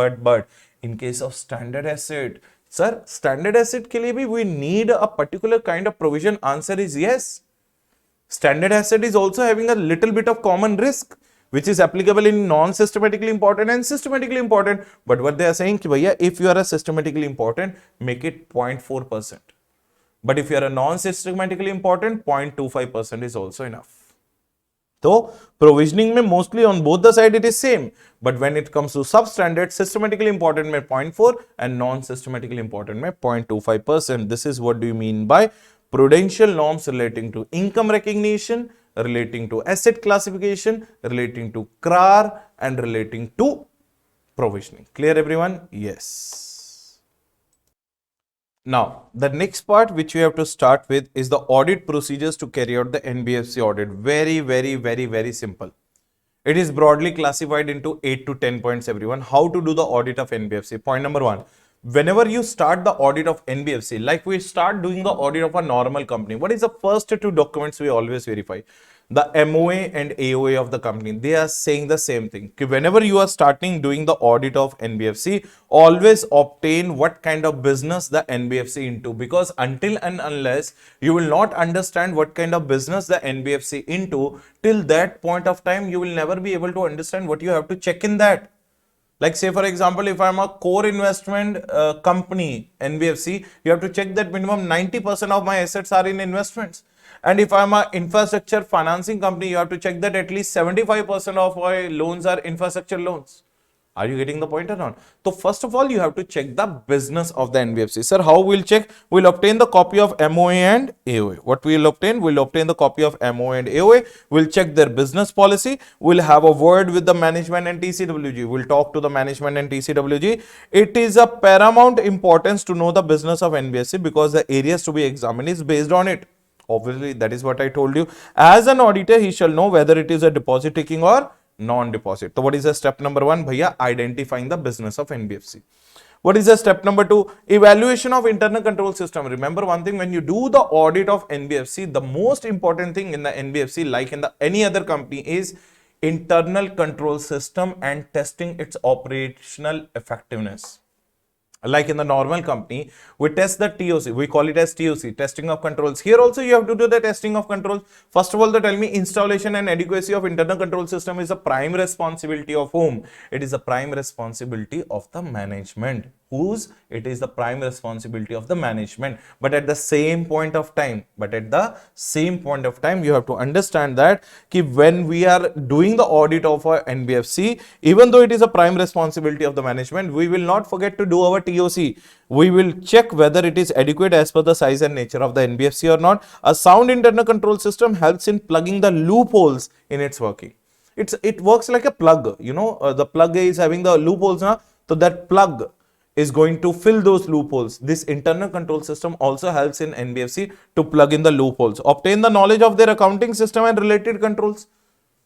in case of standard asset, sir, standard asset ke liye bhi we need a particular kind of provision. Answer is yes. Standard asset is also having a little bit of common risk, which is applicable in non-systematically important and systematically important. But what they are saying, ki bhaiya, if you are a systematically important, make it 0.4%. But if you are a non-systematically important, 0.25% is also enough. So, provisioning में mostly on both the side it is same. But when it comes to substandard, systematically important में 0.4 and non-systematically important में 0.25%. This is what do you mean by prudential norms relating to income recognition, relating to asset classification, relating to CRAR and relating to provisioning. Clear everyone? Yes. Now, the next part which we have to start with is the audit procedures to carry out the NBFC audit. Very simple. It is broadly classified into 8 to 10 points, everyone. How to do the audit of NBFC? Point number 1. Whenever you start the audit of NBFC, like we start doing the audit of a normal company, what is the first 2 documents we always verify? The MOA and AOA of the company. They are saying the same thing. Whenever you are starting doing the audit of NBFC, always obtain what kind of business the NBFC into, because until and unless you will not understand what kind of business the NBFC into, till that point of time, you will never be able to understand what you have to check in that. Like say for example, if I'm a core investment company, NBFC, you have to check that minimum 90% of my assets are in investments. And if I'm a infrastructure financing company, you have to check that at least 75% of my loans are infrastructure loans. Are you getting the point or not? So first of all, you have to check the business of the NBFC. Sir, how we'll check? We'll obtain the copy of MOA and AOA. What we'll obtain? We'll obtain the copy of MOA and AOA. We'll check their business policy. We'll have a word with the management and TCWG. We'll talk to the management and TCWG. It is a paramount importance to know the business of NBFC because the areas to be examined is based on it. Obviously, that is what I told you. As an auditor, he shall know whether it is a deposit taking or non-deposit. So what is the step number 1? Bhaiya, identifying the business of NBFC. What is the step number 2? Evaluation of internal control system. Remember one thing, when you do the audit of NBFC, the most important thing in the NBFC, like in the any other company, is internal control system and testing its operational effectiveness. Like in the normal company, we test the TOC, we call it as TOC, testing of controls. Here also you have to do the testing of controls. First of all, they tell me installation and adequacy of internal control system is a prime responsibility of whom? It is the prime responsibility of the management. Whose? It is the prime responsibility of the management. But at the same point of time, you have to understand that when we are doing the audit of our NBFC, even though it is a prime responsibility of the management, we will not forget to do our TOC. We will check whether it is adequate as per the size and nature of the NBFC or not. A sound internal control system helps in plugging the loopholes in its working. It works like a plug. The plug is having the loopholes now, so that plug is going to fill those loopholes. This internal control system also helps in NBFC to plug in the loopholes. Obtain the knowledge of their accounting system and related controls.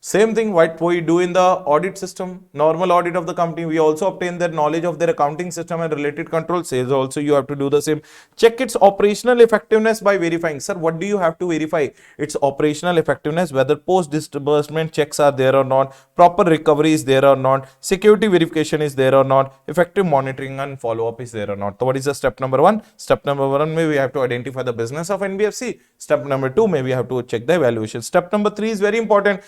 Same thing what we do in the audit system, normal audit of the company, we also obtain their knowledge of their accounting system and related controls. Says also you have to do the same. Check its operational effectiveness by verifying. Sir, what do you have to verify? Its operational effectiveness, whether post disbursement checks are there or not, proper recovery is there or not, security verification is there or not, effective monitoring and follow-up is there or not. So what is the step number 1? Step number 1, maybe we have to identify the business of NBFC. Step number 2, maybe we have to check the evaluation. Step number 3 is very important.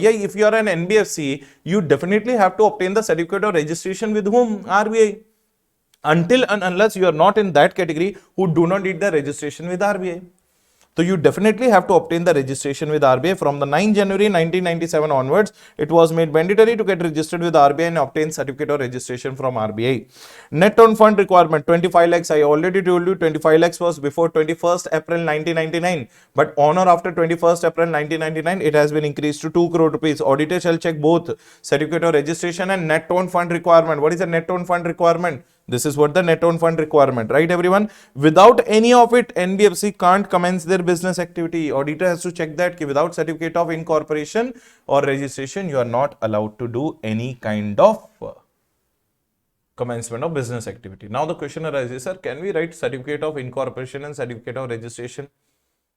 If you are an NBFC, you definitely have to obtain the certificate of registration with whom? RBI. Until and unless you are not in that category who do not need the registration with RBI. So you definitely have to obtain the registration with RBI. From the 9 January 1997 onwards, it was made mandatory to get registered with RBI and obtain certificate of registration from RBI. Net on fund requirement 25 lakhs. I already told you 25 lakhs was before 21st April 1999. But on or after 21st April 1999, it has been increased to 2 crore rupees. Auditor shall check both certificate of registration and net on fund requirement. What is the net on fund requirement? This is what the net on fund requirement, right everyone? Without any of it, NBFC can't commence their business activity. Auditor has to check that without certificate of incorporation or registration, you are not allowed to do any kind of commencement of business activity. Now the question arises, sir, can we write certificate of incorporation and certificate of registration?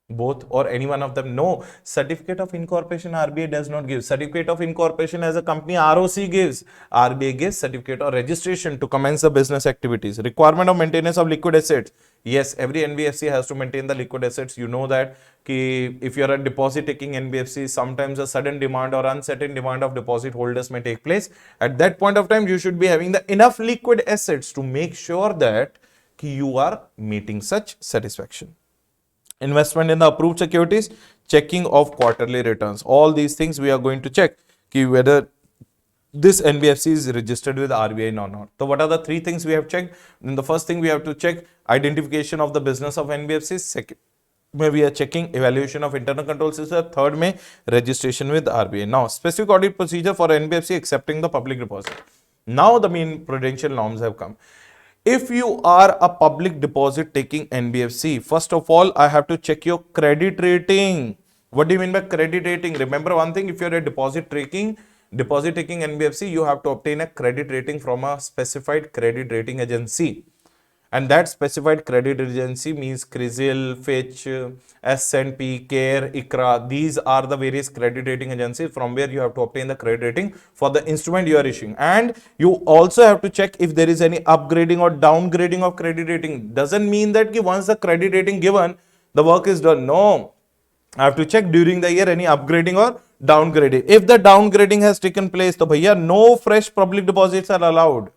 Both or any one of them? No. Certificate of incorporation RBI does not give. Certificate of incorporation as a company ROC gives. RBI gives certificate of registration to commence the business activities. Requirement of maintenance of liquid assets. Yes, every NBFC has to maintain the liquid assets. You know that if you are a deposit taking NBFC, sometimes a sudden demand or uncertain demand of deposit holders may take place. At that point of time, you should be having the enough liquid assets to make sure that you are meeting such satisfaction. Investment in the approved securities, checking of quarterly returns. All these things we are going to check whether this NBFC is registered with RBI or not. So what are the 3 things we have checked? In the first thing we have to check identification of the business of NBFC. Second, we are checking evaluation of internal control system. Third, registration with RBI. Now, specific audit procedure for NBFC accepting the public deposit. Now the main prudential norms have come. If you are a public deposit taking NBFC, first of all, I have to check your credit rating. What do you mean by credit rating? Remember one thing, if you're a deposit taking NBFC, you have to obtain a credit rating from a specified credit rating agency. And that specified credit agency means CRISIL, Fitch, S&P, CARE, ICRA. These are the various credit rating agencies from where you have to obtain the credit rating for the instrument you are issuing. And you also have to check if there is any upgrading or downgrading of credit rating. Doesn't mean that once the credit rating given, the work is done. No. I have to check during the year any upgrading or downgrading. If the downgrading has taken place, so bhaiya, no fresh public deposits are allowed.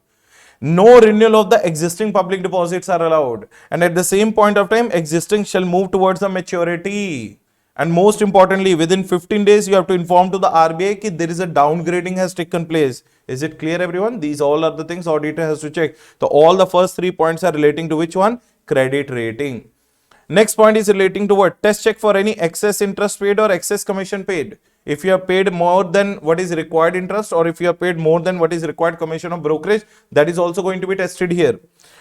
No renewal of the existing public deposits are allowed. And at the same point of time, existing shall move towards the maturity. And most importantly, within 15 days, you have to inform to the RBI that there is a downgrading has taken place. Is it clear, everyone? These all are the things auditor has to check. So all the first 3 points are relating to which one? Credit rating. Next point is relating to what? Test check for any excess interest paid or excess commission paid. If you have paid more than what is required interest, or if you have paid more than what is required commission of brokerage, that is also going to be tested here.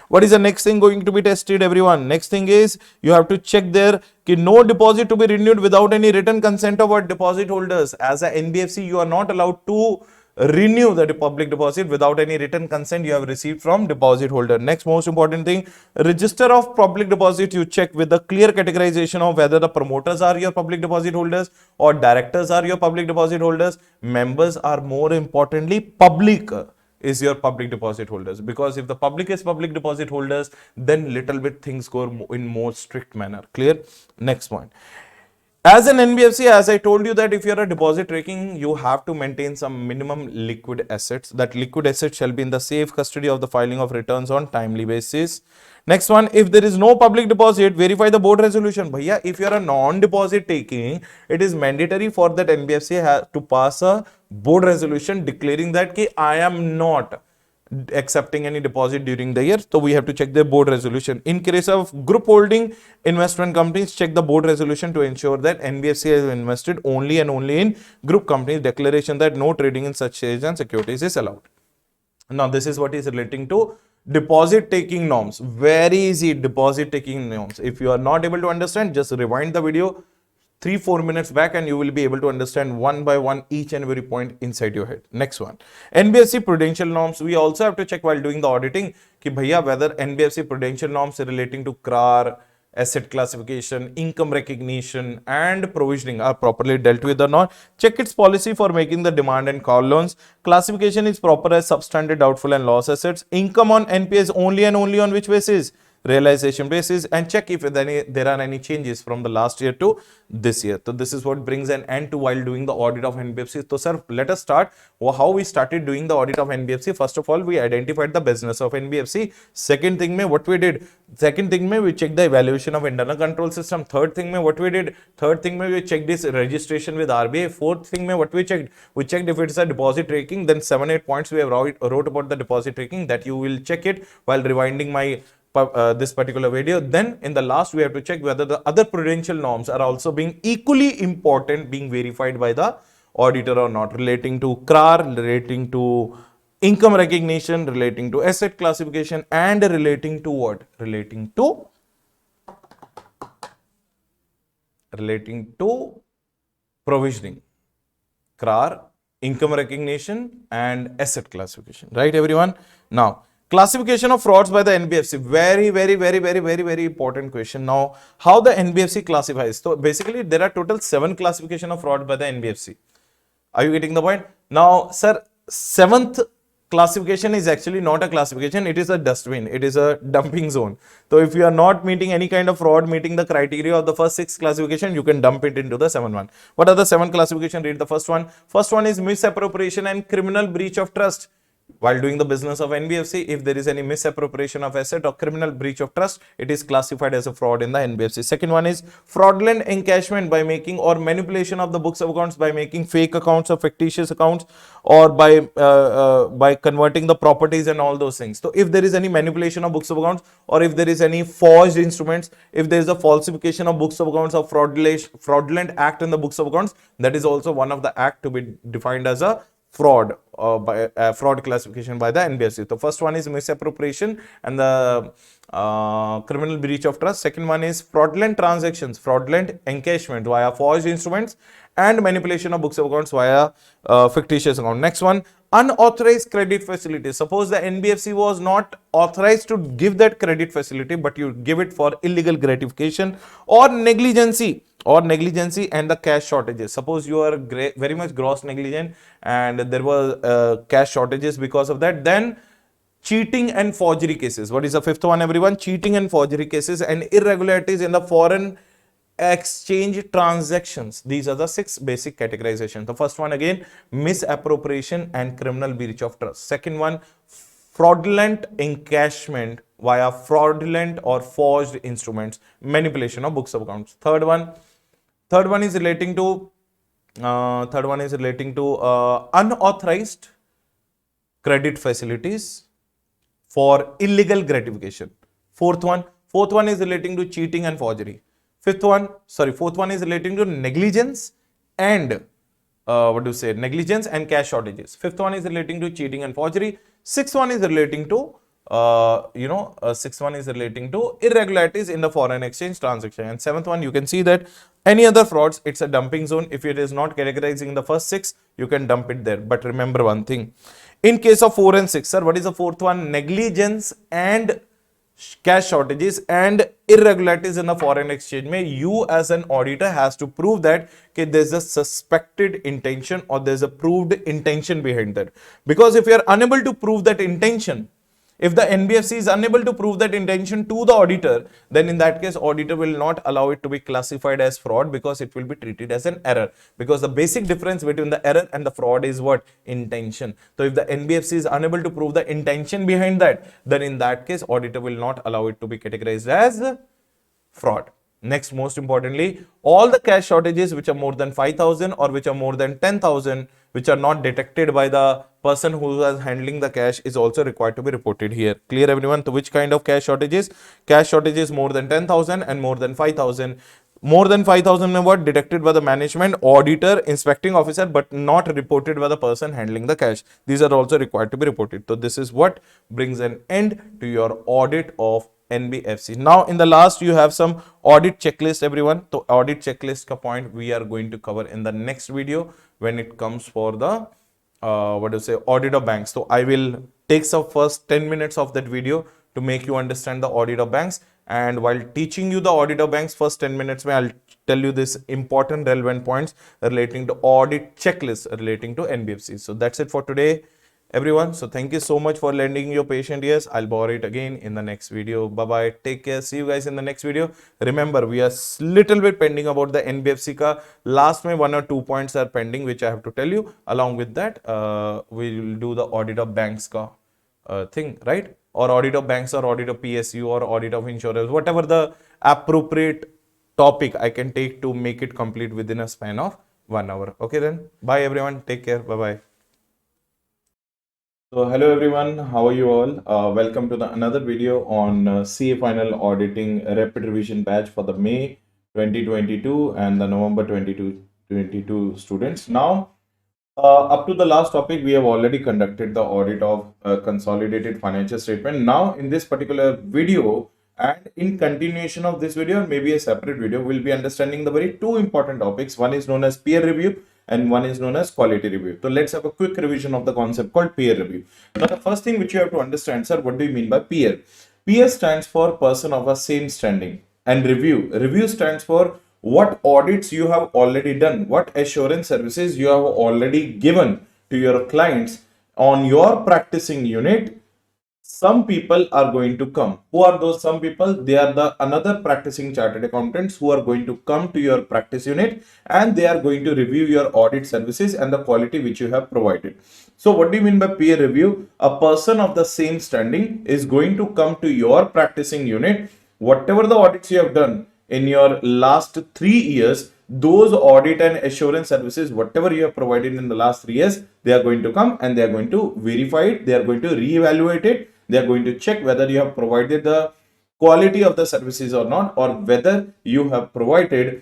What is the next thing going to be tested, everyone? Next thing is you have to check there कि no deposit to be renewed without any written consent of our deposit holders. As a NBFC, you are not allowed to renew the public deposit without any written consent you have received from deposit holder. Next most important thing, register of public deposit you check with the clear categorization of whether the promoters are your public deposit holders or directors are your public deposit holders. Members are more importantly public is your public deposit holders, because if the public is public deposit holders, then little bit things go in more strict manner. Clear? Next point. As an NBFC, as I told you that if you're a deposit taking, you have to maintain some minimum liquid assets. That liquid assets shall be in the safe custody of the filing of returns on timely basis. Next one, if there is no public deposit, verify the board resolution. Bhaiya, if you're a non-deposit taking, it is mandatory for that NBFC to pass a board resolution declaring that ki I am not accepting any deposit during the year. So we have to check the board resolution. In case of group holding investment companies, check the board resolution to ensure that NBFC has invested only and only in group companies. Declaration that no trading in such shares and securities is allowed. Now this is what is relating to deposit taking norms. Very easy deposit taking norms. If you are not able to understand, just rewind the video 3-4 minutes back and you will be able to understand one by one each and every point inside your head. Next one, NBFC prudential norms. We also have to check while doing the auditing ki bhaiya whether NBFC prudential norms relating to CRAR, asset classification, income recognition and provisioning are properly dealt with or not. Check its policy for making the demand and call loans. Classification is proper as substandard, doubtful and loss assets. Income on NPAs only and only on which basis? Realization basis. And check if there are any changes from the last year to this year. So this is what brings an end to while doing the audit of NBFC. So sir, let us start how we started doing the audit of NBFC. First of all, we identified the business of NBFC. Second thing what we did? Second thing we checked the evaluation of internal control system. Third thing what we did? Third thing we checked this registration with RBI. Fourth thing what we checked? We checked if it's a deposit taking. Then 7-8 points we have wrote about the deposit taking, that you will check it while rewinding my this particular video. Then in the last we have to check whether the other prudential norms are also being equally important, being verified by the auditor or not, relating to CRAR, relating to income recognition, relating to asset classification and relating to what? Relating to provisioning. CRAR, income recognition and asset classification, right everyone? Now classification of frauds by the NBFC, very important question. Now, how the NBFC classifies? So basically, there are total 7 classification of fraud by the NBFC. Are you getting the point? Now, sir, 7th classification is actually not a classification. It is a dustbin. It is a dumping zone. So if you are not meeting any kind of fraud, meeting the criteria of the first 6 classification, you can dump it into the 7th one. What are the 7 classification? Read the first one. First one is misappropriation and criminal breach of trust. While doing the business of NBFC, if there is any misappropriation of asset or criminal breach of trust, it is classified as a fraud in the NBFC. Second one is fraudulent encashment by making or manipulation of the books of accounts by making fake accounts or fictitious accounts, or by converting the properties and all those things. So if there is any manipulation of books of accounts, or if there is any forged instruments, if there is a falsification of books of accounts or fraudulent act in the books of accounts, that is also one of the act to be defined as a fraud by fraud classification by the NBFC. The first one is misappropriation and the criminal breach of trust. Second one is fraudulent transactions, fraudulent encashment via forged instruments and manipulation of books of accounts via fictitious account. Next one, unauthorized credit facility. Suppose the NBFC was not authorized to give that credit facility, but you give it for illegal gratification or negligency and the cash shortages. Suppose you are very much gross negligent and there were cash shortages because of that, then cheating and forgery cases. What is the 5th one, everyone? Cheating and forgery cases and irregularities in the foreign exchange transactions. These are the 6 basic categorizations. The first one again, misappropriation and criminal breach of trust. Second one, fraudulent encashment via fraudulent or forged instruments, manipulation of books of accounts. Third one is relating to unauthorized credit facilities for illegal gratification. Fourth one is relating to cheating and forgery. Fourth one is relating to negligence and what do you say, negligence and cash shortages. Fifth one is relating to cheating and forgery. Sixth one is relating to sixth one is relating to irregularities in the foreign exchange transaction. And seventh one, you can see that any other frauds, it's a dumping zone. If it is not categorizing in the first six, you can dump it there. But remember one thing, in case of 4 and 6, sir, what is the fourth one? Negligence and cash shortages and irregularities in the foreign exchange. May you as an auditor has to prove that okay, there's a suspected intention or there's a proved intention behind that. Because if you are unable to prove that intention, if the NBFC is unable to prove that intention to the auditor, then in that case, auditor will not allow it to be classified as fraud because it will be treated as an error. Because the basic difference between the error and the fraud is what? Intention. So if the NBFC is unable to prove the intention behind that, then in that case, auditor will not allow it to be categorized as fraud. Next, most importantly, all the cash shortages which are more than 5,000 or which are more than 10,000, which are not detected by the person who is handling the cash, is also required to be reported here. Clear everyone? To which kind of cash shortages? Cash shortages more than 10,000 and more than 5,000. More than 5,000 what? Detected by the management, auditor, inspecting officer, but not reported by the person handling the cash. These are also required to be reported. So this is what brings an end to your audit of NBFC. Now in the last you have some audit checklist everyone. So audit checklist ka point we are going to cover in the next video when it comes for the what do you say, audit of banks. So I will take some first 10 minutes of that video to make you understand the audit of banks, and while teaching you the audit of banks, first 10 minutes I'll tell you this important relevant points relating to audit checklist relating to NBFC. So that's it for today everyone. So thank you so much for lending your patient ears. I'll borrow it again in the next video. Bye bye, take care, see you guys in the next video. Remember, we are little bit pending about the NBFC ka. Last May 1 or 2 points are pending which I have to tell you. Along with that we will do the audit of banks ka thing, right? Or audit of banks or audit of PSU or audit of insurance, whatever the appropriate topic I can take to make it complete within a span of 1 hour. Okay then, bye everyone, take care, bye bye. So hello everyone, how are you all? Welcome to another video on CA Final Auditing Rapid Revision Batch for the May 2022 and the November 2022 students. Now, up to the last topic, we have already conducted the audit of consolidated financial statement. Now, in this particular video and in continuation of this video, maybe a separate video, we'll be understanding the very two important topics. One is known as peer review and one is known as quality review. So let's have a quick revision of the concept called peer review. Now, the first thing which you have to understand, sir, what do you mean by peer? Peer stands for person of a same standing, and review stands for what audits you have already done, what assurance services you have already given to your clients on your practicing unit. Some people are going to come. Who are those some people? They are the another practicing chartered accountants who are going to come to your practice unit, and they are going to review your audit services and the quality which you have provided. So what do you mean by peer review? A person of the same standing is going to come to your practicing unit. Whatever the audits you have done in your last 3 years, those audit and assurance services, whatever you have provided in the last 3 years, they are going to come and they are going to verify it. They are going to reevaluate it. They are going to check whether you have provided the quality of the services or not, or whether you have provided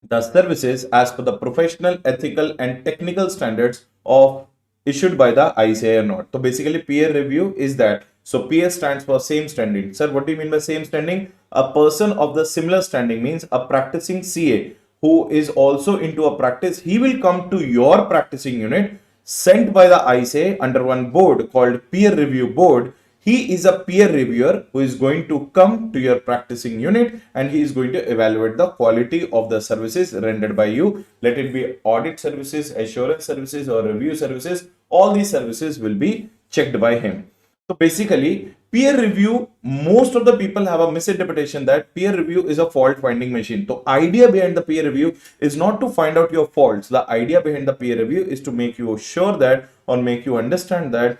the services as per the professional, ethical and technical standards of issued by the ICAI or not. So basically peer review is that. So peer stands for same standing. Sir, what do you mean by same standing? A person of the similar standing means a practicing CA who is also into a practice. He will come to your practicing unit sent by the ICAI under one board called peer review board. He is a peer reviewer who is going to come to your practicing unit and he is going to evaluate the quality of the services rendered by you. Let it be audit services, assurance services or review services. All these services will be checked by him. So basically, peer review, most of the people have a misinterpretation that peer review is a fault finding machine. So idea behind the peer review is not to find out your faults. The idea behind the peer review is to make you sure that or make you understand that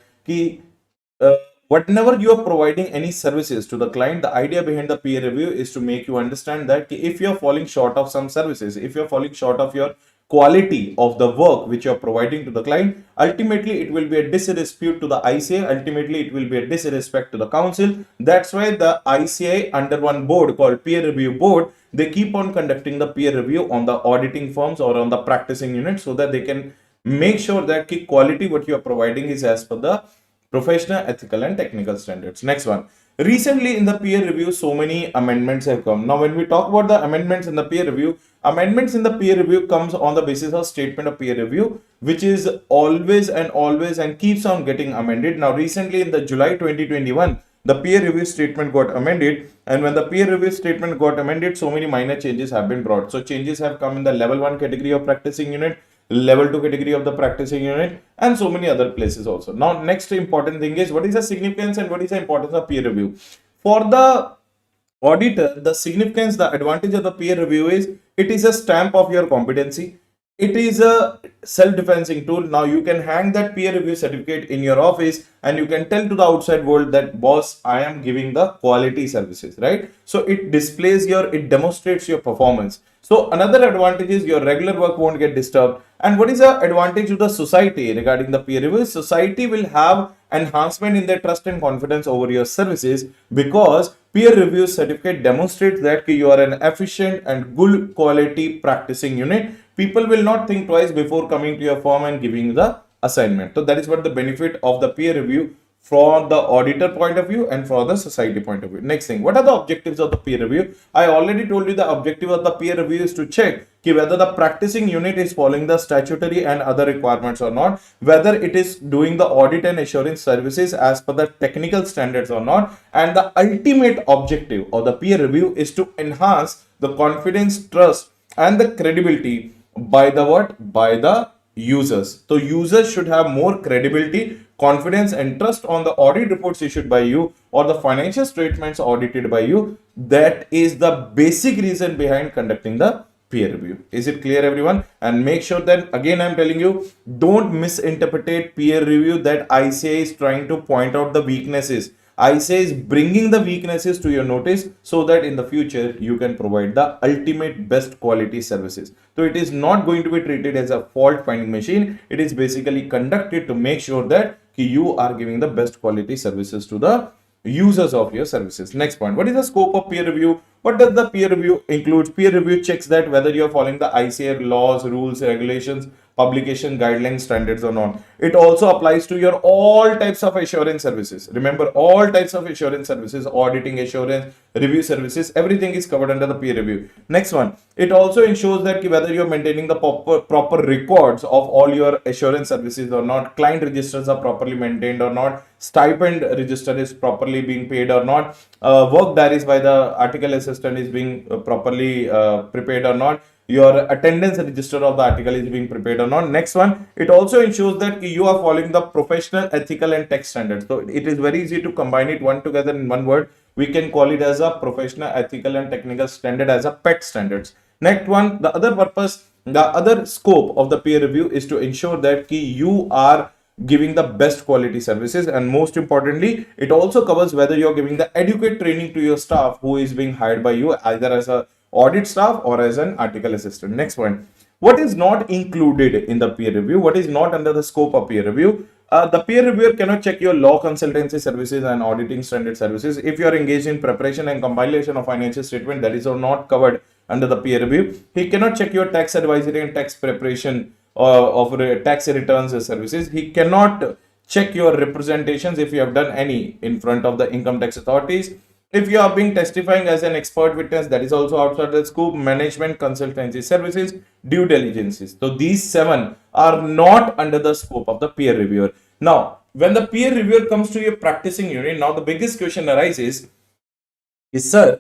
whenever you are providing any services to the client, the idea behind the peer review is to make you understand that if you are falling short of some services, if you are falling short of your quality of the work which you're providing to the client, ultimately it will be a disrespect to the ICA, ultimately it will be a disrespect to the council. That's why the ICI under one board called peer review board, they keep on conducting the peer review on the auditing firms or on the practicing units, so that they can make sure that the quality what you are providing is as per the professional, ethical and technical standards. Next one. Recently in the peer review, so many amendments have come. Now, when we talk about the amendments in the peer review, amendments in the peer review comes on the basis of statement of peer review, which is always and keeps on getting amended. Now, recently in the July 2021, the peer review statement got amended, and when the peer review statement got amended, so many minor changes have been brought. So changes have come in the level 1 category of practicing unit, level 2 category of the practicing unit, and so many other places also. Now, next important thing is, what is the significance and what is the importance of peer review? For the auditor, the significance, the advantage of the peer review is it is a stamp of your competency. It is a self-defensing tool. Now you can hang that peer review certificate in your office and you can tell to the outside world that, boss, I am giving the quality services, right? So it displays it demonstrates your performance. So another advantage is your regular work won't get disturbed. And what is the advantage to the society regarding the peer review? Society will have enhancement in their trust and confidence over your services, because peer review certificate demonstrates that you are an efficient and good quality practicing unit. People will not think twice before coming to your firm and giving the assignment. So that is what the benefit of the peer review from the auditor point of view and for the society point of view. Next thing, what are the objectives of the peer review? I already told you the objective of the peer review is to check whether the practicing unit is following the statutory and other requirements or not, whether it is doing the audit and assurance services as per the technical standards or not, and the ultimate objective of the peer review is to enhance the confidence, trust and the credibility by the what? By the users. So users should have more credibility, confidence and trust on the audit reports issued by you or the financial statements audited by you. That is the basic reason behind conducting the peer review. Is it clear, everyone? And make sure that, again, I'm telling you, don't misinterpret peer review that ICA is trying to point out the weaknesses. ICA is bringing the weaknesses to your notice so that in the future you can provide the ultimate best quality services. So it is not going to be treated as a fault finding machine. It is basically conducted to make sure that you are giving the best quality services to the users of your services. Next point, what is the scope of peer review? What does the peer review include? Peer review checks that whether you are following the ICA laws, rules, regulations, publication guidelines, standards or not. It also applies to your all types of assurance services. Remember, all types of assurance services, auditing, assurance, review services, everything is covered under the peer review. Next one, it also ensures that whether you're maintaining the proper records of all your assurance services or not, client registers are properly maintained or not, stipend register is properly being paid or not, work diaries by the article assistant is being properly prepared or not, your attendance register of the article is being prepared or not. Next one, it also ensures that you are following the professional, ethical and tech standards. So it is very easy to combine it one together in one word. We can call it as a professional, ethical and technical standard, as a PET standards. Next one, the other purpose, the other scope of the peer review is to ensure that you are giving the best quality services, and most importantly, it also covers whether you're giving the adequate training to your staff who is being hired by you, either as a audit staff or as an article assistant. Next point, what is not included in the peer review? What is not under the scope of peer review? The peer reviewer cannot check your law consultancy services and auditing standard services. If you are engaged in preparation and compilation of financial statement, that is not covered under the peer review. He cannot check your tax advisory and tax preparation of tax returns services. He cannot check your representations if you have done any in front of the income tax authorities. If you are being testifying as an expert witness, that is also outside the scope. Management consultancy services, due diligences. So these 7 are not under the scope of the peer reviewer. Now, when the peer reviewer comes to your practicing unit, now the biggest question arises is, sir,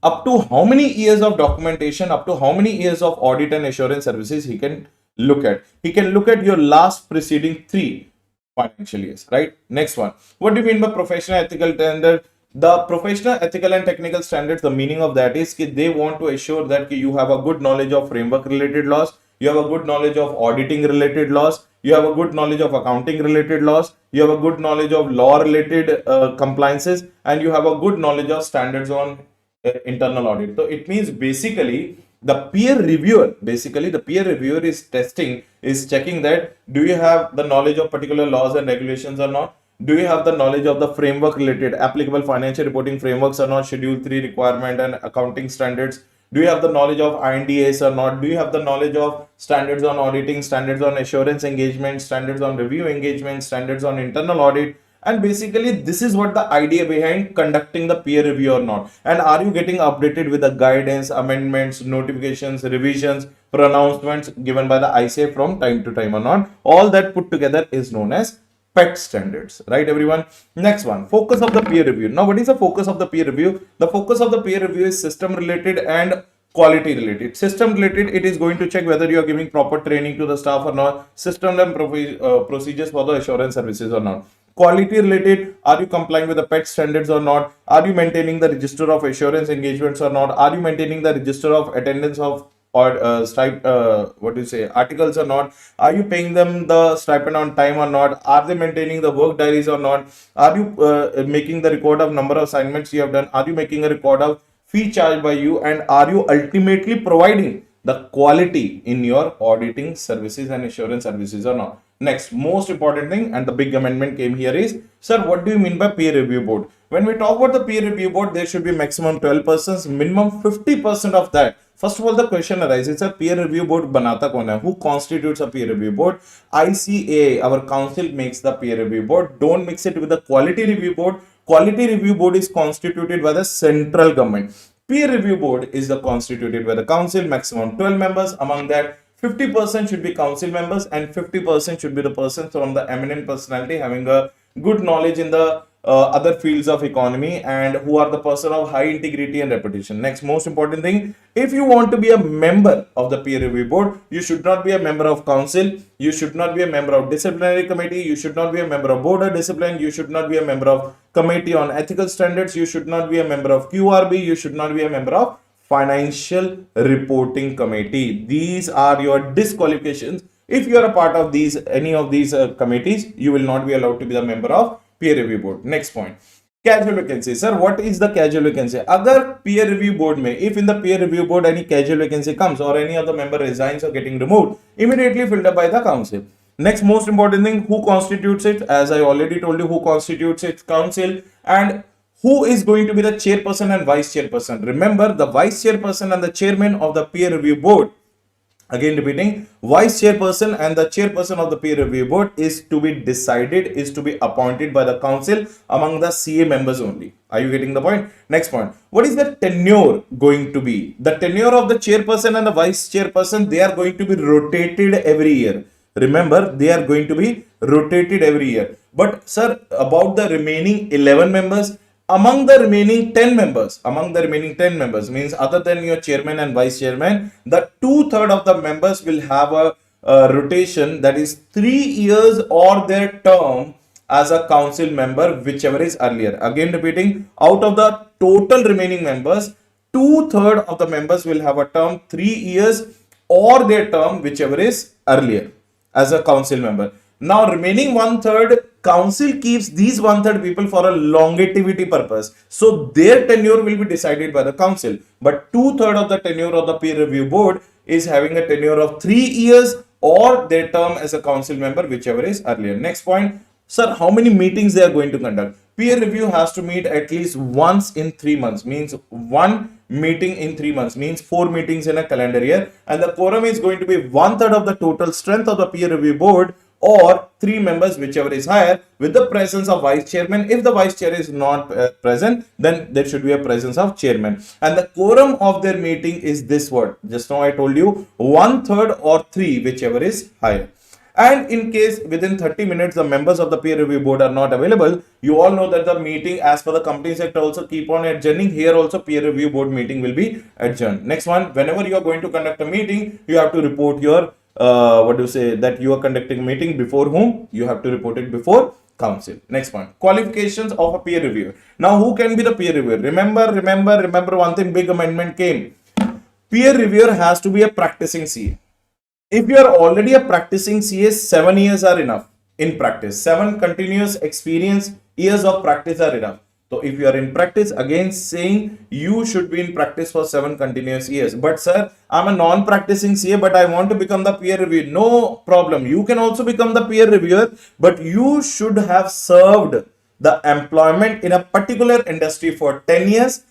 up to how many years of documentation, up to how many years of audit and assurance services he can look at? He can look at your last preceding 3 financial years, right? Next one, what do you mean by professional ethical standard? The professional, ethical and technical standards, the meaning of that is they want to assure that you have a good knowledge of framework related laws, you have a good knowledge of auditing related laws, you have a good knowledge of accounting related laws, you have a good knowledge of law related compliances, and you have a good knowledge of standards on internal audit. So it means basically The peer reviewer, basically the peer reviewer is checking that do you have the knowledge of particular laws and regulations or not? Do you have the knowledge of the framework related applicable financial reporting frameworks or not, Schedule 3 requirement and accounting standards? Do you have the knowledge of INDAs or not? Do you have the knowledge of standards on auditing, standards on assurance engagement, standards on review engagement, standards on internal audit? And basically, this is what the idea behind conducting the peer review or not. And are you getting updated with the guidance, amendments, notifications, revisions, pronouncements given by the ICA from time to time or not? All that put together is known as PET standards, right everyone? Next one, focus of the peer review. Now, what is the focus of the peer review? The focus of the peer review is system related and quality related. System related, it is going to check whether you are giving proper training to the staff or not, system and procedures for the assurance services or not. Quality related, are you complying with the PET standards or not? Are you maintaining the register of assurance engagements or not? Are you maintaining the register of attendance of or articles or not? Are you paying them the stipend on time or not? Are they maintaining the work diaries or not? Are you making the record of number of assignments you have done? Are you making a record of fee charged by you? And are you ultimately providing the quality in your auditing services and assurance services or not? Next, most important thing, and the big amendment came here is, sir, what do you mean by peer review board? When we talk about the peer review board, there should be maximum 12 persons, minimum 50% of that. First of all, the question arises, a peer review board banata kaun hai? Who constitutes a peer review board? ICA, our council, makes the peer review board. Don't mix it with the quality review board. Quality review board is constituted by the central government. Peer review board is the constituted by the council, maximum 12 members. Among that, 50% should be council members and 50% should be the persons from the eminent personality having a good knowledge in the other fields of economy and who are the person of high integrity and reputation. Next, most important thing, if you want to be a member of the peer review board, you should not be a member of council, you should not be a member of disciplinary committee, you should not be a member of board of discipline, you should not be a member of committee on ethical standards, you should not be a member of QRB, you should not be a member of financial reporting committee. These are your disqualifications. If you are a part of these, any of these committees, you will not be allowed to be a member of peer review board. Next point, casual vacancy. Sir, what is the casual vacancy? Agar peer review board mein, if in the peer review board any casual vacancy comes or any of the member resigns or getting removed, immediately filled up by the council. Next, most important thing, who constitutes it? As I already told you, who constitutes it? Council. And who is going to be the chairperson and vice chairperson? Remember, the vice chairperson and the chairman of the peer review board, again repeating, vice chairperson and the chairperson of the peer review board is to be decided, is to be appointed by the council among the CA members only. Are you getting the point? Next point, what is the tenure going to be? The tenure of the chairperson and the vice chairperson, they are going to be rotated every year. Remember, they are going to be rotated every year. But sir, about the remaining 11 members, among the remaining 10 members, means other than your chairman and vice chairman, the 2/3 of the members will have a rotation, that is 3 years or their term as a council member, whichever is earlier. Again repeating, out of the total remaining members, 2/3 of the members will have a term 3 years or their term, whichever is earlier as a council member. Now remaining 1/3, council keeps these 1/3 people for a longevity purpose. So their tenure will be decided by the council. But 2/3 of the tenure of the peer review board is having a tenure of 3 years or their term as a council member, whichever is earlier. Next point, sir, how many meetings they are going to conduct? Peer review has to meet at least once in 3 months, means one meeting in 3 months, means 4 meetings in a calendar year. And the quorum is going to be 1/3 of the total strength of the peer review board or 3 members, whichever is higher, with the presence of vice chairman. If the vice chair is not present, then there should be a presence of chairman. And the quorum of their meeting is this word. Just now I told you 1/3 or 3, whichever is higher. And in case within 30 minutes the members of the peer review board are not available, you all know that the meeting as per the company sector also keep on adjourning. Here also peer review board meeting will be adjourned. Next one, whenever you are going to conduct a meeting, you have to report your that you are conducting a meeting before whom? You have to report it before council. Next one, qualifications of a peer reviewer. Now who can be the peer reviewer? Remember one thing, big amendment came. Peer reviewer has to be a practicing CA. If you are already a practicing CA, 7 years are enough in practice. 7 continuous experience years of practice are enough. So if you are in practice, again saying you should be in practice for 7 continuous years. But sir, I'm a non-practicing CA, but I want to become the peer reviewer. No problem. You can also become the peer reviewer, but you should have served the employment in a particular industry for 10 years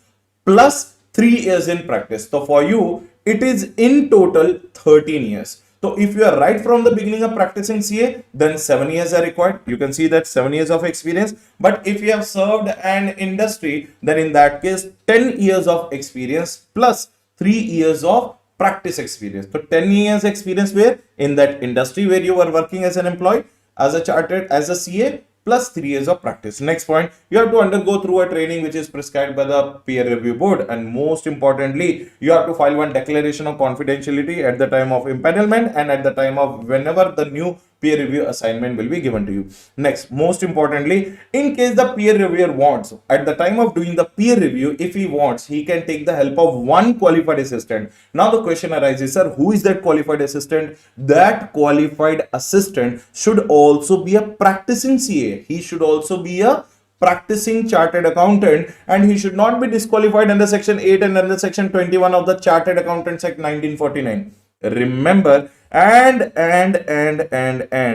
plus 3 years in practice. So for you, it is in total 13 years. So if you are right from the beginning of practicing CA, then 7 years are required. You can see that 7 years of experience. But if you have served an industry, then in that case, 10 years of experience plus 3 years of practice experience. So 10 years experience where? In that industry where you were working as an employee, as a chartered, as a CA, plus 3 years of practice. Next point, you have to undergo through a training which is prescribed by the peer review board, and most importantly, you have to file one declaration of confidentiality at the time of empanelment and at the time of whenever the new peer review assignment will be given to you. Next, most importantly, in case the peer reviewer wants, at the time of doing the peer review, if he wants, he can take the help of one qualified assistant. Now the question arises, sir, who is that qualified assistant? That qualified assistant should also be a practicing CA. He should also be a practicing chartered accountant, and he should not be disqualified under section 8 and under section 21 of the Chartered Accountants Act 1949. Remember, and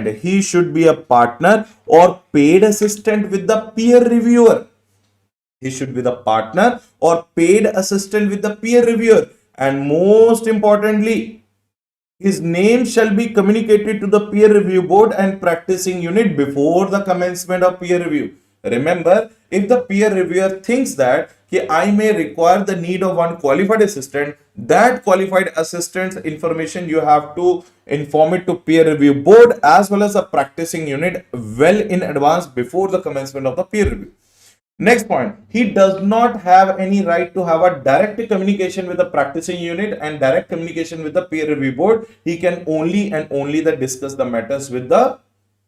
he should be a partner or paid assistant with the peer reviewer. He should be the partner or paid assistant with the peer reviewer, and most importantly, his name shall be communicated to the peer review board and practicing unit before the commencement of peer review. Remember, if the peer reviewer thinks that I may require the need of one qualified assistant, that qualified assistant's information you have to inform it to peer review board as well as the practicing unit well in advance before the commencement of the peer review. Next point, he does not have any right to have a direct communication with the practicing unit and direct communication with the peer review board. He can only and only discuss the matters with the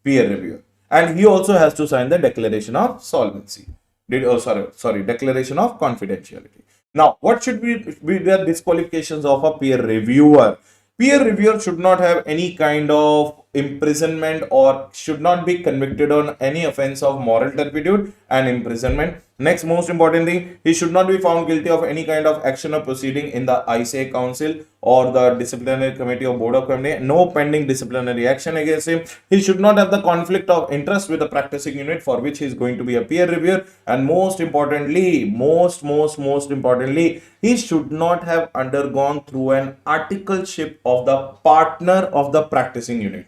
peer reviewer. And he also has to sign the declaration of solvency. Declaration of confidentiality. Now, what should be the disqualifications of a peer reviewer? Peer reviewer should not have any kind of imprisonment or should not be convicted on any offense of moral turpitude and imprisonment. Next, most important thing, he should not be found guilty of any kind of action or proceeding in the ICA council or the disciplinary committee or board of committee. No pending disciplinary action against him. He should not have the conflict of interest with the practicing unit for which he is going to be a peer reviewer. And most importantly, most importantly, he should not have undergone through an articleship of the partner of the practicing unit.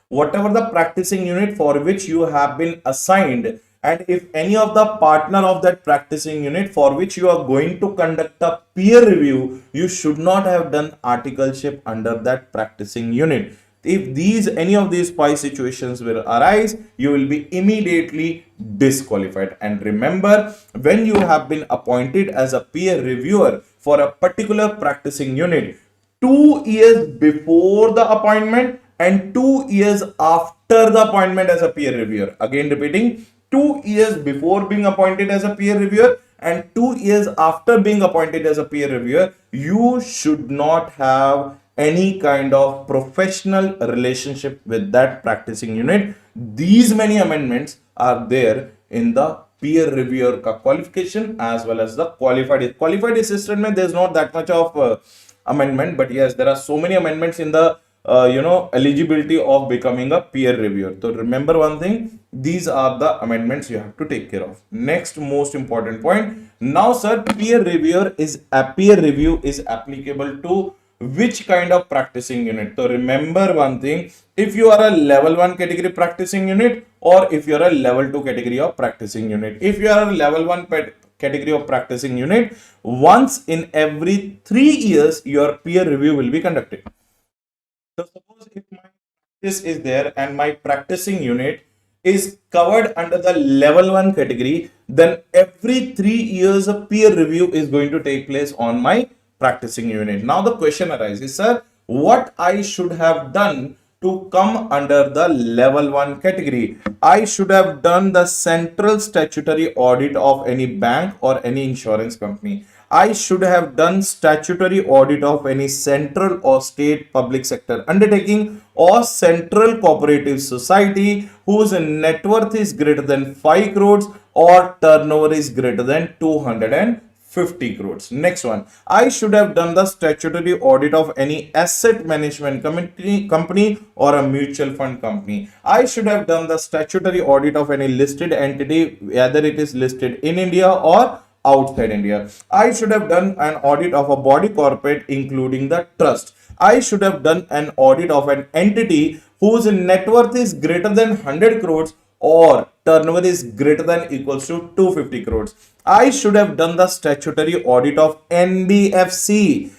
Whatever the practicing unit for which you have been assigned, and if any of the partner of that practicing unit for which you are going to conduct a peer review, you should not have done articleship under that practicing unit. If any of these 5 situations will arise, you will be immediately disqualified. And remember, when you have been appointed as a peer reviewer for a particular practicing unit, 2 years before the appointment and 2 years after the appointment as a peer reviewer. Again repeating, 2 years before being appointed as a peer reviewer and 2 years after being appointed as a peer reviewer, you should not have any kind of professional relationship with that practicing unit. These many amendments are there in the peer reviewer qualification as well as the qualified assistant. There's not that much of amendment, but yes, there are so many amendments in the eligibility of becoming a peer reviewer. So remember one thing, these are the amendments you have to take care of. Next most important point, now sir, peer review is applicable to which kind of practicing unit? So remember one thing, if you are a level 1 category practicing unit or if you are a level 2 category of practicing unit. If you are a level 1 category of practicing unit, once in every 3 years your peer review will be conducted. So suppose if my practice is there and my practicing unit is covered under the level 1 category, then every 3 years a peer review is going to take place on my practicing unit. Now the question arises, sir, what I should have done to come under the level 1 category? I should have done the central statutory audit of any bank or any insurance company. I should have done statutory audit of any central or state public sector undertaking or central cooperative society whose net worth is greater than 5 crores or turnover is greater than 250 crores. Next one, I should have done the statutory audit of any asset management company or a mutual fund company. I should have done the statutory audit of any listed entity, whether it is listed in India or outside India. I should have done an audit of a body corporate, including the trust. I should have done an audit of an entity whose net worth is greater than 100 crores or turnover is greater than equals to 250 crores. I should have done the statutory audit of NBFC,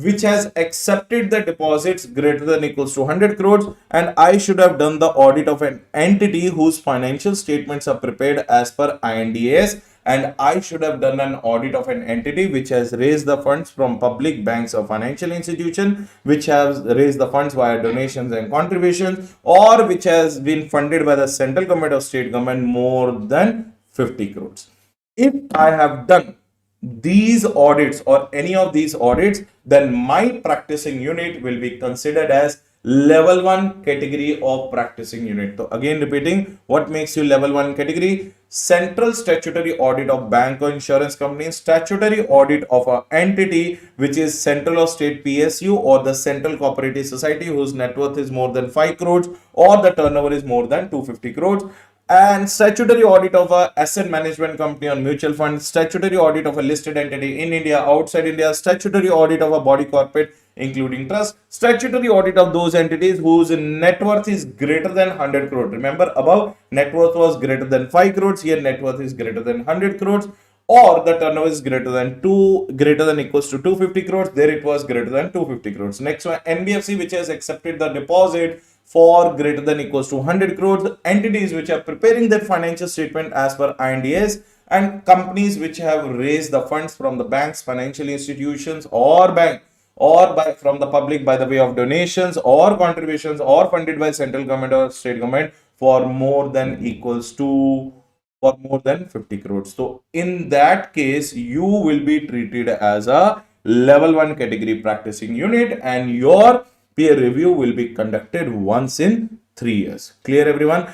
which has accepted the deposits greater than equals to 100 crores, and I should have done the audit of an entity whose financial statements are prepared as per INDAS, and I should have done an audit of an entity which has raised the funds from public banks or financial institution, which has raised the funds via donations and contributions, or which has been funded by the central government or state government more than 50 crores. If I have done these audits or any of these audits, then my practicing unit will be considered as level 1 category of practicing unit. So again repeating, what makes you level 1 category? Central statutory audit of bank or insurance company, statutory audit of an entity which is central or state PSU or the central cooperative society whose net worth is more than 5 crores or the turnover is more than 250 crores, and statutory audit of a asset management company or mutual fund, statutory audit of a listed entity in India, outside India, statutory audit of a body corporate including trust, statutory audit of those entities whose net worth is greater than 100 crores. Remember above, net worth was greater than 5 crores, here net worth is greater than 100 crores, or the turnover is greater than equals to 250 crores, there it was greater than 250 crores. Next one, NBFC which has accepted the deposit for greater than equals to 100 crores, entities which are preparing their financial statement as per INDAS, and companies which have raised the funds from the banks, financial institutions or from the public by the way of donations or contributions or funded by central government or state government for more than 50 crores. So in that case, you will be treated as a level 1 category practicing unit, and your peer review will be conducted once in 3 years. Clear everyone?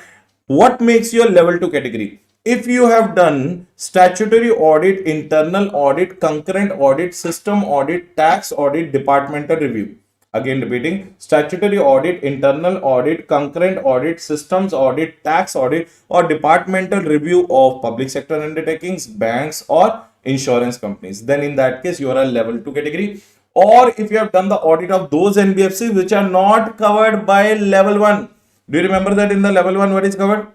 What makes your level 2 category? If you have done statutory audit, internal audit, concurrent audit, system audit, tax audit, departmental review. Again repeating, statutory audit, internal audit, concurrent audit, systems audit, tax audit or departmental review of public sector undertakings, banks or insurance companies, then in that case you are a level 2 category. Or if you have done the audit of those NBFCs which are not covered by level 1. Do you remember that in the level 1 what is covered?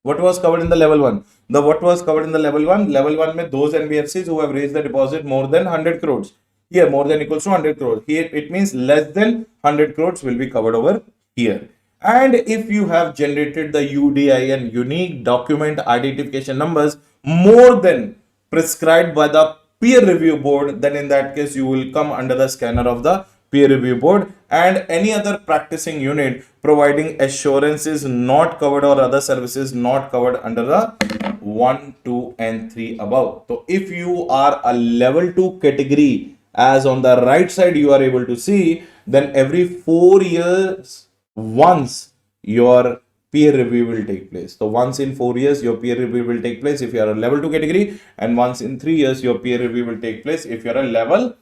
What was covered in the level 1? What was covered in the level 1? Level 1 में those NBFCs who have raised the deposit more than 100 crores. Here more than equals to 100 crores. Here it means less than 100 crores will be covered over here. And if you have generated the UDIN, unique document identification numbers, more than prescribed by the peer review board, then in that case you will come under the scanner of the peer review board, and any other practicing unit providing assurances not covered or other services not covered under the 1, 2 and 3 above. So if you are a level 2 category, as on the right side you are able to see, then every 4 years once your peer review will take place. So once in 4 years your peer review will take place if you are a level 2 category, and once in 3 years your peer review will take place if you are a level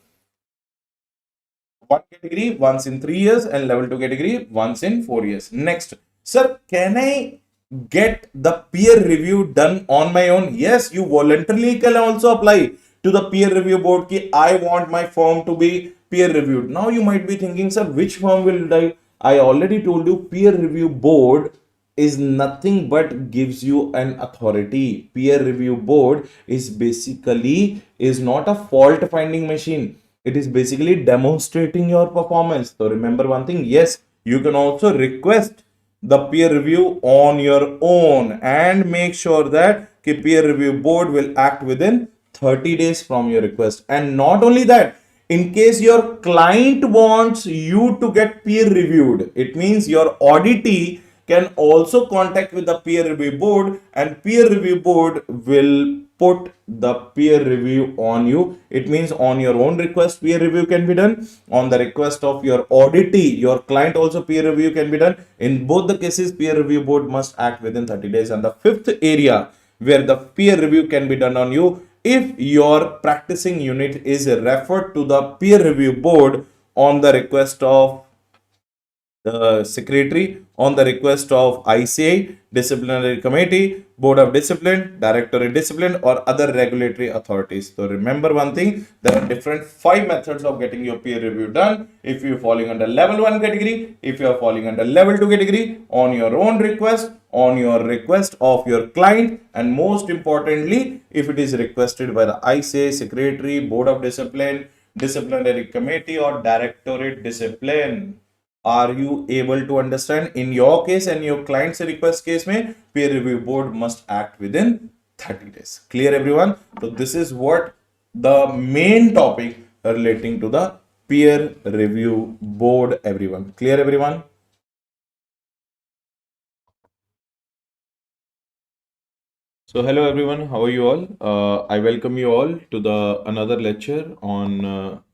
1 category once in 3 years and level 2 category once in 4 years. Next, sir, can I get the peer review done on my own? Yes, you voluntarily can also apply to the peer review board ki I want my firm to be peer reviewed. Now you might be thinking, sir, which firm will I already told you peer review board is nothing but gives you an authority. Peer review board is basically not a fault finding machine. It is basically demonstrating your performance. So remember one thing, yes, you can also request the peer review on your own and make sure that the peer review board will act within 30 days from your request. And not only that, in case your client wants you to get peer reviewed, it means your auditee can also contact with the peer review board, and peer review board will put the peer review on you. It means on your own request peer review can be done, on the request of your auditee, your client also peer review can be done. In both the cases peer review board must act within 30 days. And the fifth area where the peer review can be done on you if your practicing unit is referred to the peer review board on the request of the secretary, on the request of ICI, disciplinary committee, board of discipline, directorate discipline, or other regulatory authorities. So remember one thing, there are different 5 methods of getting your peer review done. If you're falling under level 1 category, if you are falling under level 2 category, on your own request, on your request of your client, and most importantly, if it is requested by the ICI, secretary, board of discipline, disciplinary committee, or directorate discipline. Are you able to understand? In your case and your client's request case mein, peer review board must act within 30 days. Clear everyone? So this is what the main topic relating to the peer review board, everyone. Clear everyone? So hello everyone, how are you all? I welcome you all to the another lecture on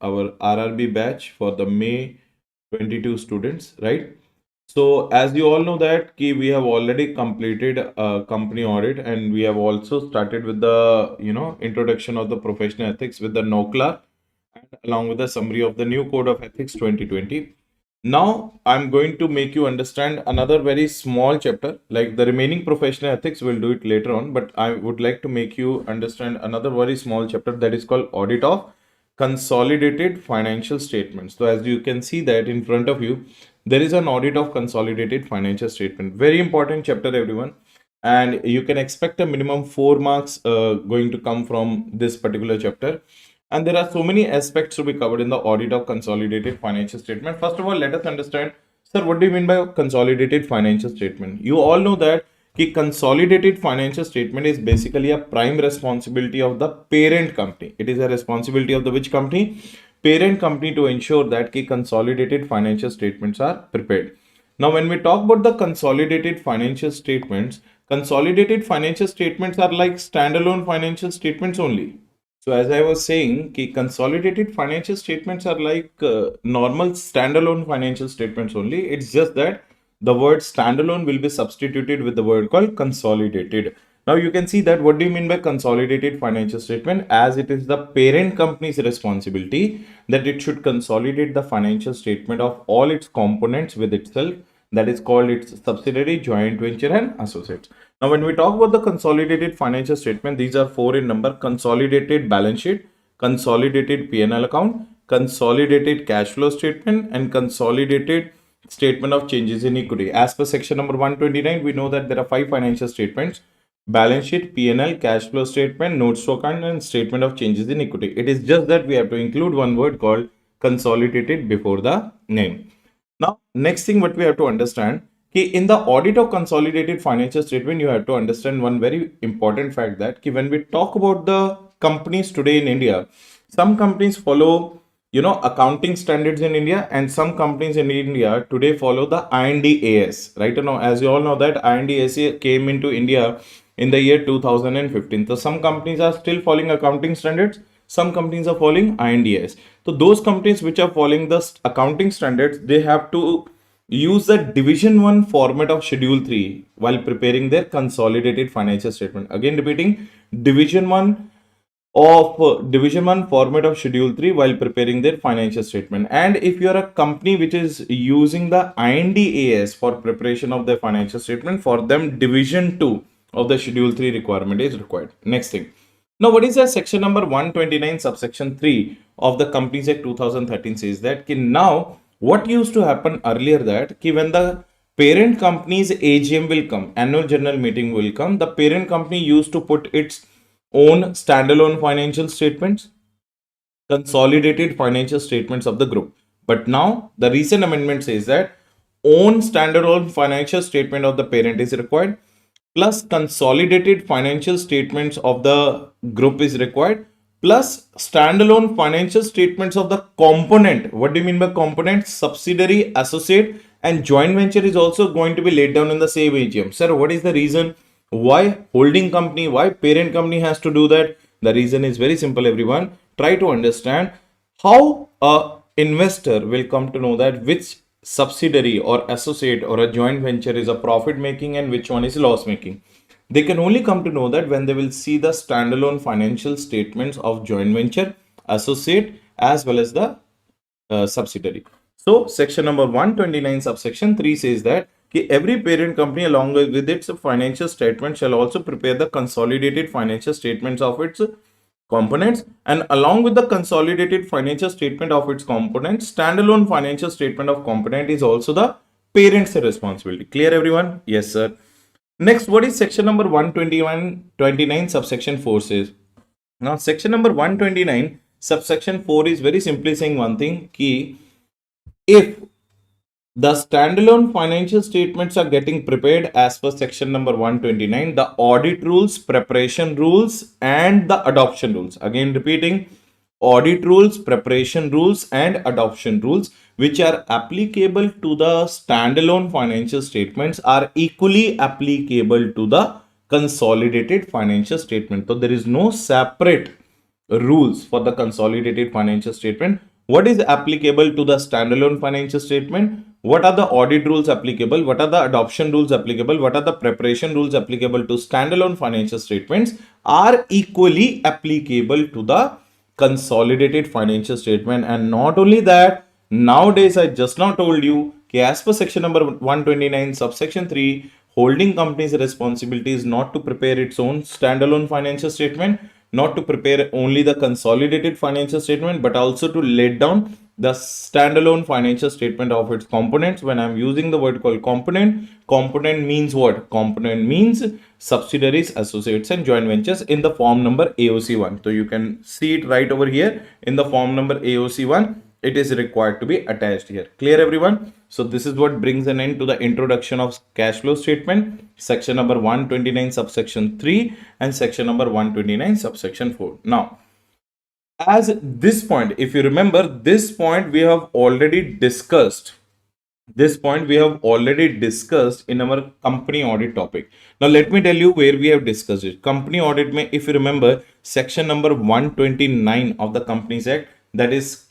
our RRB batch for the May 22 students, right? So as you all know that we have already completed a company audit, and we have also started with the introduction of the professional ethics with the NOCLAR, along with the summary of the new code of ethics 2020. Now I'm going to make you understand another very small chapter. Like the remaining professional ethics, we'll do it later on, but I would like to make you understand another very small chapter that is called audit of consolidated financial statements. So as you can see that in front of you, there is an audit of consolidated financial statement. Very important chapter, everyone. And you can expect a minimum 4 marks going to come from this particular chapter. And there are so many aspects to be covered in the audit of consolidated financial statement. First of all, let us understand, sir, what do you mean by consolidated financial statement? You all know that the consolidated financial statement is basically a prime responsibility of the parent company. It is a responsibility of the which company? Parent company, to ensure that the consolidated financial statements are prepared. Now, when we talk about the consolidated financial statements are like standalone financial statements only. So as I was saying, consolidated financial statements are like normal standalone financial statements only. It's just that the word standalone will be substituted with the word called consolidated. Now you can see that what do you mean by consolidated financial statement, as it is the parent company's responsibility that it should consolidate the financial statement of all its components with itself. That is called its subsidiary, joint venture, and associates. Now, when we talk about the consolidated financial statement, these are 4 in number: consolidated balance sheet, consolidated P&L account, consolidated cash flow statement, and consolidated statement of changes in equity. As per section number 129, we know that there are 5 financial statements: balance sheet, P&L, cash flow statement, notes to account, and statement of changes in equity. It is just that we have to include one word called consolidated before the name. Now, next thing what we have to understand, in the audit of consolidated financial statement, you have to understand one very important fact that when we talk about the companies today in India, some companies follow accounting standards in India, and some companies in India today follow the IND-AS, right? Now, as you all know that IND-AS came into India in the year 2015. So some companies are still following accounting standards, some companies are following IND-AS. So those companies which are following the accounting standards, they have to use the division 1 format of schedule 3 while preparing their consolidated financial statement. Again repeating, division 1 format of schedule 3 while preparing their financial statement. And if you are a company which is using the IND-AS for preparation of their financial statement, for them division 2 of the schedule 3 requirement is required. Next thing, now what is that section number 129 subsection 3 of the Companies Act 2013 says that now what used to happen earlier, that when the parent company's AGM will come, annual general meeting will come, the parent company used to put its own standalone financial statements, consolidated financial statements of the group. But now the recent amendment says that own standalone financial statement of the parent is required, plus consolidated financial statements of the group is required, plus standalone financial statements of the component. What do you mean by component? Subsidiary, associate, and joint venture is also going to be laid down in the same AGM. Sir, what is the reason why holding company, why parent company has to do that? The reason is very simple, everyone. Try to understand how a investor will come to know that which subsidiary or associate or a joint venture is a profit making and which one is loss making. They can only come to know that when they will see the standalone financial statements of joint venture, associate, as well as the subsidiary. So section number 129 subsection 3 says that every parent company along with its financial statement shall also prepare the consolidated financial statements of its components, and along with the consolidated financial statement of its components, standalone financial statement of component is also the parent's responsibility. Clear everyone? Yes sir. Next, what is section number 129 subsection 4 says? Now section number 129 subsection 4 is very simply saying one thing, key if the standalone financial statements are getting prepared as per section number 129, the audit rules, preparation rules, and the adoption rules. Again, repeating, audit rules, preparation rules, and adoption rules, which are applicable to the standalone financial statements, are equally applicable to the consolidated financial statement. So there is no separate rules for the consolidated financial statement. What is applicable to the standalone financial statement? What are the audit rules applicable? What are the adoption rules applicable? What are the preparation rules applicable to standalone financial statements are equally applicable to the consolidated financial statement. And not only that, nowadays I just now told you, as per section number 129 subsection 3, holding company's responsibility is not to prepare its own standalone financial statement, not to prepare only the consolidated financial statement, but also to let down the standalone financial statement of its components. When I'm using the word called component, component means what? Component means subsidiaries, associates, and joint ventures in the form number AOC1. So you can see it right over here in the form number AOC1. It is required to be attached here. Clear everyone? So this is what brings an end to the introduction of cash flow statement, section number 129 subsection 3 and section number 129 subsection 4. Now, as this point, if you remember, this point we have already discussed. This point we have already discussed in our company audit topic. Now let me tell you where we have discussed it. Company audit mein, if you remember, section number 129 of the Companies Act, that is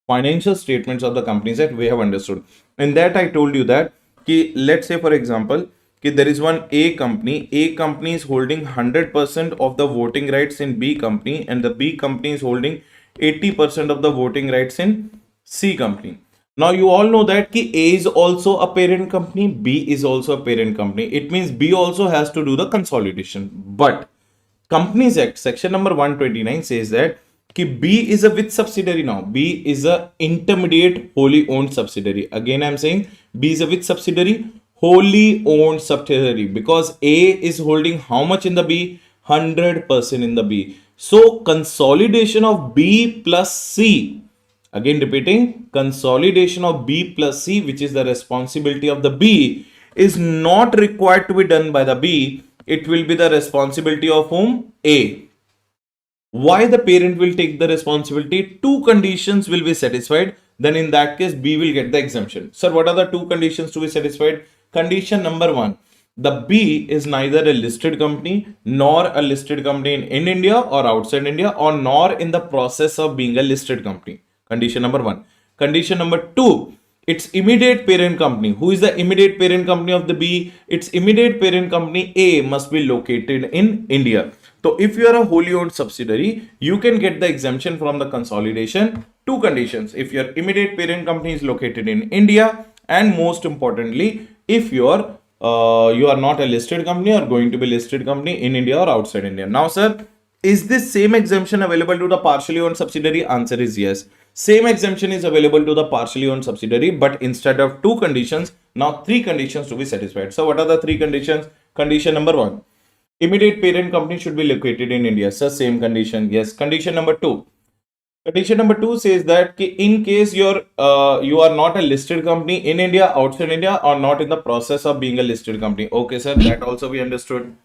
financial statements of the Companies Act, we have understood. In that I told you that let's say for example there is one A company is holding 100% of the voting rights in B company, and the B company is holding 80% of the voting rights in C company. Now you all know that A is also a parent company, B is also a parent company. It means B also has to do the consolidation. But Companies Act section number 129 says that B is a which subsidiary now? B is a intermediate wholly owned subsidiary. Again, I'm saying B is a which subsidiary? Wholly owned subsidiary, because A is holding how much in the B? 100% in the B. So consolidation of B plus C. Again repeating, consolidation of B plus C, which is the responsibility of the B, is not required to be done by the B. It will be the responsibility of whom? A. Why the parent will take the responsibility? Two conditions will be satisfied. Then in that case, B will get the exemption. Sir, what are the two conditions to be satisfied? Condition number 1. The B is neither a listed company nor a listed company in India or outside India, or nor in the process of being a listed company. Condition number 1. Condition number 2. Its immediate parent company. Who is the immediate parent company of the B? Its immediate parent company A must be located in India. So if you are a wholly owned subsidiary, you can get the exemption from the consolidation. Two conditions: if your immediate parent company is located in India, and most importantly, if you are not a listed company or going to be listed company in India or outside India. Now, sir, is this same exemption available to the partially owned subsidiary? Answer is yes. Same exemption is available to the partially owned subsidiary, but instead of two conditions, now three conditions to be satisfied. So what are the three conditions? Condition number 1. Immediate parent company should be located in India. So same condition. Yes. Condition number 2. Condition number 2 says that in case you are not a listed company in India, outside India, or not in the process of being a listed company. Okay, sir, that also we understood.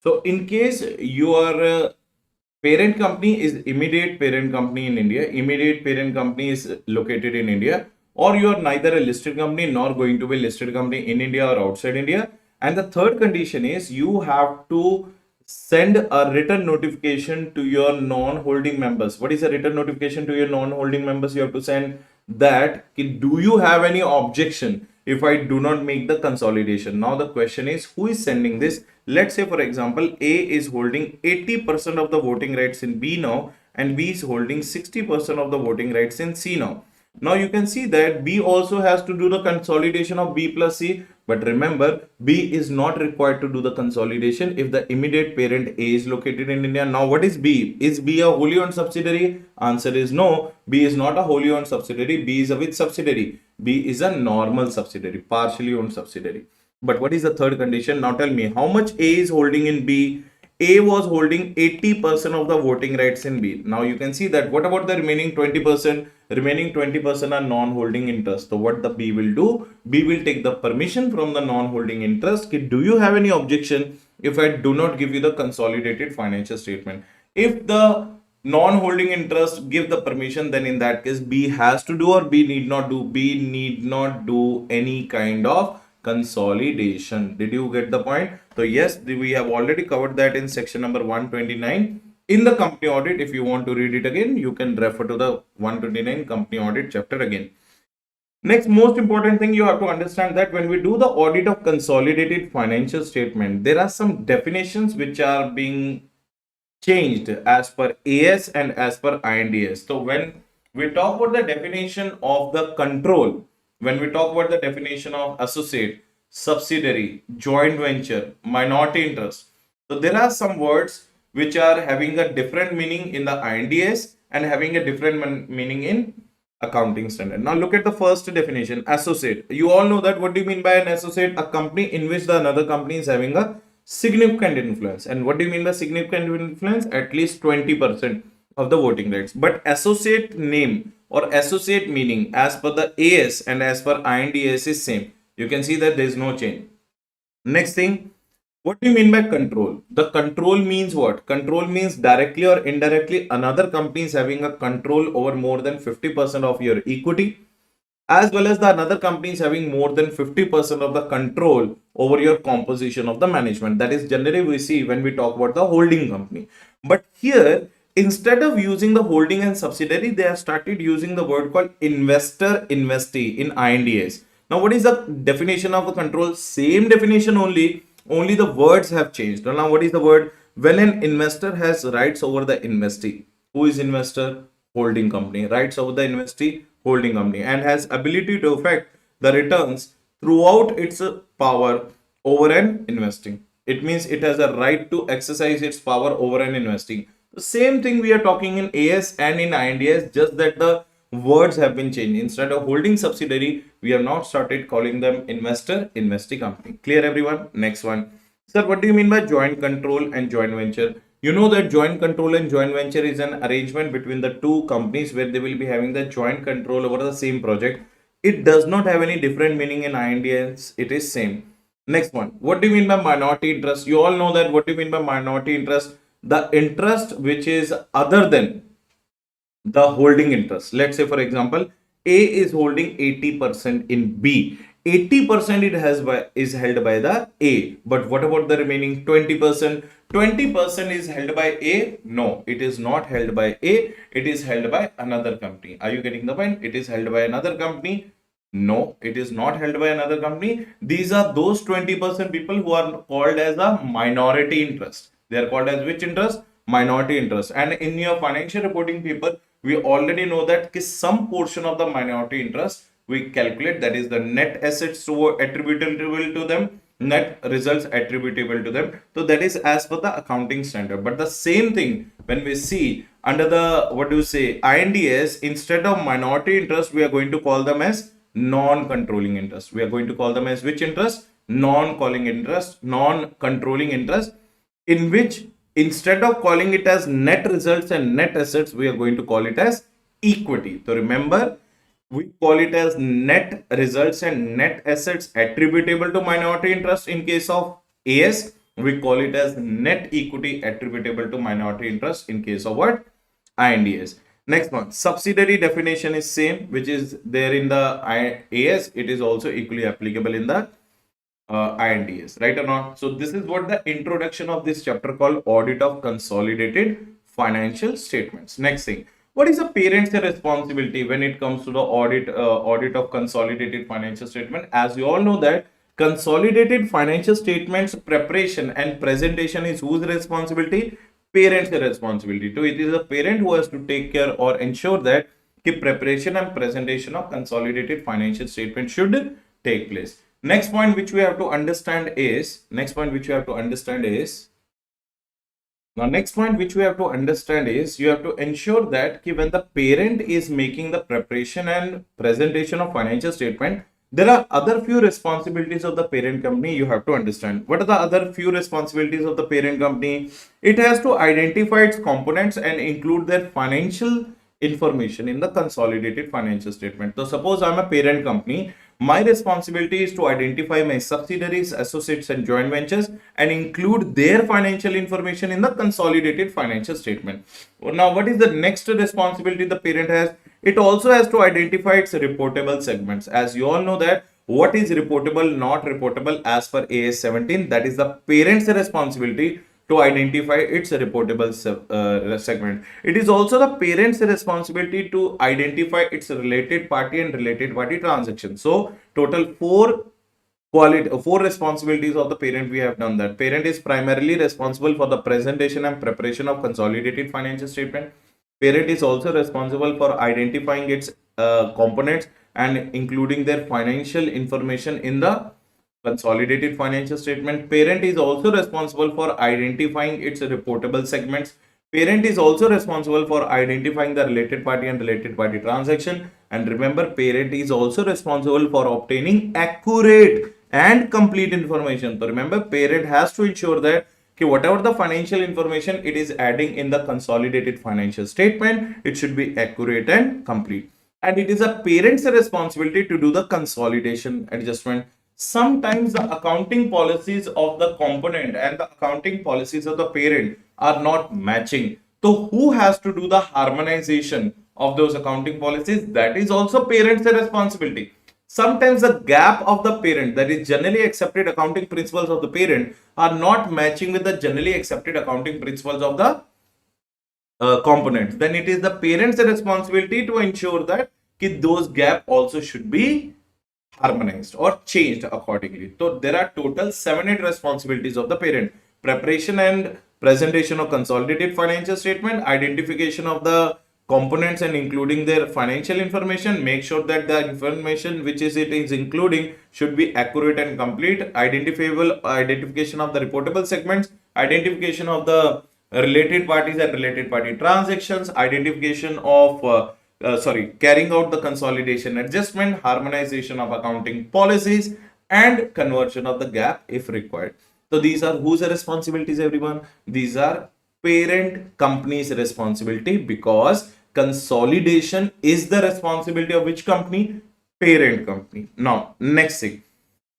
So in case your parent company is immediate parent company in India, immediate parent company is located in India, or you are neither a listed company nor going to be listed company in India or outside India. And the third condition is you have to send a written notification to your non-holding members. What is a written notification to your non-holding members? You have to send that, do you have any objection if I do not make the consolidation. Now the question is, who is sending this? Let's say for example, A is holding 80% of the voting rights in B now, and B is holding 60% of the voting rights in C now. Now you can see that B also has to do the consolidation of B plus C, but remember, B is not required to do the consolidation if the immediate parent A is located in India. Now what is B? Is B a wholly owned subsidiary? Answer is no. B is not a wholly owned subsidiary. B is a which subsidiary? B is a normal subsidiary, partially owned subsidiary. But what is the third condition? Now tell me, how much A is holding in B? A was holding 80% of the voting rights in B. Now you can see that. What about the remaining 20%? Remaining 20% are non-holding interest. So what the B will do? B will take the permission from the non-holding interest. Do you have any objection if I do not give you the consolidated financial statement? If the non-holding interest give the permission, then in that case B has to do, or B need not do? B need not do any kind of consolidation. Did you get the point? So yes, we have already covered that in section number 129 in the company audit. If you want to read it again, you can refer to the 129 company audit chapter again. Next, most important thing you have to understand that when we do the audit of consolidated financial statement, there are some definitions which are being changed as per AS and as per INDS. So when we talk about the definition of the control, when we talk about the definition of associate, subsidiary, joint venture, minority interest, so there are some words which are having a different meaning in the INDS and having a different meaning in accounting standard. Now look at the first definition, associate. You all know that. What do you mean by an associate? A company in which the another company is having a significant influence. And what do you mean by significant influence? At least 20% of the voting rights. But associate name or associate meaning as per the AS and as per INDS is same. You can see that there is no change. Next thing, what do you mean by control? The control means what? Control means directly or indirectly another company is having a control over more than 50% of your equity, as well as the another company is having more than 50% of the control over your composition of the management. That is generally we see when we talk about the holding company. But here, instead of using the holding and subsidiary, they have started using the word called investor investee in INDS. Now, what is the definition of the control? Same definition only the words have changed. Now, what is the word? When an investor has rights over the investee. Who is investor? Holding company. Rights over the investee, holding company, and has ability to affect the returns throughout its power over an investing. It means it has a right to exercise its power over an investing. The same thing we are talking in AS and in INDS, just that the words have been changed. Instead of holding subsidiary, we have now started calling them investor investee company. Clear everyone? Next one. Sir, what do you mean by joint control and joint venture? You know that joint control and joint venture is an arrangement between the two companies where they will be having the joint control over the same project. It does not have any different meaning in INDS. It is same. Next one. What do you mean by minority interest? You all know that. What do you mean by minority interest? The interest which is other than the holding interest. Let's say for example, A is holding 80% in B. 80% is held by the A. But what about the remaining 20%? 20% is held by A? No, it is not held by A. It is held by another company. Are you getting the point? It is held by another company. No, it is not held by another company. These are those 20% people who are called as a minority interest. They are called as which interest? Minority interest. And in your financial reporting paper, we already know that some portion of the minority interest we calculate, that is the net assets attributable to them, net results attributable to them. So that is as per the accounting standard. But the same thing when we see under the INDS, instead of minority interest, we are going to call them as non-controlling interest. We are going to call them as which interest? Non-controlling interest, in which instead of calling it as net results and net assets, we are going to call it as equity. So remember, we call it as net results and net assets attributable to minority interest in case of AS. We call it as net equity attributable to minority interest in case of what? INDS. Next one, subsidiary definition is same, which is there in the AS. It is also equally applicable in the INDS, right or not? So this is what the introduction of this chapter called audit of consolidated financial statements. Next thing, What is a parent's responsibility when it comes to the audit of consolidated financial statement? As you all know that consolidated financial statements preparation and presentation is whose responsibility? Parent's responsibility. So it is a parent who has to take care or ensure that the preparation and presentation of consolidated financial statement should take place. Next point which we have to understand is now, next point which we have to understand is you have to ensure that when the parent is making the preparation and presentation of financial statement, there are other few responsibilities of the parent company you have to understand. What are the other few responsibilities of the parent company? It has to identify its components and include their financial information in the consolidated financial statement. So suppose I'm a parent company, my responsibility is to identify my subsidiaries, associates and joint ventures and include their financial information in the consolidated financial statement. Now, what is the next responsibility the parent has? It also has to identify its reportable segments. As you all know that what is reportable, not reportable as per AS 17, that is the parent's responsibility to identify its reportable segment. It is also the parent's responsibility to identify its related party and related party transactions. So total four responsibilities of the parent we have done that. Parent is primarily responsible for the presentation and preparation of consolidated financial statement. Parent is also responsible for identifying its components and including their financial information in the consolidated financial statement. Parent is also responsible for identifying its reportable segments. Parent is also responsible for identifying the related party and related party transaction. And remember, parent is also responsible for obtaining accurate and complete information. So remember, parent has to ensure that whatever the financial information it is adding in the consolidated financial statement, it should be accurate and complete. And it is a parent's responsibility to do the consolidation adjustment. Sometimes the accounting policies of the component and the accounting policies of the parent are not matching. So who has to do the harmonization of those accounting policies? That is also parent's responsibility. Sometimes the gap of the parent, that is generally accepted accounting principles of the parent, are not matching with the generally accepted accounting principles of the components. Then it is the parent's responsibility to ensure that those gap also should be harmonized or changed accordingly. So there are total 7-8 responsibilities of the parent: preparation and presentation of consolidated financial statement, identification of the components and including their financial information, make sure that the information which is it is including should be accurate and complete, identification of the reportable segments, identification of the related parties and related party transactions, identification of carrying out the consolidation adjustment, harmonization of accounting policies, and conversion of the gap if required. So these are whose responsibilities, everyone? These are parent company's responsibility, because consolidation is the responsibility of which company? Parent company. Now, next thing,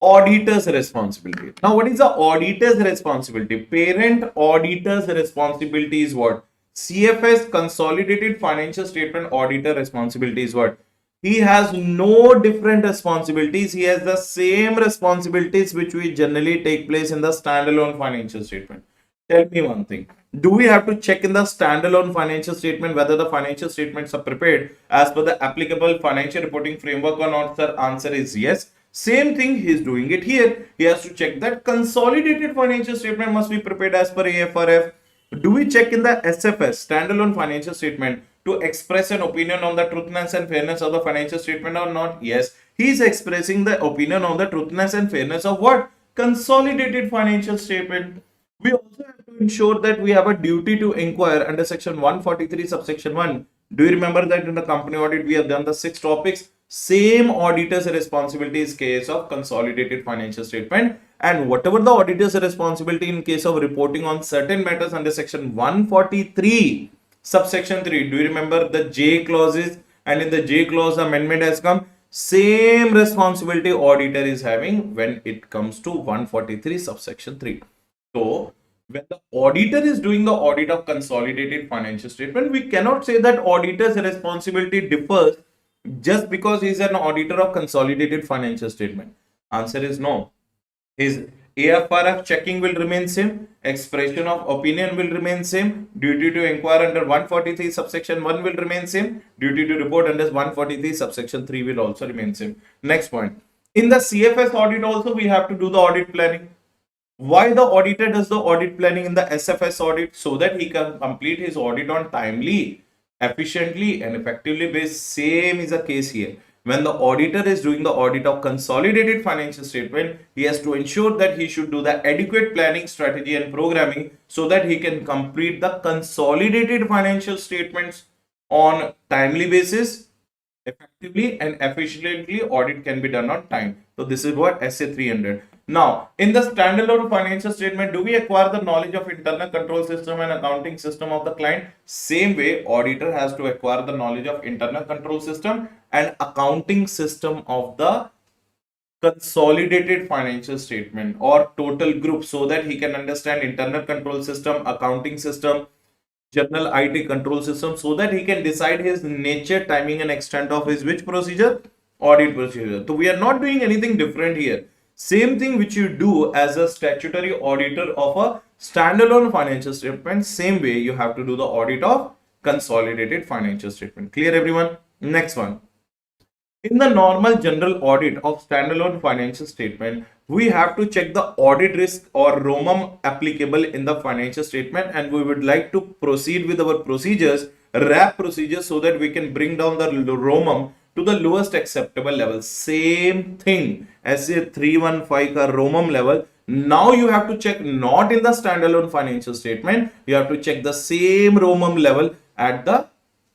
auditor's responsibility. Now, what is the auditor's responsibility? Parent auditor's responsibility is what? CFS, consolidated financial statement auditor responsibility is what? He has no different responsibilities. He has the same responsibilities which we generally take place in the standalone financial statement. Tell me one thing. Do we have to check in the standalone financial statement whether the financial statements are prepared as per the applicable financial reporting framework or not? Sir, answer is yes. Same thing he is doing it here. He has to check that consolidated financial statement must be prepared as per AFRF. Do we check in the SFS, standalone financial statement, to express an opinion on the truthness and fairness of the financial statement or not? Yes, he is expressing the opinion on the truthness and fairness of what? Consolidated financial statement. We also have to ensure that we have a duty to inquire under section 143 subsection 1. Do you remember that in the company audit we have done the 6 topics? Same auditor's responsibility is case of consolidated financial statement, and whatever the auditor's responsibility in case of reporting on certain matters under section 143 subsection 3. Do you remember the J clauses? And in the J clause amendment has come. Same responsibility auditor is having when it comes to 143 subsection 3. So, when the auditor is doing the audit of consolidated financial statement, we cannot say that auditor's responsibility differs just because he is an auditor of consolidated financial statement. Answer is no. His AFRF checking will remain same. Expression of opinion will remain same. Duty to inquire under 143 subsection 1 will remain same. Duty to report under 143 subsection 3 will also remain same. Next point. In the CFS audit also we have to do the audit planning. Why the auditor does the audit planning in the SFS audit? So that he can complete his audit on timely, efficiently and effectively based. Same is the case here. When the auditor is doing the audit of consolidated financial statement, he has to ensure that he should do the adequate planning, strategy and programming so that he can complete the consolidated financial statements on timely basis, effectively and efficiently. Audit can be done on time. So this is what SA 300. Now, in the standalone financial statement, do we acquire the knowledge of internal control system and accounting system of the client? Same way, auditor has to acquire the knowledge of internal control system and accounting system of the consolidated financial statement or total group so that he can understand internal control system, accounting system, general IT control system so that he can decide his nature, timing and extent of his which procedure? Audit procedure. So we are not doing anything different here. Same thing which you do as a statutory auditor of a standalone financial statement, same way you have to do the audit of consolidated financial statement. Clear everyone? Next one. In the normal general audit of standalone financial statement, we have to check the audit risk or ROMUM applicable in the financial statement, and we would like to proceed with our procedures, RAP procedures, so that we can bring down the ROMUM to the lowest acceptable level. Same thing as a 315 ka ROMUM level. Now you have to check not in the standalone financial statement, you have to check the same ROMUM level at the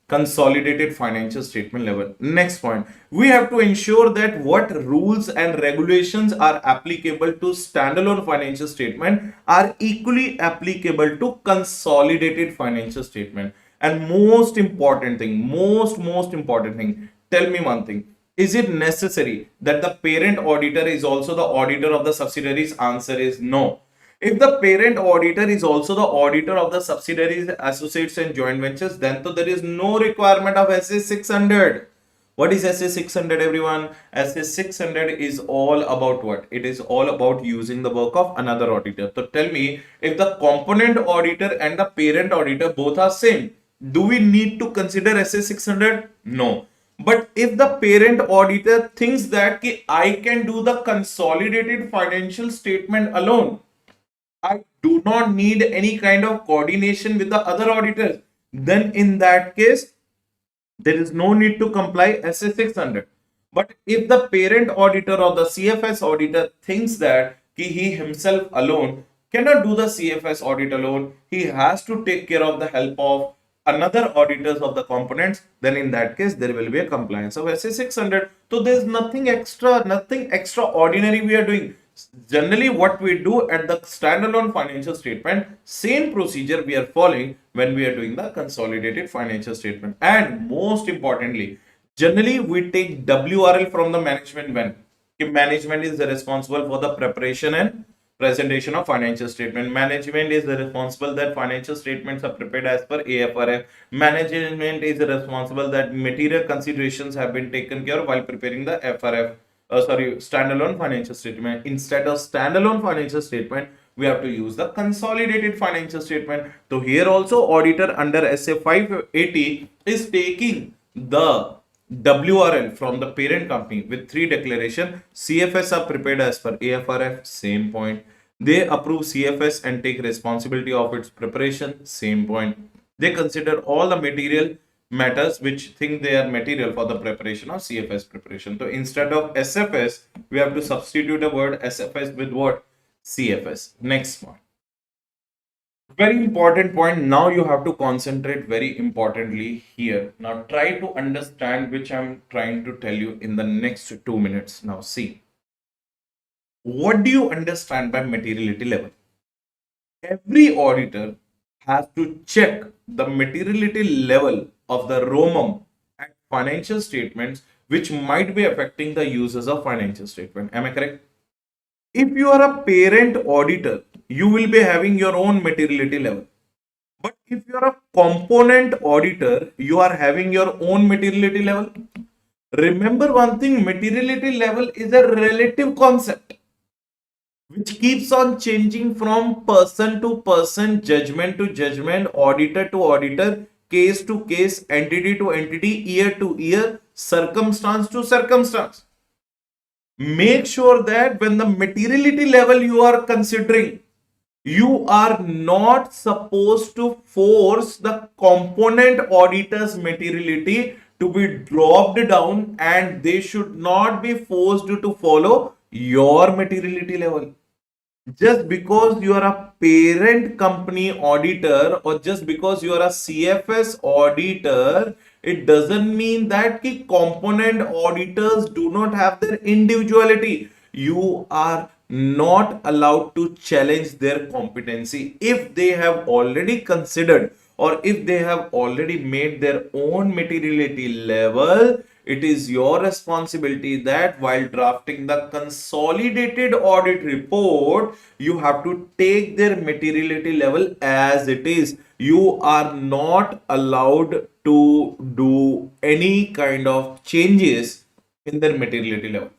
consolidated financial statement level. Next point, we have to ensure that what rules and regulations are applicable to standalone financial statement are equally applicable to consolidated financial statement. And most important thing, most important thing, tell me one thing, is it necessary that the parent auditor is also the auditor of the subsidiaries? Answer is no. If the parent auditor is also the auditor of the subsidiaries, associates and joint ventures, then there is no requirement of SA 600. What is SA 600 everyone? SA 600 is all about what? It is all about using the work of another auditor. So tell me, if the component auditor and the parent auditor both are same, do we need to consider SA 600? No. But if the parent auditor thinks that I can do the consolidated financial statement alone, I do not need any kind of coordination with the other auditors, then in that case, there is no need to comply SA 600. But if the parent auditor or the CFS auditor thinks that he himself alone cannot do the CFS audit alone, he has to take care of the help of another auditors of the components, then in that case there will be a compliance of SA 600. So there's nothing extra, nothing extraordinary we are doing. Generally what we do at the standalone financial statement, same procedure we are following when we are doing the consolidated financial statement. And most importantly, generally we take WRL from the management when management is responsible for the preparation and presentation of financial statement. Management is responsible that financial statements are prepared as per AFRF. Management is responsible that material considerations have been taken care of while preparing the FRF. Standalone financial statement. Instead of standalone financial statement, we have to use the consolidated financial statement. So here also auditor under SA 580 is taking the WRL from the parent company with 3 declaration. CFS are prepared as per AFRF, same point. They approve CFS and take responsibility of its preparation, same point. They consider all the material matters which think they are material for the preparation of CFS preparation. So instead of SFS, we have to substitute the word SFS with what? CFS. Next one. Very important point. Now you have to concentrate very importantly here. Now try to understand which I'm trying to tell you in the next 2 minutes. Now see. What do you understand by materiality level? Every auditor has to check the materiality level of the ROMUM and financial statements which might be affecting the users of financial statement. Am I correct? If you are a parent auditor, you will be having your own materiality level. But if you are a component auditor, you are having your own materiality level. Remember one thing, materiality level is a relative concept. which keeps on changing from person to person, judgment to judgment, auditor to auditor, case to case, entity to entity, year to year, circumstance to circumstance. Make sure that when the materiality level you are considering, you are not supposed to force the component auditor's materiality to be dropped down, and they should not be forced to follow your materiality level. Just because you are a parent company auditor or just because you are a CFS auditor, it doesn't mean that ki component auditors do not have their individuality. You are not allowed to challenge their competency if they have already considered or if they have already made their own materiality level. It is your responsibility that while drafting the consolidated audit report, you have to take their materiality level as it is. You are not allowed to do any kind of changes in their materiality level.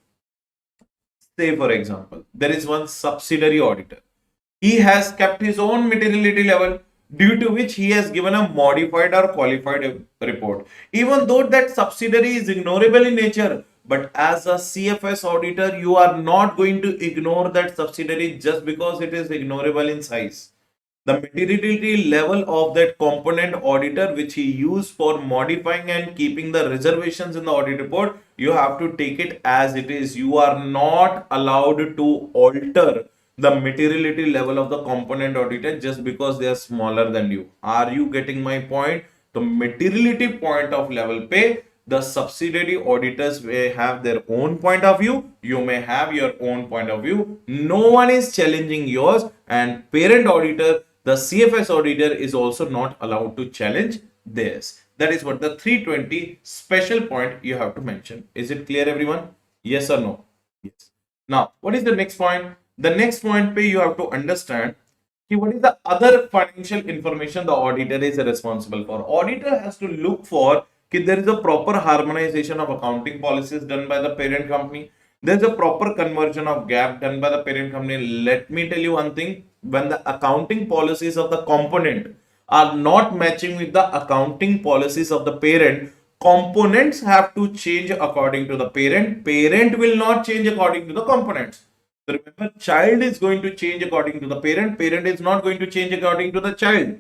Say, for example, there is one subsidiary auditor. He has kept his own materiality level, due to which he has given a modified or qualified report. Even though that subsidiary is ignorable in nature, but as a CFS auditor, you are not going to ignore that subsidiary just because it is ignorable in size. The materiality level of that component auditor which he used for modifying and keeping the reservations in the audit report, you have to take it as it is. You are not allowed to alter the materiality level of the component auditor just because they are smaller than you. Are you getting my point? The materiality point of level pay, the subsidiary auditors may have their own point of view, you may have your own point of view, no one is challenging yours, and parent auditor, the CFS auditor, is also not allowed to challenge theirs. That is what the 320 special point you have to mention. Is it clear, everyone? Yes or no? Yes. Now, what is the next point? The next point you have to understand what is the other financial information the auditor is responsible for. Auditor has to look for there is a proper harmonization of accounting policies done by the parent company. There's a proper conversion of gap done by the parent company. Let me tell you one thing. When the accounting policies of the component are not matching with the accounting policies of the parent, components have to change according to the parent. Parent will not change according to the components. So remember, child is going to change according to the parent. Parent is not going to change according to the child.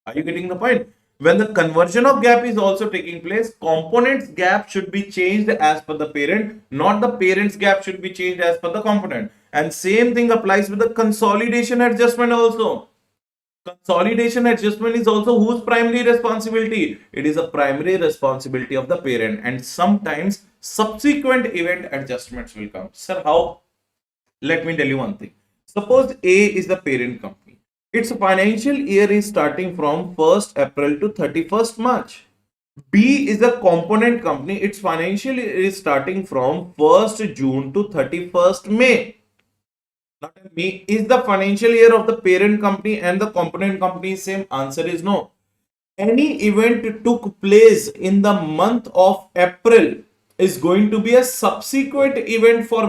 Are you getting the point? When the conversion of gap is also taking place, components gap should be changed as per the parent, not the parent's gap should be changed as per the component. And same thing applies with the consolidation adjustment also. Consolidation adjustment is also whose primary responsibility? It is a primary responsibility of the parent, and sometimes subsequent event adjustments will come. Sir, how? Let me tell you one thing. Suppose A is the parent company. Its financial year is starting from 1st April to 31st March. B is the component company. Its financial year is starting from 1st June to 31st May. Now tell me, is the financial year of the parent company and the component company same? Answer is no. Any event took place in the month of April is going to be a subsequent event for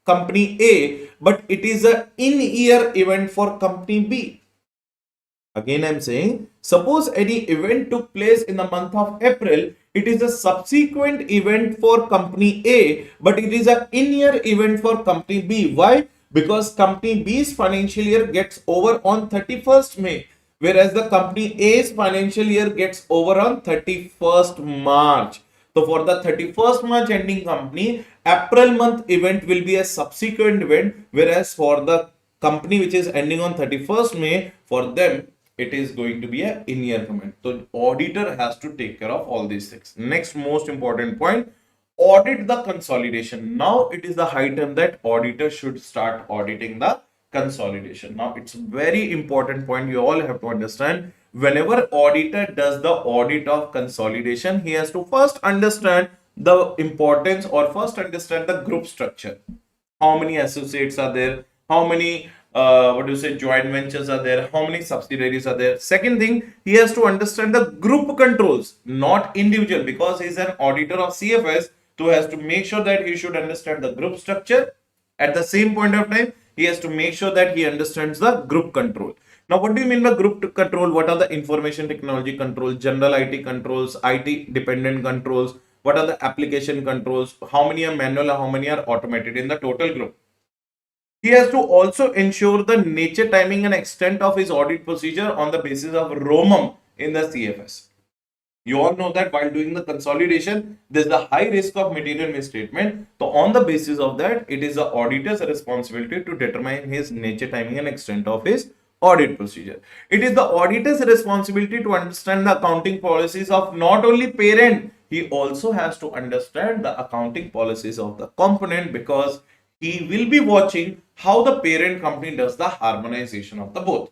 company A, but it is a in-year event for company B. Again, I'm saying, suppose any event took place in the month of April, it is a subsequent event for company A, but it is an in-year event for company B. Why? Because company B's financial year gets over on 31st May, whereas the company A's financial year gets over on 31st March. So for the 31st March ending company, April month event will be a subsequent event, whereas for the company which is ending on 31st May, for them it is going to be a in-year event. So auditor has to take care of all these things. Next most important point, audit the consolidation. Now it is the high time that auditor should start auditing the consolidation. Now it's very important point you all have to understand. Whenever auditor does the audit of consolidation, he has to first understand the importance or first understand the group structure. How many associates are there? How many joint ventures are there? How many subsidiaries are there? Second thing, he has to understand the group controls, not individual, because he is an auditor of CFS, so he has to make sure that he should understand the group structure. At the same point of time, he has to make sure that he understands the group control. Now, what do you mean by group control? What are the information technology controls, general IT controls, IT dependent controls? What are the application controls? How many are manual? How many are automated in the total group? He has to also ensure the nature, timing, and extent of his audit procedure on the basis of ROMUM in the CFS. You all know that while doing the consolidation, there's a high risk of material misstatement. So, on the basis of that, it is the auditor's responsibility to determine his nature, timing, and extent of his audit procedure. It is the auditor's responsibility to understand the accounting policies of not only parent, he also has to understand the accounting policies of the component, because he will be watching how the parent company does the harmonization of the both.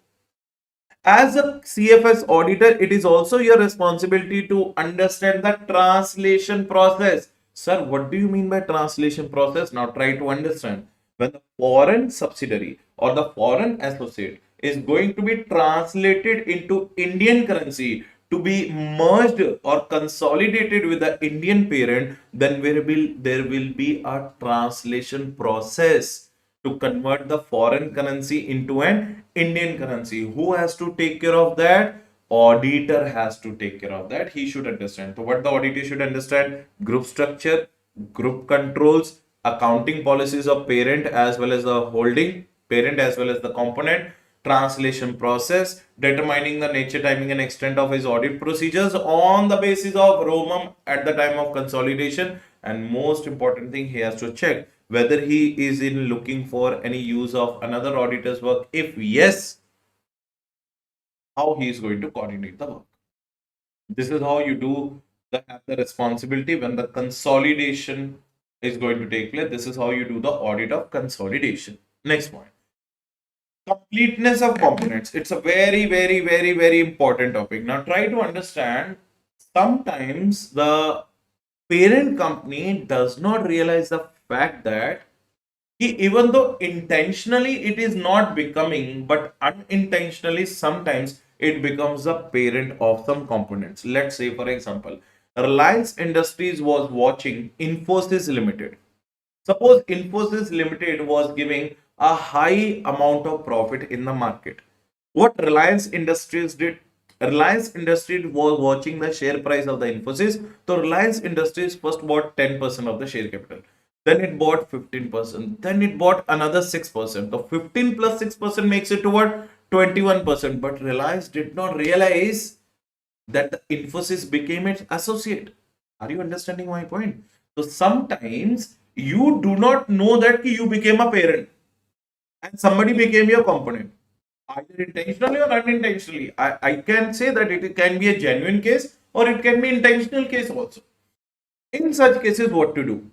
As a CFS auditor, it is also your responsibility to understand the translation process. Sir, what do you mean by translation process? Now try to understand. When the foreign subsidiary or the foreign associate is going to be translated into Indian currency to be merged or consolidated with the Indian parent, then there will be a translation process to convert the foreign currency into an Indian currency. Who has to take care of that? Auditor has to take care of that. He should understand. So, what the auditor should understand? Group structure, group controls, accounting policies of parent as well as the holding, parent as well as the component, translation process, determining the nature, timing, and extent of his audit procedures on the basis of ROMUM at the time of consolidation. And most important thing, he has to check whether he is in looking for any use of another auditor's work. If yes, how he is going to coordinate the work. This is how you do have the responsibility when the consolidation is going to take place. This is how you do the audit of consolidation. Next point. Completeness of components. It's a very, very, very, very important topic. Now try to understand, sometimes the parent company does not realize the fact that even though intentionally it is not becoming, but unintentionally sometimes it becomes the parent of some components. Let's say, for example, Reliance Industries was watching Infosys Limited. Suppose Infosys Limited was giving a high amount of profit in the market. What Reliance Industries did? Reliance Industries was watching the share price of the Infosys. So Reliance Industries first bought 10% of the share capital. Then it bought 15%. Then it bought another 6%. So 15 plus 6% makes it toward 21%. But Reliance did not realize that the Infosys became its associate. Are you understanding my point? So sometimes you do not know that you became a parent and somebody became your component, either intentionally or unintentionally. I can say that it can be a genuine case or it can be intentional case also. In such cases, what to do?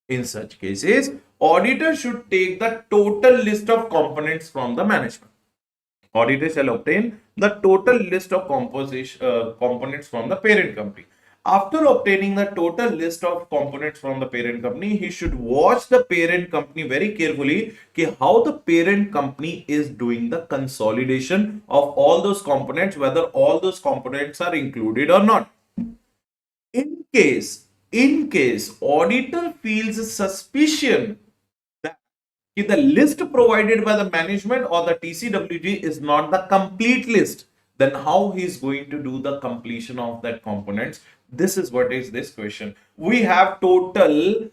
In such cases, auditor should take the total list of components from the management. Auditor shall obtain the total list of components from the parent company. After obtaining the total list of components from the parent company, he should watch the parent company very carefully, how the parent company is doing the consolidation of all those components, whether all those components are included or not. In case auditor feels suspicion that if the list provided by the management or the TCWG is not the complete list, then how he is going to do the completion of that components? This is what is this question. We have total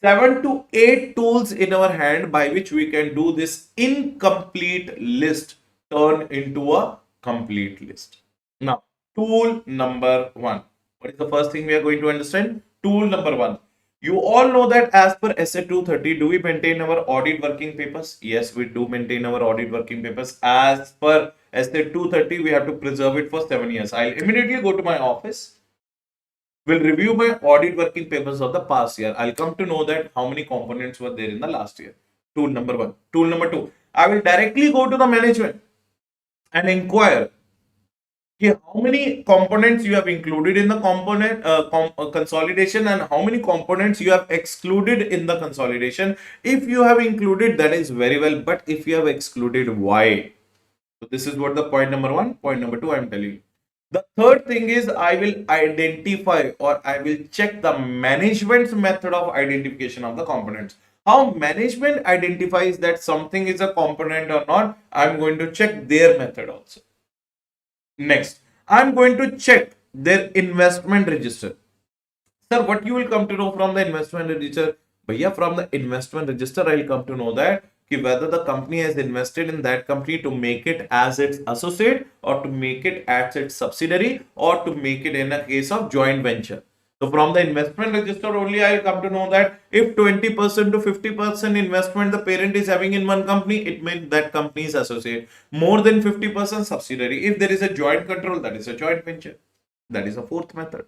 7 to 8 tools in our hand by which we can do this incomplete list turn into a complete list. Now, tool number 1. What is the first thing we are going to understand? Tool number 1. You all know that as per SA 230, do we maintain our audit working papers? Yes, we do maintain our audit working papers. As per SA 230, we have to preserve it for 7 years. I'll immediately go to my office. We'll review my audit working papers of the past year. I'll come to know that how many components were there in the last year. Tool number 1. Tool number 2. I will directly go to the management and inquire how many components you have included in the consolidation and how many components you have excluded in the consolidation. If you have included, that is very well, but if you have excluded, why? So this is what the point number 1. Point number 2, I am telling you. The third thing is, I will identify or I will check the management's method of identification of the components. How management identifies that something is a component or not, I'm going to check their method also. Next, I'm going to check their investment register. Sir, what you will come to know from the investment register? Bhaiya, from the investment register, I'll come to know that whether the company has invested in that company to make it as its associate or to make it as its subsidiary or to make it in a case of joint venture. So from the investment register only, I'll come to know that if 20% to 50% investment the parent is having in one company, it means that company is associate. More than 50% subsidiary. If there is a joint control, that is a joint venture. That is a fourth method.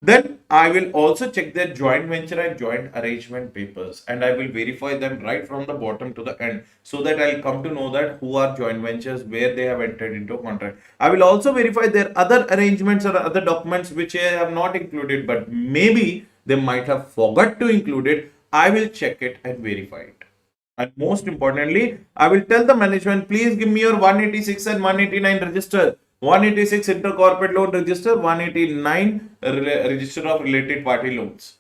Then I will also check their joint venture and joint arrangement papers, and I will verify them right from the bottom to the end, so that I'll come to know that who are joint ventures, where they have entered into a contract. I will also verify their other arrangements or other documents which I have not included, but maybe they might have forgot to include it. I will check it and verify it. And most importantly, I will tell the management, please give me your 186 and 189 register. 186 intercorporate loan register, 189 register of related party loans.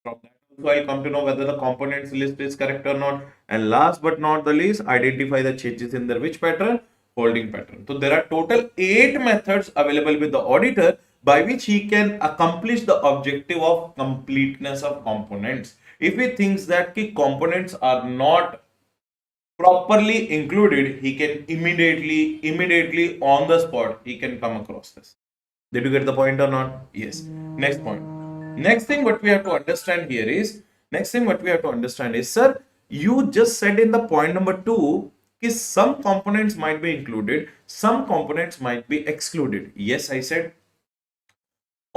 From that also I'll come to know whether the components list is correct or not. And last but not the least, identify the changes in the which pattern? Holding pattern. So there are total 8 methods available with the auditor by which he can accomplish the objective of completeness of components. If he thinks that the components are not properly included, he can immediately on the spot, he can come across this. Did you get the point or not? Yes. Next point. Next thing what we have to understand here is, sir, you just said in the point number 2, is some components might be included, some components might be excluded. Yes, I said.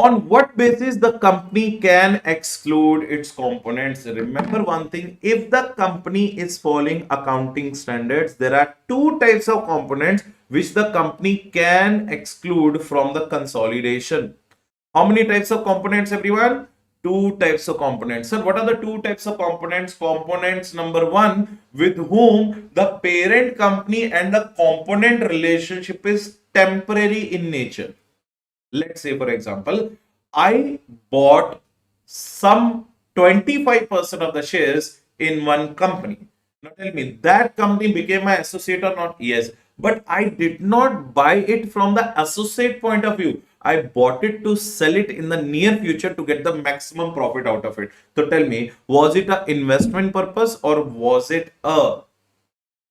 On what basis the company can exclude its components? Remember one thing, if the company is following accounting standards, there are 2 types of components which the company can exclude from the consolidation. How many types of components, everyone? 2 types of components. Sir, what are the 2 types of components? Components number 1, with whom the parent company and the component relationship is temporary in nature. Let's say, for example, I bought some 25% of the shares in one company. Now tell me, that company became my associate or not? Yes. But I did not buy it from the associate point of view. I bought it to sell it in the near future to get the maximum profit out of it. So tell me, was it an investment purpose or was it a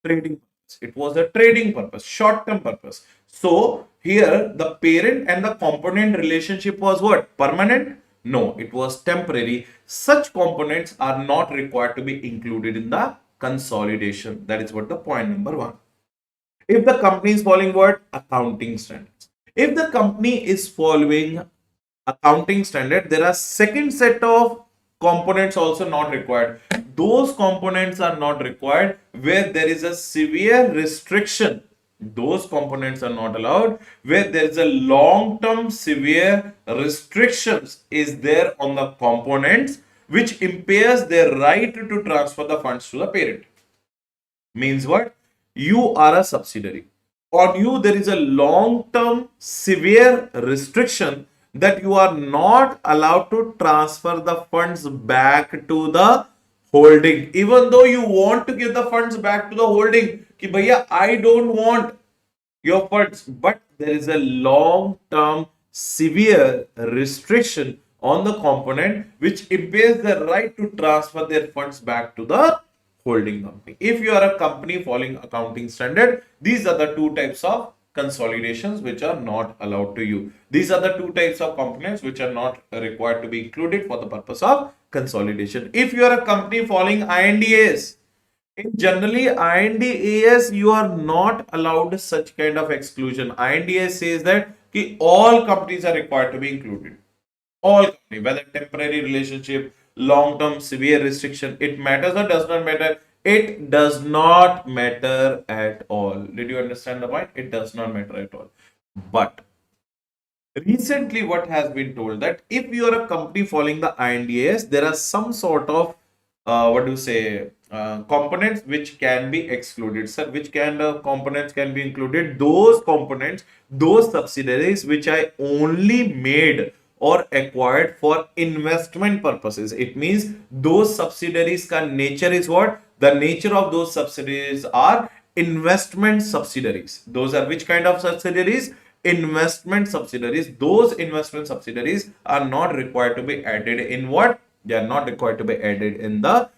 trading purpose? It was a trading purpose, short-term purpose. So here the parent and the component relationship was what? Permanent? No, it was temporary. Such components are not required to be included in the consolidation. That is what the point number 1. If the company is following what? Accounting standards. If the company is following accounting standard, there are second set of components also not required. Those components are not required where there is a severe restriction. Those components are not allowed where there is a long-term severe restrictions is there on the components which impairs their right to transfer the funds to the parent. Means what? You are a subsidiary. On you, there is a long-term severe restriction that you are not allowed to transfer the funds back to the holding. Even though you want to give the funds back to the holding, ki bhaiya, I don't want your funds, but there is a long-term severe restriction on the component which impairs the right to transfer their funds back to the holding company. If you are a company following accounting standard, these are the 2 types of consolidations which are not allowed to you. These are the 2 types of components which are not required to be included for the purpose of consolidation. If you are a company following INDAS, in generally INDAS, you are not allowed such kind of exclusion. INDAS says that all companies are required to be included. All company, whether temporary relationship, long-term severe restriction, it matters or does not matter? It does not matter at all. Did you understand the point? It does not matter at all. But recently what has been told that if you are a company following the INDAS, there are some sort of what do you say components which can be excluded. Sir, which kind of components can be included? Those components, those subsidiaries which I only made or acquired for investment purposes. It means those subsidiaries ka nature is what? The nature of those subsidiaries are investment subsidiaries. Those are which kind of subsidiaries? Investment subsidiaries. Those investment subsidiaries are not required to be added in what? They are not required to be added in the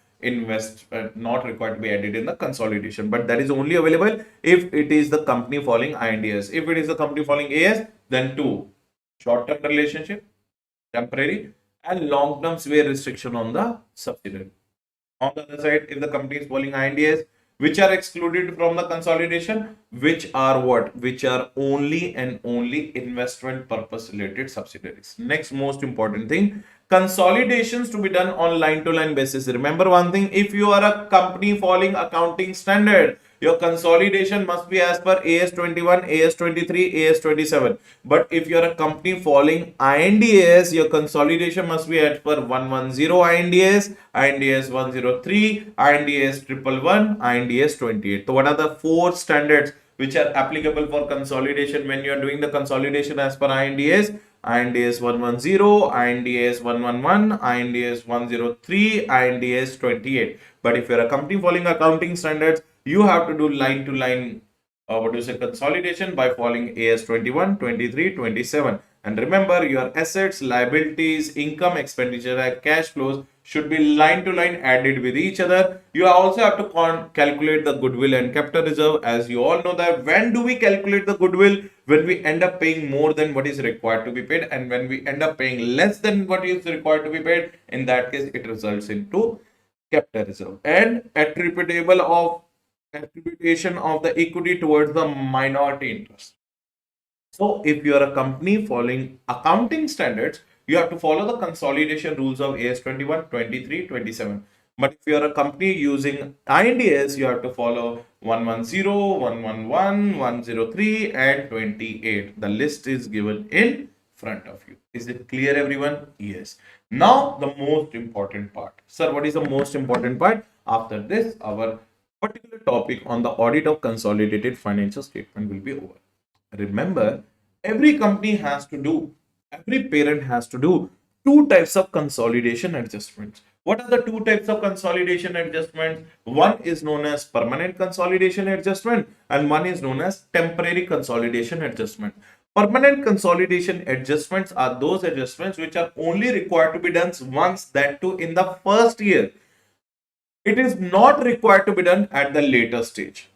not required to be added in the consolidation, but that is only available if it is the company following INDS. If it is the company following AS, then two: short-term relationship, temporary, and long-term sway restriction on the subsidiary. On the other side, if the company is following INDS, which are excluded from the consolidation, which are what? Which are only and only investment purpose related subsidiaries. Next most important thing, consolidations to be done on line to line basis. Remember one thing, if you are a company following accounting standard, your consolidation must be as per AS 21, AS 23, AS 27. But if you are a company following INDS, your consolidation must be as per 110 INDS, INDS 103, INDS 111, INDS 28. So what are the four standards which are applicable for consolidation when you are doing the consolidation as per INDS? INDS 110, INDS 111, INDS 103, INDS 28. But if you're a company following accounting standards, you have to do line to line consolidation by following AS 21, 23, 27. And remember, your assets, liabilities, income, expenditure, and cash flows should be line to line added with each other. You also have to calculate the goodwill and capital reserve. As you all know that when do we calculate the goodwill? When we end up paying more than what is required to be paid, and when we end up paying less than what is required to be paid, in that case it results into capital reserve. And attribution of the equity towards the minority interest. So if you are a company following accounting standards, you have to follow the consolidation rules of AS 21, 23, 27. But if you are a company using INDS, you have to follow 110, 111, 103, and 28. The list is given in front of you. Is it clear, everyone? Yes. Now, the most important part. Sir, what is the most important part? After this, our particular topic on the audit of consolidated financial statement will be over. Remember, every company has to do, every parent has to do two types of consolidation adjustments. What are the two types of consolidation adjustments? One is known as permanent consolidation adjustment and one is known as temporary consolidation adjustment. Permanent consolidation adjustments are those adjustments which are only required to be done once, that too in the first year. It is not required to be done at the later stage.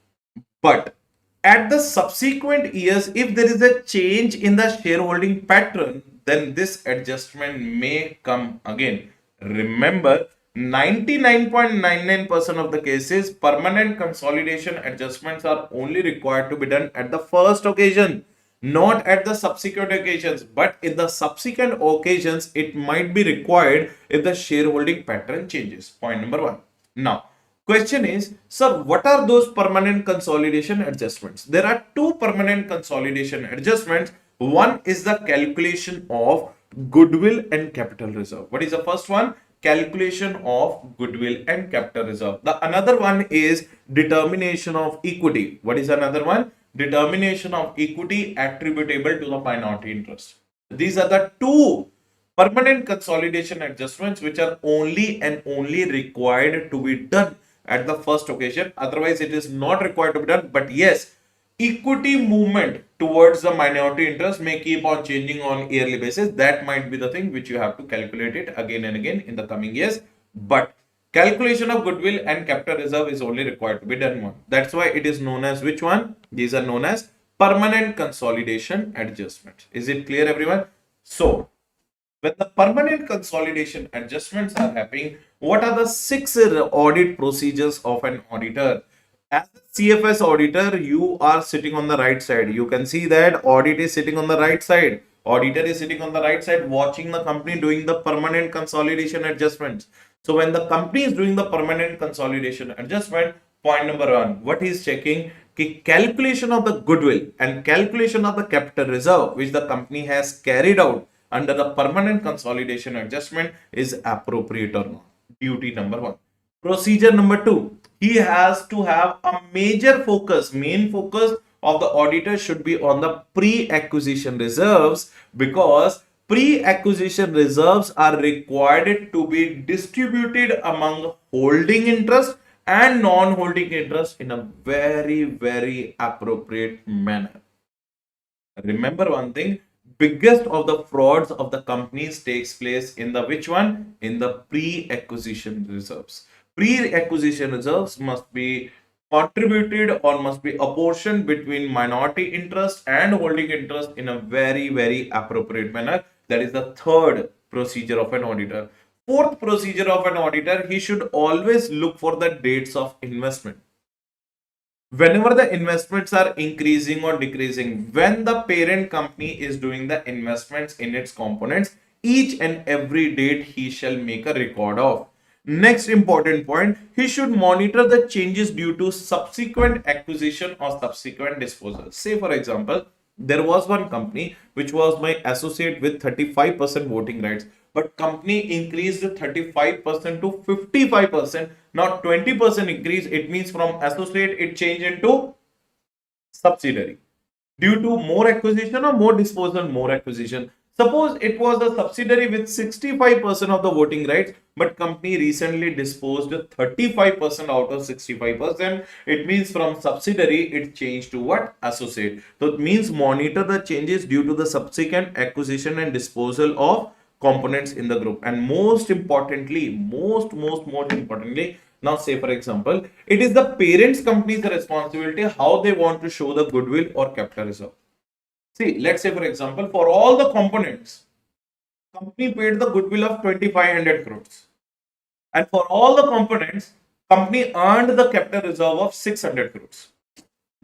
But at the subsequent years, if there is a change in the shareholding pattern, then this adjustment may come again. Remember, 99.99% of the cases, permanent consolidation adjustments are only required to be done at the first occasion, not at the subsequent occasions. But in the subsequent occasions, it might be required if the shareholding pattern changes. Point number one. Now, question is, sir, what are those permanent consolidation adjustments? There are two permanent consolidation adjustments. One is the calculation of goodwill and capital reserve. What is the first one? Calculation of goodwill and capital reserve. The another one is determination of equity. What is another one? Determination of equity attributable to the minority interest. These are the two permanent consolidation adjustments which are only and only required to be done at the first occasion. Otherwise, it is not required to be done. But yes, equity movement towards the minority interest may keep on changing on yearly basis. That might be the thing which you have to calculate it again and again in the coming years. But calculation of goodwill and capital reserve is only required to be done one. That's why it is known as which one? These are known as permanent consolidation adjustments. Is it clear, everyone? So, when the permanent consolidation adjustments are happening, what are the 6 audit procedures of an auditor? As a CFS auditor, you are sitting on the right side. You can see that audit is sitting on the right side. Auditor is sitting on the right side watching the company doing the permanent consolidation adjustments. So when the company is doing the permanent consolidation adjustment, point number one, what he is checking? Calculation of the goodwill and calculation of the capital reserve which the company has carried out under the permanent consolidation adjustment is appropriate or not. Duty number one. Procedure number two, he has to have a major focus, main focus of the auditor should be on the pre-acquisition reserves, because pre-acquisition reserves are required to be distributed among holding interest and non-holding interest in a very, very appropriate manner. Remember one thing, biggest of the frauds of the companies takes place in the which one? In the pre-acquisition reserves. Pre-acquisition reserves must be contributed or must be apportioned between minority interest and holding interest in a very, very appropriate manner. That is the third procedure of an auditor. Fourth procedure of an auditor, he should always look for the dates of investment. Whenever the investments are increasing or decreasing, when the parent company is doing the investments in its components, each and every date he shall make a record of. Next important point, he should monitor the changes due to subsequent acquisition or subsequent disposal. Say for example, there was one company which was my associate with 35% voting rights, but company increased 35% to 55%. Now 20% increase, it means from associate it changed into subsidiary due to more acquisition or more disposal, more acquisition. Suppose it was a subsidiary with 65% of the voting rights, but company recently disposed 35% out of 65%. It means from subsidiary it changed to what? Associate. So it means monitor the changes due to the subsequent acquisition and disposal of components in the group. And most importantly, most importantly, now say for example, it is the parents company's responsibility how they want to show the goodwill or capital reserve. See, let's say for example, for all the components, company paid the goodwill of 2500 crores. And for all the components, company earned the capital reserve of 600 crores.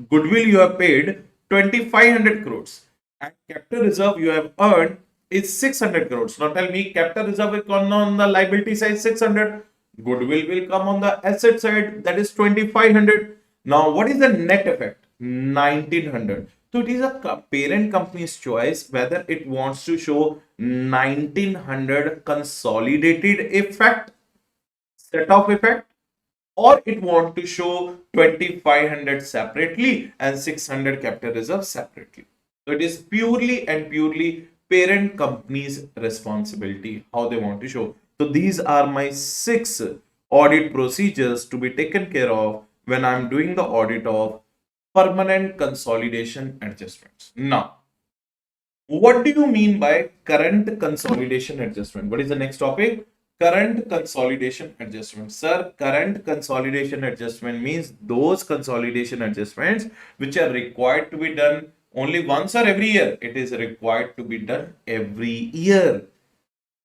Goodwill you have paid 2500 crores and capital reserve you have earned is 600 crores. Now tell me, capital reserve will come on the liability side 600, goodwill will come on the asset side, that is 2500. Now what is the net effect? 1900. So it is a parent company's choice whether it wants to show 1900 consolidated effect, set of effect, or it want to show 2500 separately and 600 capital reserve separately. So it is purely and purely parent company's responsibility how they want to show. So these are my 6 audit procedures to be taken care of when I'm doing the audit of permanent consolidation adjustments. Now, what do you mean by current consolidation adjustment? What is the next topic? Current consolidation adjustment. Sir, current consolidation adjustment means those consolidation adjustments which are required to be done only once or every year. It is required to be done every year.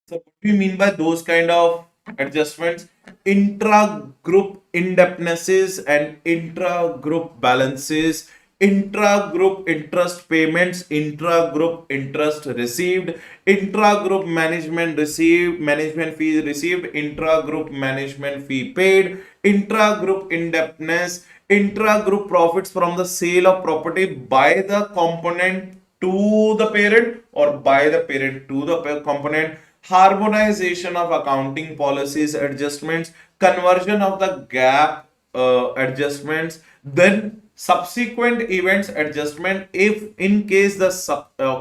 So what do you mean by those kind of adjustments? Intra-group indebtednesses and intra-group balances, intra-group interest payments, intra-group interest received, intra-group management fee received, intra-group management fee paid, intra-group indebtedness, intra-group profits from the sale of property by the component to the parent or by the parent to the component, harmonization of accounting policies adjustments, conversion of the gap adjustments, then subsequent events adjustment if in case the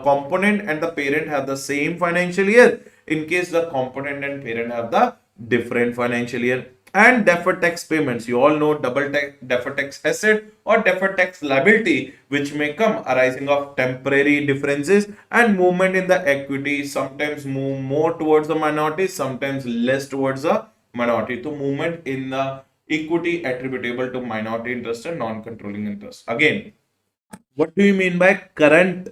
component and the parent have the same financial year, in case the component and parent have the different financial year, and deferred tax payments. You all know deferred tax asset or deferred tax liability, which may come arising of temporary differences and movement in the equity, sometimes move more towards the minority, sometimes less towards the minority. So movement in the equity attributable to minority interest and non-controlling interest. Again, what do you mean by current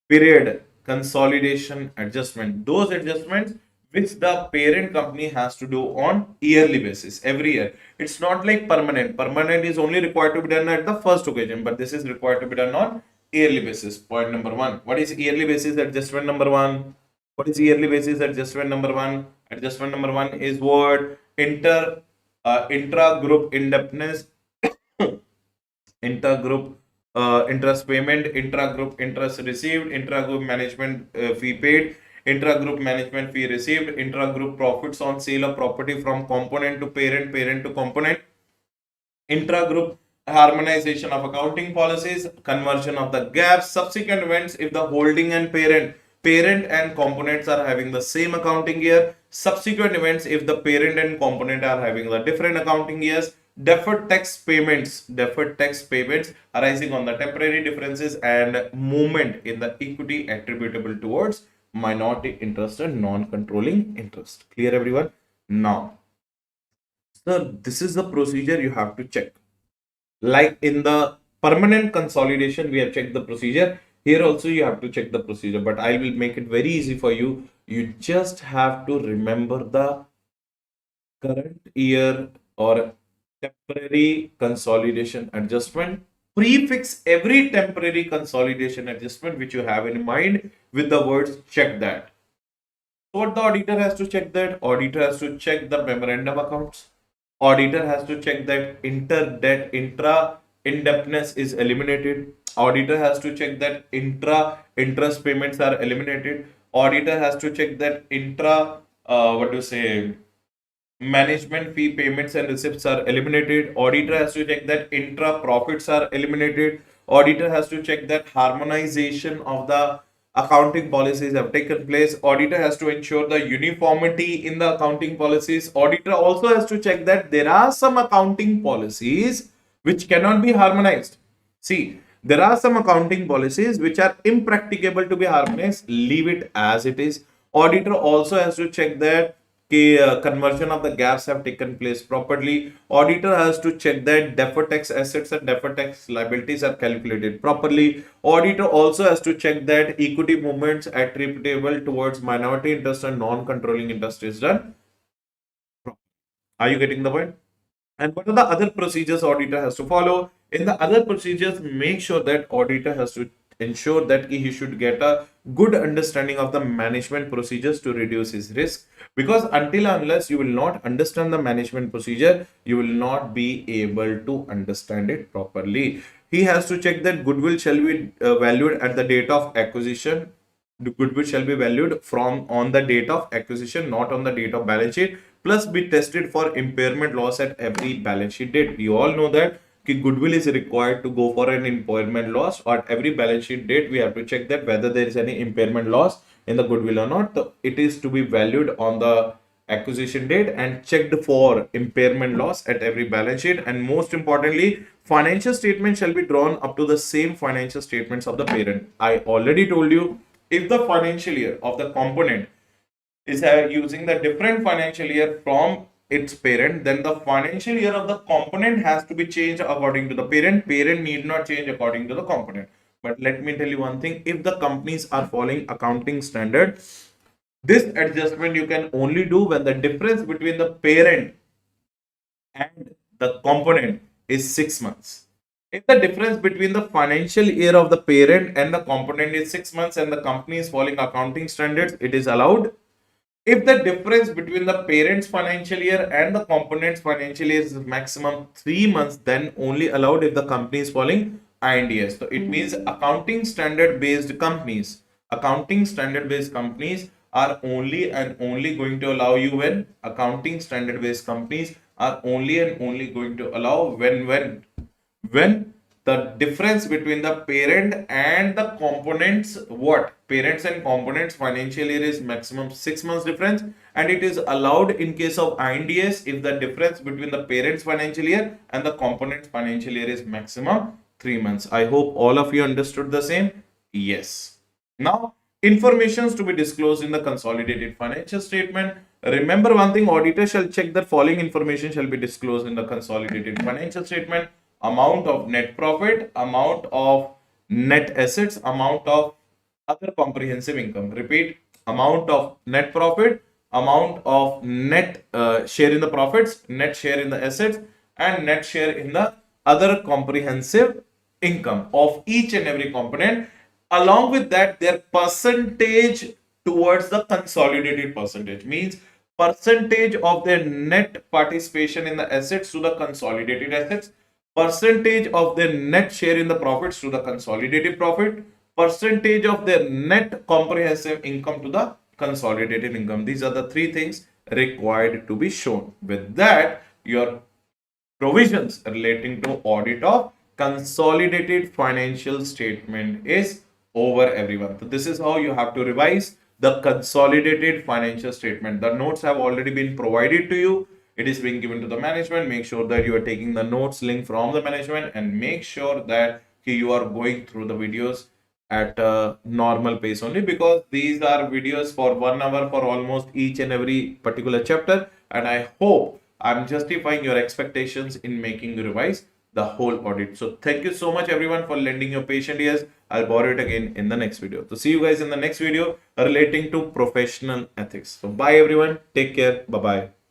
period consolidation adjustment? Those adjustments which the parent company has to do on yearly basis every year. It's not like permanent. Permanent is only required to be done at the first occasion, but this is required to be done on yearly basis. Point number 1. What is yearly basis adjustment number 1? What is yearly basis adjustment number 1? Adjustment number 1 is what? Intra-group indebtedness, intergroup interest payment, intra-group interest received, intra-group management fee paid, intra-group management fee received, intra-group profits on sale of property from component to parent, parent to component, intra-group harmonization of accounting policies, conversion of the gaps, subsequent events if the holding and parent parent and components are having the same accounting year. Subsequent events, if the parent and component are having the different accounting years. Deferred tax payments arising on the temporary differences and movement in the equity attributable towards minority interest and non-controlling interest. Clear, everyone? Now, sir, this is the procedure you have to check. Like in the permanent consolidation, we have checked the procedure. Here also you have to check the procedure, but I will make it very easy for you. You just have to remember the current year or temporary consolidation adjustment. Prefix every temporary consolidation adjustment which you have in mind with the words check that. So what the auditor has to check that? Auditor has to check the memorandum accounts. Auditor has to check that intra indebtedness is eliminated. Auditor has to check that intra interest payments are eliminated. Auditor has to check that intra what do you say, management fee payments and receipts are eliminated. Auditor has to check that intra profits are eliminated. Auditor has to check that harmonization of the accounting policies have taken place. Auditor has to ensure the uniformity in the accounting policies. Auditor also has to check that there are some accounting policies which cannot be harmonized. See, there are some accounting policies which are impracticable to be harmonized. Leave it as it is. Auditor also has to check that conversion of the gaps have taken place properly. Auditor has to check that deferred tax assets and deferred tax liabilities are calculated properly. Auditor also has to check that equity movements attributable towards minority interest and non-controlling interest is done. Are you getting the point? And what are the other procedures auditor has to follow? In the other procedures, make sure that auditor has to ensure that he should get a good understanding of the management procedures to reduce his risk. Because until unless you will not understand the management procedure, you will not be able to understand it properly. He has to check that goodwill shall be valued at the date of acquisition. The goodwill shall be valued from on the date of acquisition, not on the date of balance sheet, plus be tested for impairment loss at every balance sheet date. You all know that goodwill is required to go for an impairment loss, or at every balance sheet date we have to check that whether there is any impairment loss in the goodwill or not. So it is to be valued on the acquisition date and checked for impairment loss at every balance sheet. And most importantly, financial statement shall be drawn up to the same financial statements of the parent. I already told you, if the financial year of the component is using the different financial year from its parent, then the financial year of the component has to be changed according to the parent. Parent need not change according to the component. But let me tell you one thing, if the companies are following accounting standard, this adjustment you can only do when the difference between the parent and the component is 6 months. If the difference between the financial year of the parent and the component is 6 months and the company is following accounting standards, it is allowed. If the difference between the parent's financial year and the component's financial year is maximum 3 months, then only allowed if the company is following INDS. So it means accounting standard based companies. Accounting standard based companies are only and only going to allow you when accounting standard based companies are only and only going to allow when the difference between the parent and the components, what parents and components financial year is maximum 6 months difference, and it is allowed in case of INDS if the difference between the parents financial year and the components financial year is maximum 3 months. I hope all of you understood the same. Yes. Now, informations to be disclosed in the consolidated financial statement. Remember one thing, auditor shall check that following information shall be disclosed in the consolidated financial statement: amount of net profit, amount of net assets, amount of other comprehensive income. Repeat, amount of net profit, amount of net share in the profits, net share in the assets, and net share in the other comprehensive income of each and every component. Along with that, their percentage towards the consolidated percentage means percentage of their net participation in the assets to the consolidated assets, percentage of their net share in the profits to the consolidated profit, percentage of their net comprehensive income to the consolidated income. These are the three things required to be shown. With that, your provisions relating to audit of consolidated financial statement is over everyone. So this is how you have to revise the consolidated financial statement. The notes have already been provided to you. It is being given to the management. Make sure that you are taking the notes link from the management, and make sure that you are going through the videos at a normal pace only, because these are videos for 1 hour for almost each and every particular chapter. And I hope I'm justifying your expectations in making you revise the whole audit. So thank you so much everyone for lending your patient ears. I'll borrow it again in the next video. So see you guys in the next video relating to professional ethics. So bye everyone. Take care. Bye bye.